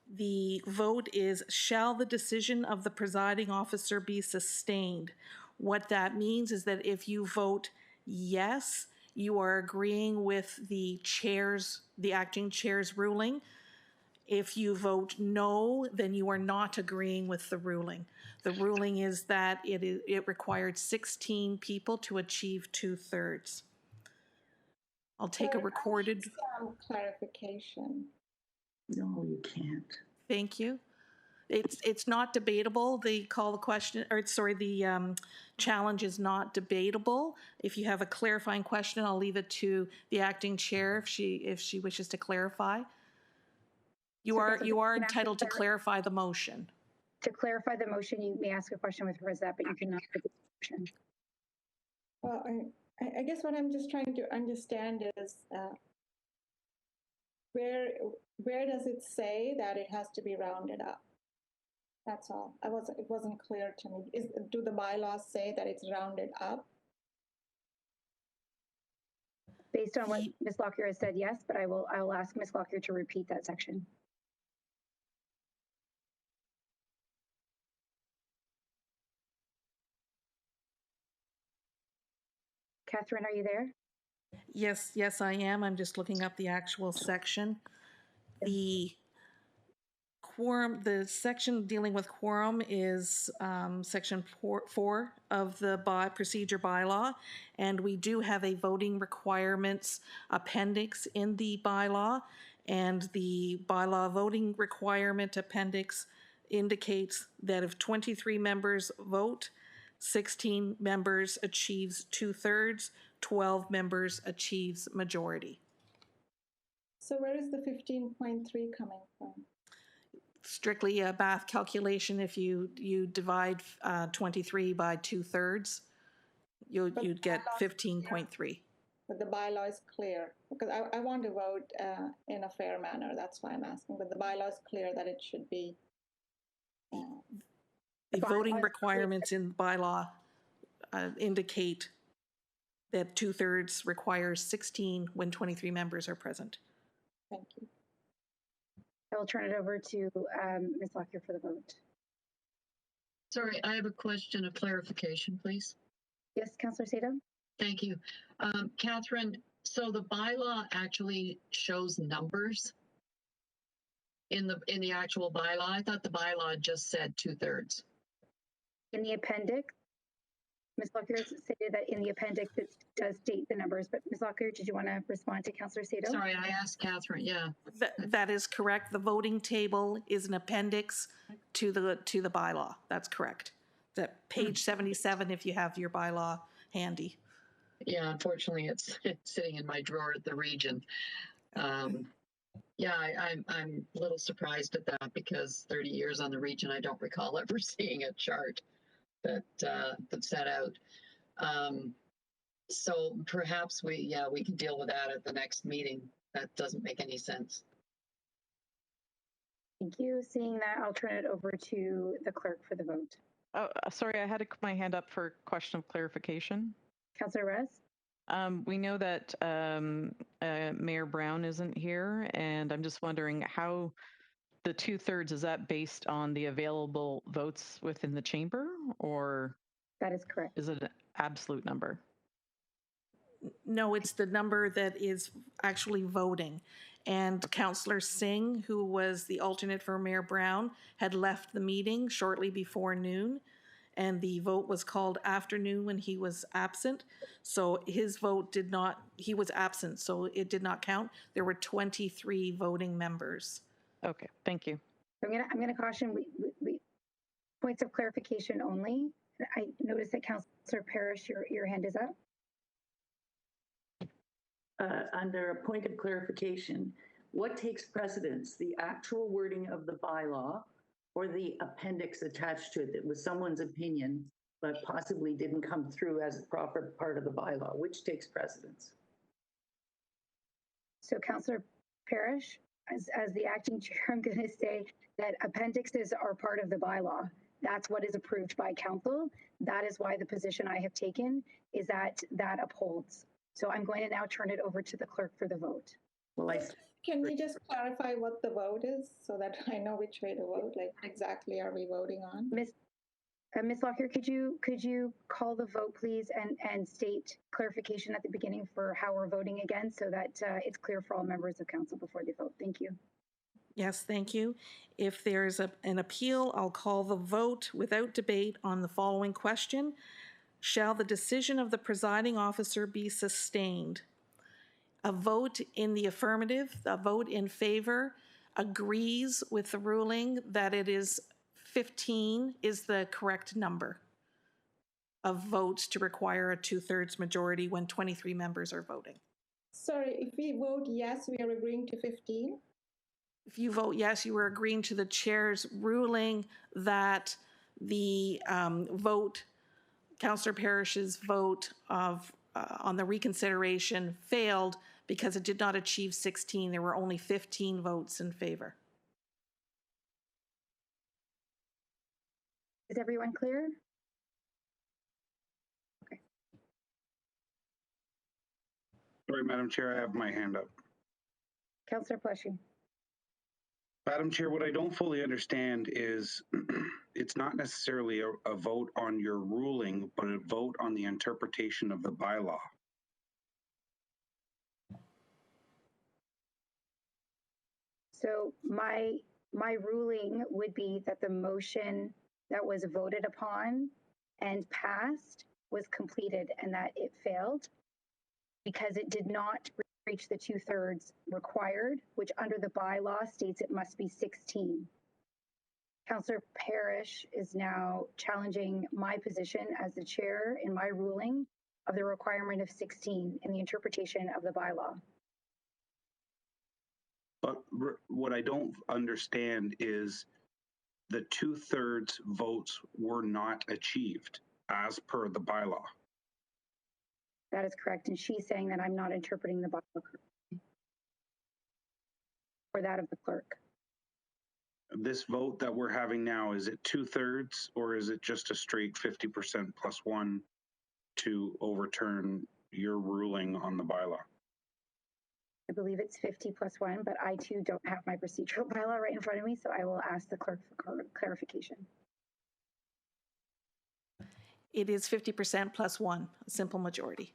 Speaker 2: The vote is, shall the decision of the presiding officer be sustained? What that means is that if you vote yes, you are agreeing with the acting chair's ruling. If you vote no, then you are not agreeing with the ruling. The ruling is that it required 16 people to achieve 2/3. I'll take a recorded.
Speaker 4: Some clarification.
Speaker 8: No, you can't.
Speaker 2: Thank you. It's not debatable. The challenge is not debatable. If you have a clarifying question, I'll leave it to the acting chair if she wishes to clarify. You are entitled to clarify the motion.
Speaker 5: To clarify the motion, you may ask a question with Rosette, but you cannot make a motion.
Speaker 4: Well, I guess what I'm just trying to understand is where does it say that it has to be rounded up? That's all. It wasn't clear to me. Do the bylaws say that it's rounded up?
Speaker 5: Based on what Ms. Lockyer has said, yes, but I will ask Ms. Lockyer to repeat that section. Catherine, are you there?
Speaker 2: Yes, I am. I'm just looking up the actual section. The section dealing with quorum is section 4 of the procedure bylaw, and we do have a voting requirements appendix in the bylaw, and the bylaw voting requirement appendix indicates that if 23 members vote, 16 members achieves 2/3, 12 members achieves majority.
Speaker 4: So where is the 15.3 coming from?
Speaker 2: Strictly a math calculation. If you divide 23 by 2/3, you'd get 15.3.
Speaker 4: But the bylaw is clear, because I want to vote in a fair manner. That's why I'm asking. But the bylaw is clear that it should be.
Speaker 2: The voting requirements in the bylaw indicate that 2/3 requires 16 when 23 members are present.
Speaker 4: Thank you.
Speaker 5: I will turn it over to Ms. Lockyer for the vote.
Speaker 9: Sorry, I have a question of clarification, please.
Speaker 5: Yes, Councillor Sato.
Speaker 9: Thank you. Catherine, so the bylaw actually shows numbers in the actual bylaw? I thought the bylaw just said 2/3.
Speaker 5: In the appendix, Ms. Lockyer stated that in the appendix it does state the numbers, but Ms. Lockyer, did you want to respond to Councillor Sato?
Speaker 9: Sorry, I asked Catherine. Yeah.
Speaker 2: That is correct. The voting table is an appendix to the bylaw. That's correct. That page 77, if you have your bylaw handy.
Speaker 9: Yeah, unfortunately, it's sitting in my drawer at the region. Yeah, I'm a little surprised at that because 30 years on the region, I don't recall ever seeing a chart that set out. So perhaps we can deal with that at the next meeting. That doesn't make any sense.
Speaker 5: Thank you. Seeing that, I'll turn it over to the clerk for the vote.
Speaker 6: Oh, sorry, I had my hand up for a question of clarification.
Speaker 5: Councillor Rez?
Speaker 6: We know that Mayor Brown isn't here, and I'm just wondering how the 2/3, is that based on the available votes within the chamber, or?
Speaker 5: That is correct.
Speaker 6: Is it an absolute number?
Speaker 2: No, it's the number that is actually voting. And Councillor Singh, who was the alternate for Mayor Brown, had left the meeting shortly before noon, and the vote was called after noon when he was absent. So his vote did not, he was absent, so it did not count. There were 23 voting members.
Speaker 6: Okay, thank you.
Speaker 5: I'm gonna caution, we points of clarification only. I noticed that Councillor Parrish, your hand is up.
Speaker 8: Under a point of clarification, what takes precedence, the actual wording of the bylaw or the appendix attached to it that was someone's opinion, but possibly didn't come through as a proper part of the bylaw? Which takes precedence?
Speaker 5: So Councillor Parrish, as the acting chair, I'm going to say that appendixes are part of the bylaw. That's what is approved by council. That is why the position I have taken is that that upholds. So I'm going to now turn it over to the clerk for the vote.
Speaker 8: Well,
Speaker 4: Can we just clarify what the vote is so that I know which way to vote? Like exactly are we voting on?
Speaker 5: Ms. Lockyer, could you call the vote, please, and state clarification at the beginning for how we're voting again, so that it's clear for all members of council before they vote. Thank you.
Speaker 2: Yes, thank you. If there's an appeal, I'll call the vote without debate on the following question. Shall the decision of the presiding officer be sustained? A vote in the affirmative, a vote in favor, agrees with the ruling that it is 15 is the correct number of votes to require a 2/3 majority when 23 members are voting.
Speaker 4: Sorry, if we vote yes, we are agreeing to 15?
Speaker 2: If you vote yes, you are agreeing to the chair's ruling that the vote, Councillor Parrish's vote of on the reconsideration failed because it did not achieve 16. There were only 15 votes in favor.
Speaker 5: Is everyone clear? Okay.
Speaker 3: Sorry, Madam Chair, I have my hand up.
Speaker 5: Councillor Pleshy.
Speaker 3: Madam Chair, what I don't fully understand is it's not necessarily a vote on your ruling, but a vote on the interpretation of the bylaw.
Speaker 5: So my ruling would be that the motion that was voted upon and passed was completed and that it failed because it did not reach the 2/3 required, which under the bylaw states it must be 16. Councillor Parrish is now challenging my position as the chair in my ruling of the requirement of 16 in the interpretation of the bylaw.
Speaker 3: But what I don't understand is the 2/3 votes were not achieved as per the bylaw.
Speaker 5: That is correct. And she's saying that I'm not interpreting the bylaw correctly. Or that of the clerk.
Speaker 3: This vote that we're having now, is it 2/3 or is it just a straight 50% plus one to overturn your ruling on the bylaw?
Speaker 5: I believe it's 50 plus one, but I too don't have my procedural bylaw right in front of me, so I will ask the clerk for clarification.
Speaker 2: It is 50% plus one, a simple majority.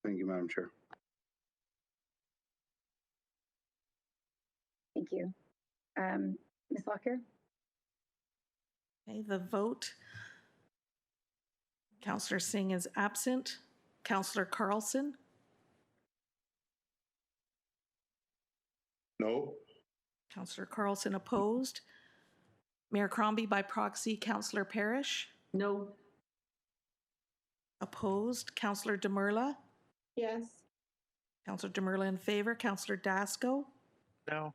Speaker 3: Thank you, Madam Chair.
Speaker 5: Thank you. Ms. Lockyer?
Speaker 2: Okay, the vote. Councillor Singh is absent. Councillor Carlson?
Speaker 15: No.
Speaker 2: Councillor Carlson opposed. Mayor Crombie by proxy, Councillor Parrish?
Speaker 8: No.
Speaker 2: Opposed. Councillor Demurla?
Speaker 4: Yes.
Speaker 2: Councillor Demurla in favor. Councillor Dasco?
Speaker 14: No.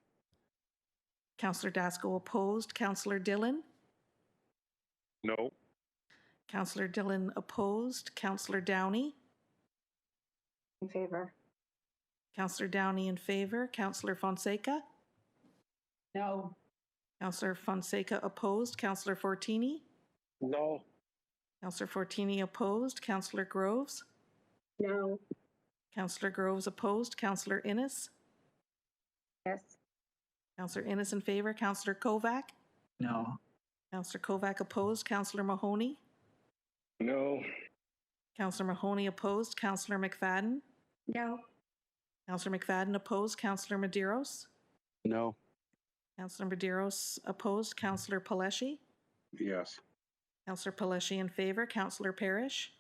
Speaker 2: Councillor Dasco opposed. Councillor Dillon?
Speaker 15: No.
Speaker 2: Councillor Dillon opposed. Councillor Downey?
Speaker 5: In favor.
Speaker 2: Councillor Downey in favor. Councillor Fonseca?
Speaker 8: No.
Speaker 2: Councillor Fonseca opposed. Councillor Fortini?
Speaker 15: No.
Speaker 2: Councillor Fortini opposed. Councillor Groves?
Speaker 11: No.
Speaker 2: Councillor Groves opposed. Councillor Innes?
Speaker 5: Yes.
Speaker 2: Councillor Innes in favor. Councillor Kovac?
Speaker 7: No.
Speaker 2: Councillor Kovac opposed. Councillor Mahoney?
Speaker 15: No.
Speaker 2: Councillor Mahoney opposed. Councillor McFadden?
Speaker 5: No.
Speaker 2: Councillor McFadden opposed. Councillor Medeiros?
Speaker 13: No.
Speaker 2: Councillor Medeiros opposed. Councillor Paleshi?
Speaker 3: Yes.
Speaker 2: Councillor Paleshi in favor. Councillor Parrish?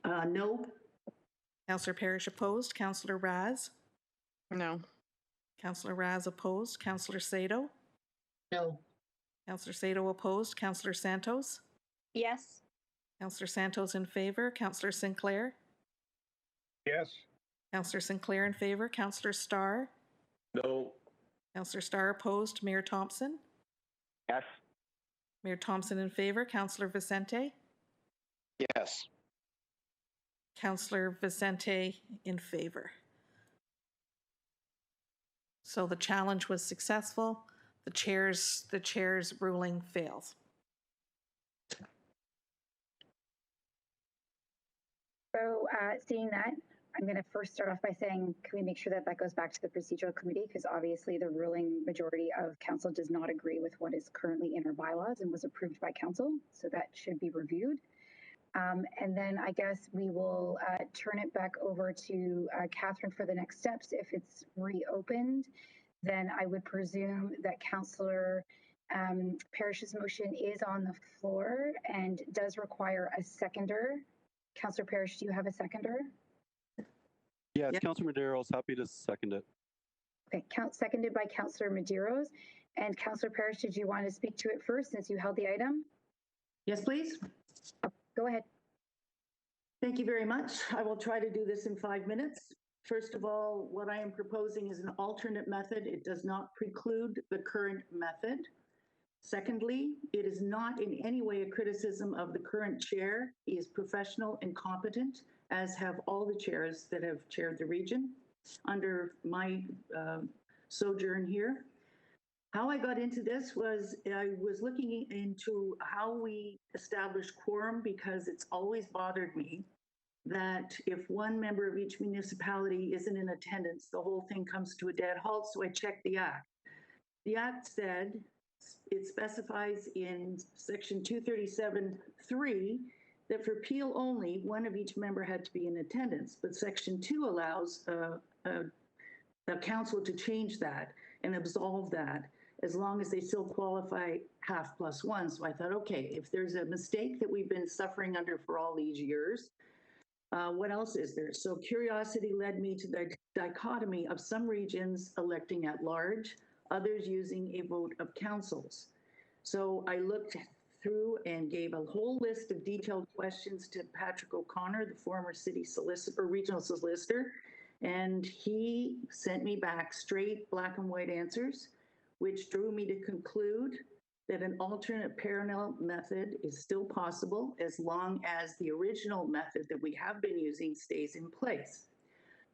Speaker 8: No.
Speaker 2: Councillor Parrish opposed. Councillor Raz?
Speaker 6: No.
Speaker 2: Councillor Raz opposed. Councillor Sato?
Speaker 9: No.
Speaker 2: Councillor Sato opposed. Councillor Santos?
Speaker 11: Yes.
Speaker 2: Councillor Santos in favor. Councillor Sinclair?
Speaker 17: Yes.
Speaker 2: Councillor Sinclair in favor. Councillor Starr?
Speaker 15: No.
Speaker 2: Councillor Starr opposed. Mayor Thompson?
Speaker 12: Yes.
Speaker 2: Mayor Thompson in favor. Councillor Vicente?
Speaker 12: Yes.
Speaker 2: Councillor Vicente in favor. So the challenge was successful. The chair's ruling fails.
Speaker 5: So seeing that, I'm going to first start off by saying, can we make sure that that goes back to the procedural committee? Because obviously the ruling majority of council does not agree with what is currently in our bylaws and was approved by council. So that should be reviewed. And then I guess we will turn it back over to Catherine for the next steps. If it's reopened, then I would presume that Councillor Parrish's motion is on the floor and does require a seconder. Councillor Parrish, do you have a seconder?
Speaker 13: Yeah, it's Councillor Medeiros. Happy to second it.
Speaker 5: Okay, seconded by Councillor Medeiros. And Councillor Parrish, did you want to speak to it first since you held the item?
Speaker 8: Yes, please.
Speaker 5: Go ahead.
Speaker 8: Thank you very much. I will try to do this in 5 minutes. First of all, what I am proposing is an alternate method. It does not preclude the current method. Secondly, it is not in any way a criticism of the current chair. He is professional and competent, as have all the chairs that have chaired the region under my sojourn here. How I got into this was I was looking into how we establish quorum, because it's always bothered me that if one member of each municipality isn't in attendance, the whole thing comes to a dead halt. So I checked the Act. The Act said, it specifies in section 237(3) that for Peel only, one of each member had to be in attendance. But section 2 allows a council to change that and absolve that, as long as they still qualify half plus one. So I thought, okay, if there's a mistake that we've been suffering under for all these years, what else is there? So curiosity led me to the dichotomy of some regions electing at large, others using a vote of councils. So I looked through and gave a whole list of detailed questions to Patrick O'Connor, the former city solicitor, or regional solicitor, and he sent me back straight black and white answers, which drew me to conclude that an alternate parallel method is still possible as long as the original method that we have been using stays in place.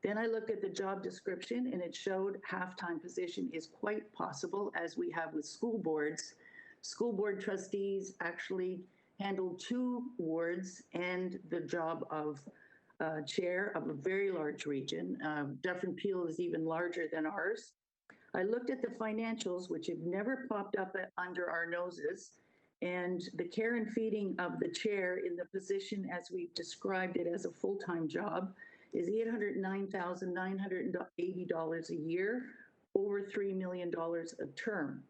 Speaker 8: Then I looked at the job description and it showed half-time position is quite possible, as we have with school boards. School board trustees actually handle 2 wards and the job of chair of a very large region. Dufferin Peel is even larger than ours. I looked at the financials, which have never popped up under our noses, and the care and feeding of the chair in the position as we've described it as a full-time job is $809,980 a year, over $3 million a term.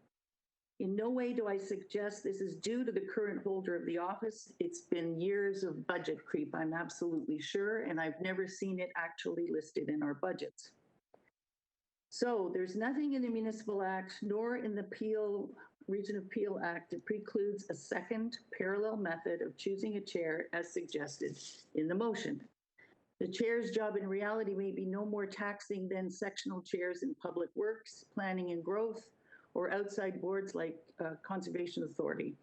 Speaker 8: In no way do I suggest this is due to the current holder of the office. It's been years of budget creep, I'm absolutely sure, and I've never seen it actually listed in our budgets. So there's nothing in the Municipal Act nor in the Region of Peel Act that precludes a second parallel method of choosing a chair as suggested in the motion. The chair's job in reality may be no more taxing than sectional chairs in Public Works, Planning and Growth, or outside boards like Conservation Authority.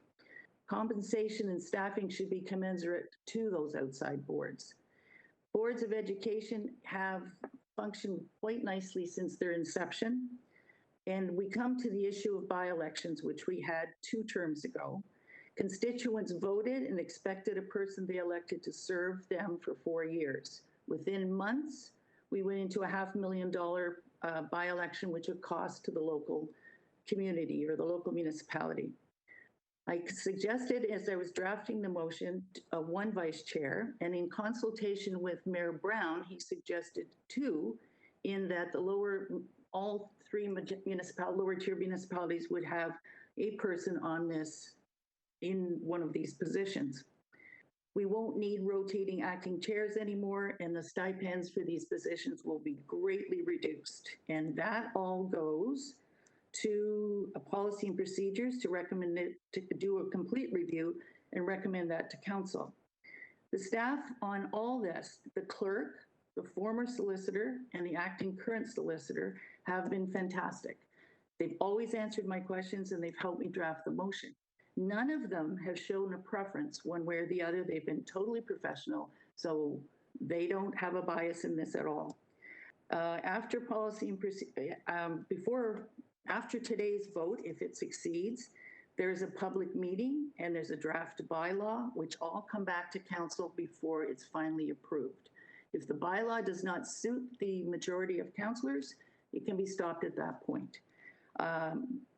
Speaker 8: Compensation and staffing should be commensurate to those outside boards. Boards of education have functioned quite nicely since their inception. And we come to the issue of by-elections, which we had 2 terms ago. Constituents voted and expected a person they elected to serve them for 4 years. Within months, we went into a $500,000 by-election, which would cost to the local community or the local municipality. I suggested, as I was drafting the motion, 1 vice chair, and in consultation with Mayor Brown, he suggested 2, in that all 3 lower tier municipalities would have a person on this in one of these positions. We won't need rotating acting chairs anymore, and the stipends for these positions will be greatly reduced. And that all goes to a policy and procedures to recommend it, to do a complete review and recommend that to council. The staff on all this, the clerk, the former solicitor, and the acting current solicitor have been fantastic. They've always answered my questions and they've helped me draft the motion. None of them have shown a preference one way or the other. They've been totally professional, so they don't have a bias in this at all. After policy and after today's vote, if it succeeds, there's a public meeting and there's a draft bylaw, which all come back to council before it's finally approved. If the bylaw does not suit the majority of councillors, it can be stopped at that point.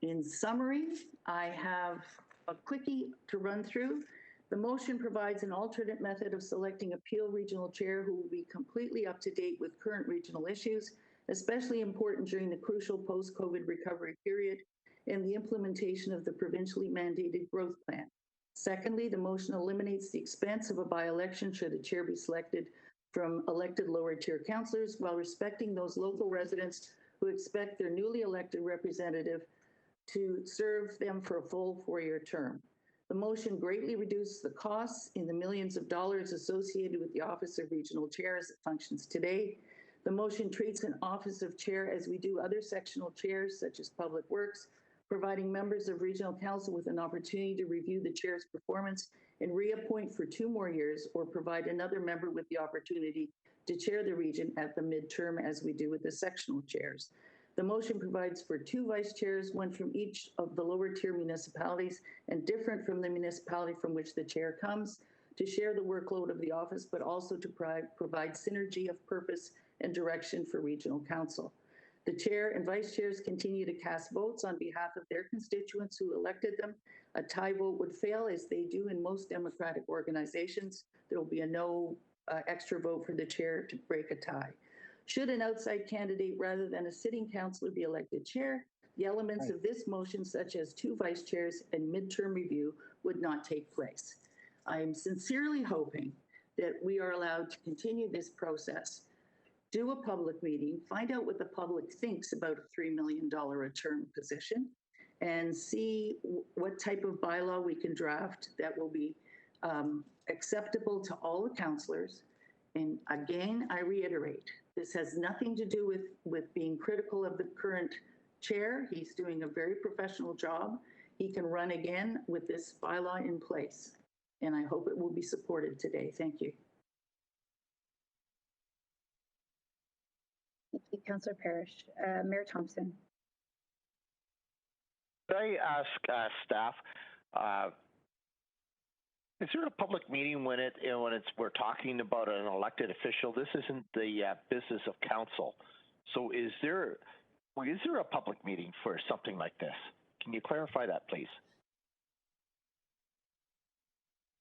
Speaker 8: In summary, I have a quickie to run through. The motion provides an alternate method of selecting a Peel Regional Chair who will be completely up to date with current regional issues, especially important during the crucial post-COVID recovery period and the implementation of the provincially mandated growth plan. Secondly, the motion eliminates the expense of a by-election should a chair be selected from elected lower tier councillors while respecting those local residents who expect their newly elected representative to serve them for a full 4-year term. The motion greatly reduces the costs in the millions of dollars associated with the Office of Regional Chair as it functions today. The motion treats an Office of Chair as we do other sectional chairs, such as Public Works, providing members of Regional Council with an opportunity to review the chair's performance and reappoint for 2 more years, or provide another member with the opportunity to chair the region at the midterm, as we do with the sectional chairs. The motion provides for 2 vice chairs, one from each of the lower tier municipalities and different from the municipality from which the chair comes, to share the workload of the office, but also to provide synergy of purpose and direction for Regional Council. The chair and vice chairs continue to cast votes on behalf of their constituents who elected them. A tie vote would fail, as they do in most democratic organizations. There will be a no extra vote for the chair to break a tie. Should an outside candidate rather than a sitting councillor be elected chair, the elements of this motion, such as 2 vice chairs and midterm review, would not take place. I am sincerely hoping that we are allowed to continue this process, do a public meeting, find out what the public thinks about a $3 million a term position, and see what type of bylaw we can draft that will be acceptable to all the councillors. And again, I reiterate, this has nothing to do with being critical of the current chair. He's doing a very professional job. He can run again with this bylaw in place. And I hope it will be supported today. Thank you.
Speaker 5: Thank you, Councillor Parrish. Mayor Thompson.
Speaker 12: Could I ask staff, is there a public meeting when we're talking about an elected official? This isn't the business of council. So is there a public meeting for something like this? Can you clarify that, please?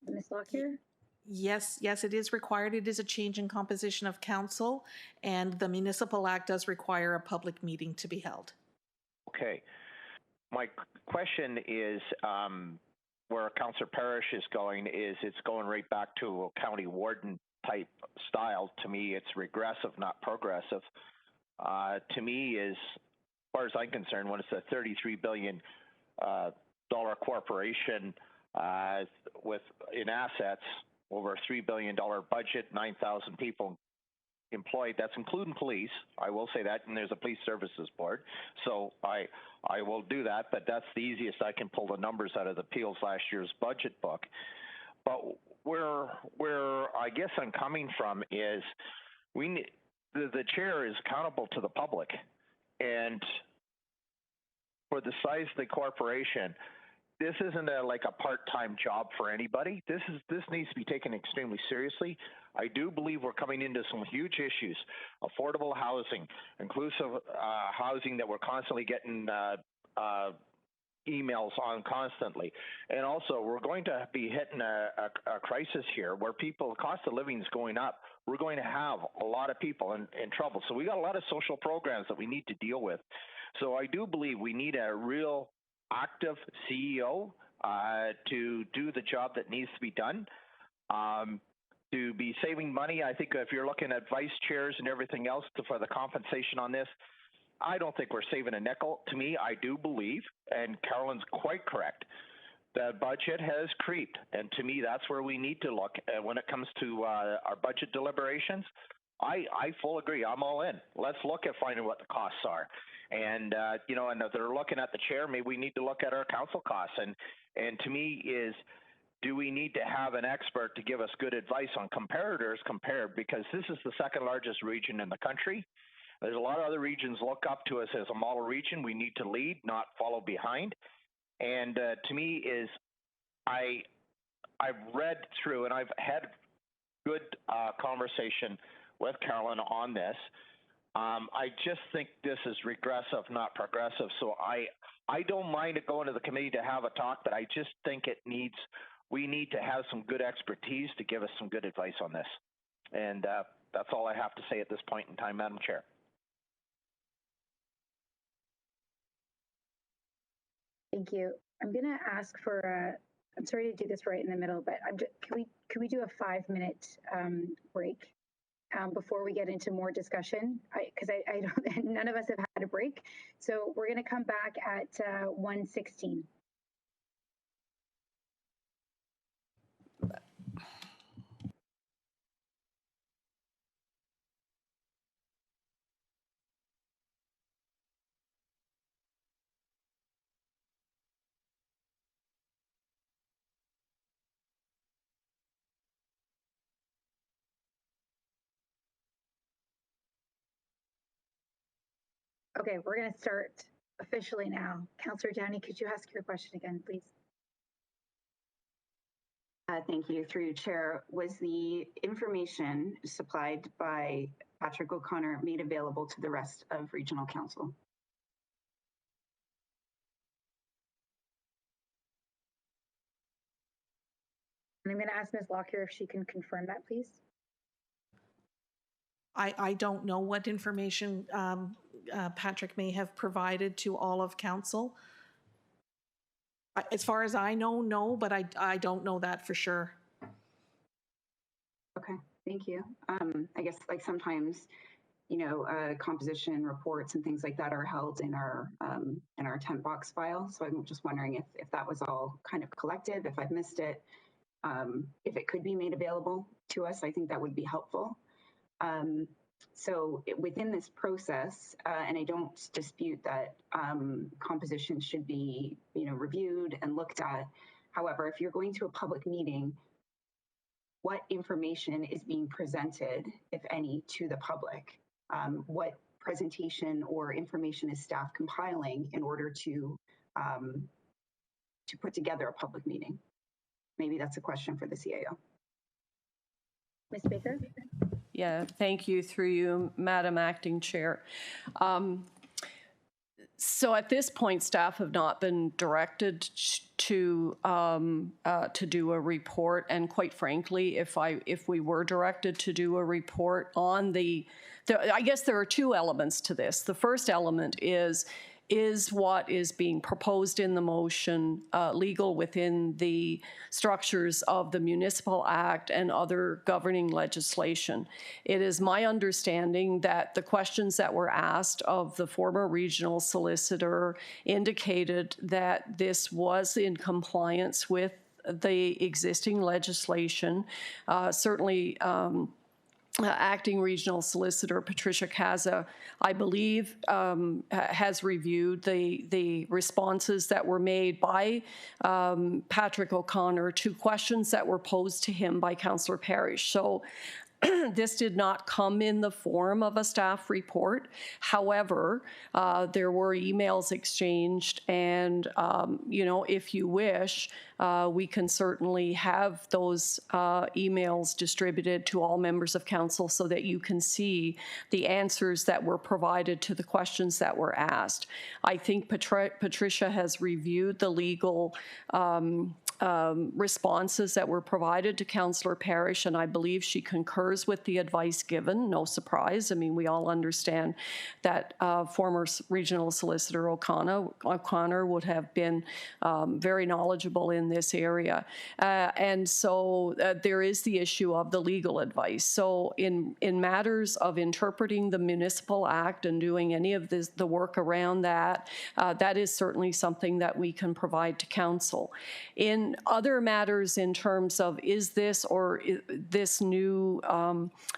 Speaker 5: Ms. Lockyer?
Speaker 2: Yes, it is required. It is a change in composition of council, and the Municipal Act does require a public meeting to be held.
Speaker 12: Okay. my question is, where Councillor Parrish is going is it's going right back to a county warden type style. To me, it's regressive, not progressive. To me, is as far as I'm concerned, when it's a $33 billion dollar corporation with in assets, over a $3 billion budget, 9,000 people employed. That's including police. I will say that, and there's a police services board. So I will do that, but that's the easiest I can pull the numbers out of the Peel's last year's budget book. But where I guess I'm coming from is the chair is accountable to the public, and for the size of the corporation, this isn't like a part-time job for anybody. This needs to be taken extremely seriously. I do believe we're coming into some huge issues: affordable housing, inclusive housing that we're constantly getting emails on constantly, and also we're going to be hitting a crisis here where the cost of living is going up. We're going to have a lot of people in trouble. So we got a lot of social programs that we need to deal with. So I do believe we need a real active CEO to do the job that needs to be done. To be saving money, I think if you're looking at vice chairs and everything else for the compensation on this, I don't think we're saving a nickel. To me, I do believe, and Carolyn's quite correct, the budget has creeped. And to me, that's where we need to look when it comes to our budget deliberations. I full agree. I'm all in. Let's look at finding what the costs are. And, and if they're looking at the chair, maybe we need to look at our council costs. And to me do we need to have an expert to give us good advice on comparators because this is the second largest region in the country. There's a lot of other regions look up to us as a model region. We need to lead, not follow behind. And to me I've read through and I've had good conversation with Carolyn on this. I just think this is regressive, not progressive. So I don't mind it going to the committee to have a talk, but I just think we need to have some good expertise to give us some good advice on this. And that's all I have to say at this point in time, Madam Chair.
Speaker 5: Thank you. I'm going to ask for I'm sorry to do this right in the middle, but can we do a 5-minute break before we get into more discussion? Because I don't, none of us have had a break. So we're going to come back at 1:16. Okay, we're going to start officially now. Councillor Downey, could you ask your question again, please?
Speaker 10: Thank you. Through you, Chair. Was the information supplied by Patrick O'Connor made available to the rest of Regional Council?
Speaker 5: And I'm going to ask Ms. Lockyer if she can confirm that, please.
Speaker 2: I don't know what information Patrick may have provided to all of council. As far as I know, no, but I don't know that for sure.
Speaker 10: Okay, thank you. I guess like sometimes, composition reports and things like that are held in our tent box file. So I'm just wondering if that was all kind of collected, if I've missed it, if it could be made available to us, I think that would be helpful. So within this process, and I don't dispute that composition should be, reviewed and looked at. However, if you're going to a public meeting, what information is being presented, if any, to the public? What presentation or information is staff compiling in order to put together a public meeting? Maybe that's a question for the CAO.
Speaker 5: Ms. Baker?
Speaker 14: Yeah, thank you. Through you, Madam Acting Chair. So at this point, staff have not been directed to do a report, and quite frankly, if we were directed to do a report on I guess there are two elements to this. The first element is is what is being proposed in the motion legal within the structures of the Municipal Act and other governing legislation? It is my understanding that the questions that were asked of the former regional solicitor indicated that this was in compliance with the existing legislation. Certainly, Acting Regional Solicitor Patricia Kaza, I believe, has reviewed the responses that were made by Patrick O'Connor to questions that were posed to him by Councillor Parrish. So this did not come in the form of a staff report. However, there were emails exchanged, and you know, if you wish, we can certainly have those emails distributed to all members of council so that you can see the answers that were provided to the questions that were asked. I think Patricia has reviewed the legal responses that were provided to Councillor Parrish, and I believe she concurs with the advice given. No surprise. I mean, we all understand that former Regional Solicitor O'Connor would have been very knowledgeable in this area. And so there is the issue of the legal advice. So in matters of interpreting the Municipal Act and doing any of the work around that, that is certainly something that we can provide to council. In other matters, in terms of is this or this new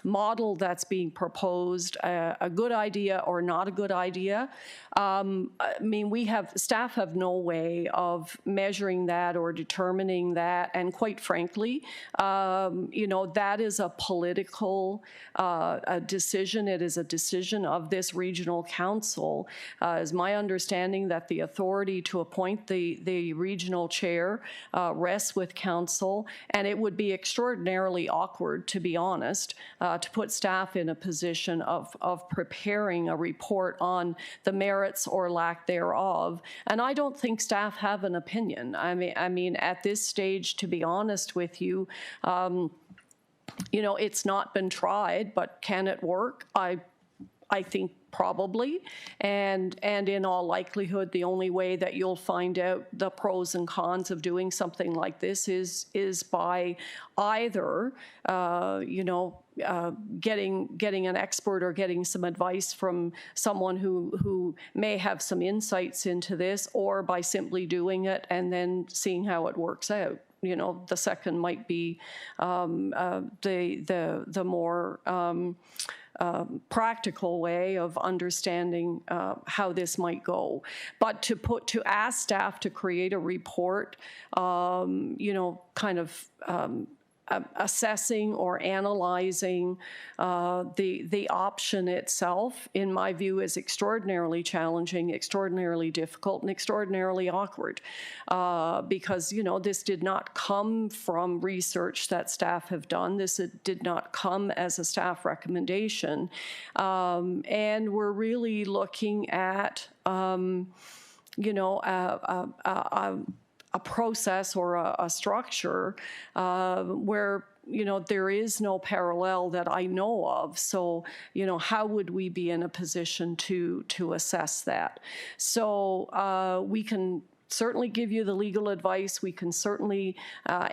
Speaker 14: model that's being proposed a good idea or not a good idea, I mean, staff have no way of measuring that or determining that, and quite frankly, you know, that is a political decision. It is a decision of this regional council. Is my understanding that the authority to appoint the regional chair rests with council, and it would be extraordinarily awkward, to be honest, to put staff in a position of preparing a report on the merits or lack thereof. And I don't think staff have an opinion. I mean, at this stage, to be honest with you, you know, it's not been tried, but can it work? I think probably, and in all likelihood, the only way that you'll find out the pros and cons of doing something like this is by either, you know, getting an expert or getting some advice from someone who may have some insights into this, or by simply doing it and then seeing how it works out. You know, the second might be the more practical way of understanding how this might go. But to ask staff to create a report, you know, kind of assessing or analyzing the option itself, in my view, is extraordinarily challenging, extraordinarily difficult, and extraordinarily awkward, because, you know, this did not come from research that staff have done. This did not come as a staff recommendation, and we're really looking at, you know, a process or a structure where, you know, there is no parallel that I know of. So, you know, how would we be in a position to assess that? So we can certainly give you the legal advice. We can certainly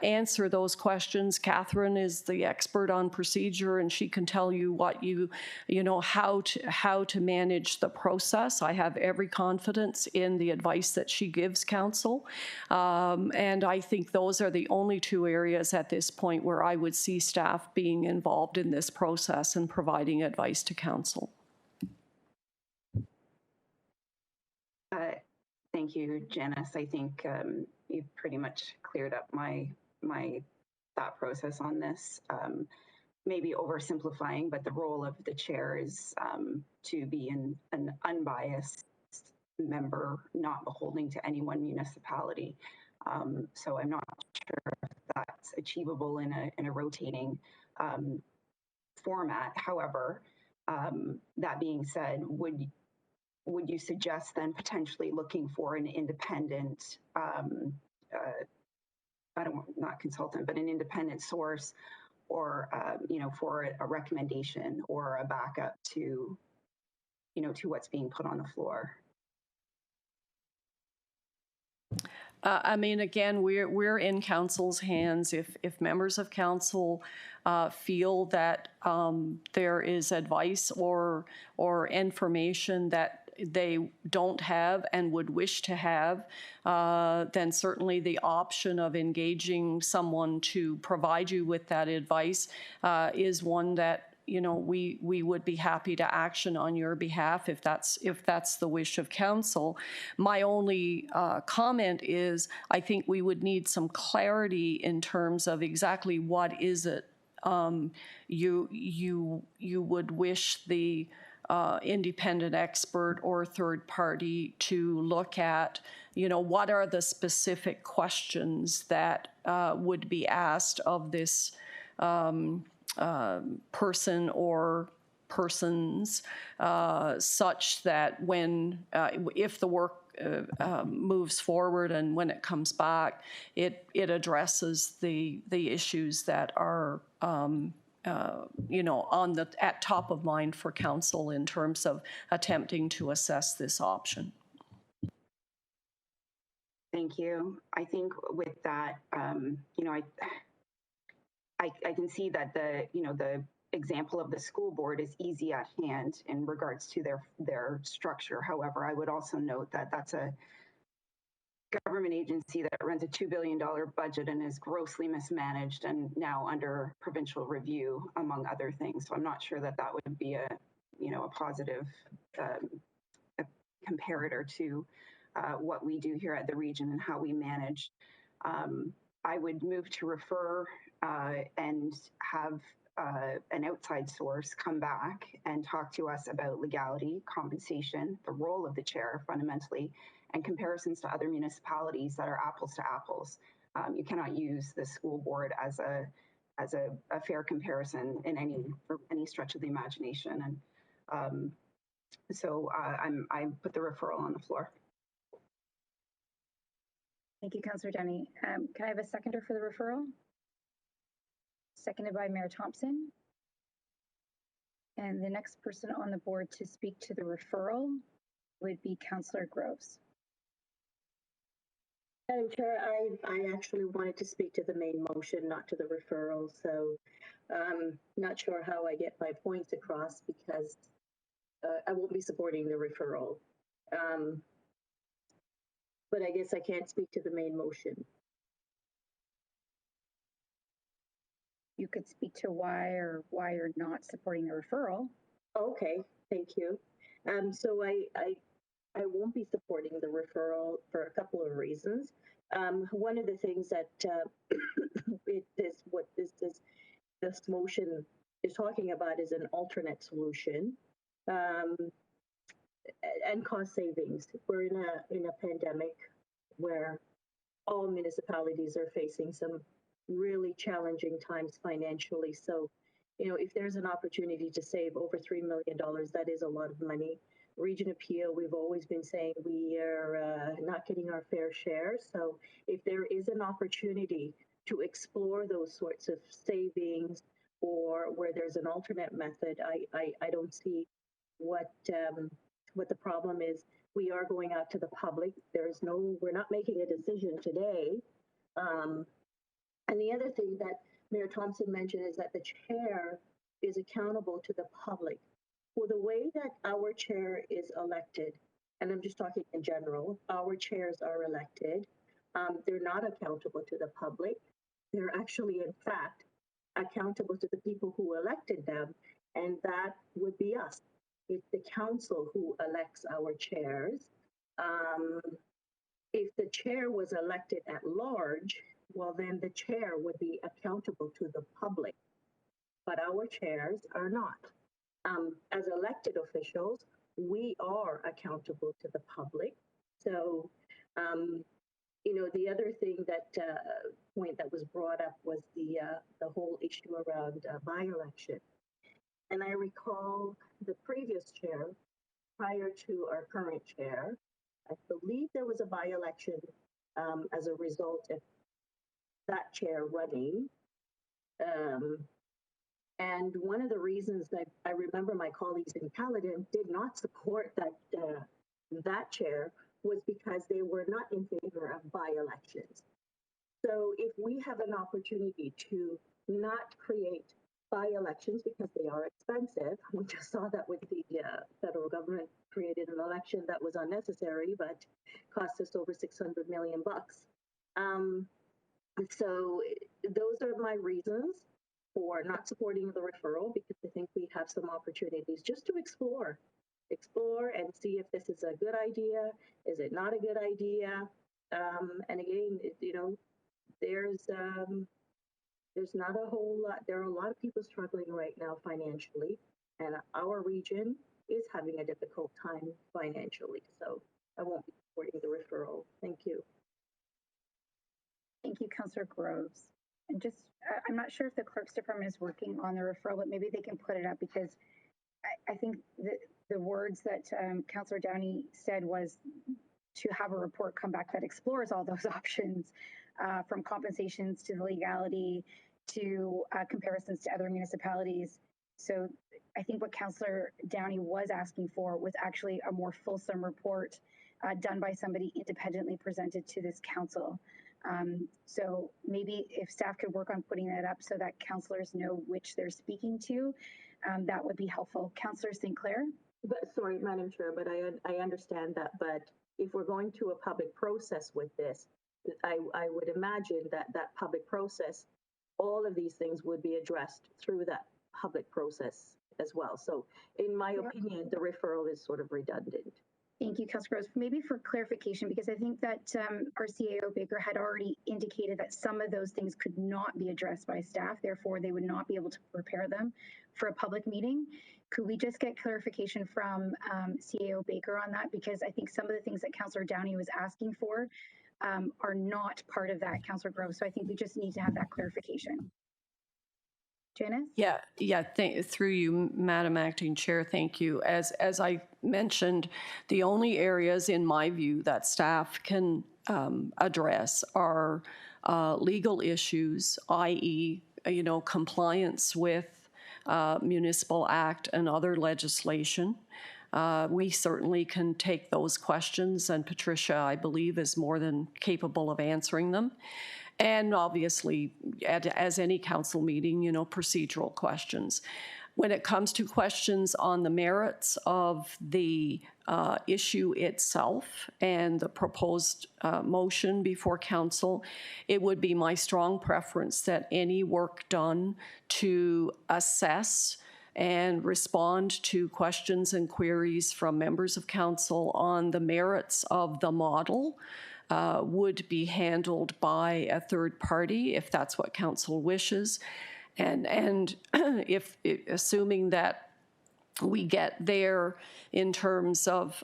Speaker 14: answer those questions. Catherine is the expert on procedure, and she can tell you what you know, how to manage the process. I have every confidence in the advice that she gives council, and I think those are the only two areas at this point where I would see staff being involved in this process and providing advice to council.
Speaker 10: Thank you, Janice. I think you've pretty much cleared up my thought process on this. Maybe oversimplifying, but the role of the chair is to be an unbiased member, not beholding to any one municipality. So I'm not sure if that's achievable in a rotating format. However, that being said, would you suggest then potentially looking for an independent, not consultant, but an independent source, or you know, for a recommendation or a backup to, you know, to what's being put on the floor?
Speaker 14: I mean, again, we're in council's hands. If members of council feel that there is advice or information that they don't have and would wish to have, then certainly the option of engaging someone to provide you with that advice is one that, you know, we would be happy to action on your behalf if that's the wish of council. My only comment is I think we would need some clarity in terms of exactly what is it you would wish the independent expert or third party to look at. You know, what are the specific questions that would be asked of this person or persons, such that when, if the work moves forward and when it comes back, it addresses the issues that are you know, at top of mind for council in terms of attempting to assess this option.
Speaker 10: Thank you. I think with that, you know, I can see that the example of the school board is easy at hand in regards to their structure. However, I would also note that that's a government agency that runs a $2 billion budget and is grossly mismanaged and now under provincial review, among other things. So I'm not sure that would be a positive a comparator to what we do here at the region and how we manage. I would move to refer and have an outside source come back and talk to us about legality, compensation, the role of the chair fundamentally, and comparisons to other municipalities that are apples to apples. You cannot use the school board as a fair comparison in any stretch of the imagination. And so I put the referral on the floor.
Speaker 5: Thank you, Councillor Denny. Can I have a seconder for the referral? Seconded by Mayor Thompson. And the next person on the board to speak to the referral would be Councillor Groves.
Speaker 11: Madam Chair, I actually wanted to speak to the main motion, not to the referral. So not sure how I get my points across because I won't be supporting the referral. But I guess I can't speak to the main motion.
Speaker 5: You could speak to why you're not supporting the referral.
Speaker 11: Okay, thank you. So I won't be supporting the referral for a couple of reasons. One of the things that this motion is talking about is an alternate solution and cost savings. We're in a pandemic where all municipalities are facing some really challenging times financially. So, you know, if there's an opportunity to save over $3 million, that is a lot of money. Region of Peel, we've always been saying we are not getting our fair share. So if there is an opportunity to explore those sorts of savings or where there's an alternate method, I don't see what the problem is. We are going out to the public. We're not making a decision today. And the other thing that Mayor Thompson mentioned is that the chair is accountable to the public. Well, the way that our chair is elected, and I'm just talking in general, our chairs are elected. They're not accountable to the public. They're actually, in fact, accountable to the people who elected them, and that would be us. It's the council who elects our chairs. If the chair was elected at large, well, then the chair would be accountable to the public, but our chairs are not. As elected officials, we are accountable to the public. So, you know, the other thing point that was brought up was the whole issue around by-election. And I recall the previous chair, prior to our current chair, I believe there was a by-election as a result of that chair running. And one of the reasons that I remember my colleagues in Caledon did not support that chair was because they were not in favor of by-elections. So if we have an opportunity to not create by-elections because they are expensive, we just saw that with the federal government created an election that was unnecessary, but cost us over $600 million. So those are my reasons for not supporting the referral, because I think we have some opportunities just to explore and see if this is a good idea. Is it not a good idea? And again, there's not a whole lot. There are a lot of people struggling right now financially, and our region is having a difficult time financially. So I won't be supporting the referral. Thank you.
Speaker 5: Thank you, Councillor Groves. And just, I'm not sure if the clerk's department is working on the referral, but maybe they can put it up, because I think the words that Councillor Downey said was to have a report come back that explores all those options, from compensations to the legality to comparisons to other municipalities. So I think what Councillor Downey was asking for was actually a more fulsome report done by somebody independently presented to this council. So maybe if staff could work on putting that up so that councillors know which they're speaking to, that would be helpful. Councillor St. Clair?
Speaker 11: But sorry, Madam Chair, but I understand that. But if we're going to a public process with this, I would imagine that public process, all of these things would be addressed through that public process as well. So in my opinion, the referral is sort of redundant.
Speaker 5: Thank you, Councillor Groves. Maybe for clarification, because I think that our CAO Baker had already indicated that some of those things could not be addressed by staff, therefore they would not be able to prepare them for a public meeting. Could we just get clarification from CAO Baker on that? Because I think some of the things that Councillor Downey was asking for are not part of that, Councillor Groves. So I think we just need to have that clarification. Janice?
Speaker 14: Yeah. Through you, Madam Acting Chair, thank you. As I mentioned, the only areas in my view that staff can address are legal issues, i.e., compliance with Municipal Act and other legislation. We certainly can take those questions, and Patricia, I believe, is more than capable of answering them. And obviously, as any council meeting, procedural questions. When it comes to questions on the merits of the issue itself and the proposed motion before council, it would be my strong preference that any work done to assess and respond to questions and queries from members of council on the merits of the model would be handled by a third party if that's what council wishes. And if assuming that we get there in terms of,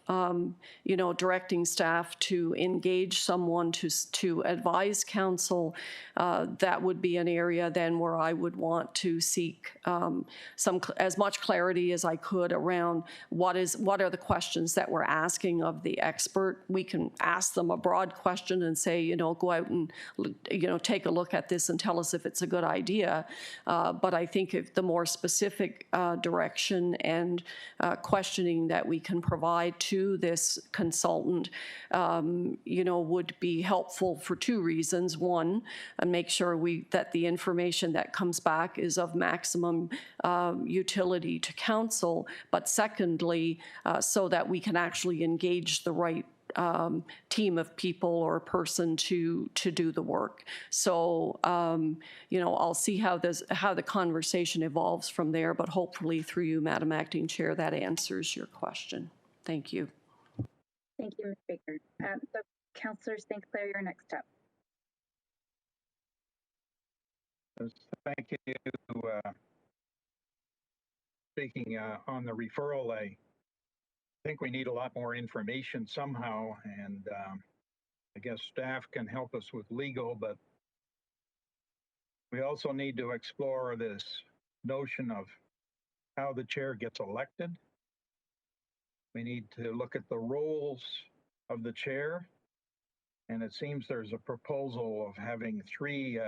Speaker 14: directing staff to engage someone to advise council, that would be an area then where I would want to seek as much clarity as I could around what are the questions that we're asking of the expert. We can ask them a broad question and say, go out and, take a look at this and tell us if it's a good idea. But I think if the more specific direction and questioning that we can provide to this consultant, would be helpful for two reasons. One, make sure that the information that comes back is of maximum utility to council, but secondly, so that we can actually engage the right team of people or person to do the work. So, I'll see how the conversation evolves from there, but hopefully through you, Madam Acting Chair, that answers your question. Thank you.
Speaker 5: Thank you, Ms. Baker. So, Councillor St. Clair, you're next up.
Speaker 17: Thank you. Speaking on the referral, I think we need a lot more information somehow, and I guess staff can help us with legal, but we also need to explore this notion of how the chair gets elected. We need to look at the roles of the chair, and it seems there's a proposal of having three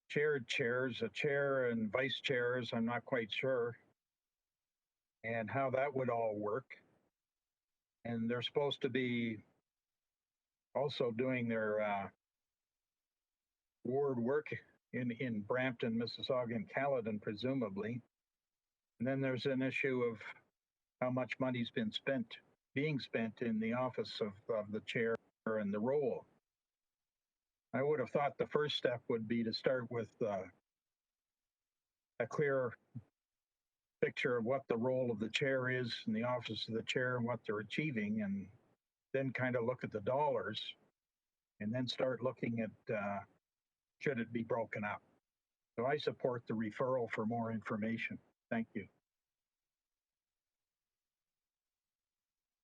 Speaker 17: chairs, a chair and vice chairs. I'm not quite sure, and how that would all work. and they're supposed to be also doing their ward work in Brampton, Mississauga, and Caledon, presumably. And then there's an issue of how much money's being spent in the office of the chair and the role. I would have thought the first step would be to start with a clear picture of what the role of the chair is in the office of the chair and what they're achieving, and then kind of look at the dollars and then start looking at should it be broken up. So I support the referral for more information. Thank you.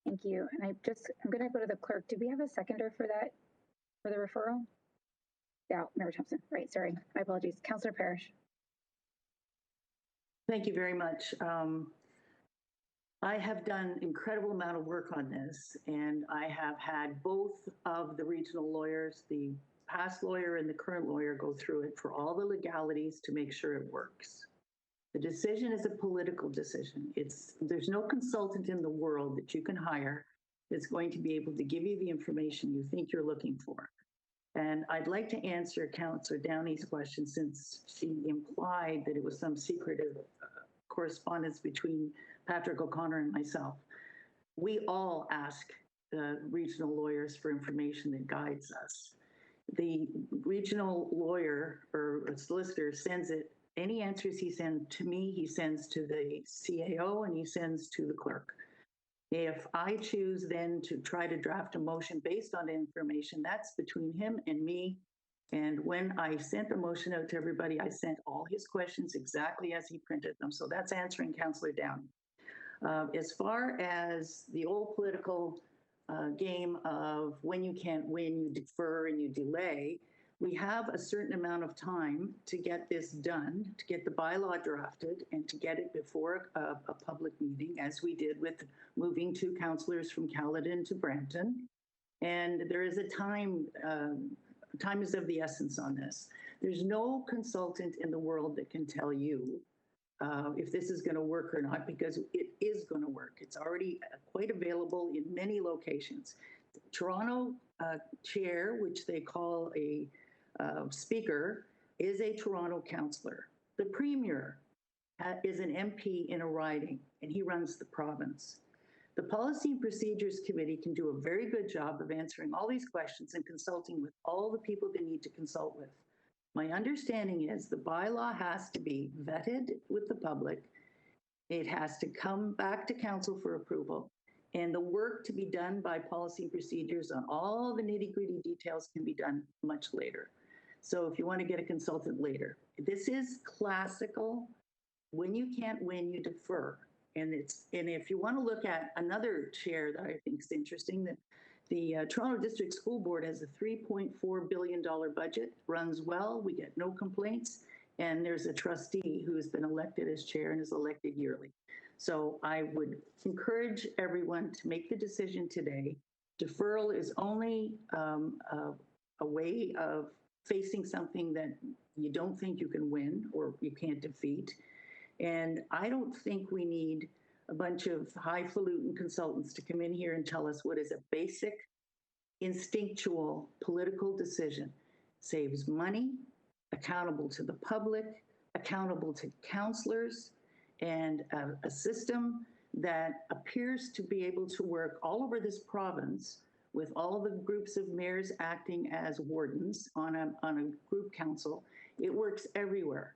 Speaker 5: Thank you. And I'm going to go to the clerk. Do we have a seconder for that, for the referral? Yeah, Member Thompson. Right, sorry. My apologies. Councillor Parrish.
Speaker 8: Thank you very much. I have done incredible amount of work on this, and I have had both of the regional lawyers, the past lawyer and the current lawyer, go through it for all the legalities to make sure it works. The decision is a political decision. There's no consultant in the world that you can hire that's going to be able to give you the information you think you're looking for. And I'd like to answer Councillor Downey's question, since she implied that it was some secretive correspondence between Patrick O'Connor and myself. We all ask the regional lawyers for information that guides us. The regional lawyer or solicitor sends it. Any answers he sends to me, he sends to the CAO and he sends to the clerk. If I choose then to try to draft a motion based on information, that's between him and me. And when I sent the motion out to everybody, I sent all his questions exactly as he printed them. So that's answering Councillor Downey. As far as the old political game of when you can't win, you defer and you delay, we have a certain amount of time to get this done, to get the bylaw drafted and to get it before a public meeting, as we did with moving two councillors from Caledon to Brampton. And there is a time is of the essence on this. There's no consultant in the world that can tell you if this is going to work or not, because it is going to work. It's already quite available in many locations. The Toronto chair, which they call a speaker, is a Toronto councillor. The premier is an MP in a riding, and he runs the province. The Policy and Procedures Committee can do a very good job of answering all these questions and consulting with all the people they need to consult with. My understanding is the bylaw has to be vetted with the public. It has to come back to council for approval. And the work to be done by Policy and Procedures on all the nitty-gritty details can be done much later. So if you want to get a consultant later, this is classical. When you can't win, you defer. And if you want to look at another chair that I think is interesting, that the Toronto District School Board has a $3.4 billion budget, runs well, we get no complaints, and there's a trustee who has been elected as chair and is elected yearly. So I would encourage everyone to make the decision today. Deferral is only a way of facing something that you don't think you can win or you can't defeat. And I don't think we need a bunch of highfalutin consultants to come in here and tell us what is a basic, instinctual political decision. Saves money, accountable to the public, accountable to councillors, and a system that appears to be able to work all over this province with all the groups of mayors acting as wardens on a group council. It works everywhere.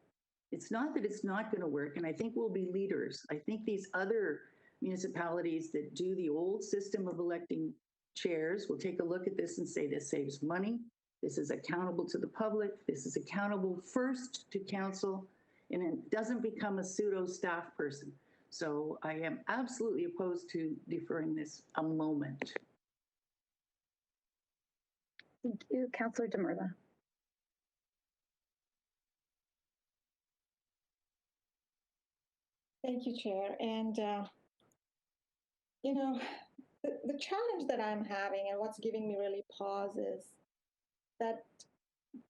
Speaker 8: It's not that it's not going to work, and I think we'll be leaders. I think these other municipalities that do the old system of electing chairs will take a look at this and say this saves money, this is accountable to the public, this is accountable first to council, and it doesn't become a pseudo staff person. So I am absolutely opposed to deferring this a moment.
Speaker 5: Thank you. Councillor Demurla.
Speaker 4: Thank you, Chair. And, you know, the challenge that I'm having and what's giving me really pause is that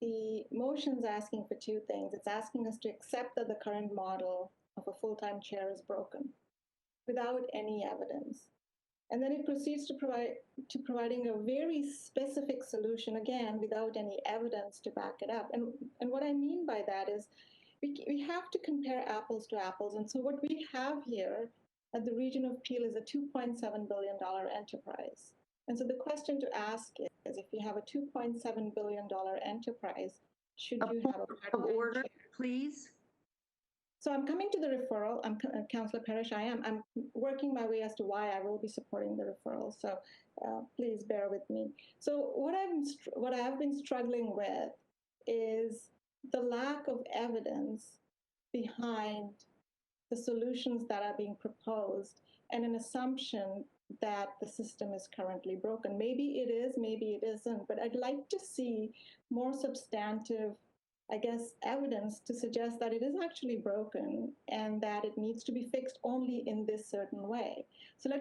Speaker 4: the motion's asking for two things. It's asking us to accept that the current model of a full-time chair is broken without any evidence. And then it proceeds to providing a very specific solution, again, without any evidence to back it up. And what I mean by that is we have to compare apples to apples. And so what we have here at the region of Peel is a $2.7 billion enterprise. And so the question to ask is, if you have a $2.7 billion enterprise, should you have a
Speaker 8: of order, please?
Speaker 4: So I'm coming to the referral. Councillor Parrish, I'm working my way as to why I will be supporting the referral. So please bear with me. So what I've been struggling with is the lack of evidence behind the solutions that are being proposed and an assumption that the system is currently broken. Maybe it is, maybe it isn't, but I'd like to see more substantive, I guess, evidence to suggest that it is actually broken and that it needs to be fixed only in this certain way. So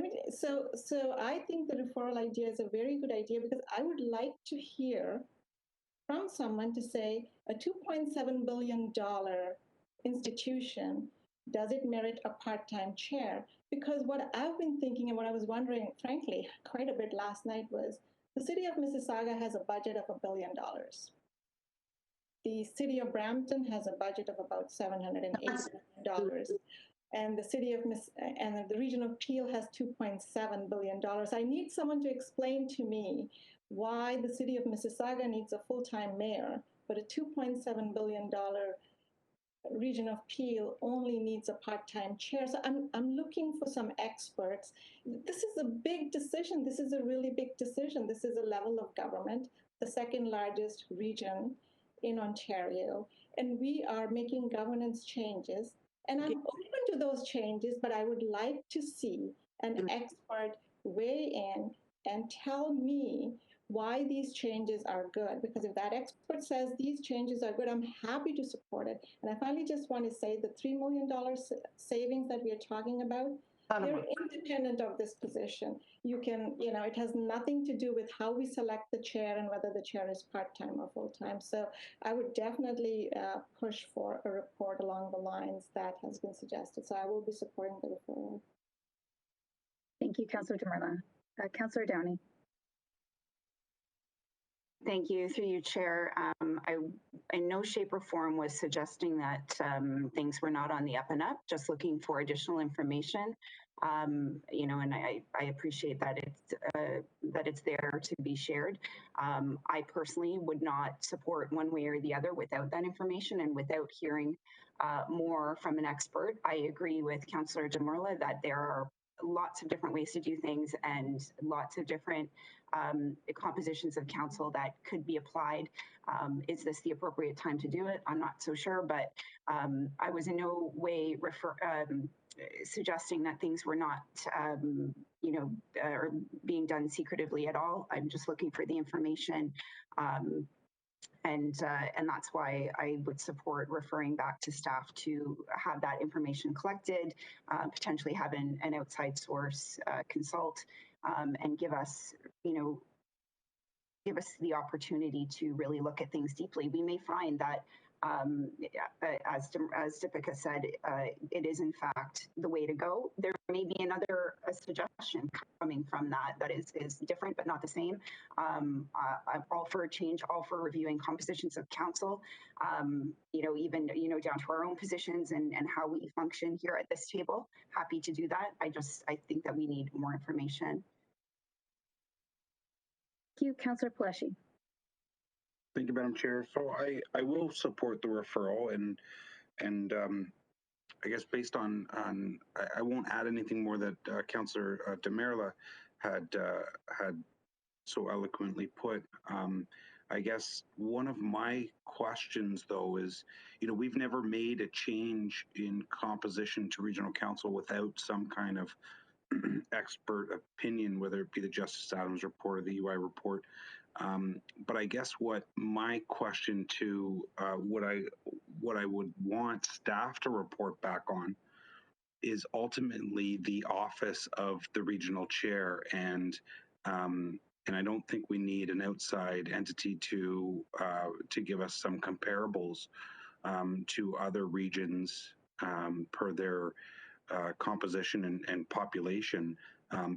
Speaker 4: I think the referral idea is a very good idea, because I would like to hear from someone to say a $2.7 billion institution, does it merit a part-time chair? Because what I've been thinking and what I was wondering, frankly, quite a bit last night was, the city of Mississauga has a budget of $1 billion. The city of Brampton has a budget of about $780 million. And the city of and the region of Peel has $2.7 billion. I need someone to explain to me why the city of Mississauga needs a full-time mayor, but a $2.7 billion region of Peel only needs a part-time chair. So I'm looking for some experts. This is a big decision. This is a really big decision. This is a level of government, the second largest region in Ontario, and we are making governance changes. And I'm open to those changes, but I would like to see an expert weigh in and tell me why these changes are good. Because if that expert says these changes are good, I'm happy to support it. And I finally just want to say the $3 million savings that we are talking about, they're independent of this position. You can, it has nothing to do with how we select the chair and whether the chair is part-time or full-time. So I would definitely push for a report along the lines that has been suggested. So I will be supporting the referral.
Speaker 5: Thank you, Councillor Demerla. Councillor Downey.
Speaker 10: Thank you. Through you, Chair. I, in no shape or form, was suggesting that things were not on the up and up, just looking for additional information. And I appreciate that it's there to be shared. I personally would not support one way or the other without that information and without hearing more from an expert. I agree with Councillor Demerla that there are lots of different ways to do things and lots of different compositions of council that could be applied. Is this the appropriate time to do it? I'm not so sure, but I was in no way suggesting that things were not, or being done secretively at all. I'm just looking for the information. And that's why I would support referring back to staff to have that information collected, potentially have an outside source consult, and give us the opportunity to really look at things deeply. We may find that, as Deepika said, it is in fact the way to go. There may be another suggestion coming from that is different but not the same. I'm all for a change, all for reviewing compositions of council, even down to our own positions and how we function here at this table. Happy to do that. I think that we need more information.
Speaker 5: Thank you, Councillor Pelletier.
Speaker 3: Thank you, Madam Chair. So I will support the referral, and I guess based on I won't add anything more that Councillor Demerla had so eloquently put. I guess one of my questions, though, is, we've never made a change in composition to regional council without some kind of expert opinion, whether it be the Justice Adams report or the UI report. But I guess what my question to what I would want staff to report back on is ultimately the office of the regional chair, and I don't think we need an outside entity to give us some comparables to other regions per their composition and population.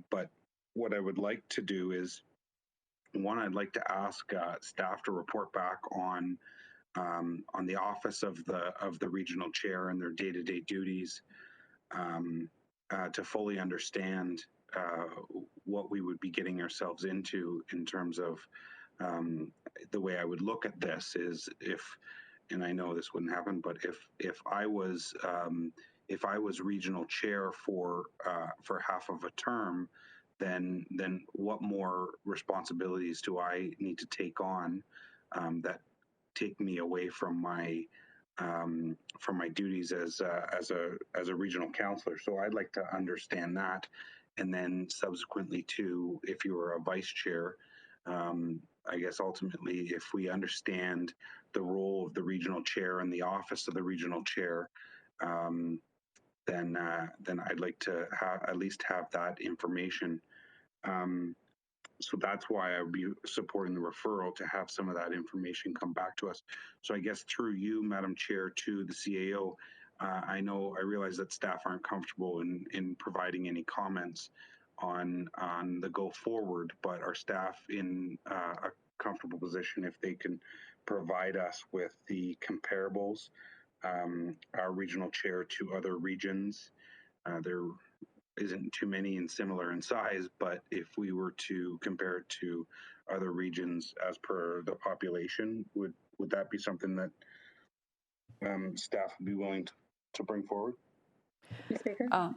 Speaker 3: But what I would like to do is, one, I'd like to ask staff to report back on the office of the regional chair and their day-to-day duties, to fully understand what we would be getting ourselves into in terms of the way I would look at this is if, and I know this wouldn't happen, but if I was regional chair for half of a term, then what more responsibilities do I need to take on that take me away from my duties as a regional counselor? So I'd like to understand that, and then subsequently to, if you were a vice chair, I guess ultimately, if we understand the role of the regional chair and the office of the regional chair, then I'd like to at least have that information. So that's why I would be supporting the referral, to have some of that information come back to us. So I guess through you, Madam Chair, to the CAO, I realize that staff aren't comfortable in providing any comments on the go forward, but are staff in a comfortable position if they can provide us with the comparables, our regional chair to other regions? There isn't too many and similar in size, but if we were to compare it to other regions as per the population, would that be something that staff would be willing to bring forward?
Speaker 5: Ms. Baker?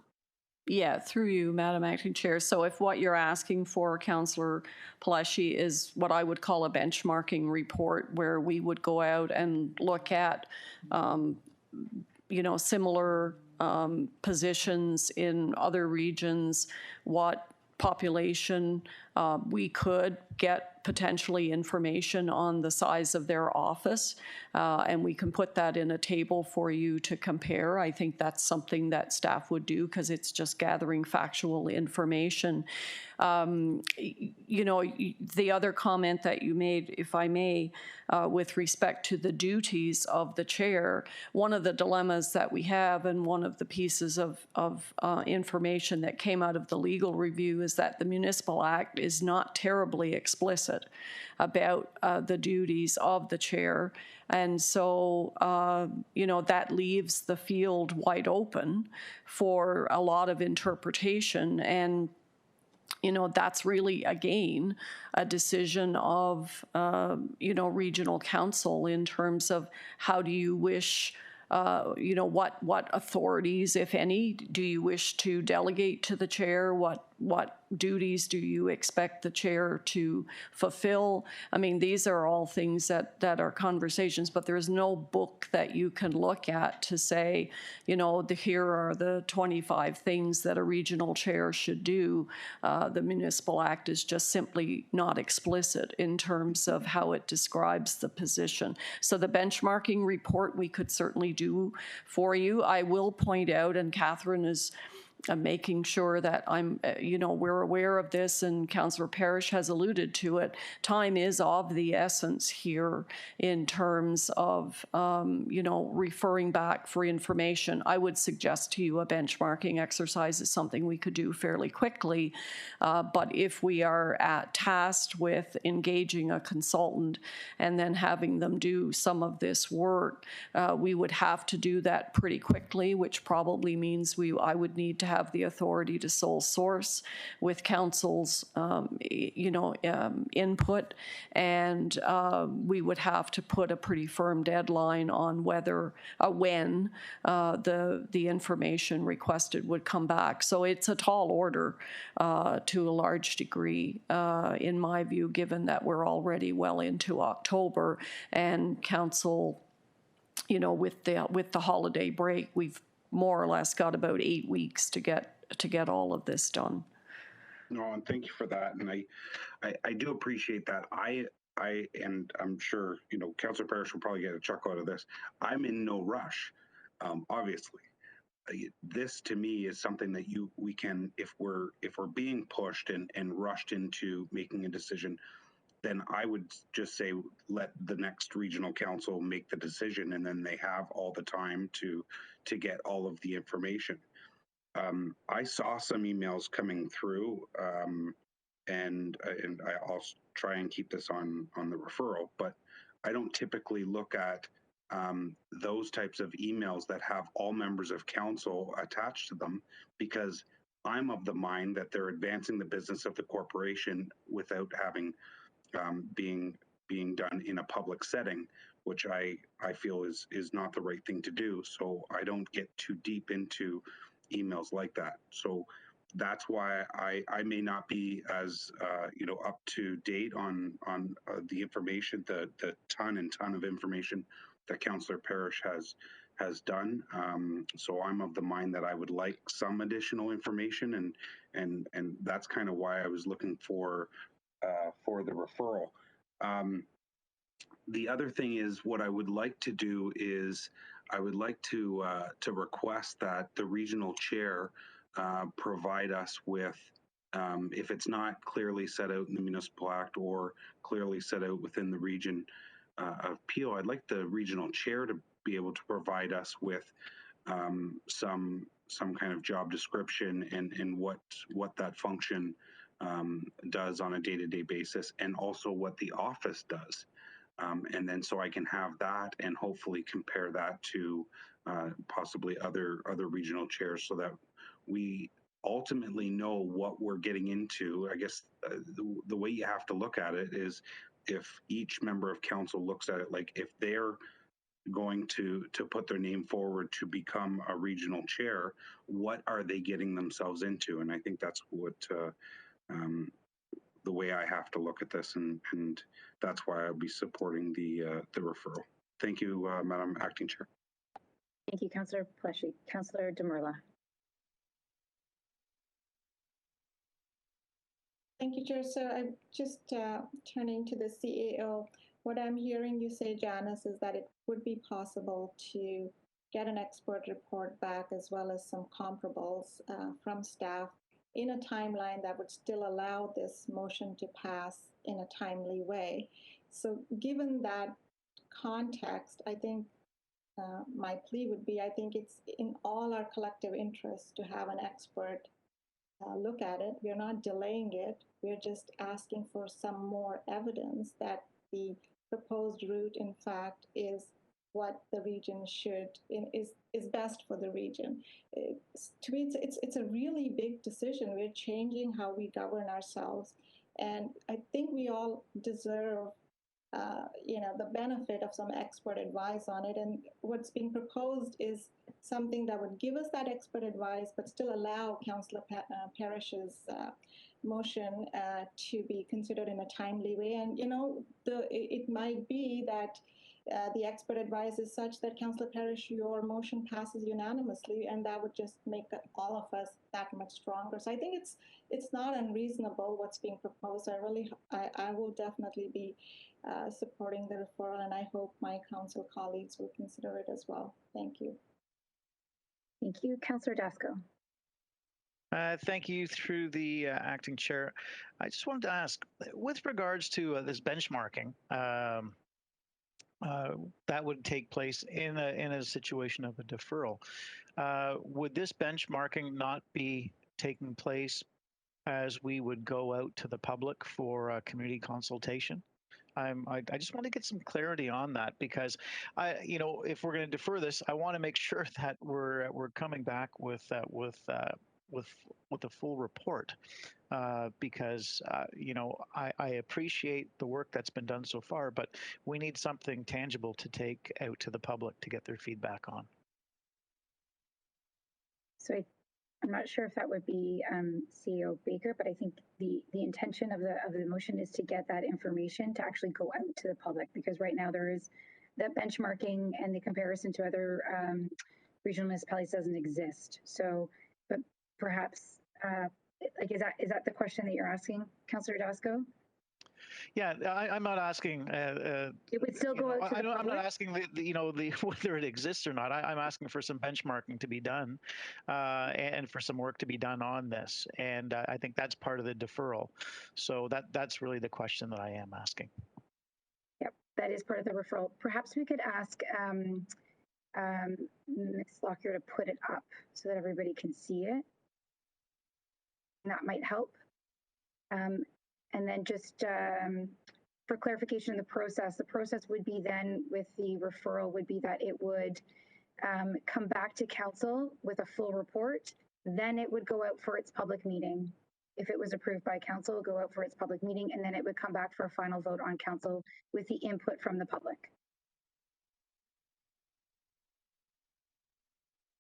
Speaker 14: Yeah, through you, Madam Acting Chair. So if what you're asking for, Councillor Palashi, is what I would call a benchmarking report, where we would go out and look at, similar positions in other regions, what population we could get potentially information on the size of their office, and we can put that in a table for you to compare. I think that's something that staff would do, because it's just gathering factual information. The other comment that you made, if I may, with respect to the duties of the chair, one of the dilemmas that we have, and one of the pieces of information that came out of the legal review, is that the Municipal Act is not terribly explicit about the duties of the chair. And so, that leaves the field wide open for a lot of interpretation. And that's really, again, a decision of, regional council in terms of how do you wish, what authorities, if any, do you wish to delegate to the chair? What duties do you expect the chair to fulfill? I mean, these are all things that are conversations, but there's no book that you can look at to say, here are the 25 things that a regional chair should do. The Municipal Act is just simply not explicit in terms of how it describes the position. So the benchmarking report we could certainly do for you. I will point out, and Catherine is making sure that we're aware of this, and Councillor Parrish has alluded to it. Time is of the essence here in terms of, referring back for information. I would suggest to you a benchmarking exercise is something we could do fairly quickly. But if we are tasked with engaging a consultant and then having them do some of this work, we would have to do that pretty quickly, which probably means I would need to have the authority to sole source with council's, input, and we would have to put a pretty firm deadline on when the information requested would come back. So it's a tall order to a large degree, in my view, given that we're already well into October, and council, with the holiday break, we've more or less got about 8 weeks to get all of this done.
Speaker 3: No, and thank you for that. And I do appreciate that. And I'm sure, Councillor Parrish will probably get a chuckle out of this. I'm in no rush, obviously. This to me is something that we can, if we're being pushed and rushed into making a decision, then I would just say let the next regional council make the decision, and then they have all the time to get all of the information. I saw some emails coming through, and I'll try and keep this on the referral, but I don't typically look at those types of emails that have all members of council attached to them, because I'm of the mind that they're advancing the business of the corporation without having being done in a public setting, which I feel is not the right thing to do. So I don't get too deep into emails like that. So that's why I may not be as up to date on the information, the ton of information that Councillor Parrish has done. So I'm of the mind that I would like some additional information, and that's kind of why I was looking for the referral. The other thing is, what I would like to do is I would like to request that the regional chair provide us with, if it's not clearly set out in the Municipal Act or clearly set out within the region of Peel, I'd like the regional chair to be able to provide us with some kind of job description and what that function does on a day-to-day basis, and also what the office does. And then so I can have that and hopefully compare that to possibly other regional chairs, so that we ultimately know what we're getting into. I guess the way you have to look at it is, if each member of council looks at it like, if they're going to put their name forward to become a regional chair, what are they getting themselves into? And I think that's what the way I have to look at this, and that's why I'll be supporting the referral. Thank you, Madam Acting Chair.
Speaker 5: Thank you, Councillor Pleshy. Councillor Demurla.
Speaker 4: Thank you, Chair. So I'm just turning to the CAO. What I'm hearing you say, Janice, is that it would be possible to get an expert report back, as well as some comparables from staff, in a timeline that would still allow this motion to pass in a timely way. So given that context, I think my plea would be, I think it's in all our collective interest to have an expert look at it. We're not delaying it. We're just asking for some more evidence that the proposed route, in fact, is what the region is best for the region. To me, it's a really big decision. We're changing how we govern ourselves, and I think we all deserve the benefit of some expert advice on it. And what's being proposed is something that would give us that expert advice, but still allow Councillor Parrish's motion to be considered in a timely way. And it might be that the expert advice is such that Councillor Parrish, your motion passes unanimously, and that would just make all of us that much stronger. So I think it's not unreasonable what's being proposed. I will definitely be supporting the referral, and I hope my council colleagues will consider it as well. Thank you.
Speaker 5: Thank you. Councillor Dasco.
Speaker 16: Thank you, through the acting chair. I just wanted to ask, with regards to this benchmarking, that would take place in a situation of a deferral. Would this benchmarking not be taking place as we would go out to the public for community consultation? I just want to get some clarity on that, because if we're going to defer this, I want to make sure that we're coming back with a full report, because I appreciate the work that's been done so far, but we need something tangible to take out to the public to get their feedback on.
Speaker 5: So I'm not sure if that would be CEO Baker, but I think the intention of the motion is to get that information to actually go out to the public, because right now there is that benchmarking and the comparison to other regional municipalities doesn't exist. So, but perhaps, is that the question that you're asking, Councillor Dasco?
Speaker 16: Yeah, I'm not asking.
Speaker 5: It would still go out to the public?
Speaker 16: I'm not asking whether it exists or not. I'm asking for some benchmarking to be done, and for some work to be done on this. And I think that's part of the deferral. So that's really the question that I am asking.
Speaker 5: Yep, that is part of the referral. Perhaps we could ask Ms. Lockyer to put it up so that everybody can see it. And that might help. And then just for clarification of the process would be then with the referral would be that it would come back to council with a full report. Then it would go out for its public meeting. If it was approved by council, go out for its public meeting, and then it would come back for a final vote on council with the input from the public.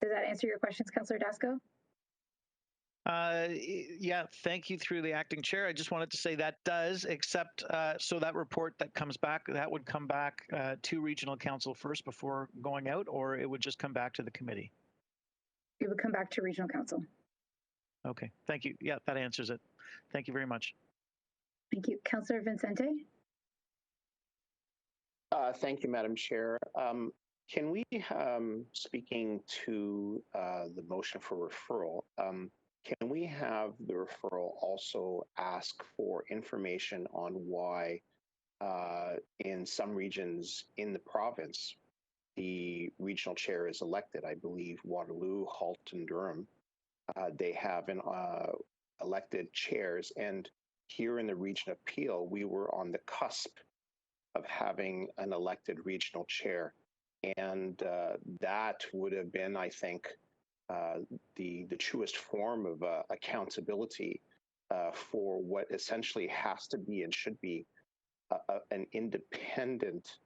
Speaker 5: Does that answer your questions, Councillor Dasco?
Speaker 16: Yeah, thank you through the acting chair. I just wanted to say that does, except so that report that comes back, that would come back to regional council first before going out, or it would just come back to the committee?
Speaker 5: It would come back to regional council.
Speaker 16: Okay, thank you. Yeah, that answers it. Thank you very much.
Speaker 5: Thank you. Councillor Vincente?
Speaker 19: Thank you, Madam Chair. Can we, speaking to the motion for referral, can we have the referral also ask for information on why in some regions in the province, the regional chair is elected? I believe Waterloo, Halton, Durham, they have an elected chairs. And here in the region of Peel, we were on the cusp of having an elected regional chair. And that would have been, I think, the truest form of accountability for what essentially has to be and should be an independent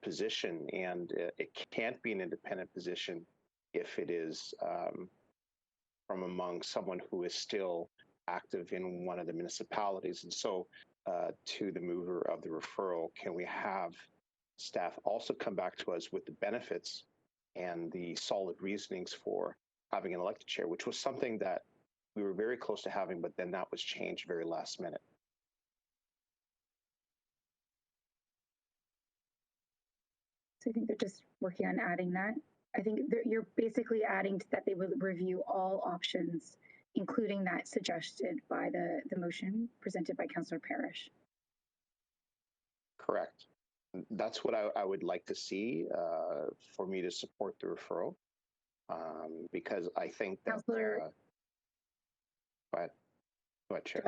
Speaker 19: position. And it can't be an independent position if it is from among someone who is still active in one of the municipalities. And so to the mover of the referral, can we have staff also come back to us with the benefits and the solid reasonings for having an elected chair, which was something that we were very close to having, but then that was changed very last minute.
Speaker 5: So I think they're just working on adding that. I think you're basically adding that they would review all options, including that suggested by the motion presented by Councillor Parrish.
Speaker 19: Correct. That's what I would like to see for me to support the referral, because I think that. Go ahead, Chair.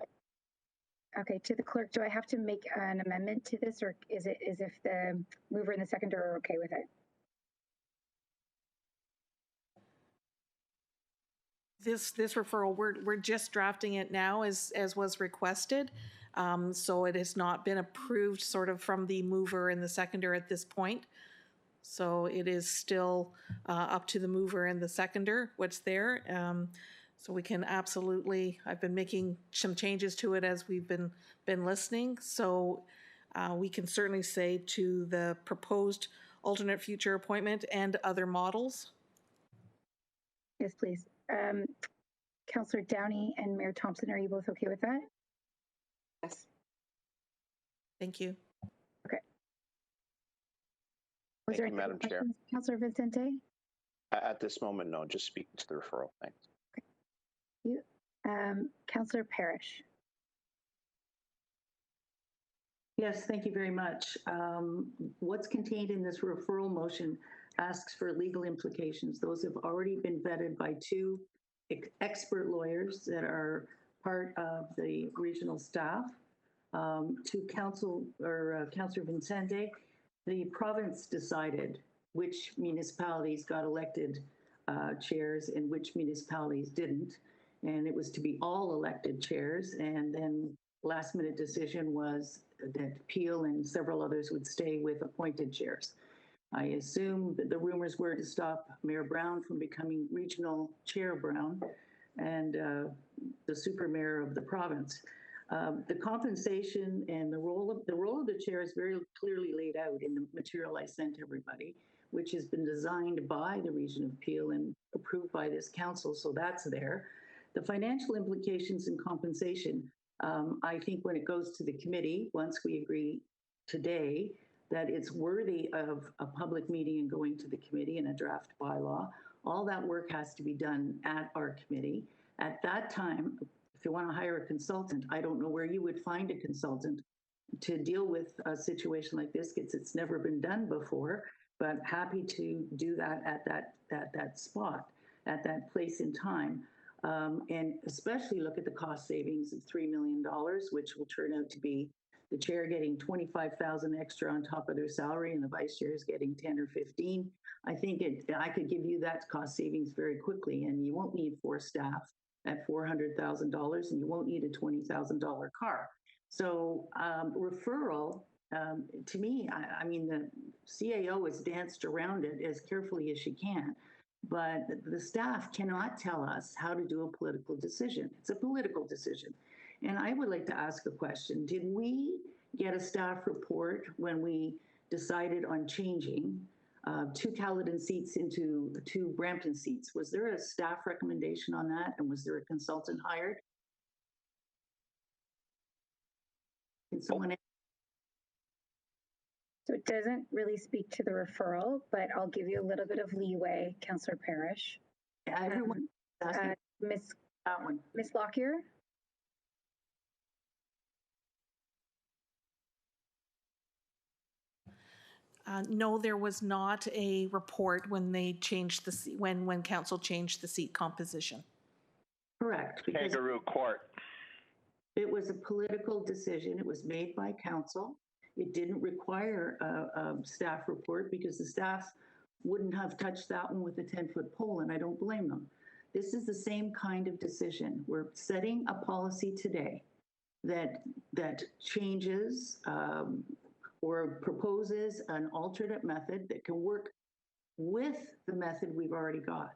Speaker 5: Okay, to the clerk, do I have to make an amendment to this, or is it as if the mover and the seconder are okay with it?
Speaker 2: This referral, we're just drafting it now as was requested. So it has not been approved sort of from the mover and the seconder at this point. So it is still up to the mover and the seconder what's there. So we can absolutely, I've been making some changes to it as we've been listening. So we can certainly say to the proposed alternate future appointment and other models.
Speaker 5: Yes, please. Councillor Downey and Mayor Thompson, are you both okay with that?
Speaker 10: Yes.
Speaker 2: Thank you.
Speaker 5: Okay. Was
Speaker 19: Thank you, Madam Chair.
Speaker 5: Councillor Vincente?
Speaker 19: At this moment, no, just speaking to the referral. Thanks.
Speaker 5: Okay. You, Councillor Parrish.
Speaker 8: Yes, thank you very much. What's contained in this referral motion asks for legal implications. Those have already been vetted by two expert lawyers that are part of the regional staff. To Councillor Vincente, the province decided which municipalities got elected chairs and which municipalities didn't. And it was to be all elected chairs. And then last minute decision was that Peel and several others would stay with appointed chairs. I assume that the rumors were to stop Mayor Brown from becoming regional chair Brown and the super mayor of the province. The compensation and the role of the chair is very clearly laid out in the material I sent everybody, which has been designed by the region of Peel and approved by this council, so that's there. The financial implications and compensation, I think when it goes to the committee, once we agree today that it's worthy of a public meeting and going to the committee and a draft bylaw, all that work has to be done at our committee. At that time, if you want to hire a consultant, I don't know where you would find a consultant to deal with a situation like this, because it's never been done before. but happy to do that at that spot, at that place in time. And especially look at the cost savings of $3 million, which will turn out to be the chair getting 25,000 extra on top of their salary and the vice chair is getting 10 or 15. I think I could give you that cost savings very quickly, and you won't need 4 staff at $400,000, and you won't need a $20,000 car. So referral, to me, I mean, the CAO has danced around it as carefully as she can, but the staff cannot tell us how to do a political decision. It's a political decision. And I would like to ask a question. Did we get a staff report when we decided on changing 2 Caledon seats into 2 Brampton seats? Was there a staff recommendation on that? And was there a consultant hired? Can someone?
Speaker 5: So it doesn't really speak to the referral, but I'll give you a little bit of leeway, Councillor Parrish.
Speaker 8: Everyone,
Speaker 5: Ms. Lockyer?
Speaker 2: No, there was not a report when they changed the when council changed the seat composition.
Speaker 8: Correct.
Speaker 12: Kangaroo court.
Speaker 8: It was a political decision. It was made by council. It didn't require a staff report because the staff wouldn't have touched that one with a 10-foot pole, and I don't blame them. This is the same kind of decision. We're setting a policy today that changes or proposes an alternate method that can work with the method we've already got.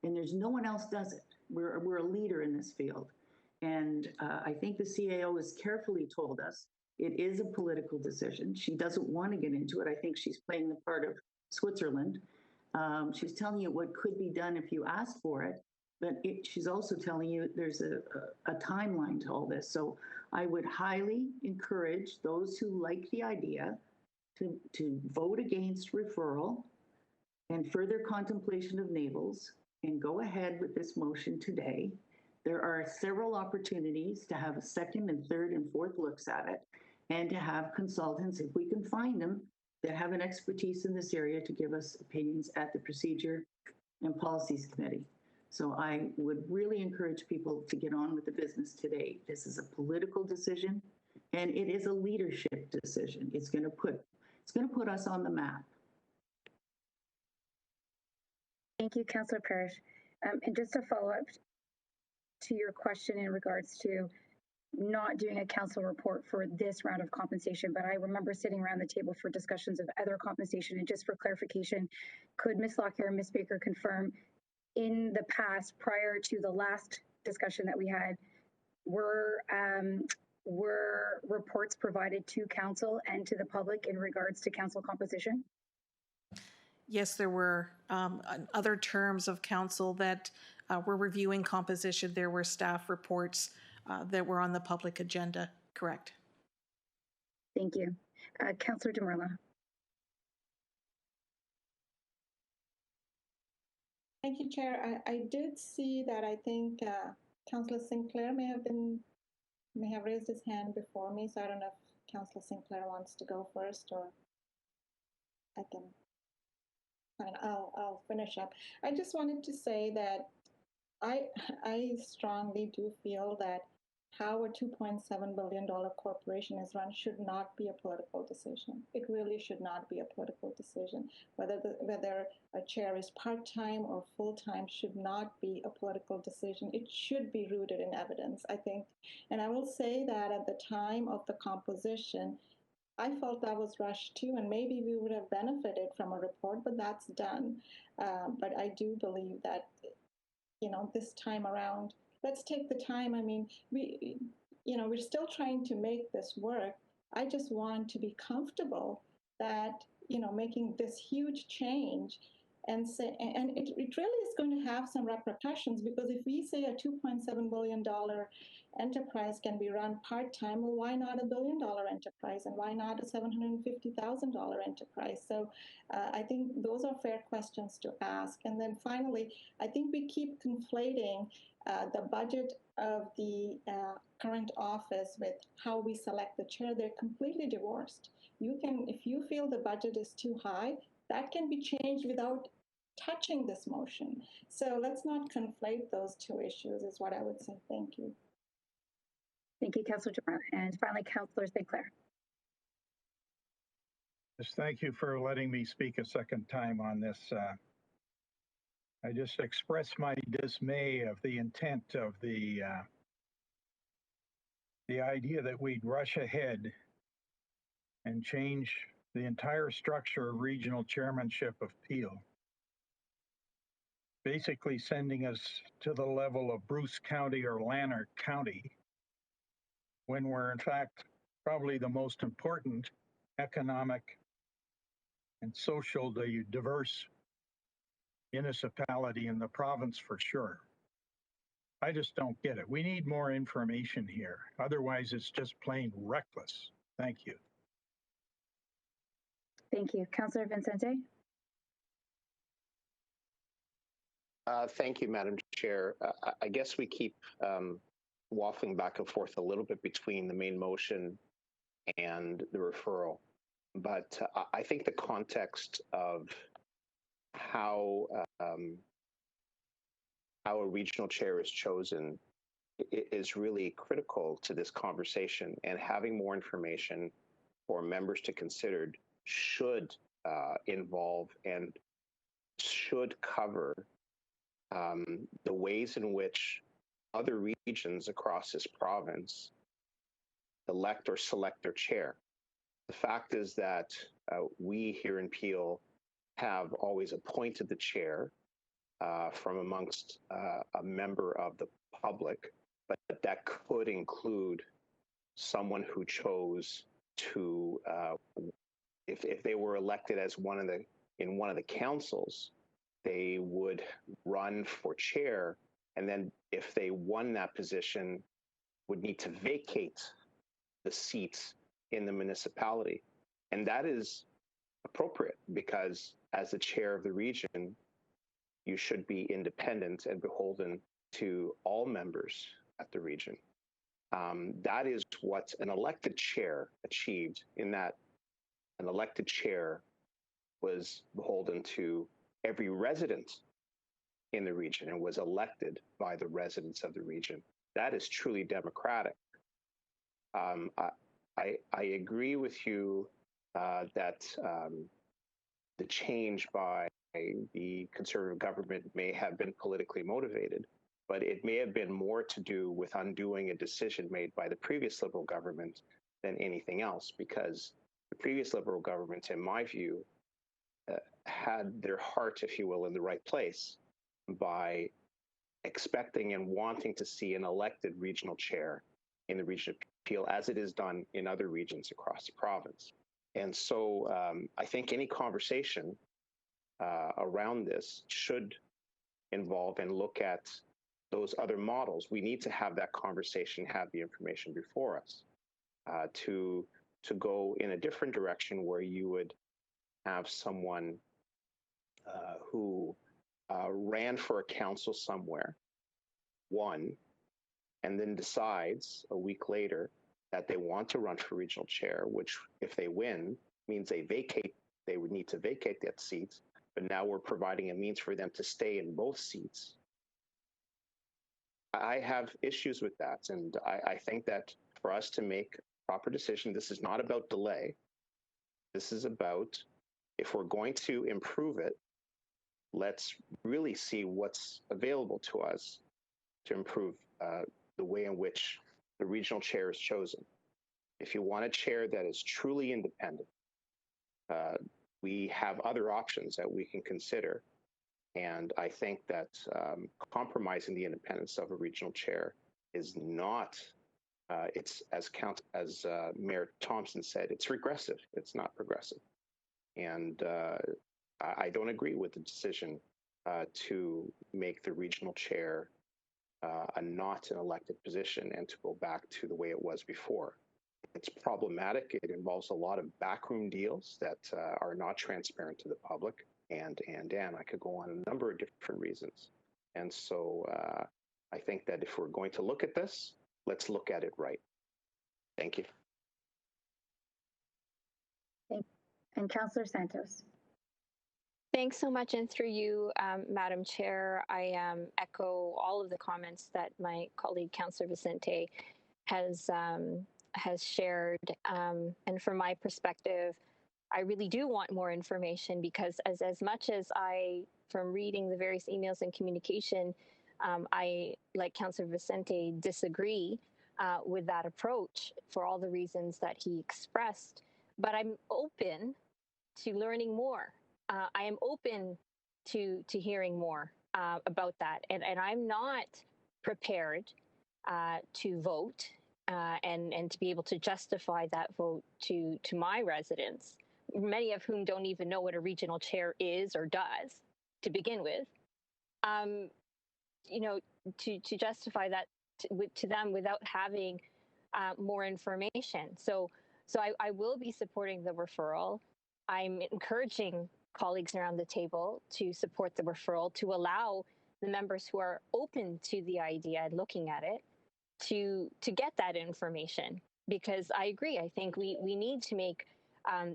Speaker 8: And there's no one else does it. We're a leader in this field. And I think the CAO has carefully told us it is a political decision. She doesn't want to get into it. I think she's playing the part of Switzerland. She's telling you what could be done if you ask for it, but she's also telling you there's a timeline to all this. So I would highly encourage those who like the idea to vote against referral and further contemplation of Navels and go ahead with this motion today. There are several opportunities to have a second and third and fourth looks at it and to have consultants, if we can find them, that have an expertise in this area to give us opinions at the Procedure and Policies Committee. So I would really encourage people to get on with the business today. This is a political decision and it is a leadership decision. It's going to put us on the map.
Speaker 5: Thank you, Councillor Parrish. And just to follow up to your question in regards to not doing a council report for this round of compensation, but I remember sitting around the table for discussions of other compensation. And just for clarification, could Ms. Lockyer and Ms. Baker confirm in the past, prior to the last discussion that we had, were reports provided to council and to the public in regards to council composition?
Speaker 2: Yes, there were other terms of council that were reviewing composition. There were staff reports that were on the public agenda, correct?
Speaker 5: Thank you. Councillor Demrla.
Speaker 4: Thank you, Chair. I did see that. I think Councillor Sinclair may have raised his hand before me, so I don't know if Councillor Sinclair wants to go first, or I can. Fine, I'll finish up. I just wanted to say that I strongly do feel that how a $2.7 billion corporation is run should not be a political decision. It really should not be a political decision. Whether a chair is part-time or full-time should not be a political decision. It should be rooted in evidence, I think. And I will say that at the time of the composition, I felt that was rushed too, and maybe we would have benefited from a report, but that's done. But I do believe that, this time around, let's take the time. I mean, we're still trying to make this work. I just want to be comfortable that, making this huge change and it really is going to have some repercussions, because if we say a $2.7 billion enterprise can be run part-time, well, why not $1 billion enterprise, and why not a $750,000 enterprise? So I think those are fair questions to ask. And then finally, I think we keep conflating the budget of the current office with how we select the chair. They're completely divorced. If you feel the budget is too high, that can be changed without touching this motion. So let's not conflate those two issues, is what I would say. Thank you.
Speaker 5: Thank you, Councillor Joanna. And finally, Councillor Sinclair.
Speaker 17: Yes, thank you for letting me speak a second time on this. I just express my dismay of the intent of the idea that we'd rush ahead and change the entire structure of regional chairmanship of Peel. Basically sending us to the level of Bruce County or Lanark County, when we're in fact probably the most important economic and social diverse municipality in the province for sure. I just don't get it. We need more information here. Otherwise, it's just plain reckless. Thank you.
Speaker 5: Thank you. Councillor Vincente.
Speaker 19: Thank you, Madam Chair. I guess we keep waffling back and forth a little bit between the main motion and the referral. But I think the context of how a regional chair is chosen is really critical to this conversation, and having more information for members to consider should involve and should cover the ways in which other regions across this province elect or select their chair. The fact is that we here in Peel have always appointed the chair from amongst a member of the public, but that could include someone who chose to, if they were elected as in one of the councils, they would run for chair, and then if they won that position, would need to vacate the seats in the municipality. And that is appropriate because as the chair of the region, you should be independent and beholden to all members at the region. That is what an elected chair achieved, in that an elected chair was beholden to every resident in the region and was elected by the residents of the region. That is truly democratic. I agree with you that the change by the Conservative government may have been politically motivated, but it may have been more to do with undoing a decision made by the previous Liberal government than anything else, because the previous Liberal government, in my view, had their heart, if you will, in the right place by expecting and wanting to see an elected regional chair in the region of Peel, as it is done in other regions across the province. And so I think any conversation around this should involve and look at those other models. We need to have that conversation, have the information before us to go in a different direction, where you would have someone who ran for a council somewhere, won, and then decides a week later that they want to run for regional chair, which if they win means they would need to vacate that seat, but now we're providing a means for them to stay in both seats. I have issues with that, and I think that for us to make a proper decision, this is not about delay. This is about, if we're going to improve it, let's really see what's available to us to improve the way in which the regional chair is chosen. If you want a chair that is truly independent, we have other options that we can consider. And I think that compromising the independence of a regional chair is not, it's as Mayor Thompson said, it's regressive, it's not progressive. And I don't agree with the decision to make the regional chair not an elected position and to go back to the way it was before. It's problematic. It involves a lot of backroom deals that are not transparent to the public, and I could go on a number of different reasons. And so I think that if we're going to look at this, let's look at it right. Thank you.
Speaker 5: And Councillor Santos.
Speaker 20: Thanks so much. And through you, Madam Chair, I echo all of the comments that my colleague, Councillor Vicente, has shared. And from my perspective, I really do want more information because as much as from reading the various emails and communication, I, like Councillor Vicente, disagree with that approach for all the reasons that he expressed. But I'm open to learning more. I am open to hearing more about that, and I'm not prepared to vote and to be able to justify that vote to my residents, many of whom don't even know what a regional chair is or does to begin with. You know, to justify that to them without having more information. So I will be supporting the referral. I'm encouraging colleagues around the table to support the referral, to allow the members who are open to the idea and looking at it to get that information. Because I agree, I think we need to make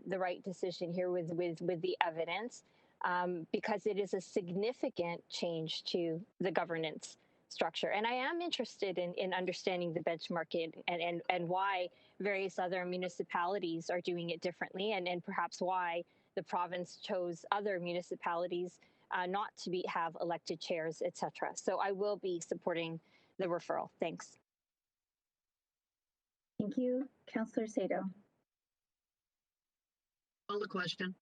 Speaker 20: the right decision here with the evidence, because it is a significant change to the governance structure. And I am interested in understanding the benchmarking and why various other municipalities are doing it differently, and perhaps why the province chose other municipalities not to have elected chairs, etc. So I will be supporting the referral. Thanks.
Speaker 5: Thank you. Councillor Sado.
Speaker 9: Call the question.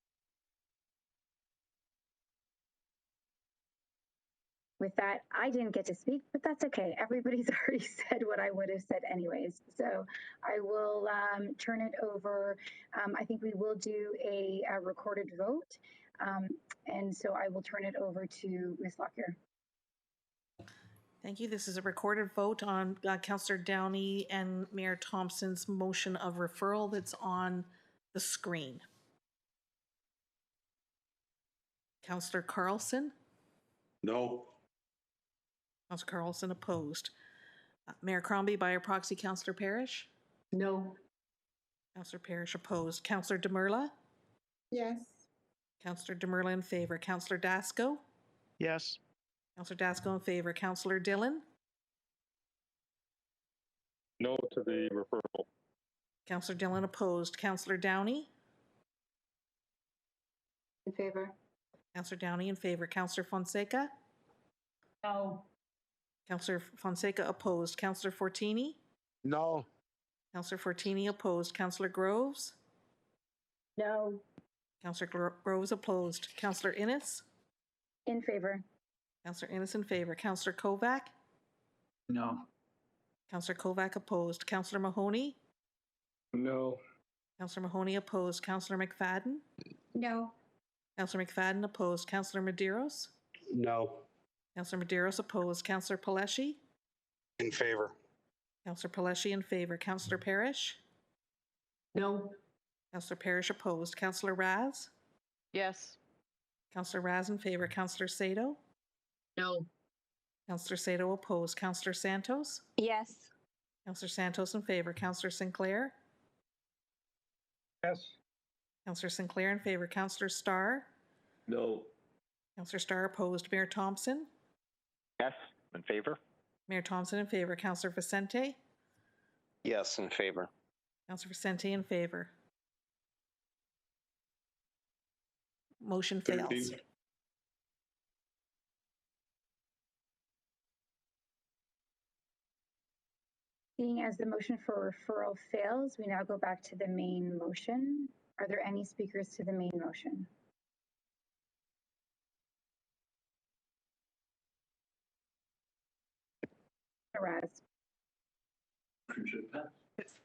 Speaker 5: With that, I didn't get to speak, but that's okay. Everybody's already said what I would have said anyways. So I will turn it over. I think we will do a recorded vote. And so I will turn it over to Ms. Lockyer.
Speaker 2: Thank you. This is a recorded vote on Councillor Downey and Mayor Thompson's motion of referral that's on the screen. Councillor Carlson?
Speaker 15: No.
Speaker 2: Councillor Carlson opposed. Mayor Crombie, by your proxy, Councillor Parrish?
Speaker 8: No.
Speaker 2: Councillor Parrish opposed. Councillor Demurla?
Speaker 4: Yes.
Speaker 2: Councillor Demurla in favor. Councillor Dasco?
Speaker 16: Yes.
Speaker 2: Councillor Dasco in favor. Councillor Dillon?
Speaker 15: No to the referral.
Speaker 2: Councillor Dillon opposed. Councillor Downey?
Speaker 8: In favor.
Speaker 2: Councillor Downey in favor. Councillor Fonseca?
Speaker 8: No.
Speaker 2: Councillor Fonseca opposed. Councillor Fortini?
Speaker 15: No.
Speaker 2: Councillor Fortini opposed. Councillor Groves?
Speaker 5: No.
Speaker 2: Councillor Groves opposed. Councillor Innes?
Speaker 5: In favor.
Speaker 2: Councillor Innes in favor. Councillor Kovac?
Speaker 7: No.
Speaker 2: Councillor Kovac opposed. Councillor Mahoney?
Speaker 15: No.
Speaker 2: Councillor Mahoney opposed. Councillor McFadden?
Speaker 5: No.
Speaker 2: Councillor McFadden opposed. Councillor Medeiros?
Speaker 15: No.
Speaker 2: Councillor Medeiros opposed. Councillor Paleshi?
Speaker 15: In favor.
Speaker 2: Councillor Paleshi in favor. Councillor Parrish?
Speaker 8: No.
Speaker 2: Councillor Parrish opposed. Councillor Raz?
Speaker 6: Yes.
Speaker 2: Councillor Raz in favor. Councillor Sado?
Speaker 9: No.
Speaker 2: Councillor Sado opposed. Councillor Santos?
Speaker 20: Yes.
Speaker 2: Councillor Santos in favor. Councillor Sinclair?
Speaker 17: Yes.
Speaker 2: Councillor Sinclair in favor. Councillor Starr?
Speaker 15: No.
Speaker 2: Councillor Starr opposed. Mayor Thompson?
Speaker 12: Yes, in favor.
Speaker 2: Mayor Thompson in favor. Councillor Vicente?
Speaker 19: Yes, in favor.
Speaker 2: Councillor Vicente in favor. Motion fails.
Speaker 5: Seeing as the motion for referral fails, we now go back to the main motion. Are there any speakers to the main motion? Raz.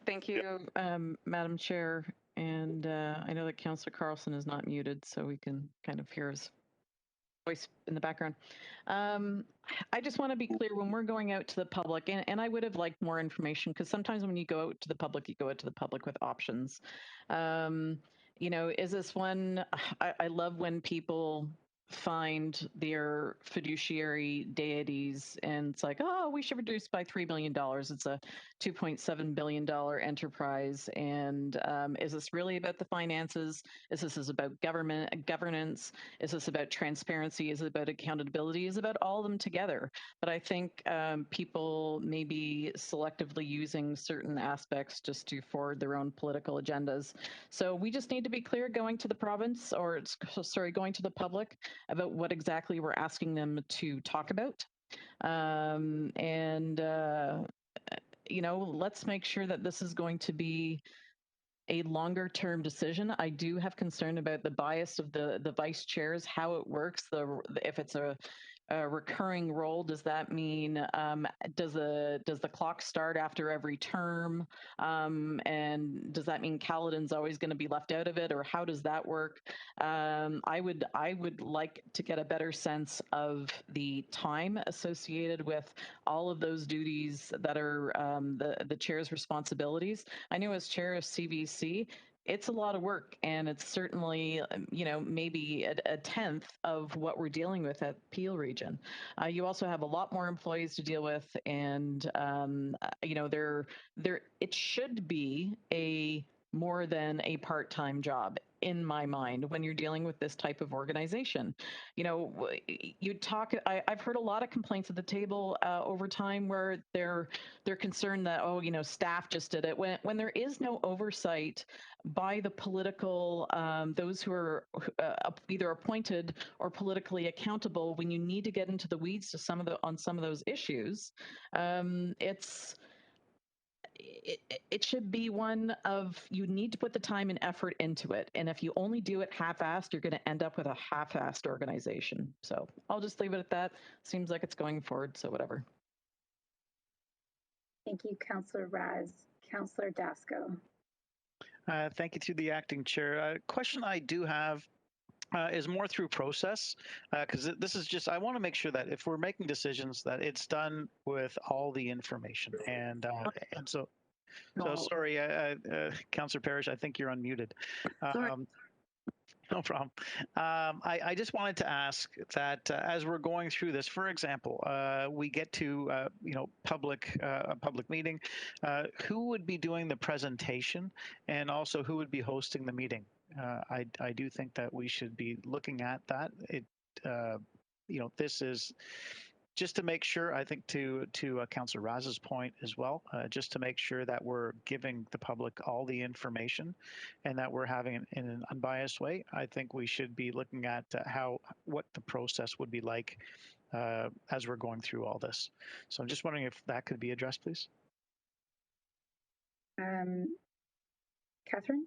Speaker 6: Thank you, Madam Chair. And I know that Councillor Carlson is not muted, so we can kind of hear his voice in the background. I just want to be clear, when we're going out to the public, and I would have liked more information, because sometimes when you go out to the public, you go out to the public with options. You know, is this one, I love when people find their fiduciary deities and it's like, oh, we should reduce by $3 million. It's a $2.7 billion enterprise. And is this really about the finances? Is this about governance? Is this about transparency? Is it about accountability? Is it about all of them together? But I think people may be selectively using certain aspects just to forward their own political agendas. So we just need to be clear going to the province, or sorry, going to the public about what exactly we're asking them to talk about. You know, let's make sure that this is going to be a longer term decision. I do have concern about the bias of the vice chairs, how it works. If it's a recurring role, does that mean does the clock start after every term? And does that mean Caledon's always going to be left out of it, or how does that work? I would like to get a better sense of the time associated with all of those duties that are the chair's responsibilities. I know as chair of CVC, it's a lot of work, and it's certainly, you know, maybe a tenth of what we're dealing with at Peel Region. You also have a lot more employees to deal with, and you know, it should be a more than a part-time job in my mind when you're dealing with this type of organization. You know, I've heard a lot of complaints at the table over time where they're concerned that, oh, you know, staff just did it, when there is no oversight by the political, those who are either appointed or politically accountable. When you need to get into the weeds on some of those issues, it should be one of, you need to put the time and effort into it. And if you only do it half-assed, you're going to end up with a half-assed organization. So I'll just leave it at that. Seems like it's going forward, so whatever.
Speaker 5: Thank you, Councillor Raz. Councillor Dasco.
Speaker 16: Thank you to the acting chair. Question I do have is more through process, because this is just, I want to make sure that if we're making decisions that it's done with all the information. And so sorry, Councillor Parrish, I think you're unmuted. No problem. I just wanted to ask that as we're going through this, for example, we get to you know, a public meeting, who would be doing the presentation, and also who would be hosting the meeting? I do think that we should be looking at that. You know, this is just to make sure, I think to Councillor Raz's point as well, just to make sure that we're giving the public all the information and that we're having it in an unbiased way. I think we should be looking at what the process would be like as we're going through all this. So I'm just wondering if that could be addressed, please.
Speaker 5: Catherine?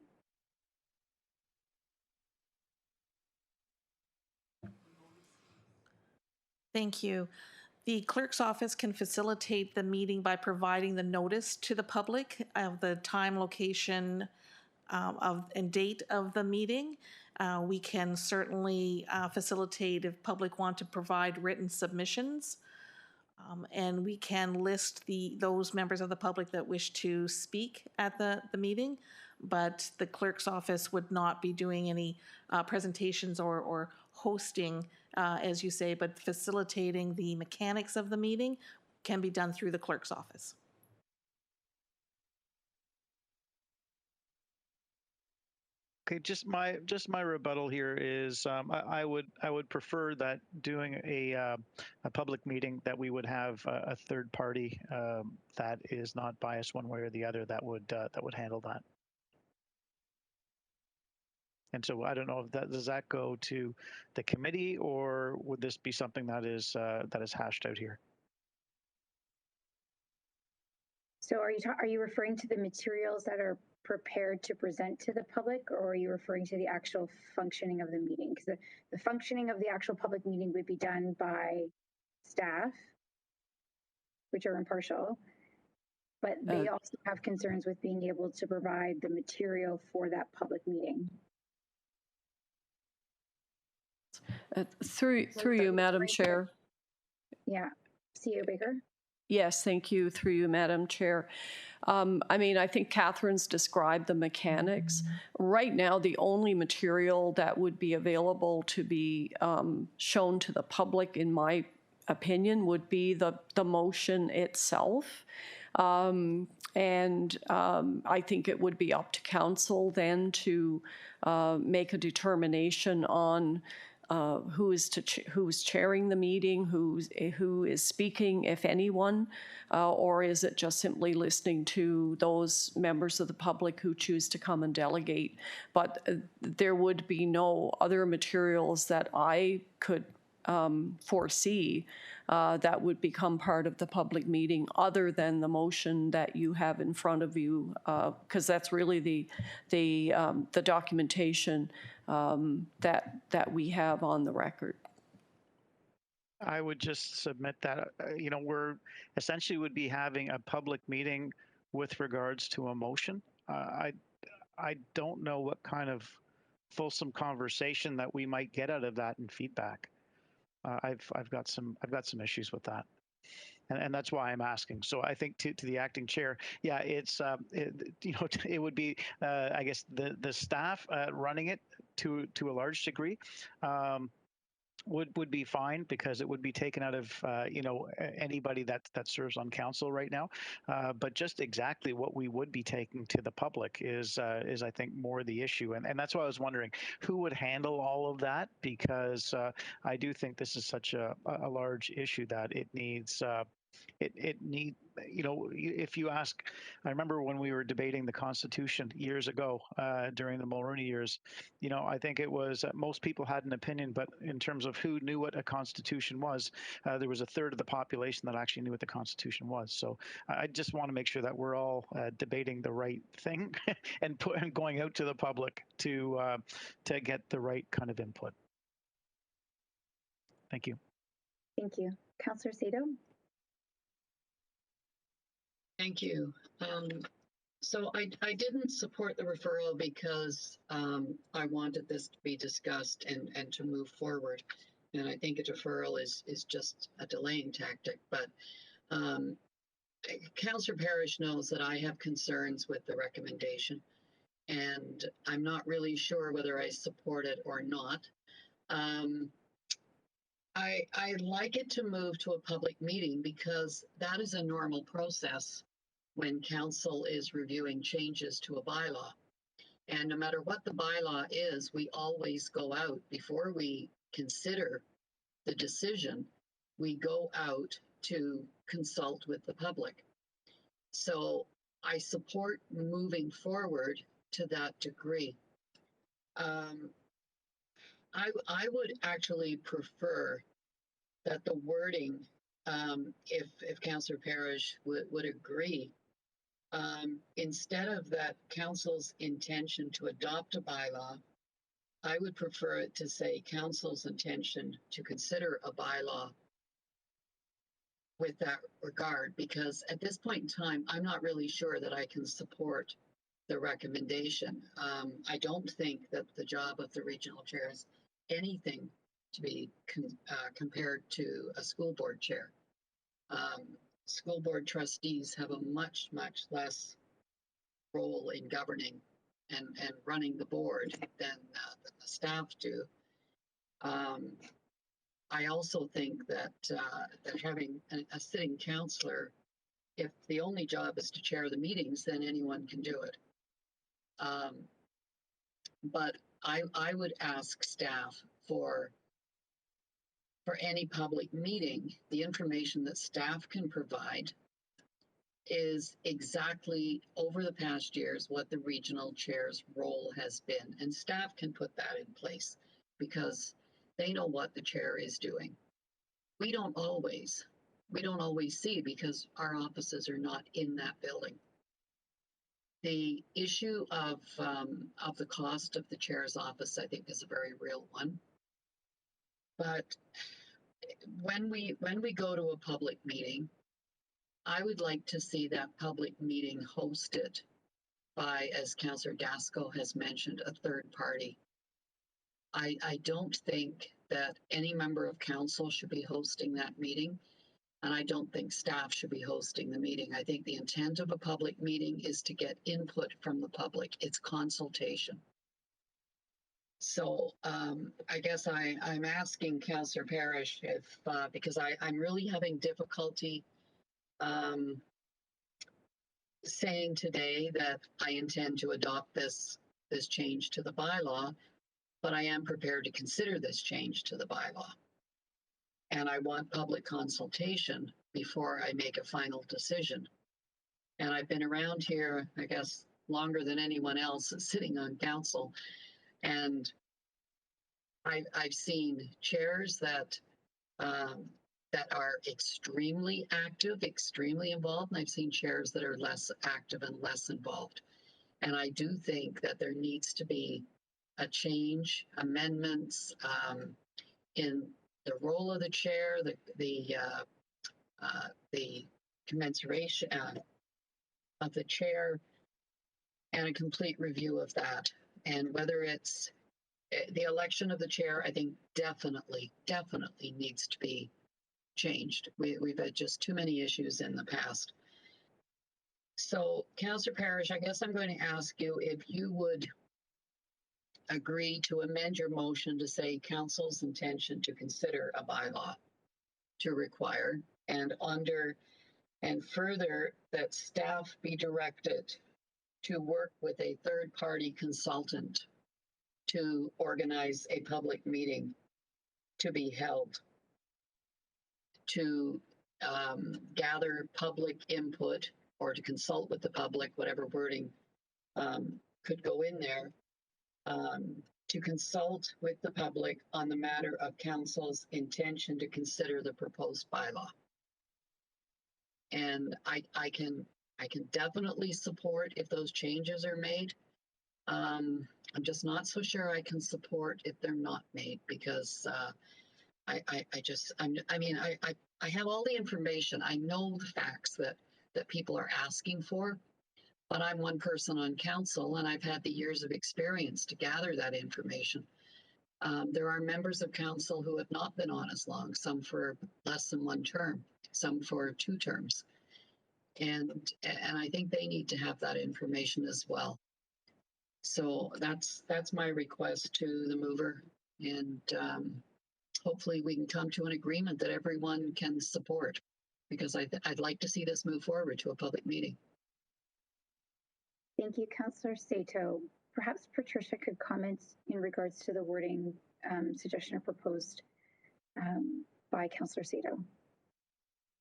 Speaker 2: Thank you. The clerk's office can facilitate the meeting by providing the notice to the public of the time, location, and date of the meeting. We can certainly facilitate if public want to provide written submissions. And we can list those members of the public that wish to speak at the meeting, but the clerk's office would not be doing any presentations or hosting, as you say, but facilitating the mechanics of the meeting can be done through the clerk's office.
Speaker 16: Okay, just my rebuttal here is I would prefer that doing a public meeting that we would have a third party that is not biased one way or the other that would handle that. And so I don't know if does that go to the committee, or would this be something that is hashed out here?
Speaker 5: So are you referring to the materials that are prepared to present to the public, or are you referring to the actual functioning of the meeting? Because the functioning of the actual public meeting would be done by staff, which are impartial, but they also have concerns with being able to provide the material for that public meeting.
Speaker 14: Through you, Madam Chair.
Speaker 5: Yeah, CEO Baker.
Speaker 14: Yes, thank you, through you, Madam Chair. I mean, I think Catherine's described the mechanics. Right now, the only material that would be available to be shown to the public, in my opinion, would be the motion itself. I think it would be up to council then to make a determination on who is chairing the meeting, who is speaking, if anyone, or is it just simply listening to those members of the public who choose to come and delegate? But there would be no other materials that I could foresee that would become part of the public meeting other than the motion that you have in front of you, because that's really the documentation that we have on the record.
Speaker 16: I would just submit that, we're essentially would be having a public meeting with regards to a motion. I don't know what kind of fulsome conversation that we might get out of that in feedback. I've got some issues with that. And that's why I'm asking. So I think to the acting chair, yeah, it's it would be I guess the staff running it to a large degree would be fine, because it would be taken out of anybody that serves on council right now. But just exactly what we would be taking to the public is I think more the issue, and that's why I was wondering who would handle all of that, because I do think this is such a large issue that it needs. It need, if you ask, I remember when we were debating the Constitution years ago during the Mulroney years, I think it was most people had an opinion, but in terms of who knew what a Constitution was, there was a third of the population that actually knew what the Constitution was. So I just want to make sure that we're all debating the right thing and going out to the public to get the right kind of input. Thank you.
Speaker 5: Thank you. Councillor Sato?
Speaker 9: Thank you. So I didn't support the referral because I wanted this to be discussed and to move forward. And I think a deferral is just a delaying tactic. But Councillor Parrish knows that I have concerns with the recommendation, and I'm not really sure whether I support it or not. I'd like it to move to a public meeting, because that is a normal process when council is reviewing changes to a bylaw. And no matter what the bylaw is, we always go out before we consider the decision. We go out to consult with the public. So I support moving forward to that degree. I would actually prefer that the wording, if Councillor Parrish would agree, instead of that council's intention to adopt a bylaw, I would prefer it to say council's intention to consider a bylaw with that regard, because at this point in time, I'm not really sure that I can support the recommendation. I don't think that the job of the regional chair is anything to be compared to a school board chair. School board trustees have a much, much less role in governing and running the board than the staff do. I also think that that having a sitting councillor, if the only job is to chair the meetings, then anyone can do it. But I would ask staff for any public meeting, the information that staff can provide is exactly over the past years what the regional chair's role has been. And staff can put that in place because they know what the chair is doing. We don't always see, because our offices are not in that building. The issue of the cost of the chair's office, I think, is a very real one. But when we go to a public meeting, I would like to see that public meeting hosted by, as Councillor Dasco has mentioned, a third party. I don't think that any member of council should be hosting that meeting. And I don't think staff should be hosting the meeting. I think the intent of a public meeting is to get input from the public. It's consultation. So I guess I'm asking Councillor Parrish if, because I'm really having difficulty saying today that I intend to adopt this change to the bylaw, but I am prepared to consider this change to the bylaw. And I want public consultation before I make a final decision. And I've been around here, I guess, longer than anyone else sitting on council. And I've seen chairs that are extremely active, extremely involved, and I've seen chairs that are less active and less involved. And I do think that there needs to be a change, amendments in the role of the chair, the commensuration of the chair, and a complete review of that. And whether it's the election of the chair, I think definitely needs to be changed. We've had just too many issues in the past. So, Councillor Parrish, I guess I'm going to ask you if you would agree to amend your motion to say council's intention to consider a bylaw to require, and further that staff be directed to work with a third-party consultant to organize a public meeting to be held, to gather public input or to consult with the public, whatever wording could go in there, to consult with the public on the matter of council's intention to consider the proposed bylaw. And I can definitely support if those changes are made. I'm just not so sure I can support if they're not made, because I have all the information. I know the facts that people are asking for, but I'm one person on council and I've had the years of experience to gather that information. There are members of council who have not been on as long, some for less than one term, some for 2 terms. And I think they need to have that information as well. So that's my request to the mover, and hopefully we can come to an agreement that everyone can support, because I'd like to see this move forward to a public meeting.
Speaker 5: Thank you, Councillor Sato. Perhaps Patricia could comment in regards to the wording suggestion or proposed by Councillor Sato.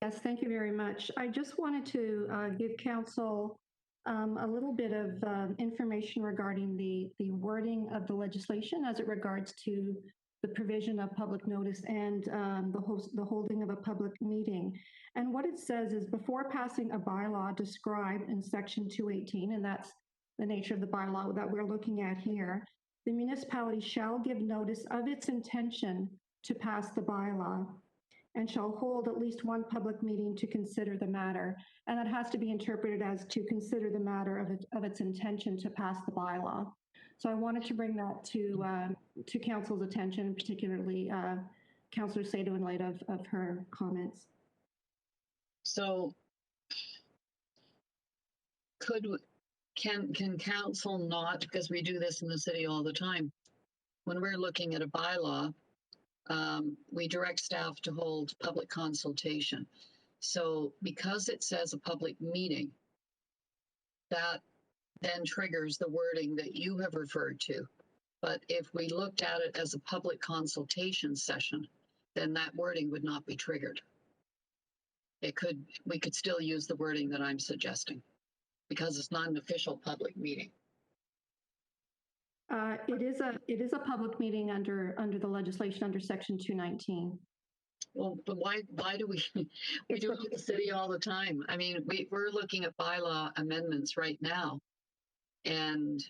Speaker 21: Yes, thank you very much. I just wanted to give Council a little bit of information regarding the wording of the legislation as it regards to the provision of public notice and the holding of a public meeting. And what it says is, before passing a bylaw described in section 218, and that's the nature of the bylaw that we're looking at here, the municipality shall give notice of its intention to pass the bylaw and shall hold at least one public meeting to consider the matter. And that has to be interpreted as to consider the matter of its intention to pass the bylaw. So I wanted to bring that to Council's attention, particularly Councillor Sato, in light of her comments.
Speaker 9: So can council not, because we do this in the city all the time, when we're looking at a bylaw, we direct staff to hold public consultation. So because it says a public meeting, that then triggers the wording that you have referred to. But if we looked at it as a public consultation session, then that wording would not be triggered. We could still use the wording that I'm suggesting, because it's not an official public meeting.
Speaker 21: It is a public meeting under the legislation under section 219.
Speaker 9: Well, but why do we do it in the city all the time? I mean, we're looking at bylaw amendments right now, and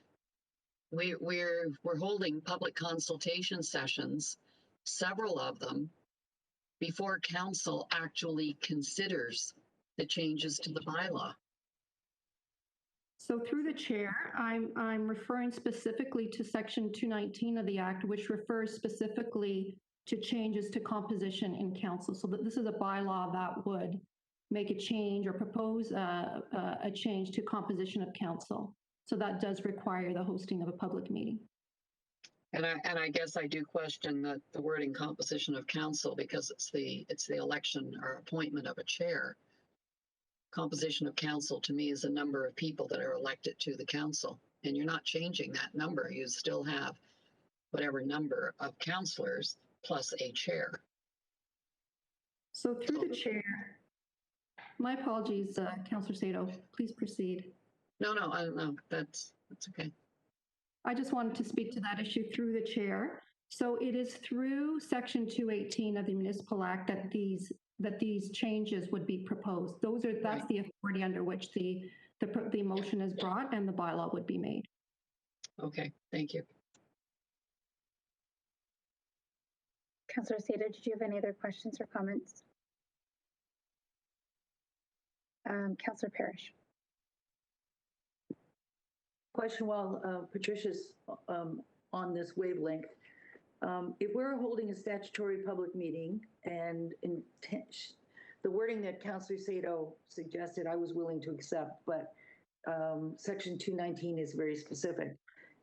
Speaker 9: we're holding public consultation sessions, several of them, before council actually considers the changes to the bylaw.
Speaker 21: So through the chair, I'm referring specifically to section 219 of the Act, which refers specifically to changes to composition in council. So that this is a bylaw that would make a change or propose a change to composition of council. So that does require the hosting of a public meeting.
Speaker 9: And I guess I do question the wording composition of council, because it's the election or appointment of a chair. Composition of council to me is a number of people that are elected to the council, and you're not changing that number. You still have whatever number of councillors plus a chair.
Speaker 21: So through the chair, my apologies, Councillor Sato, please proceed.
Speaker 9: No, that's okay.
Speaker 21: I just wanted to speak to that issue through the chair. So it is through Section 218 of the Municipal Act that these changes would be proposed. That's the authority under which the motion is brought and the bylaw would be made.
Speaker 9: Okay, thank you.
Speaker 5: Councillor Sato, did you have any other questions or comments? Councillor Parrish.
Speaker 8: Question while Patricia's on this wavelength. If we're holding a statutory public meeting and the wording that Councillor Sato suggested, I was willing to accept, but Section 219 is very specific.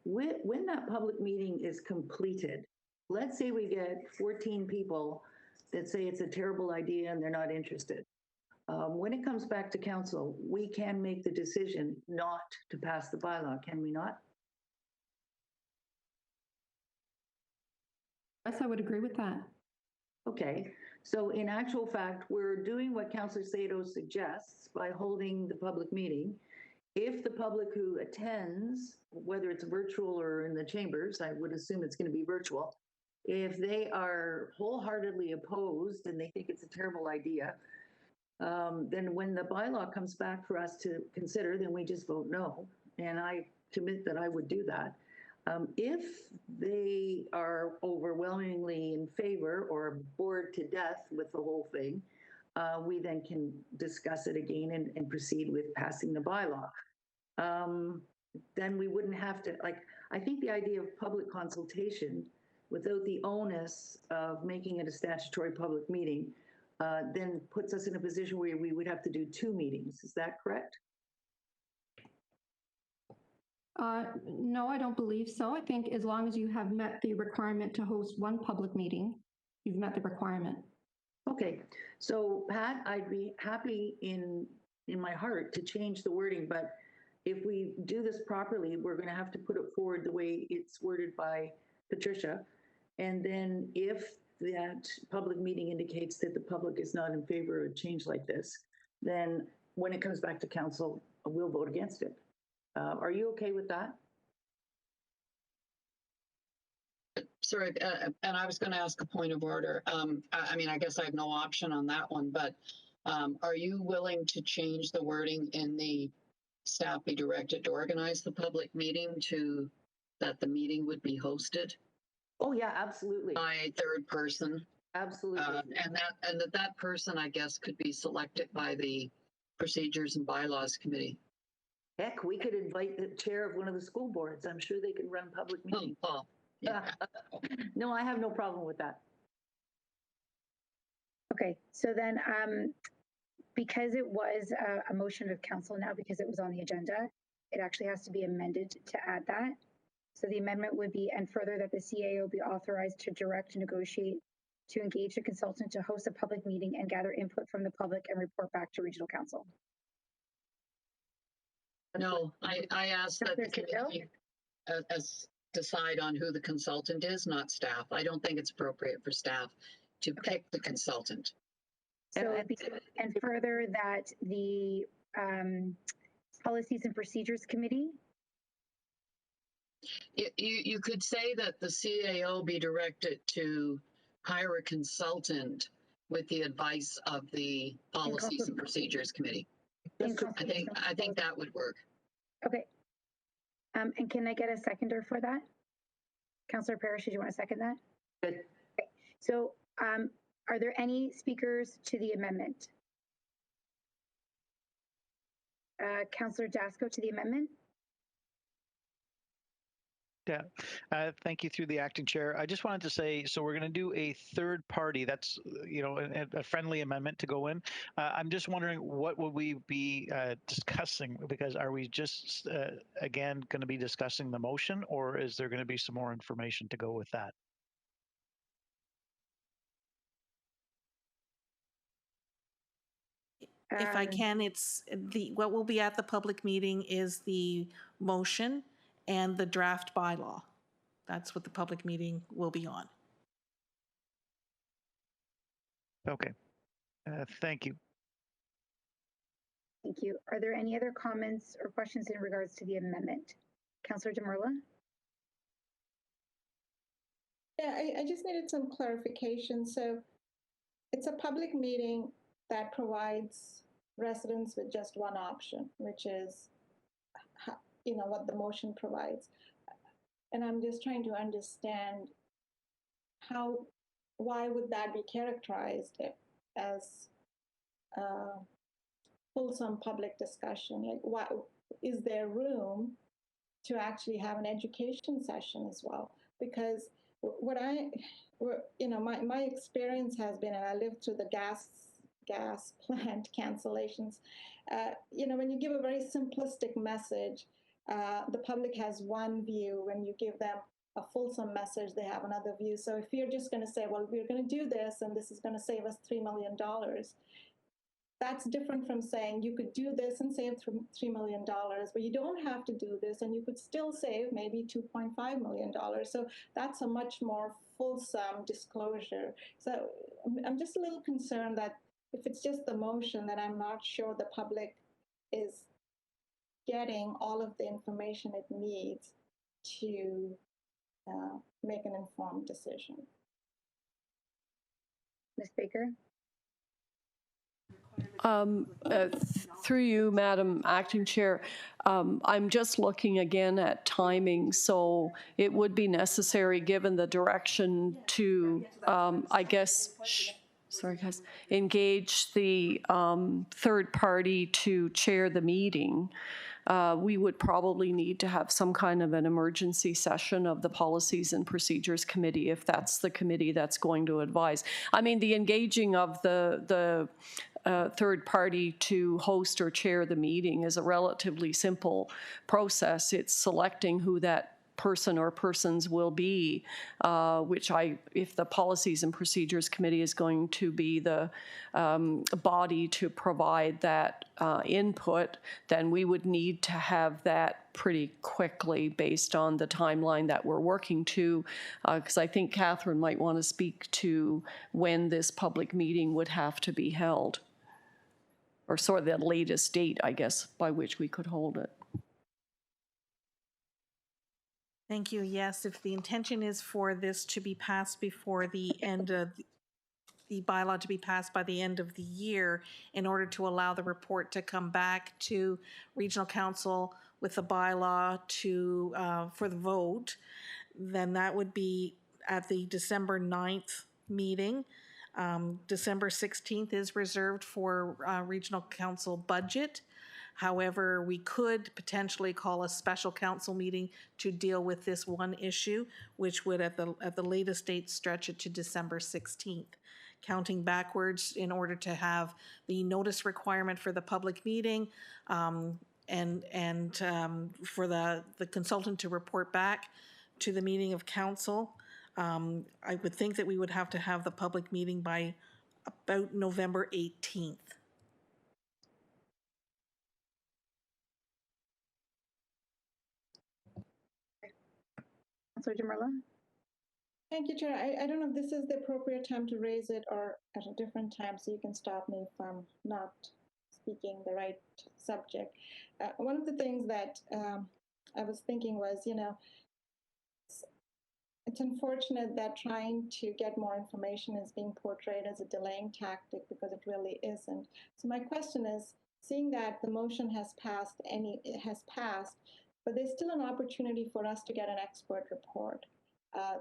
Speaker 8: When that public meeting is completed, let's say we get 14 people that say it's a terrible idea and they're not interested. When it comes back to council, we can make the decision not to pass the bylaw, can we not?
Speaker 21: Yes, I would agree with that.
Speaker 8: Okay, so in actual fact, we're doing what Councillor Sato suggests by holding the public meeting. If the public who attends, whether it's virtual or in the chambers, I would assume it's going to be virtual, if they are wholeheartedly opposed and they think it's a terrible idea, then when the bylaw comes back for us to consider, then we just vote no. And I commit that I would do that. If they are overwhelmingly in favor or bored to death with the whole thing, we then can discuss it again and proceed with passing the bylaw. Then we wouldn't have to, I think the idea of public consultation without the onus of making it a statutory public meeting then puts us in a position where we would have to do 2 meetings. Is that correct?
Speaker 21: No, I don't believe so. I think as long as you have met the requirement to host 1 public meeting, you've met the requirement.
Speaker 8: Okay, so Pat, I'd be happy in my heart to change the wording, but if we do this properly, we're going to have to put it forward the way it's worded by Patricia. And then if that public meeting indicates that the public is not in favor of a change like this, then when it comes back to council, we'll vote against it. Are you okay with that?
Speaker 9: Sorry, and I was going to ask a point of order. I mean, I guess I have no option on that one, but are you willing to change the wording in the staff be directed to organize the public meeting to that the meeting would be hosted?
Speaker 8: Oh yeah, absolutely.
Speaker 9: By a third person.
Speaker 8: Absolutely.
Speaker 9: And that person, I guess, could be selected by the Procedures and Bylaws Committee.
Speaker 8: Heck, we could invite the chair of one of the school boards. I'm sure they can run public meetings.
Speaker 9: Oh, yeah.
Speaker 8: No, I have no problem with that.
Speaker 5: Okay, so then because it was a motion of council now, because it was on the agenda, it actually has to be amended to add that. So the amendment would be, and further that the CAO be authorized to direct, negotiate, to engage a consultant to host a public meeting and gather input from the public and report back to regional council.
Speaker 9: No, I asked that the committee decide on who the consultant is, not staff. I don't think it's appropriate for staff to pick the consultant.
Speaker 5: So, and further that the Policies and Procedures Committee.
Speaker 9: You could say that the CAO be directed to hire a consultant with the advice of the Policies and Procedures Committee. I think that would work.
Speaker 5: Okay. And can I get a seconder for that? Councillor Parrish, did you want to second that?
Speaker 8: Good.
Speaker 5: Okay. So are there any speakers to the amendment? Councillor Jasko to the amendment?
Speaker 16: Yeah, thank you through the acting chair. I just wanted to say, so we're going to do a third party. That's, a friendly amendment to go in. I'm just wondering, what will we be discussing? Because are we just, again, going to be discussing the motion, or is there going to be some more information to go with that?
Speaker 2: If I can, it's what will be at the public meeting is the motion and the draft bylaw. That's what the public meeting will be on.
Speaker 16: Okay, thank you.
Speaker 5: Thank you. Are there any other comments or questions in regards to the amendment? Councillor Demurla?
Speaker 4: Yeah, I just needed some clarification. So it's a public meeting that provides residents with just one option, which is, what the motion provides. And I'm just trying to understand why would that be characterized as fulsome public discussion? Like, why is there room to actually have an education session as well? Because my experience has been, and I lived through the gas plant cancellations. When you give a very simplistic message, the public has one view. When you give them a fulsome message, they have another view. So if you're just going to say, well, we're going to do this, and this is going to save us $3 million, that's different from saying you could do this and save $3 million, but you don't have to do this, and you could still save maybe $2.5 million. So that's a much more fulsome disclosure. So I'm just a little concerned that if it's just the motion, then I'm not sure the public is getting all of the information it needs to make an informed decision.
Speaker 5: Ms. Baker?
Speaker 14: Through you, Madam Acting Chair, I'm just looking again at timing. So it would be necessary, given the direction, to, I guess, sorry guys, engage the third party to chair the meeting. We would probably need to have some kind of an emergency session of the Policies and Procedures Committee, if that's the committee that's going to advise. I mean, the engaging of the third party to host or chair the meeting is a relatively simple process. It's selecting who that person or persons will be, which if the Policies and Procedures Committee is going to be the body to provide that input, then we would need to have that pretty quickly based on the timeline that we're working to, because I think Catherine might want to speak to when this public meeting would have to be held, or sort of the latest date, I guess, by which we could hold it.
Speaker 2: Thank you. Yes, if the intention is for this to be passed before the end of the bylaw to be passed by the end of the year, in order to allow the report to come back to Regional Council with the bylaw for the vote, then that would be at the December 9th meeting. December 16th is reserved for Regional Council budget. However, we could potentially call a special council meeting to deal with this one issue, which would at the latest date stretch it to December 16th. Counting backwards in order to have the notice requirement for the public meeting, and for the consultant to report back to the meeting of council. I would think that we would have to have the public meeting by about November 18th.
Speaker 5: Councillor Demurla?
Speaker 4: Thank you, Chair. I don't know if this is the appropriate time to raise it or at a different time, so you can stop me if I'm not speaking the right subject. One of the things that I was thinking was, it's unfortunate that trying to get more information is being portrayed as a delaying tactic, because it really isn't. So my question is, seeing that the motion has passed, but there's still an opportunity for us to get an expert report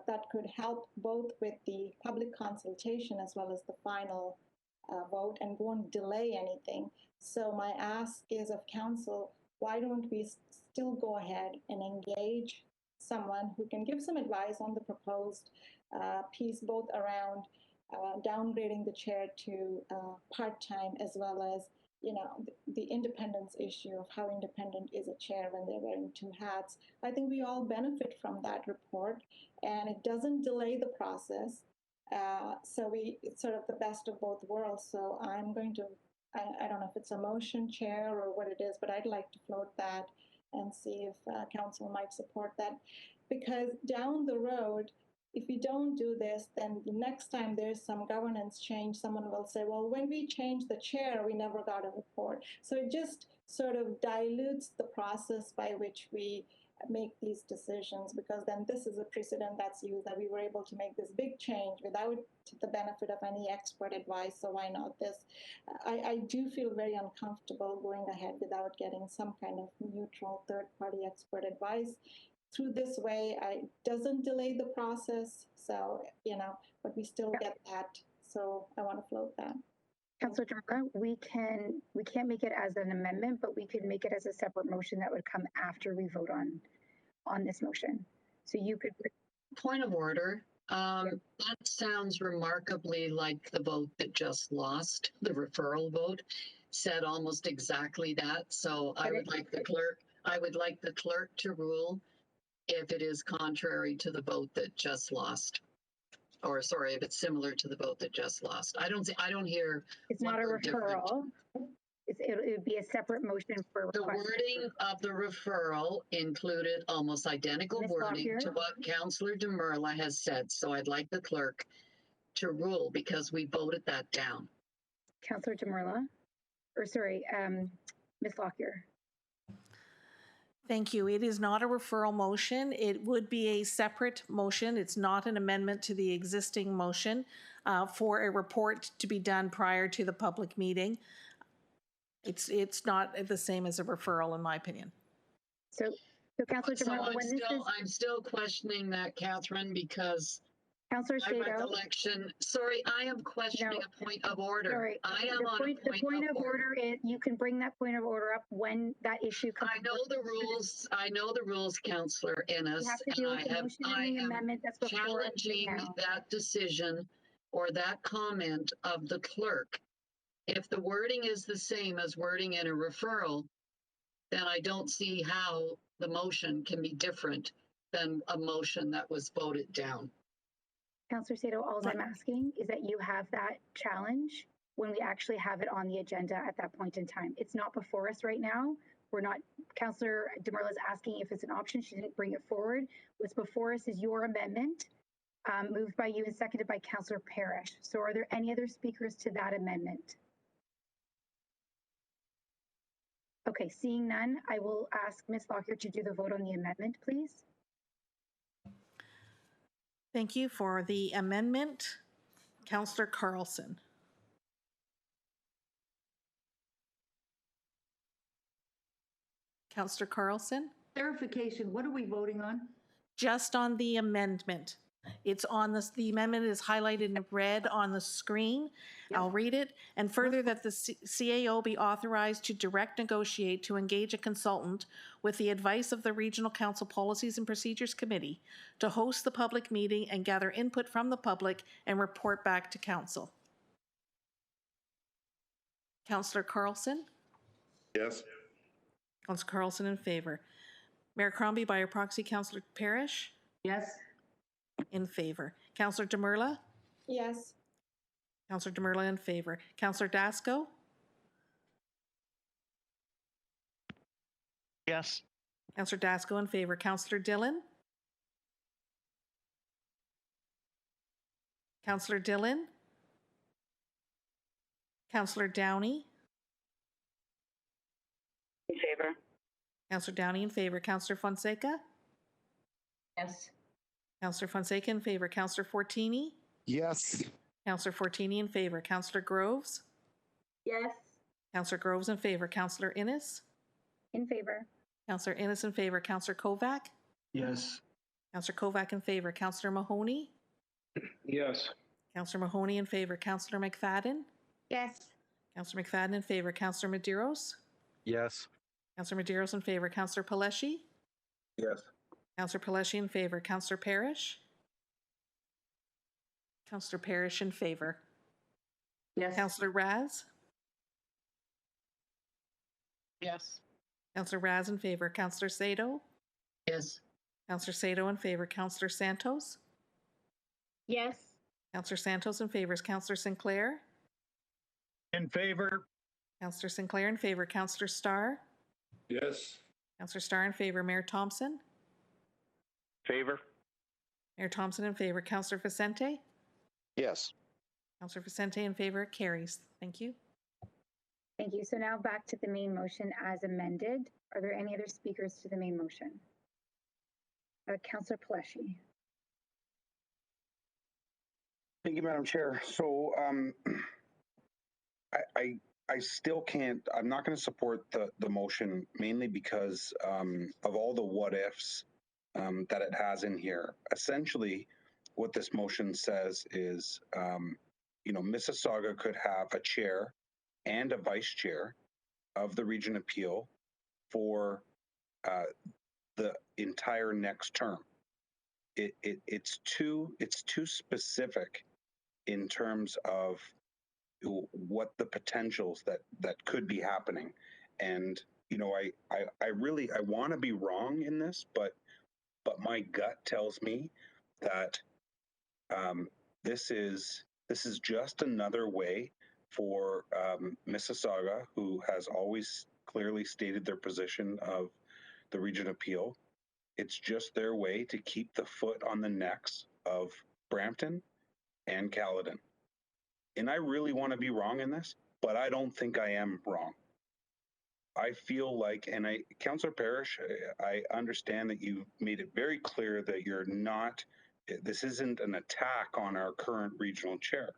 Speaker 4: that could help both with the public consultation as well as the final vote, and won't delay anything. So my ask is of council, why don't we still go ahead and engage someone who can give some advice on the proposed piece, both around downgrading the chair to part-time, as well as the independence issue of how independent is a chair when they're wearing two hats. I think we all benefit from that report, and it doesn't delay the process. So it's sort of the best of both worlds. So I'm going to, I don't know if it's a motion, Chair, or what it is, but I'd like to float that and see if council might support that. Because down the road, if we don't do this, then the next time there's some governance change, someone will say, well, when we changed the chair, we never got a report. So it just sort of dilutes the process by which we make these decisions, because then this is a precedent that's used, that we were able to make this big change without the benefit of any expert advice. So why not this? I do feel very uncomfortable going ahead without getting some kind of neutral third-party expert advice. Through this way, it doesn't delay the process. So, but we still get that. So I want to float that.
Speaker 5: Councillor Demurla, we can't make it as an amendment, but we could make it as a separate motion that would come after we vote on this motion. So you could.
Speaker 9: Point of order. That sounds remarkably like the vote that just lost, the referral vote, said almost exactly that. So I would like the clerk to rule if it is contrary to the vote that just lost. Or sorry, if it's similar to the vote that just lost. I don't hear.
Speaker 5: It's not a referral. It would be a separate motion for
Speaker 9: the wording of the referral included almost identical wording to what Councillor Demurla has said. So I'd like the clerk to rule because we voted that down.
Speaker 5: Councillor Demurla, or sorry, Ms. Lockyer.
Speaker 2: Thank you. It is not a referral motion. It would be a separate motion. It's not an amendment to the existing motion for a report to be done prior to the public meeting. It's not the same as a referral, in my opinion.
Speaker 5: So Councillor Demurla,
Speaker 9: I'm still questioning that, Catherine, because
Speaker 5: Councillor
Speaker 9: my recollection. Sorry, I am questioning a point of order.
Speaker 5: Sorry,
Speaker 9: I am on a
Speaker 5: point of order. You can bring that point of order up when that issue comes.
Speaker 9: I know the rules. I know the rules, Councillor Innes. I am challenging that decision or that comment of the clerk. If the wording is the same as wording in a referral, then I don't see how the motion can be different than a motion that was voted down.
Speaker 5: Councillor Sato, all I'm asking is that you have that challenge when we actually have it on the agenda at that point in time. It's not before us right now. We're not, Councillor Demurla is asking if it's an option. She didn't bring it forward. What's before us is your amendment, moved by you and seconded by Councillor Parrish. So are there any other speakers to that amendment? Okay, seeing none, I will ask Ms. Lockyer to do the vote on the amendment, please.
Speaker 2: Thank you for the amendment. Councillor Carlson. Councillor Carlson?
Speaker 8: Clarification, what are we voting on?
Speaker 2: Just on the amendment. It's on the amendment is highlighted in red on the screen. Yep. I'll read it. And further, that the CAO be authorized to direct negotiate to engage a consultant with the advice of the Regional Council Policies and Procedures Committee to host the public meeting and gather input from the public and report back to Council. Councillor Carlson?
Speaker 15: Yes.
Speaker 2: Councillor Carlson in favor. Mayor Crombie, by your proxy, Councillor Parrish?
Speaker 8: Yes.
Speaker 2: In favor. Councillor Demurla?
Speaker 4: Yes.
Speaker 2: Councillor Demurla in favor. Councillor Dasco?
Speaker 16: Yes.
Speaker 2: Councillor Dasco in favor. Councillor Dillon? Councillor Dillon? Councillor Downey?
Speaker 8: In favor.
Speaker 2: Councillor Downey in favor. Councillor Fonseca?
Speaker 8: Yes.
Speaker 2: Councillor Fonseca in favor. Councillor Fortini?
Speaker 15: Yes.
Speaker 2: Councillor Fortini in favor. Councillor Groves?
Speaker 11: Yes.
Speaker 2: Councillor Groves in favor. Councillor Innes?
Speaker 5: In favor.
Speaker 2: Councillor Innes in favor. Councillor Kovac?
Speaker 3: Yes.
Speaker 2: Councillor Kovac in favor. Councillor Mahoney?
Speaker 3: Yes.
Speaker 2: Councillor Mahoney in favor. Councillor McFadden?
Speaker 11: Yes.
Speaker 2: Councillor McFadden in favor. Councillor Medeiros?
Speaker 13: Yes.
Speaker 2: Councillor Medeiros in favor. Councillor Paleshi?
Speaker 3: Yes.
Speaker 2: Councillor Paletti in favor. Councillor Parrish? Councillor Parrish in favor.
Speaker 8: Yes.
Speaker 2: Councillor Raz?
Speaker 9: Yes.
Speaker 2: Councillor Raz in favor. Councillor Sado?
Speaker 9: Yes.
Speaker 2: Councillor Sado in favor. Councillor Santos?
Speaker 11: Yes.
Speaker 2: Councillor Santos in favor. Councillor Sinclair?
Speaker 17: In favor.
Speaker 2: Councillor Sinclair in favor. Councillor Starr?
Speaker 15: Yes.
Speaker 2: Councillor Starr in favor. Mayor Thompson?
Speaker 12: Favor?
Speaker 2: Mayor Thompson in favor. Councillor Vicente?
Speaker 19: Yes.
Speaker 2: Councillor Vicente in favor. It carries. Thank you.
Speaker 5: Thank you. So now back to the main motion as amended. Are there any other speakers to the main motion? Councillor Paletti.
Speaker 3: Thank you, Madam Chair. So I still can't, I'm not going to support the motion, mainly because of all the what ifs that it has in here. Essentially, what this motion says is, you know, Mississauga could have a chair and a vice chair of the Region Appeal for the entire next term. It's too specific in terms of what the potentials that could be happening. And you know, I really want to be wrong in this, but my gut tells me that this is just another way for Mississauga, who has always clearly stated their position of the Region Appeal. It's just their way to keep the foot on the necks of Brampton and Caledon. And I really want to be wrong in this, but I don't think I am wrong. I feel like, and Councillor Parrish, I understand that you made it very clear that you're not, this isn't an attack on our current regional chair,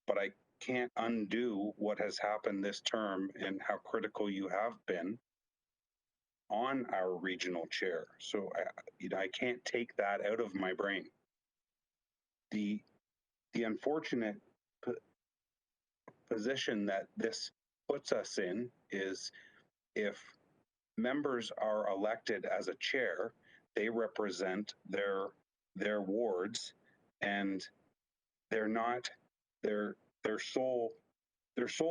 Speaker 3: but I can't undo what has happened this term and how critical you have been on our regional chair. So I can't take that out of my brain. The unfortunate position that this puts us in is if members are elected as a chair, they represent their wards, and they're not their sole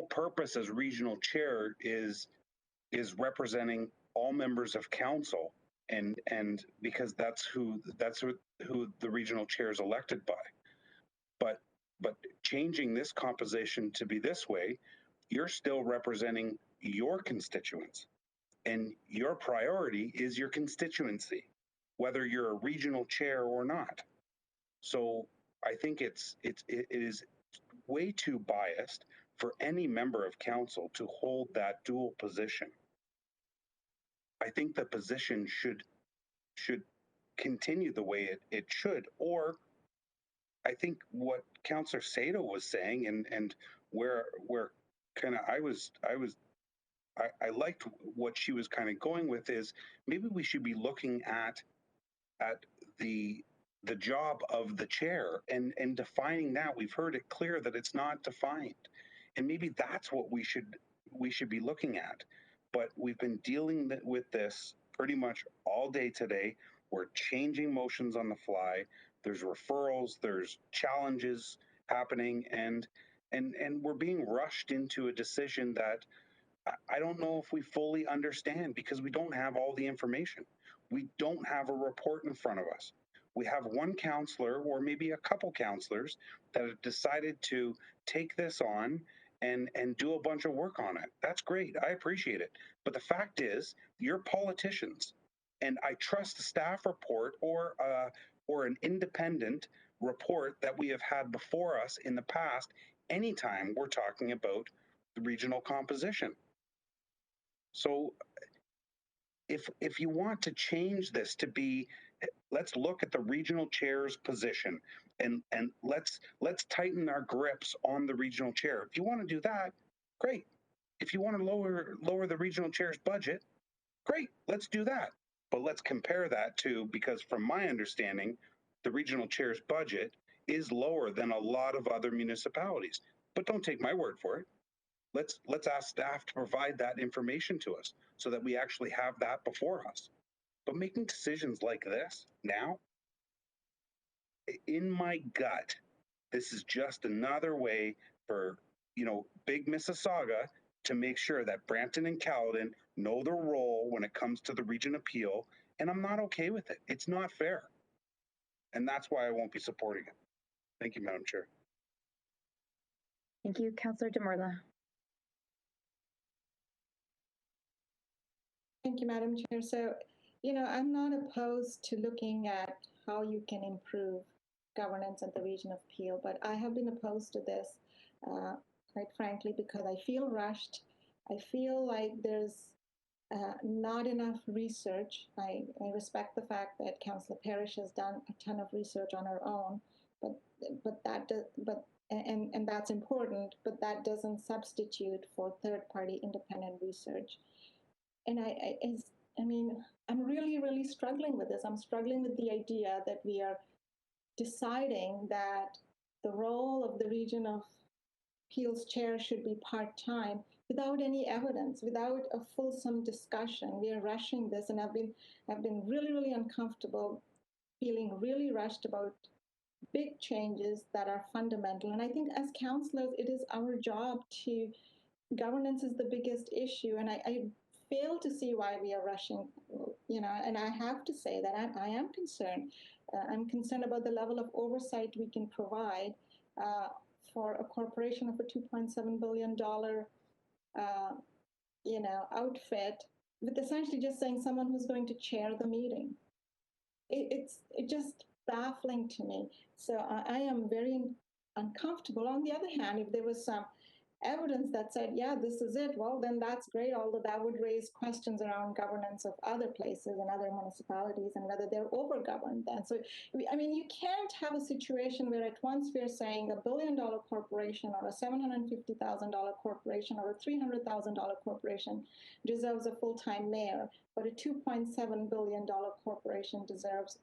Speaker 3: purpose as regional chair is representing all members of council, and because that's who the regional chair is elected by. But changing this composition to be this way, you're still representing your constituents, and your priority is your constituency, whether you're a regional chair or not. So I think it is way too biased for any member of council to hold that dual position. I think the position should continue the way it should, or I think what Councillor Sado was saying, and where kind of I liked what she was kind of going with, is maybe we should be looking at the job of the chair and defining that. We've heard it clear that it's not defined, and maybe that's what we should be looking at. But we've been dealing with this pretty much all day today. We're changing motions on the fly. There's referrals, there's challenges happening, and we're being rushed into a decision that I don't know if we fully understand, because we don't have all the information. We don't have a report in front of us. We have one counselor, or maybe a couple counselors, that have decided to take this on and do a bunch of work on it. That's great. I appreciate it. But the fact is, you're politicians, and I trust the staff report or an independent report that we have had before us in the past anytime we're talking about the regional composition. So if you want to change this to be, let's look at the regional chair's position, and let's tighten our grips on the regional chair. If you want to do that, great. If you want to lower the regional chair's budget, great, let's do that. But let's compare that to, because from my understanding, the regional chair's budget is lower than a lot of other municipalities. But don't take my word for it. Let's ask staff to provide that information to us so that we actually have that before us. But making decisions like this now, in my gut, this is just another way for, big Mississauga to make sure that Brampton and Caledon know their role when it comes to the region appeal. And I'm not okay with it. It's not fair. And that's why I won't be supporting it. Thank you, Madam Chair.
Speaker 5: Thank you, Councillor Demorla.
Speaker 4: Thank you, Madam Chair. So, I'm not opposed to looking at how you can improve governance at the region of Peel, but I have been opposed to this, quite frankly, because I feel rushed. I feel like there's not enough research. I respect the fact that Councillor Parrish has done a ton of research on her own, and that's important, but that doesn't substitute for third-party independent research. And I'm really, really struggling with this. I'm struggling with the idea that we are deciding that the role of the region of Peel's chair should be part-time without any evidence, without a fulsome discussion. We are rushing this, and I've been really, really uncomfortable, feeling really rushed about big changes that are fundamental. And I think as councillors, it is our job to, governance is the biggest issue, and I fail to see why we are rushing, and I have to say that I am concerned. I'm concerned about the level of oversight we can provide for a corporation of a $2.7 billion, outfit, with essentially just saying someone who's going to chair the meeting. It's just baffling to me. So I am very uncomfortable. On the other hand, if there was some evidence that said, yeah, this is it, well, then that's great, although that would raise questions around governance of other places and other municipalities and whether they're over-governed then. So, you can't have a situation where at once we're saying $1 billion corporation or a $750,000 corporation or a $300,000 corporation deserves a full-time mayor, but a $2.7 billion corporation deserves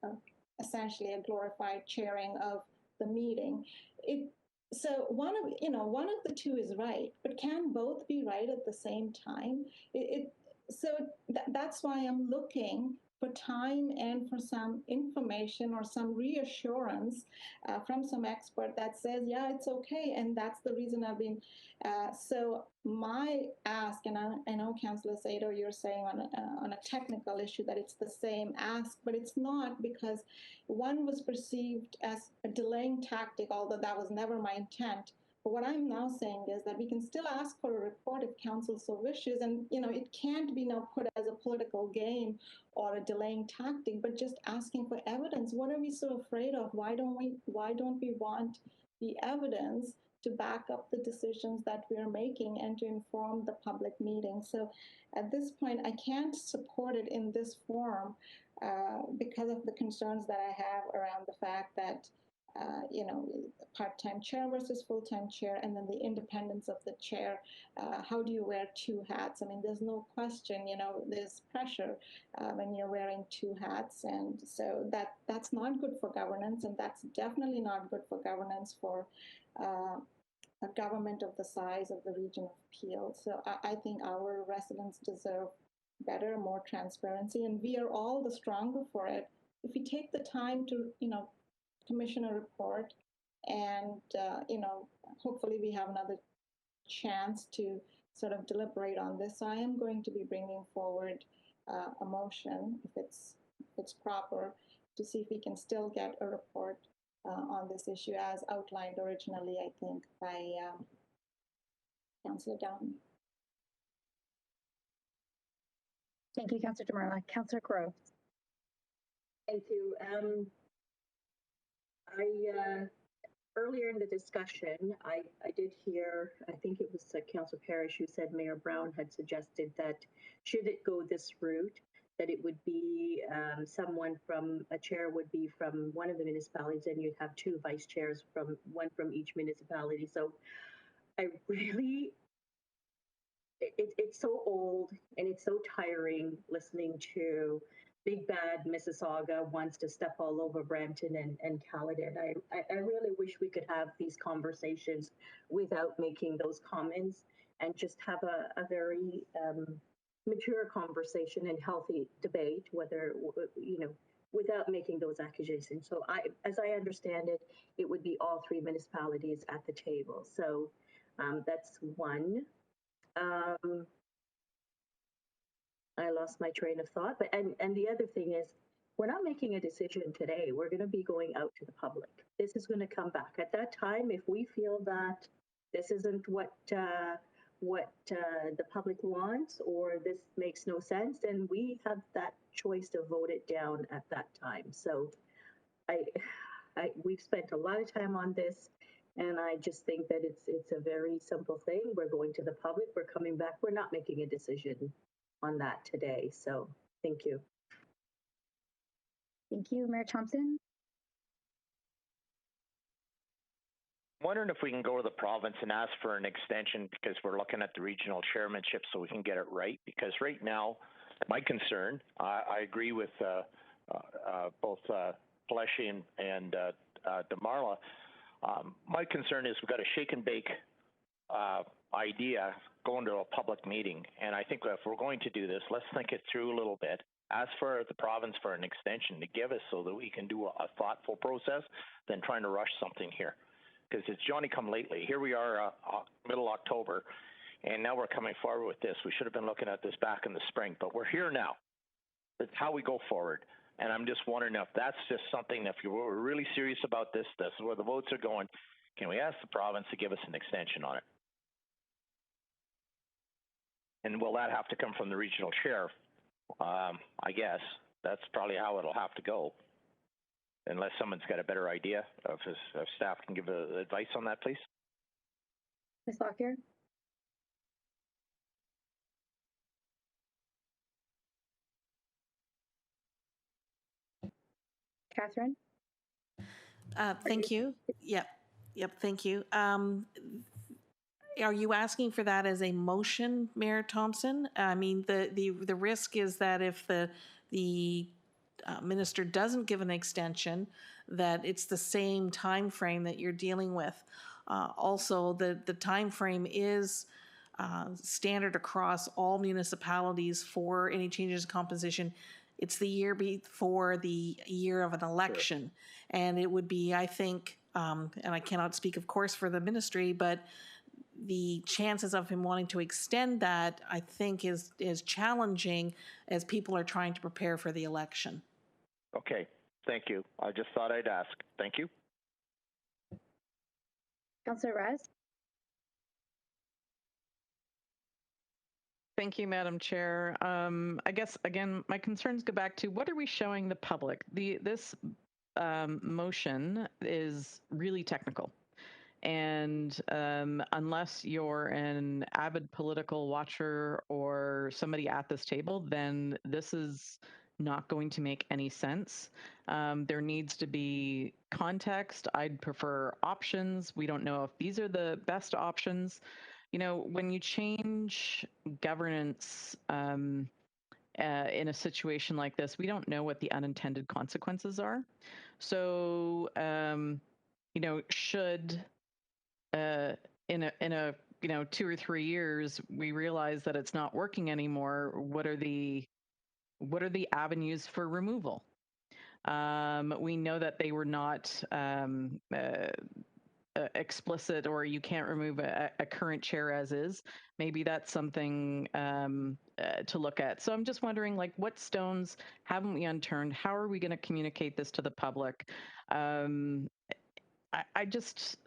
Speaker 4: essentially a glorified chairing of the meeting. So one of the two is right, but can both be right at the same time? That's why I'm looking for time and for some information or some reassurance from some expert that says, yeah, it's okay. And that's the reason I've been, so my ask, and I know Councillor Sado, you're saying on a technical issue that it's the same ask, but it's not, because one was perceived as a delaying tactic, although that was never my intent. But what I'm now saying is that we can still ask for a report if council so wishes, and it can't be now put as a political game or a delaying tactic, but just asking for evidence. What are we so afraid of? Why don't we want the evidence to back up the decisions that we are making and to inform the public meeting? So at this point, I can't support it in this form because of the concerns that I have around the fact that part-time chair versus full-time chair, and then the independence of the chair. How do you wear two hats? There's no question, there's pressure when you're wearing two hats. And so that's not good for governance, and that's definitely not good for governance for a government of the size of the region of Peel. So I think our residents deserve better, more transparency, and we are all the stronger for it if we take the time to, commission a report, and hopefully we have another chance to sort of deliberate on this. So I am going to be bringing forward a motion, if it's proper, to see if we can still get a report on this issue as outlined originally, I think, by Councillor Downey.
Speaker 5: Thank you, Councillor Demorla. Councillor Crowe.
Speaker 11: Thank you. Earlier in the discussion, I did hear, I think it was Councillor Parrish who said Mayor Brown had suggested that should it go this route, that it would be someone from, a chair would be from one of the municipalities, and you'd have two vice chairs, one from each municipality. So I really, it's so old and it's so tiring listening to Big Bad Mississauga wants to step all over Brampton and Caledon. I really wish we could have these conversations without making those comments and just have a very mature conversation and healthy debate, whether, without making those accusations. So as I understand it, it would be all three municipalities at the table. So that's one. I lost my train of thought, but and the other thing is, we're not making a decision today. We're going to be going out to the public. This is going to come back at that time. If we feel that this isn't what the public wants, or this makes no sense, then we have that choice to vote it down at that time. So we've spent a lot of time on this, and I just think that it's a very simple thing. We're going to the public, we're coming back, we're not making a decision on that today. So thank you.
Speaker 5: Thank you, Mayor Thompson.
Speaker 12: I'm wondering if we can go to the province and ask for an extension, because we're looking at the regional chairmanship so we can get it right. Because right now, my concern, I agree with both Pellecci and DeMarla. My concern is we've got a shake and bake idea going to a public meeting. And I think if we're going to do this, let's think it through a little bit. Ask for the province for an extension to give us so that we can do a thoughtful process than trying to rush something here. Because it's Johnny come lately. Here we are, middle October, and now we're coming forward with this. We should have been looking at this back in the spring, but we're here now. It's how we go forward. And I'm just wondering if that's just something, if we're really serious about this, this is where the votes are going, can we ask the province to give us an extension on it? And will that have to come from the regional chair? I guess that's probably how it'll have to go. Unless someone's got a better idea, if staff can give advice on that, please.
Speaker 5: Ms. Lockyer. Catherine.
Speaker 2: Thank you. Yep. Thank you. Are you asking for that as a motion, Mayor Thompson? I mean, the risk is that if the minister doesn't give an extension, that it's the same time frame that you're dealing with. Also, the time frame is standard across all municipalities for any changes in composition. It's the year before the year of an election. Sure. And it would be, I think, and I cannot speak, of course, for the ministry, but the chances of him wanting to extend that, I think, is challenging as people are trying to prepare for the election.
Speaker 12: Okay, thank you. I just thought I'd ask. Thank you.
Speaker 5: Councillor Raz.
Speaker 6: Thank you, Madam Chair. I guess, again, my concerns go back to what are we showing the public? This motion is really technical. And unless you're an avid political watcher or somebody at this table, then this is not going to make any sense. There needs to be context. I'd prefer options. We don't know if these are the best options. You know, when you change governance in a situation like this, we don't know what the unintended consequences are. So, you know, should in a 2 or 3 years we realize that it's not working anymore, what are the avenues for removal? We know that they were not explicit, or you can't remove a current chair as is. Maybe that's something to look at. So I'm just wondering, like, what stones haven't we unturned? How are we going to communicate this to the public? I just,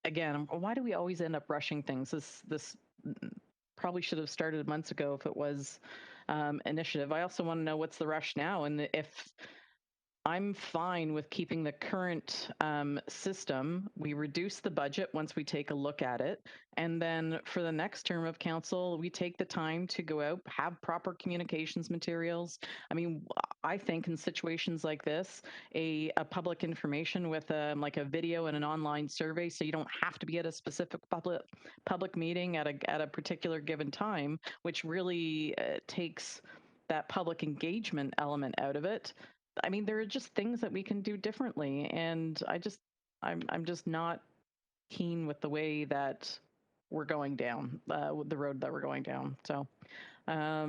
Speaker 6: again, why do we always end up rushing things? This probably should have started months ago if it was initiative. I also want to know what's the rush now, and if I'm fine with keeping the current system. We reduce the budget once we take a look at it. And then for the next term of council, we take the time to go out, have proper communications materials. I mean, I think in situations like this, a public information with like a video and an online survey, so you don't have to be at a specific public meeting at a particular given time, which really takes that public engagement element out of it. I mean, there are just things that we can do differently, and I'm just not keen with the way that we're going down, the road that we're going down. So Yeah,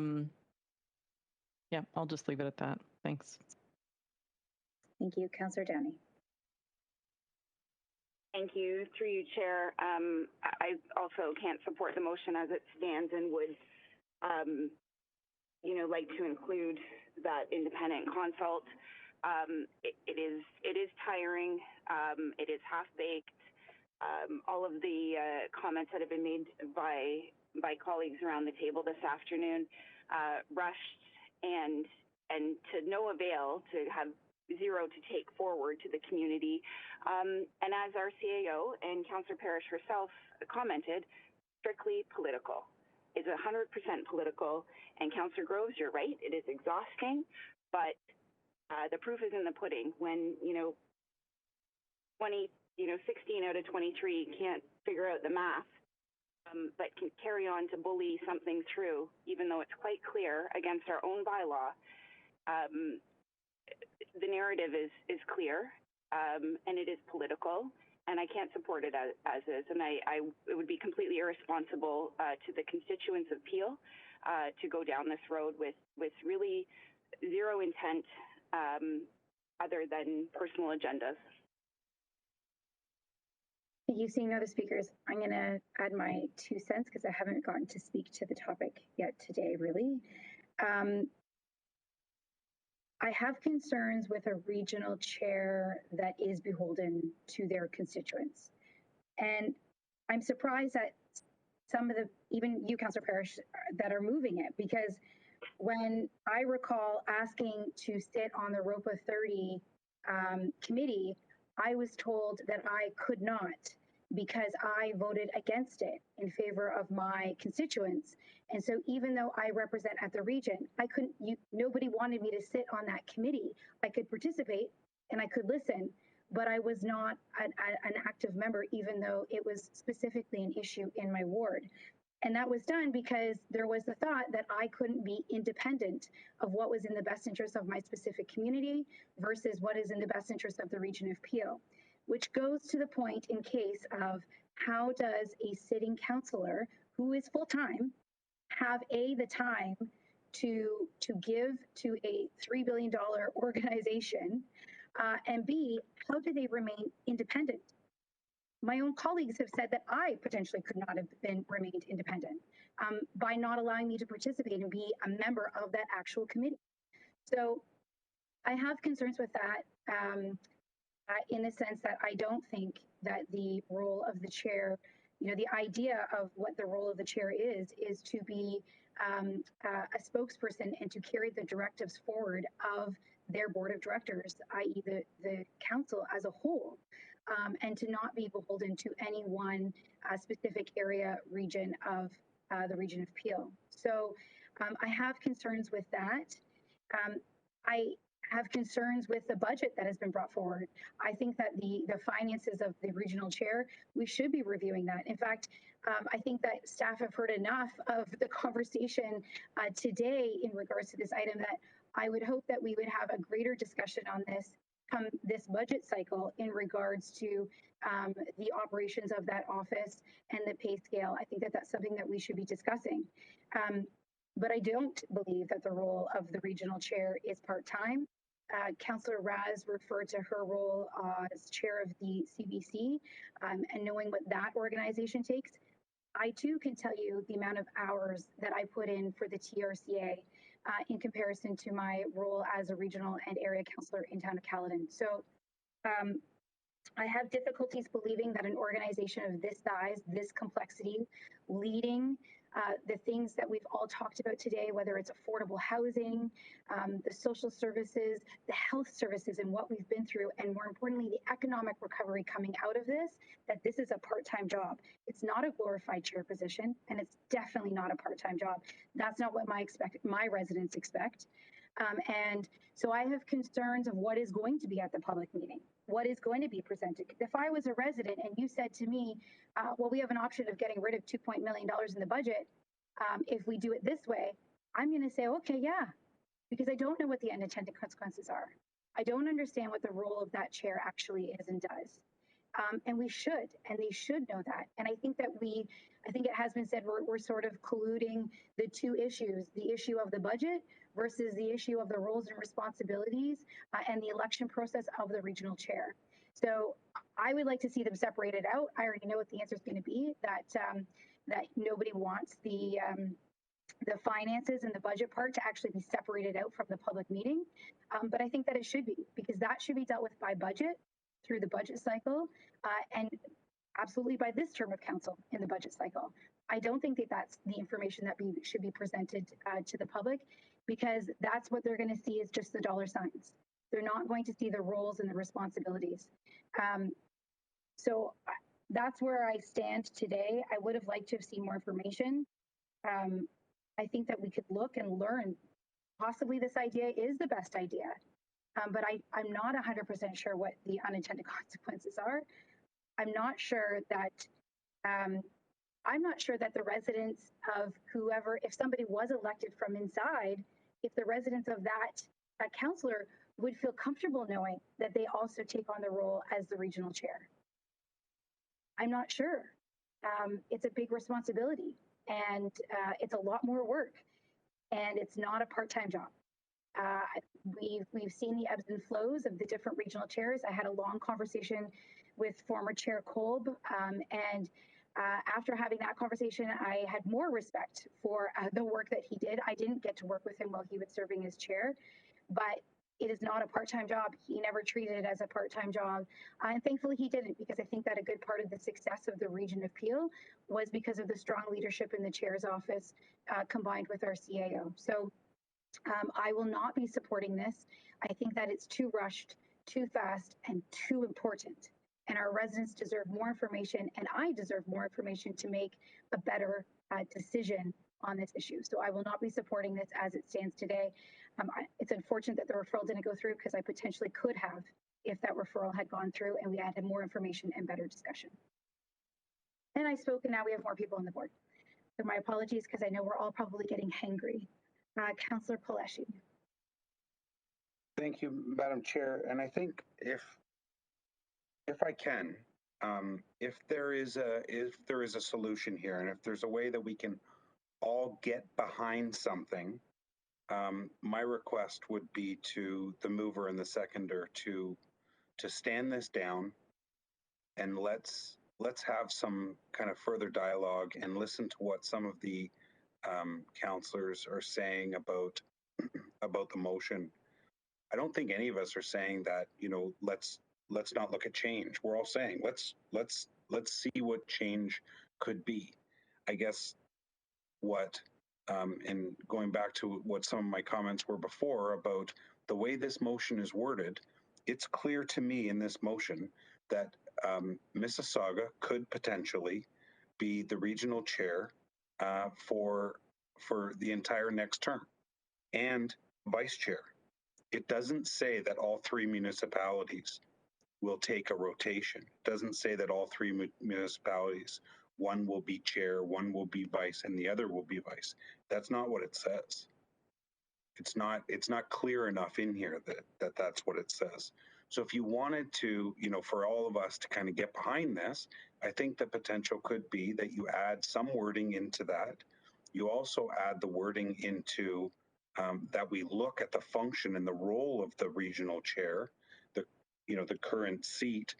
Speaker 6: I'll just leave it at that. Thanks.
Speaker 5: Thank you. Councillor Downey.
Speaker 10: Thank you. Through you, Chair. I also can't support the motion as it stands and would, like to include that independent consult. It is tiring. It is half-baked. All of the comments that have been made by colleagues around the table this afternoon, rushed and to no avail, to have zero to take forward to the community. And as our CAO and Councillor Parrish herself commented, strictly political. It's 100% political. And Councillor Groves, you're right, it is exhausting, but the proof is in the pudding. When 16 out of 23 can't figure out the math, but can carry on to bully something through, even though it's quite clear against our own bylaw. The narrative is clear, and it is political, and I can't support it as is. And it would be completely irresponsible to the constituents of Peel to go down this road with really zero intent other than personal agendas.
Speaker 5: Thank you. Seeing no other speakers, I'm going to add my 2 cents because I haven't gotten to speak to the topic yet today, really. I have concerns with a regional chair that is beholden to their constituents. And I'm surprised that some of even you, Councillor Parrish, that are moving it, because when I recall asking to sit on the ROPA 30 committee, I was told that I could not because I voted against it in favor of my constituents. And so even though I represent at the region, nobody wanted me to sit on that committee. I could participate and I could listen, but I was not an active member, even though it was specifically an issue in my ward. And that was done because there was the thought that I couldn't be independent of what was in the best interest of my specific community versus what is in the best interest of the region of Peel, which goes to the point in case of how does a sitting councillor who is full-time have the time to give to a $3 billion organization, and B, how do they remain independent? My own colleagues have said that I potentially could not have remained independent by not allowing me to participate and be a member of that actual committee. So I have concerns with that in the sense that I don't think that the role of the chair, the idea of what the role of the chair is to be a spokesperson and to carry the directives forward of their board of directors, i.e. the council as a whole. And to not be beholden to any one specific area, region of the region of Peel. So I have concerns with that. I have concerns with the budget that has been brought forward. I think that the finances of the regional chair, we should be reviewing that. In fact, I think that staff have heard enough of the conversation today in regards to this item that I would hope that we would have a greater discussion on this come this budget cycle in regards to the operations of that office and the pay scale. I think that that's something that we should be discussing. But I don't believe that the role of the regional chair is part-time. Councillor Raz referred to her role as chair of the CBC, and knowing what that organization takes. I too can tell you the amount of hours that I put in for the TRCA in comparison to my role as a regional and area councillor in town of Caledon. So I have difficulties believing that an organization of this size, this complexity, leading the things that we've all talked about today, whether it's affordable housing, the social services, the health services, and what we've been through, and more importantly, the economic recovery coming out of this, that this is a part-time job. It's not a glorified chair position, and it's definitely not a part-time job. That's not what my residents expect. And so I have concerns of what is going to be at the public meeting, what is going to be presented. If I was a resident and you said to me, well, we have an option of getting rid of $2 million in the budget if we do it this way, I'm going to say, okay, yeah, because I don't know what the unintended consequences are. I don't understand what the role of that chair actually is and does. And we should, and they should know that. And I think that we I think it has been said we're sort of colluding the two issues, the issue of the budget versus the issue of the roles and responsibilities and the election process of the regional chair. So I would like to see them separated out. I already know what the answer is going to be, that that nobody wants the finances and the budget part to actually be separated out from the public meeting. But I think that it should be, because that should be dealt with by budget through the budget cycle and absolutely by this term of council in the budget cycle. I don't think that that's the information that should be presented to the public, because that's what they're going to see is just the dollar signs. They're not going to see the roles and the responsibilities. So that's where I stand today. I would have liked to have seen more information. I think that we could look and learn. Possibly this idea is the best idea, but I'm not 100% sure what the unintended consequences are. I'm not sure that the residents of whoever, if somebody was elected from inside, if the residents of that councillor would feel comfortable knowing that they also take on the role as the regional chair. I'm not sure. It's a big responsibility, and it's a lot more work, and it's not a part-time job. We've seen the ebbs and flows of the different regional chairs. I had a long conversation with former Chair Kolb, and after having that conversation, I had more respect for the work that he did. I didn't get to work with him while he was serving as chair, but it is not a part-time job. He never treated it as a part-time job. And thankfully he didn't, because I think that a good part of the success of the region of Peel was because of the strong leadership in the chair's office combined with our CAO. So I will not be supporting this. I think that it's too rushed, too fast, and too important. And our residents deserve more information, and I deserve more information to make a better decision on this issue. So I will not be supporting this as it stands today. It's unfortunate that the referral didn't go through, because I potentially could have if that referral had gone through and we had more information and better discussion. And I spoke, and now we have more people on the board. So my apologies, because I know we're all probably getting hangry. Councillor Palleschi.
Speaker 3: Thank you, Madam Chair. And I think if I can, if there is a solution here, and if there's a way that we can all get behind something, my request would be to the mover and the seconder to stand this down, and let's have some kind of further dialogue and listen to what some of the councillors are saying about the motion. I don't think any of us are saying that, you know, let's not look at change. We're all saying let's see what change could be. I guess what and going back to what some of my comments were before about the way this motion is worded, it's clear to me in this motion that Mississauga could potentially be the regional chair for the entire next term, and vice chair. It doesn't say that all three municipalities will take a rotation. It doesn't say that all three municipalities, one will be chair, one will be vice, and the other will be vice. That's not what it says. It's not clear enough in here that that's what it says. So if you wanted to, you know, for all of us to kind of get behind this, I think the potential could be that you add some wording into that. You also add the wording into that we look at the function and the role of the regional chair, the current seat,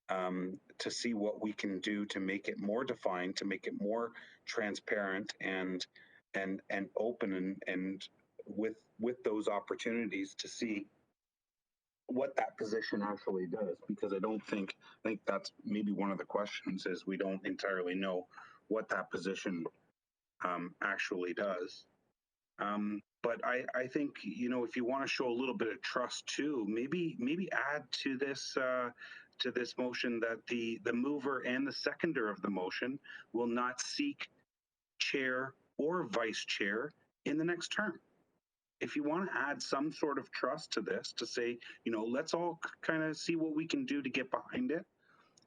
Speaker 3: to see what we can do to make it more defined, to make it more transparent and open, and with those opportunities to see what that position actually does, because I think that's maybe one of the questions, is we don't entirely know what that position actually does. But I think, you know, if you want to show a little bit of trust too, maybe add to this motion that the mover and the seconder of the motion will not seek chair or vice chair in the next term. If you want to add some sort of trust to this, to say, you know, let's all kind of see what we can do to get behind it,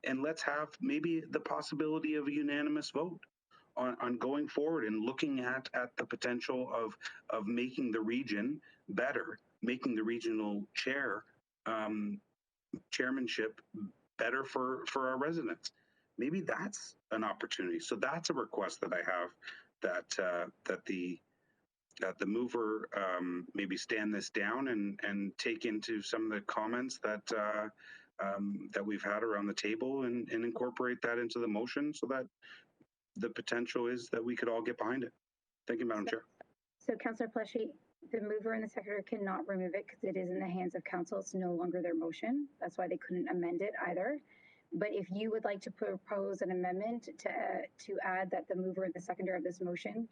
Speaker 3: and let's have maybe the possibility of a unanimous vote on going forward and looking at the potential of making the region better, making the regional chairmanship better for our residents. maybe that's an opportunity. So that's a request that I have, that the mover maybe stand this down and take into some of the comments that that we've had around the table and incorporate that into the motion, so that the potential is that we could all get behind it. Thank you, Madam Chair.
Speaker 5: So Councillor Pleshy, the mover and the seconder cannot remove it because it is in the hands of council. It's no longer their motion. That's why they couldn't amend it either. But if you would like to propose an amendment to add that the mover and the seconder of this motion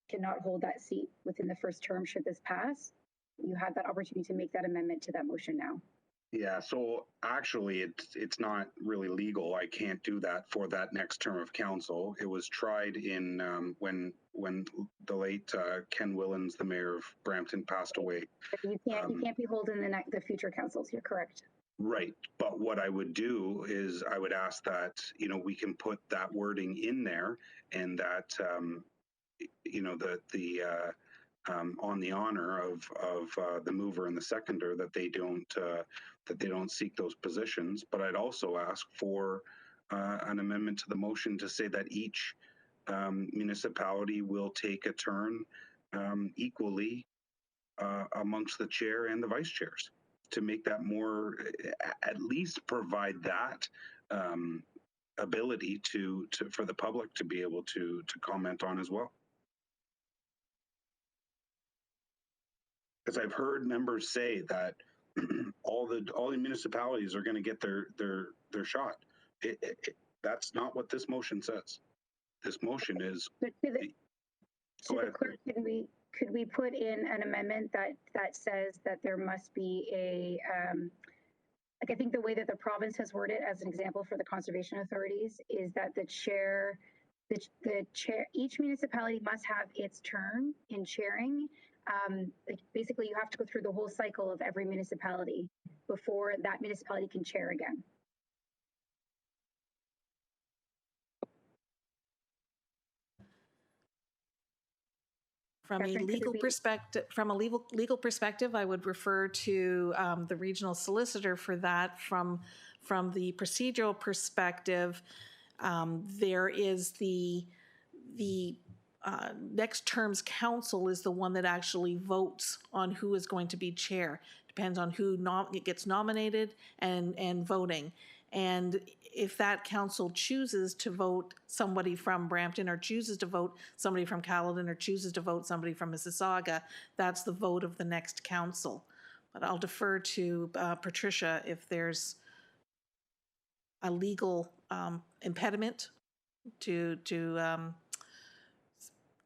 Speaker 5: cannot hold that seat within the first term should this pass, you have that opportunity to make that amendment to that motion now.
Speaker 3: Yeah, so actually it's not really legal. I can't do that for that next term of council. It was tried in when the late Ken Willens, the mayor of Brampton, passed away.
Speaker 5: You can't be holding the future councils. You're correct.
Speaker 3: Right, but what I would do is I would ask that, you know, we can put that wording in there, and that you know, on the honor of the mover and the seconder, that they don't seek those positions. But I'd also ask for an amendment to the motion to say that each municipality will take a turn equally amongst the chair and the vice chairs, to make that more, at least provide that ability for the public to be able to comment on as well. Because I've heard members say that all the municipalities are going to get their shot. That's not what this motion says. This motion is.
Speaker 5: Go ahead. Clerk, could we put in an amendment that says that there must be a like, I think the way that the province has worded, as an example for the conservation authorities, is that the chair, each municipality must have its turn in chairing. Like, basically, you have to go through the whole cycle of every municipality before that municipality can chair again.
Speaker 2: From a legal perspective, I would refer to the regional solicitor for that. From the procedural perspective, there is the next term's council is the one that actually votes on who is going to be chair. Depends on who gets nominated and voting. And if that council chooses to vote somebody from Brampton, or chooses to vote somebody from Caledon, or chooses to vote somebody from Mississauga, that's the vote of the next council. But I'll defer to Patricia if there's a legal impediment to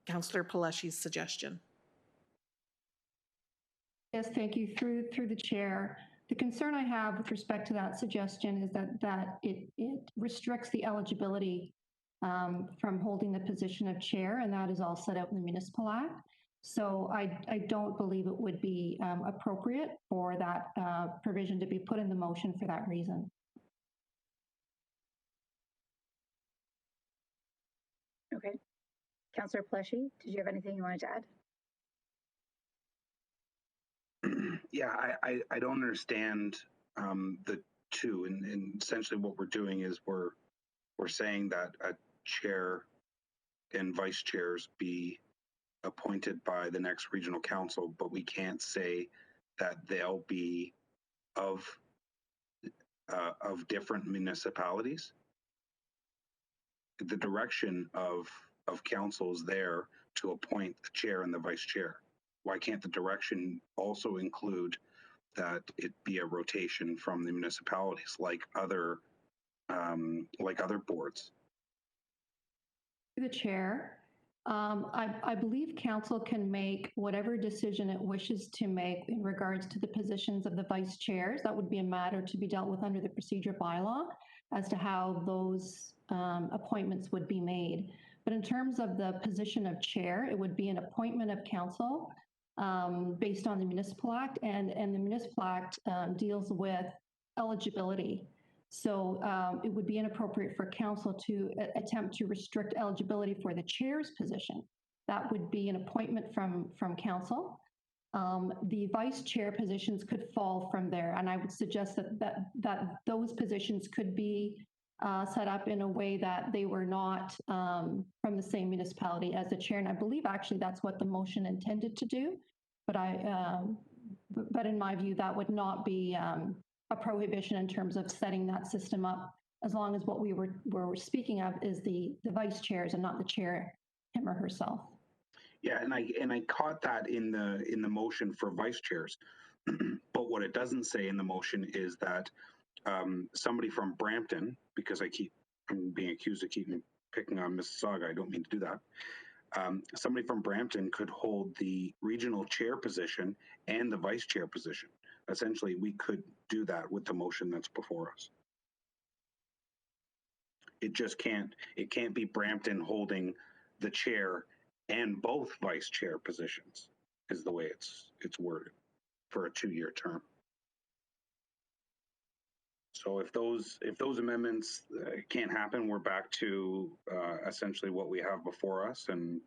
Speaker 2: Councillor Peleshi's suggestion.
Speaker 21: Yes, thank you. Through the chair. The concern I have with respect to that suggestion is that it restricts the eligibility from holding the position of chair, and that is all set out in the Municipal Act. So I don't believe it would be appropriate for that provision to be put in the motion for that reason.
Speaker 5: Okay. Councillor Pleshy, did you have anything you wanted to add?
Speaker 3: Yeah, I don't understand the two, and essentially what we're doing is we're saying that a chair and vice chairs be appointed by the next regional council, but we can't say that they'll be of different municipalities. The direction of council is there to appoint the chair and the vice chair. Why can't the direction also include that it be a rotation from the municipalities like other boards?
Speaker 21: The chair, I believe council can make whatever decision it wishes to make in regards to the positions of the vice chairs. That would be a matter to be dealt with under the procedure bylaw as to how those appointments would be made. But in terms of the position of chair, it would be an appointment of council based on the Municipal Act, and the Municipal Act deals with eligibility. So it would be inappropriate for council to attempt to restrict eligibility for the chair's position. That would be an appointment from council. The vice chair positions could fall from there, and I would suggest that those positions could be set up in a way that they were not from the same municipality as the chair. And I believe actually that's what the motion intended to do. But in my view, that would not be a prohibition in terms of setting that system up, as long as what we were speaking of is the vice chairs and not the chair, him or herself.
Speaker 3: Yeah, and I caught that in the motion for vice chairs, but what it doesn't say in the motion is that somebody from Brampton, because I'm being accused of keeping picking on Mississauga. I don't mean to do that. Somebody from Brampton could hold the regional chair position and the vice chair position. Essentially, we could do that with the motion that's before us. It can't be Brampton holding the chair and both vice chair positions, is the way it's worded for a 2-year term. So if those amendments can't happen, we're back to essentially what we have before us. And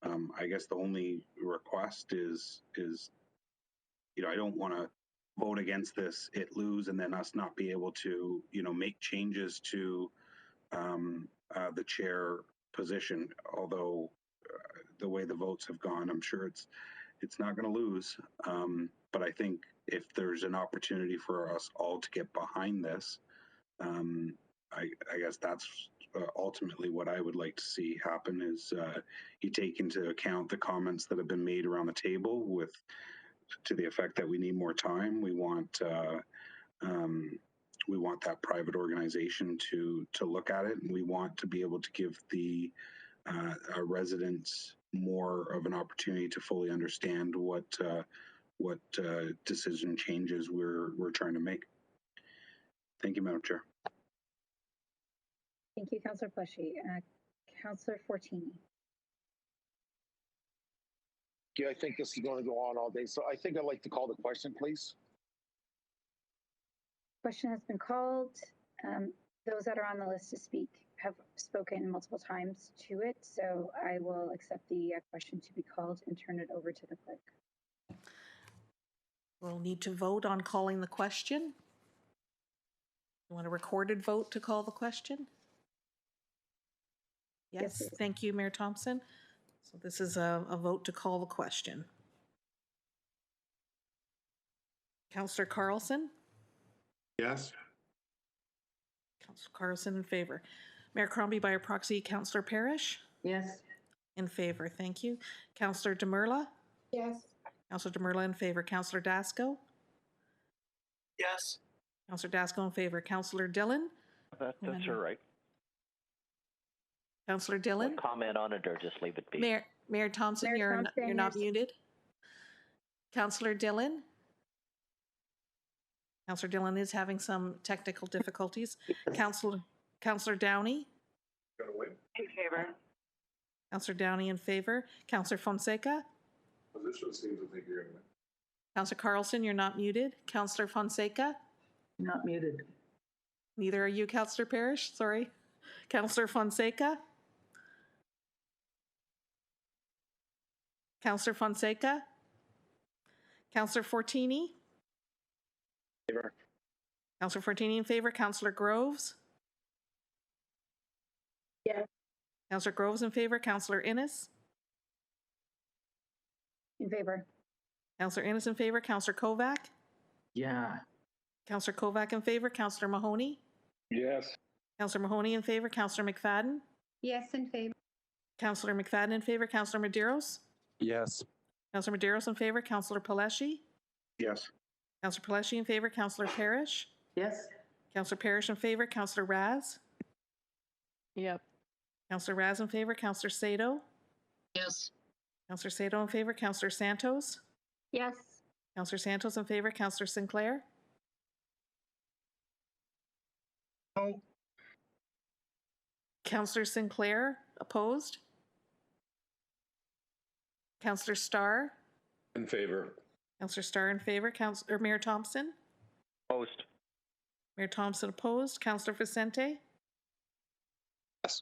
Speaker 3: I guess the only request is I don't want to vote against this, it lose, and then us not be able to make changes to the chair position. Although the way the votes have gone, I'm sure it's not going to lose. But I think if there's an opportunity for us all to get behind this, I guess that's ultimately what I would like to see happen is you take into account the comments that have been made around the table to the effect that we need more time. We want that private organization to look at it, and we want to be able to give the residents more of an opportunity to fully understand what decision changes we're trying to make. Thank you, Madam Chair.
Speaker 5: Thank you, Councillor Pleshy. Councillor Fortini.
Speaker 15: Yeah, I think this is going to go on all day, so I think I'd like to call the question, please.
Speaker 5: Question has been called. Those that are on the list to speak have spoken multiple times to it, so I will accept the question to be called and turn it over to the clerk.
Speaker 2: We'll need to vote on calling the question. You want a recorded vote to call the question? Yes, thank you, Mayor Thompson. So this is a vote to call the question. Councillor Carlson?
Speaker 15: Yes.
Speaker 2: Councillor Carlson in favor. Mayor Crombie by a proxy, Councillor Parrish?
Speaker 8: Yes.
Speaker 2: In favor, thank you. Councillor Demurla?
Speaker 4: Yes.
Speaker 2: Councillor Demurla in favor. Councillor Dasco?
Speaker 15: Yes.
Speaker 2: Councillor Dasco in favor. Councillor Dillon?
Speaker 12: That's all right.
Speaker 2: Councillor Dillon?
Speaker 12: Comment on it or just leave it be?
Speaker 2: Mayor Thompson, you're not muted. Councillor Dillon? Councillor Dillon is having some technical difficulties. Councillor Downey?
Speaker 15: In favor.
Speaker 2: Councillor Downey in favor. Councillor Fonseca?
Speaker 15: Position seems to think you're in it.
Speaker 2: Councillor Carlson, you're not muted. Councillor Fonseca?
Speaker 8: Not muted.
Speaker 2: Neither are you, Councillor Parrish. Sorry. Councillor Fonseca? Councillor Fonseca? Councillor Fortini?
Speaker 15: Favor.
Speaker 2: Councillor Fortini in favor. Councillor Groves?
Speaker 11: Yes.
Speaker 2: Councillor Groves in favor. Councillor Innes?
Speaker 5: In favor.
Speaker 2: Councillor Innes in favor. Councillor Kovac?
Speaker 7: Yeah.
Speaker 2: Councillor Kovac in favor. Councillor Mahoney?
Speaker 15: Yes.
Speaker 2: Councillor Mahoney in favor. Councillor McFadden?
Speaker 21: Yes, in favor.
Speaker 2: Councillor McFadden in favor. Councillor Medeiros?
Speaker 13: Yes.
Speaker 2: Councillor Medeiros in favor. Councillor Paleshi?
Speaker 3: Yes.
Speaker 2: Councillor Paleshi in favor. Councillor Parrish?
Speaker 8: Yes.
Speaker 2: Councillor Parrish in favor. Councillor Raz?
Speaker 6: Yep.
Speaker 2: Councillor Raz in favor. Councillor Sato?
Speaker 9: Yes.
Speaker 2: Councillor Sato in favor. Councillor Santos?
Speaker 21: Yes.
Speaker 2: Councillor Santos in favor. Councillor Sinclair?
Speaker 17: No.
Speaker 2: Councillor Sinclair opposed? Councillor Starr?
Speaker 15: In favor.
Speaker 2: Councillor Starr in favor. Mayor Thompson?
Speaker 12: Opposed.
Speaker 2: Mayor Thompson opposed. Councillor Vicente?
Speaker 15: Yes.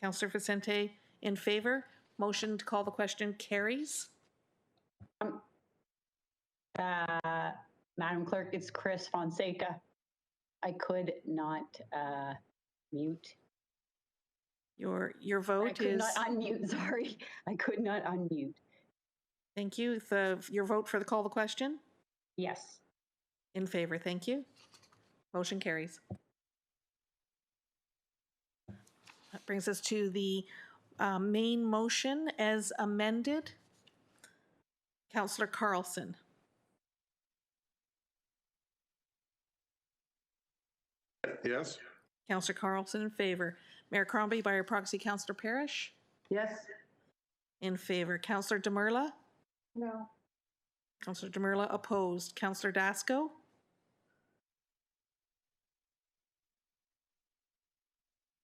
Speaker 2: Councillor Vicente in favor. Motion to call the question carries.
Speaker 18: Madam Clerk, it's Chris Fonseca. I could not Mute.
Speaker 2: Your
Speaker 18: I
Speaker 2: vote
Speaker 18: could
Speaker 2: is.
Speaker 18: not unmute, sorry. I could not unmute.
Speaker 2: Thank you. Your vote for the call the question?
Speaker 18: Yes.
Speaker 2: In favor, thank you. Motion carries. That brings us to the main motion as amended. Councillor Carlson.
Speaker 15: Yes.
Speaker 2: Councillor Carlson in favor. Mayor Crombie by your proxy, Councillor Parrish.
Speaker 8: Yes.
Speaker 2: In favor. Councillor Demurla.
Speaker 4: No.
Speaker 2: Councillor Demurla opposed. Councillor Dasco.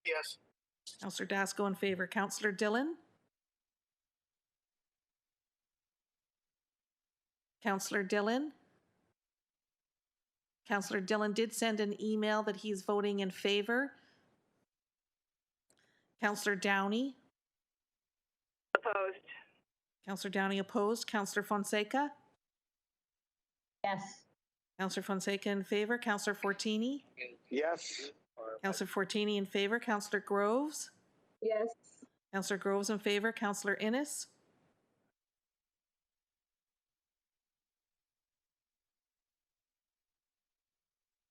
Speaker 15: Yes.
Speaker 2: Councillor Dasco in favor. Councillor Dillon. Councillor Dillon. Councillor Dillon did send an email that he's voting in favor. Councillor Downey.
Speaker 22: Opposed.
Speaker 2: Councillor Downey opposed. Councillor Fonseca.
Speaker 18: Yes.
Speaker 2: Councillor Fonseca in favor. Councillor Fortini.
Speaker 15: Yes.
Speaker 2: Councillor Fortini in favor. Councillor Groves.
Speaker 11: Yes.
Speaker 2: Councillor Groves in favor. Councillor Innes.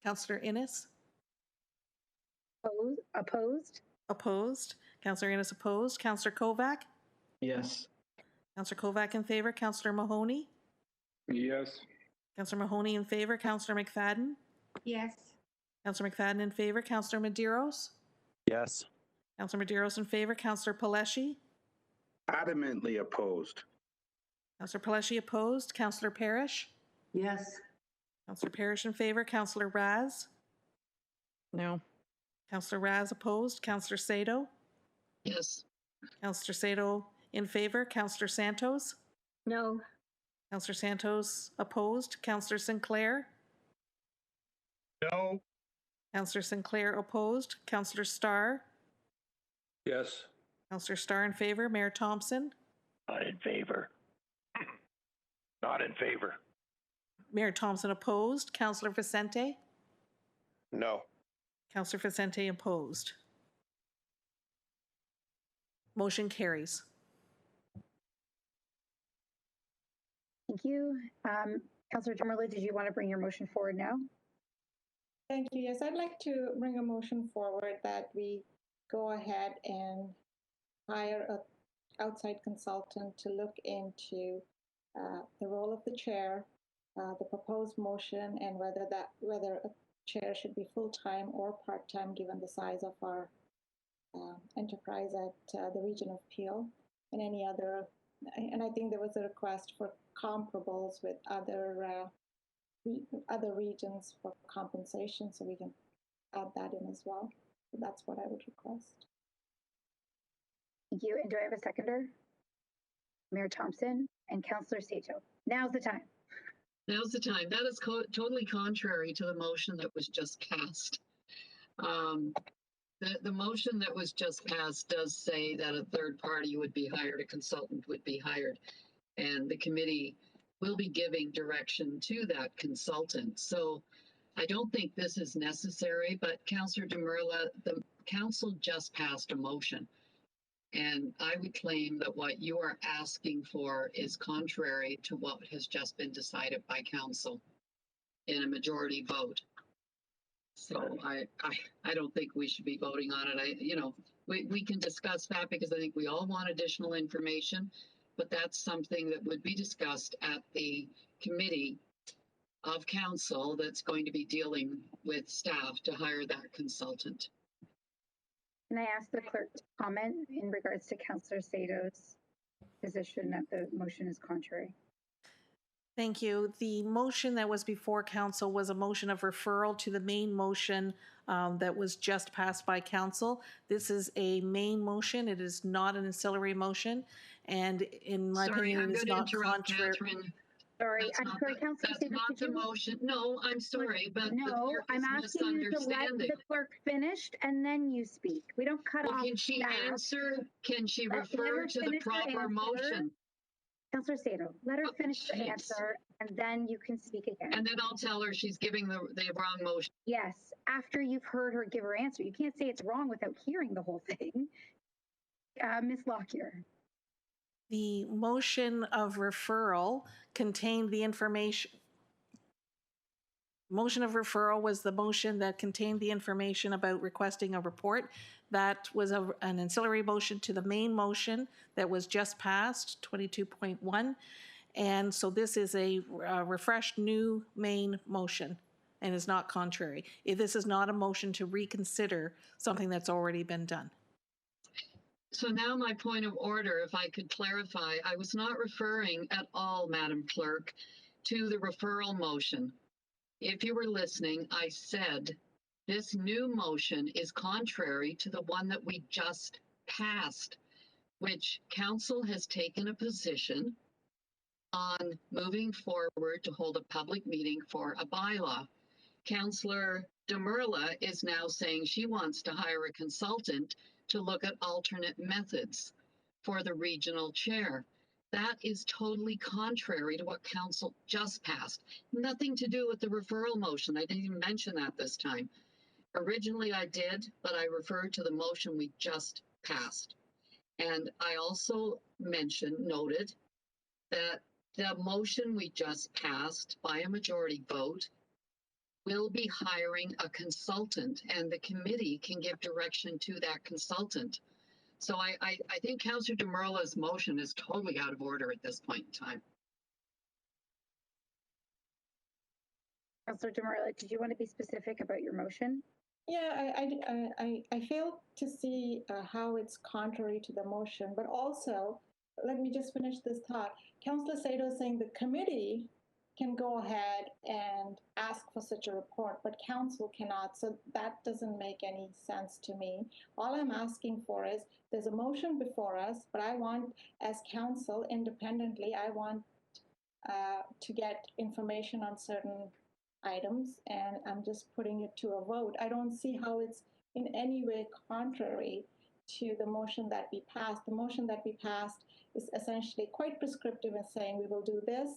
Speaker 2: Councillor Innes.
Speaker 5: Opposed.
Speaker 2: Opposed. Councillor Innes opposed. Councillor Kovac.
Speaker 7: Yes.
Speaker 2: Councillor Kovac in favor. Councillor Mahoney.
Speaker 3: Yes.
Speaker 2: Councillor Mahoney in favor. Councillor McFadden.
Speaker 22: Yes.
Speaker 2: Councillor McFadden in favor. Councillor Medeiros.
Speaker 13: Yes.
Speaker 2: Councillor Medeiros in favor. Councillor Paleshi.
Speaker 3: Adamantly opposed.
Speaker 2: Councillor Paleshi opposed. Councillor Parrish.
Speaker 8: Yes.
Speaker 2: Councillor Parrish in favor. Councillor Raz.
Speaker 6: No.
Speaker 2: Councillor Raz opposed. Councillor Sato.
Speaker 9: Yes.
Speaker 2: Councillor Sato in favor. Councillor Santos.
Speaker 20: No.
Speaker 2: Councillor Santos opposed. Councillor Sinclair.
Speaker 17: No.
Speaker 2: Councillor Sinclair opposed. Councillor Starr.
Speaker 15: Yes.
Speaker 2: Councillor Starr in favor. Mayor Thompson.
Speaker 12: Not in favor. Not in favor.
Speaker 2: Mayor Thompson opposed. Councillor Vicente.
Speaker 15: No.
Speaker 2: Councillor Vicente opposed. Motion carries.
Speaker 5: Thank you. Councillor Demurla, did you want to bring your motion forward now?
Speaker 4: Thank you. Yes, I'd like to bring a motion forward that we go ahead and hire an outside consultant to look into the role of the chair, the proposed motion, and whether a chair should be full-time or part-time given the size of our enterprise at the region of Peel, and any other. And I think there was a request for comparables with other regions for compensation, so we can add that in as well. So that's what I would request.
Speaker 5: Thank you. And do I have a seconder? Mayor Thompson and Councillor Sato. Now's the time.
Speaker 9: Now's the time. That is totally contrary to the motion that was just passed. The motion that was just passed does say that a third party would be hired, a consultant would be hired, and the committee will be giving direction to that consultant. So I don't think this is necessary, but Councillor Demurla, the council just passed a motion. And I would claim that what you are asking for is contrary to what has just been decided by council in a majority vote. So I don't think we should be voting on it. We can discuss that because I think we all want additional information, but that's something that would be discussed at the committee of council that's going to be dealing with staff to hire that consultant.
Speaker 5: Can I ask the clerk to comment in regards to Councillor Sato's position that the motion is contrary?
Speaker 2: Thank you. The motion that was before council was a motion of referral to the main motion that was just passed by council. This is a main motion. It is not an ancillary motion. And in my opinion, it is not contrary.
Speaker 9: Catherine.
Speaker 5: Sorry,
Speaker 9: That's
Speaker 5: I'm
Speaker 9: not
Speaker 5: sorry,
Speaker 9: the-
Speaker 5: Councillor
Speaker 9: That's not the motion. No, I'm sorry, but the
Speaker 5: No,
Speaker 9: clerk
Speaker 5: I'm
Speaker 9: is
Speaker 5: asking you to let
Speaker 9: misunderstanding.
Speaker 5: the clerk finish and then you speak. We don't cut
Speaker 9: Well,
Speaker 5: off
Speaker 9: can she
Speaker 5: staff.
Speaker 9: answer? Can she
Speaker 5: Let
Speaker 9: refer
Speaker 5: her
Speaker 9: to the
Speaker 5: finish her
Speaker 9: proper
Speaker 5: answer.
Speaker 9: motion?
Speaker 5: Councillor Sato, let her finish the
Speaker 9: jeez.
Speaker 5: answer and then you can speak again.
Speaker 9: And then I'll tell her she's giving the wrong motion.
Speaker 5: Yes, after you've heard her give her answer. You can't say it's wrong without hearing the whole thing. Ms. Lockyer.
Speaker 2: The motion of referral contained the information. Motion of referral was the motion that contained the information about requesting a report. That was an ancillary motion to the main motion that was just passed, 22.1. And so this is a refreshed new main motion and is not contrary. This is not a motion to reconsider something that's already been done.
Speaker 9: So now my point of order, if I could clarify, I was not referring at all, Madam Clerk, to the referral motion. If you were listening, I said this new motion is contrary to the one that we just passed, which council has taken a position on moving forward to hold a public meeting for a bylaw. Councillor Demurla is now saying she wants to hire a consultant to look at alternate methods for the regional chair. That is totally contrary to what council just passed. Nothing to do with the referral motion. I didn't even mention that this time. Originally I did, but I referred to the motion we just passed. And I also noted that the motion we just passed by a majority vote will be hiring a consultant, and the committee can give direction to that consultant. So I think Councillor Demurla's motion is totally out of order at this point in time.
Speaker 5: Councillor Demurla, did you want to be specific about your motion?
Speaker 4: Yeah, I fail to see how it's contrary to the motion, but also, let me just finish this thought. Councillor Sato is saying the committee can go ahead and ask for such a report, but council cannot. So that doesn't make any sense to me. All I'm asking for is there's a motion before us, but I want, as council independently, I want to get information on certain items, and I'm just putting it to a vote. I don't see how it's in any way contrary to the motion that we passed. The motion that we passed is essentially quite prescriptive in saying we will do this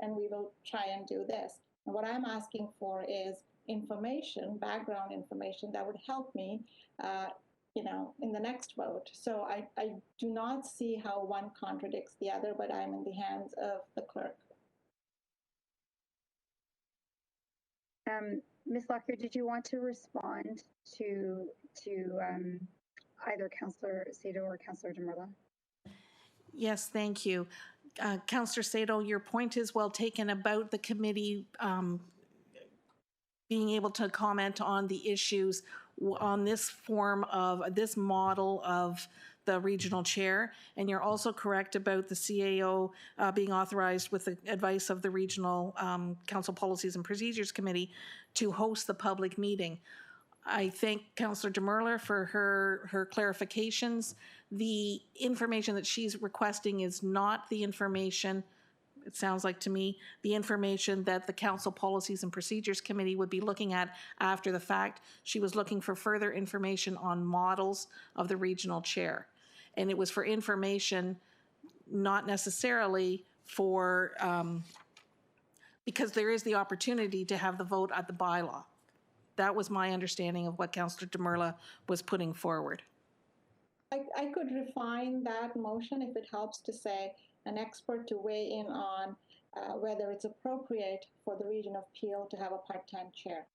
Speaker 4: and we will try and do this. And what I'm asking for is information, background information that would help me, in the next vote. So I do not see how one contradicts the other, but I'm in the hands of the clerk.
Speaker 5: Ms. Lockyer, did you want to respond to either Councillor Sato or Councillor Demurla?
Speaker 2: Yes, thank you. Councillor Sato, your point is well taken about the committee being able to comment on the issues on this this model of the regional chair. And you're also correct about the CAO being authorized with the advice of the Regional Council Policies and Procedures Committee to host the public meeting. I thank Councillor Demurla for her clarifications. The information that she's requesting is not the information, it sounds like to me, the information that the Council Policies and Procedures Committee would be looking at after the fact. She was looking for further information on models of the regional chair. And it was for information, not necessarily for, because there is the opportunity to have the vote at the bylaw. That was my understanding of what Councillor Demurla was putting forward.
Speaker 4: I could refine that motion if it helps to say an expert to weigh in on whether it's appropriate for the region of Peel to have a part-time chair.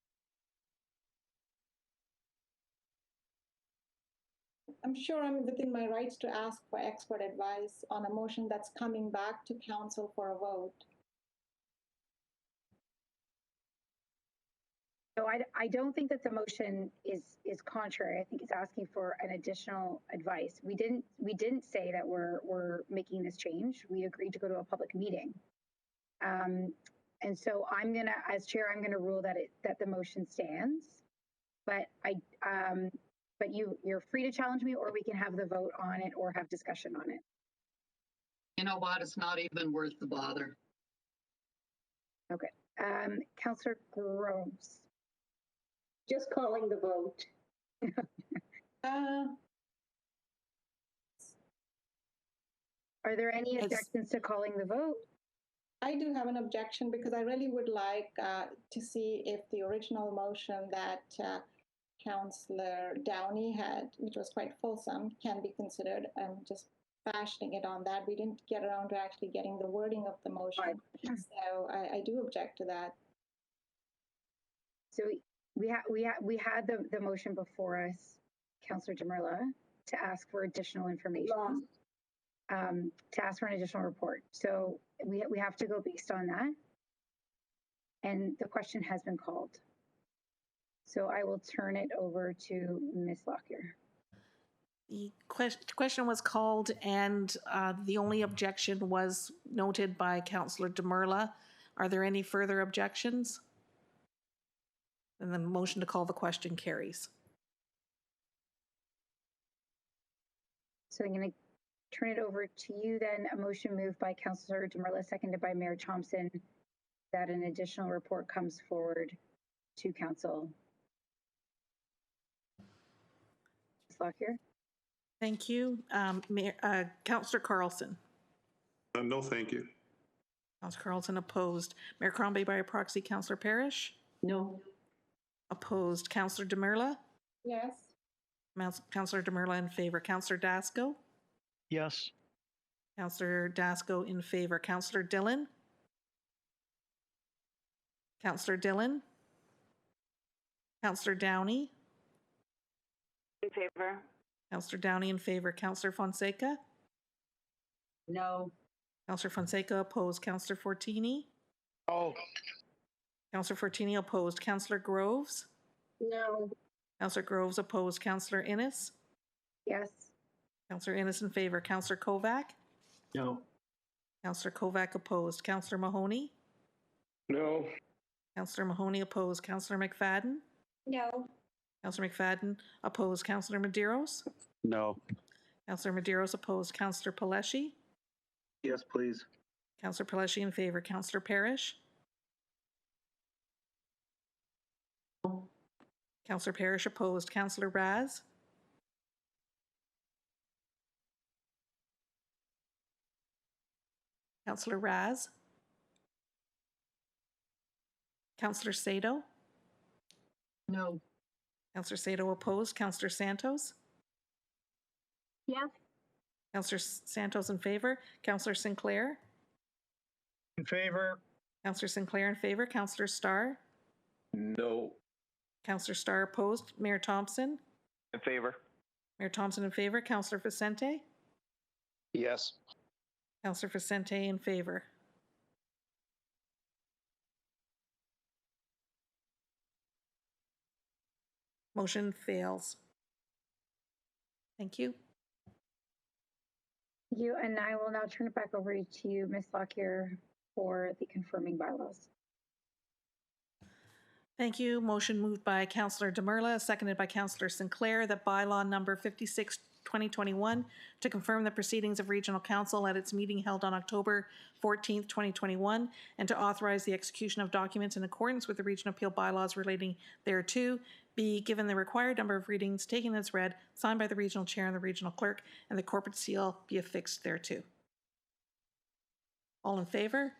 Speaker 4: I'm sure I'm within my rights to ask for expert advice on a motion that's coming back to council for a vote.
Speaker 5: So I don't think that the motion is contrary. I think it's asking for an additional advice. We didn't say that we're making this change. We agreed to go to a public meeting. And so I'm gonna, as chair, I'm gonna rule that the motion stands. But you're free to challenge me, or we can have the vote on it or have discussion on it.
Speaker 9: You know what? It's not even worth the bother.
Speaker 5: Okay. Councillor Groves.
Speaker 11: Just calling the vote.
Speaker 5: Are there any objections to calling the vote?
Speaker 4: I do have an objection because I really would like to see if the original motion that Councillor Downey had, which was quite fulsome, can be considered. Just fashioning it on that. We didn't get around to actually getting the wording of the motion. So I do object to that.
Speaker 5: So we had the motion before us, Councillor Demurla, to ask for additional information. To ask for an additional report. So we have to go based on that. And the question has been called. So I will turn it over to Ms. Lockyer.
Speaker 2: The question was called, and the only objection was noted by Councillor Demurla. Are there any further objections? And the motion to call the question carries.
Speaker 5: So I'm going to turn it over to you then. A motion moved by Councillor Demurla, seconded by Mayor Thompson, that an additional report comes forward to council. Ms. Lockyer?
Speaker 2: Thank you. Councillor Carlson.
Speaker 1: No, thank you.
Speaker 2: Councillor Carlson opposed. Mayor Crombie by proxy. Councillor Parrish?
Speaker 8: No.
Speaker 2: Opposed. Councillor Demurla?
Speaker 4: Yes.
Speaker 2: Councillor Demurla in favor. Councillor Dasco?
Speaker 16: Yes.
Speaker 2: Councillor Dasco in favor. Councillor Dillon? Councillor Dillon? Councillor Downey?
Speaker 22: In favor.
Speaker 2: Councillor Downey in favor. Councillor Fonseca?
Speaker 8: No.
Speaker 2: Councillor Fonseca opposed. Councillor Fortini?
Speaker 15: Oh.
Speaker 2: Councillor Fortini opposed. Councillor Groves?
Speaker 11: No.
Speaker 2: Councillor Groves opposed. Councillor Innes?
Speaker 5: Yes.
Speaker 2: Councillor Innes in favor. Councillor Kovac?
Speaker 16: No.
Speaker 2: Councillor Kovac opposed. Councillor Mahoney?
Speaker 15: No.
Speaker 2: Councillor Mahoney opposed. Councillor McFadden?
Speaker 22: No.
Speaker 2: Councillor McFadden opposed. Councillor Medeiros?
Speaker 13: No.
Speaker 2: Councillor Medeiros opposed. Councillor Paleshi?
Speaker 3: Yes, please.
Speaker 2: Councillor Paleshi in favor. Councillor Parrish? Councillor Parrish opposed. Councillor Raz? Councillor Raz? Councillor Sato?
Speaker 8: No.
Speaker 2: Councillor Sato opposed. Councillor Santos?
Speaker 18: Yes.
Speaker 2: Councillor Santos in favor. Councillor Sinclair?
Speaker 17: In favor.
Speaker 2: Councillor Sinclair in favor. Councillor Starr?
Speaker 15: No.
Speaker 2: Councillor Starr opposed. Mayor Thompson?
Speaker 12: In favor.
Speaker 2: Mayor Thompson in favor. Councillor Vicente?
Speaker 19: Yes.
Speaker 2: Councillor Vicente in favor. Motion fails. Thank you.
Speaker 5: Thank you. And I will now turn it back over to you, Ms. Lockyer, for the confirming bylaws.
Speaker 2: Thank you. Motion moved by Councillor Demurla, seconded by Councillor Sinclair, that bylaw number 56, 2021, to confirm the proceedings of Regional Council at its meeting held on October 14th, 2021, and to authorize the execution of documents in accordance with the Regional Appeal bylaws relating thereto, be given the required number of readings, taken as read, signed by the Regional Chair and the Regional Clerk, and the corporate seal be affixed thereto. All in favor?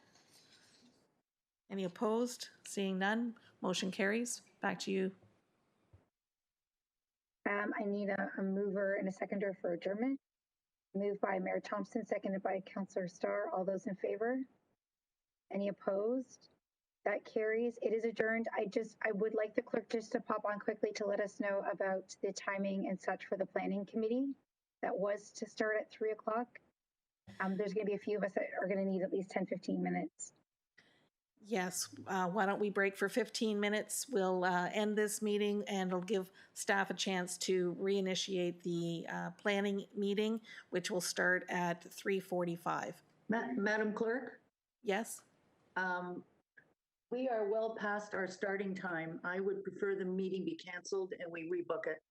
Speaker 2: Any opposed? Seeing none, motion carries. Back to you.
Speaker 5: I need a mover and a seconder for adjournment. Moved by Mayor Thompson, seconded by Councillor Starr. All those in favor? Any opposed? That carries. It is adjourned. I would like the clerk just to pop on quickly to let us know about the timing and such for the planning committee. That was to start at 3 o'clock. There's going to be a few of us that are going to need at least 10, 15 minutes.
Speaker 2: Yes, why don't we break for 15 minutes? We'll end this meeting and it'll give staff a chance to reinitiate the planning meeting, which will start at 3:45.
Speaker 8: Madam Clerk?
Speaker 2: Yes?
Speaker 8: We are well past our starting time. I would prefer the meeting be canceled and we rebook it.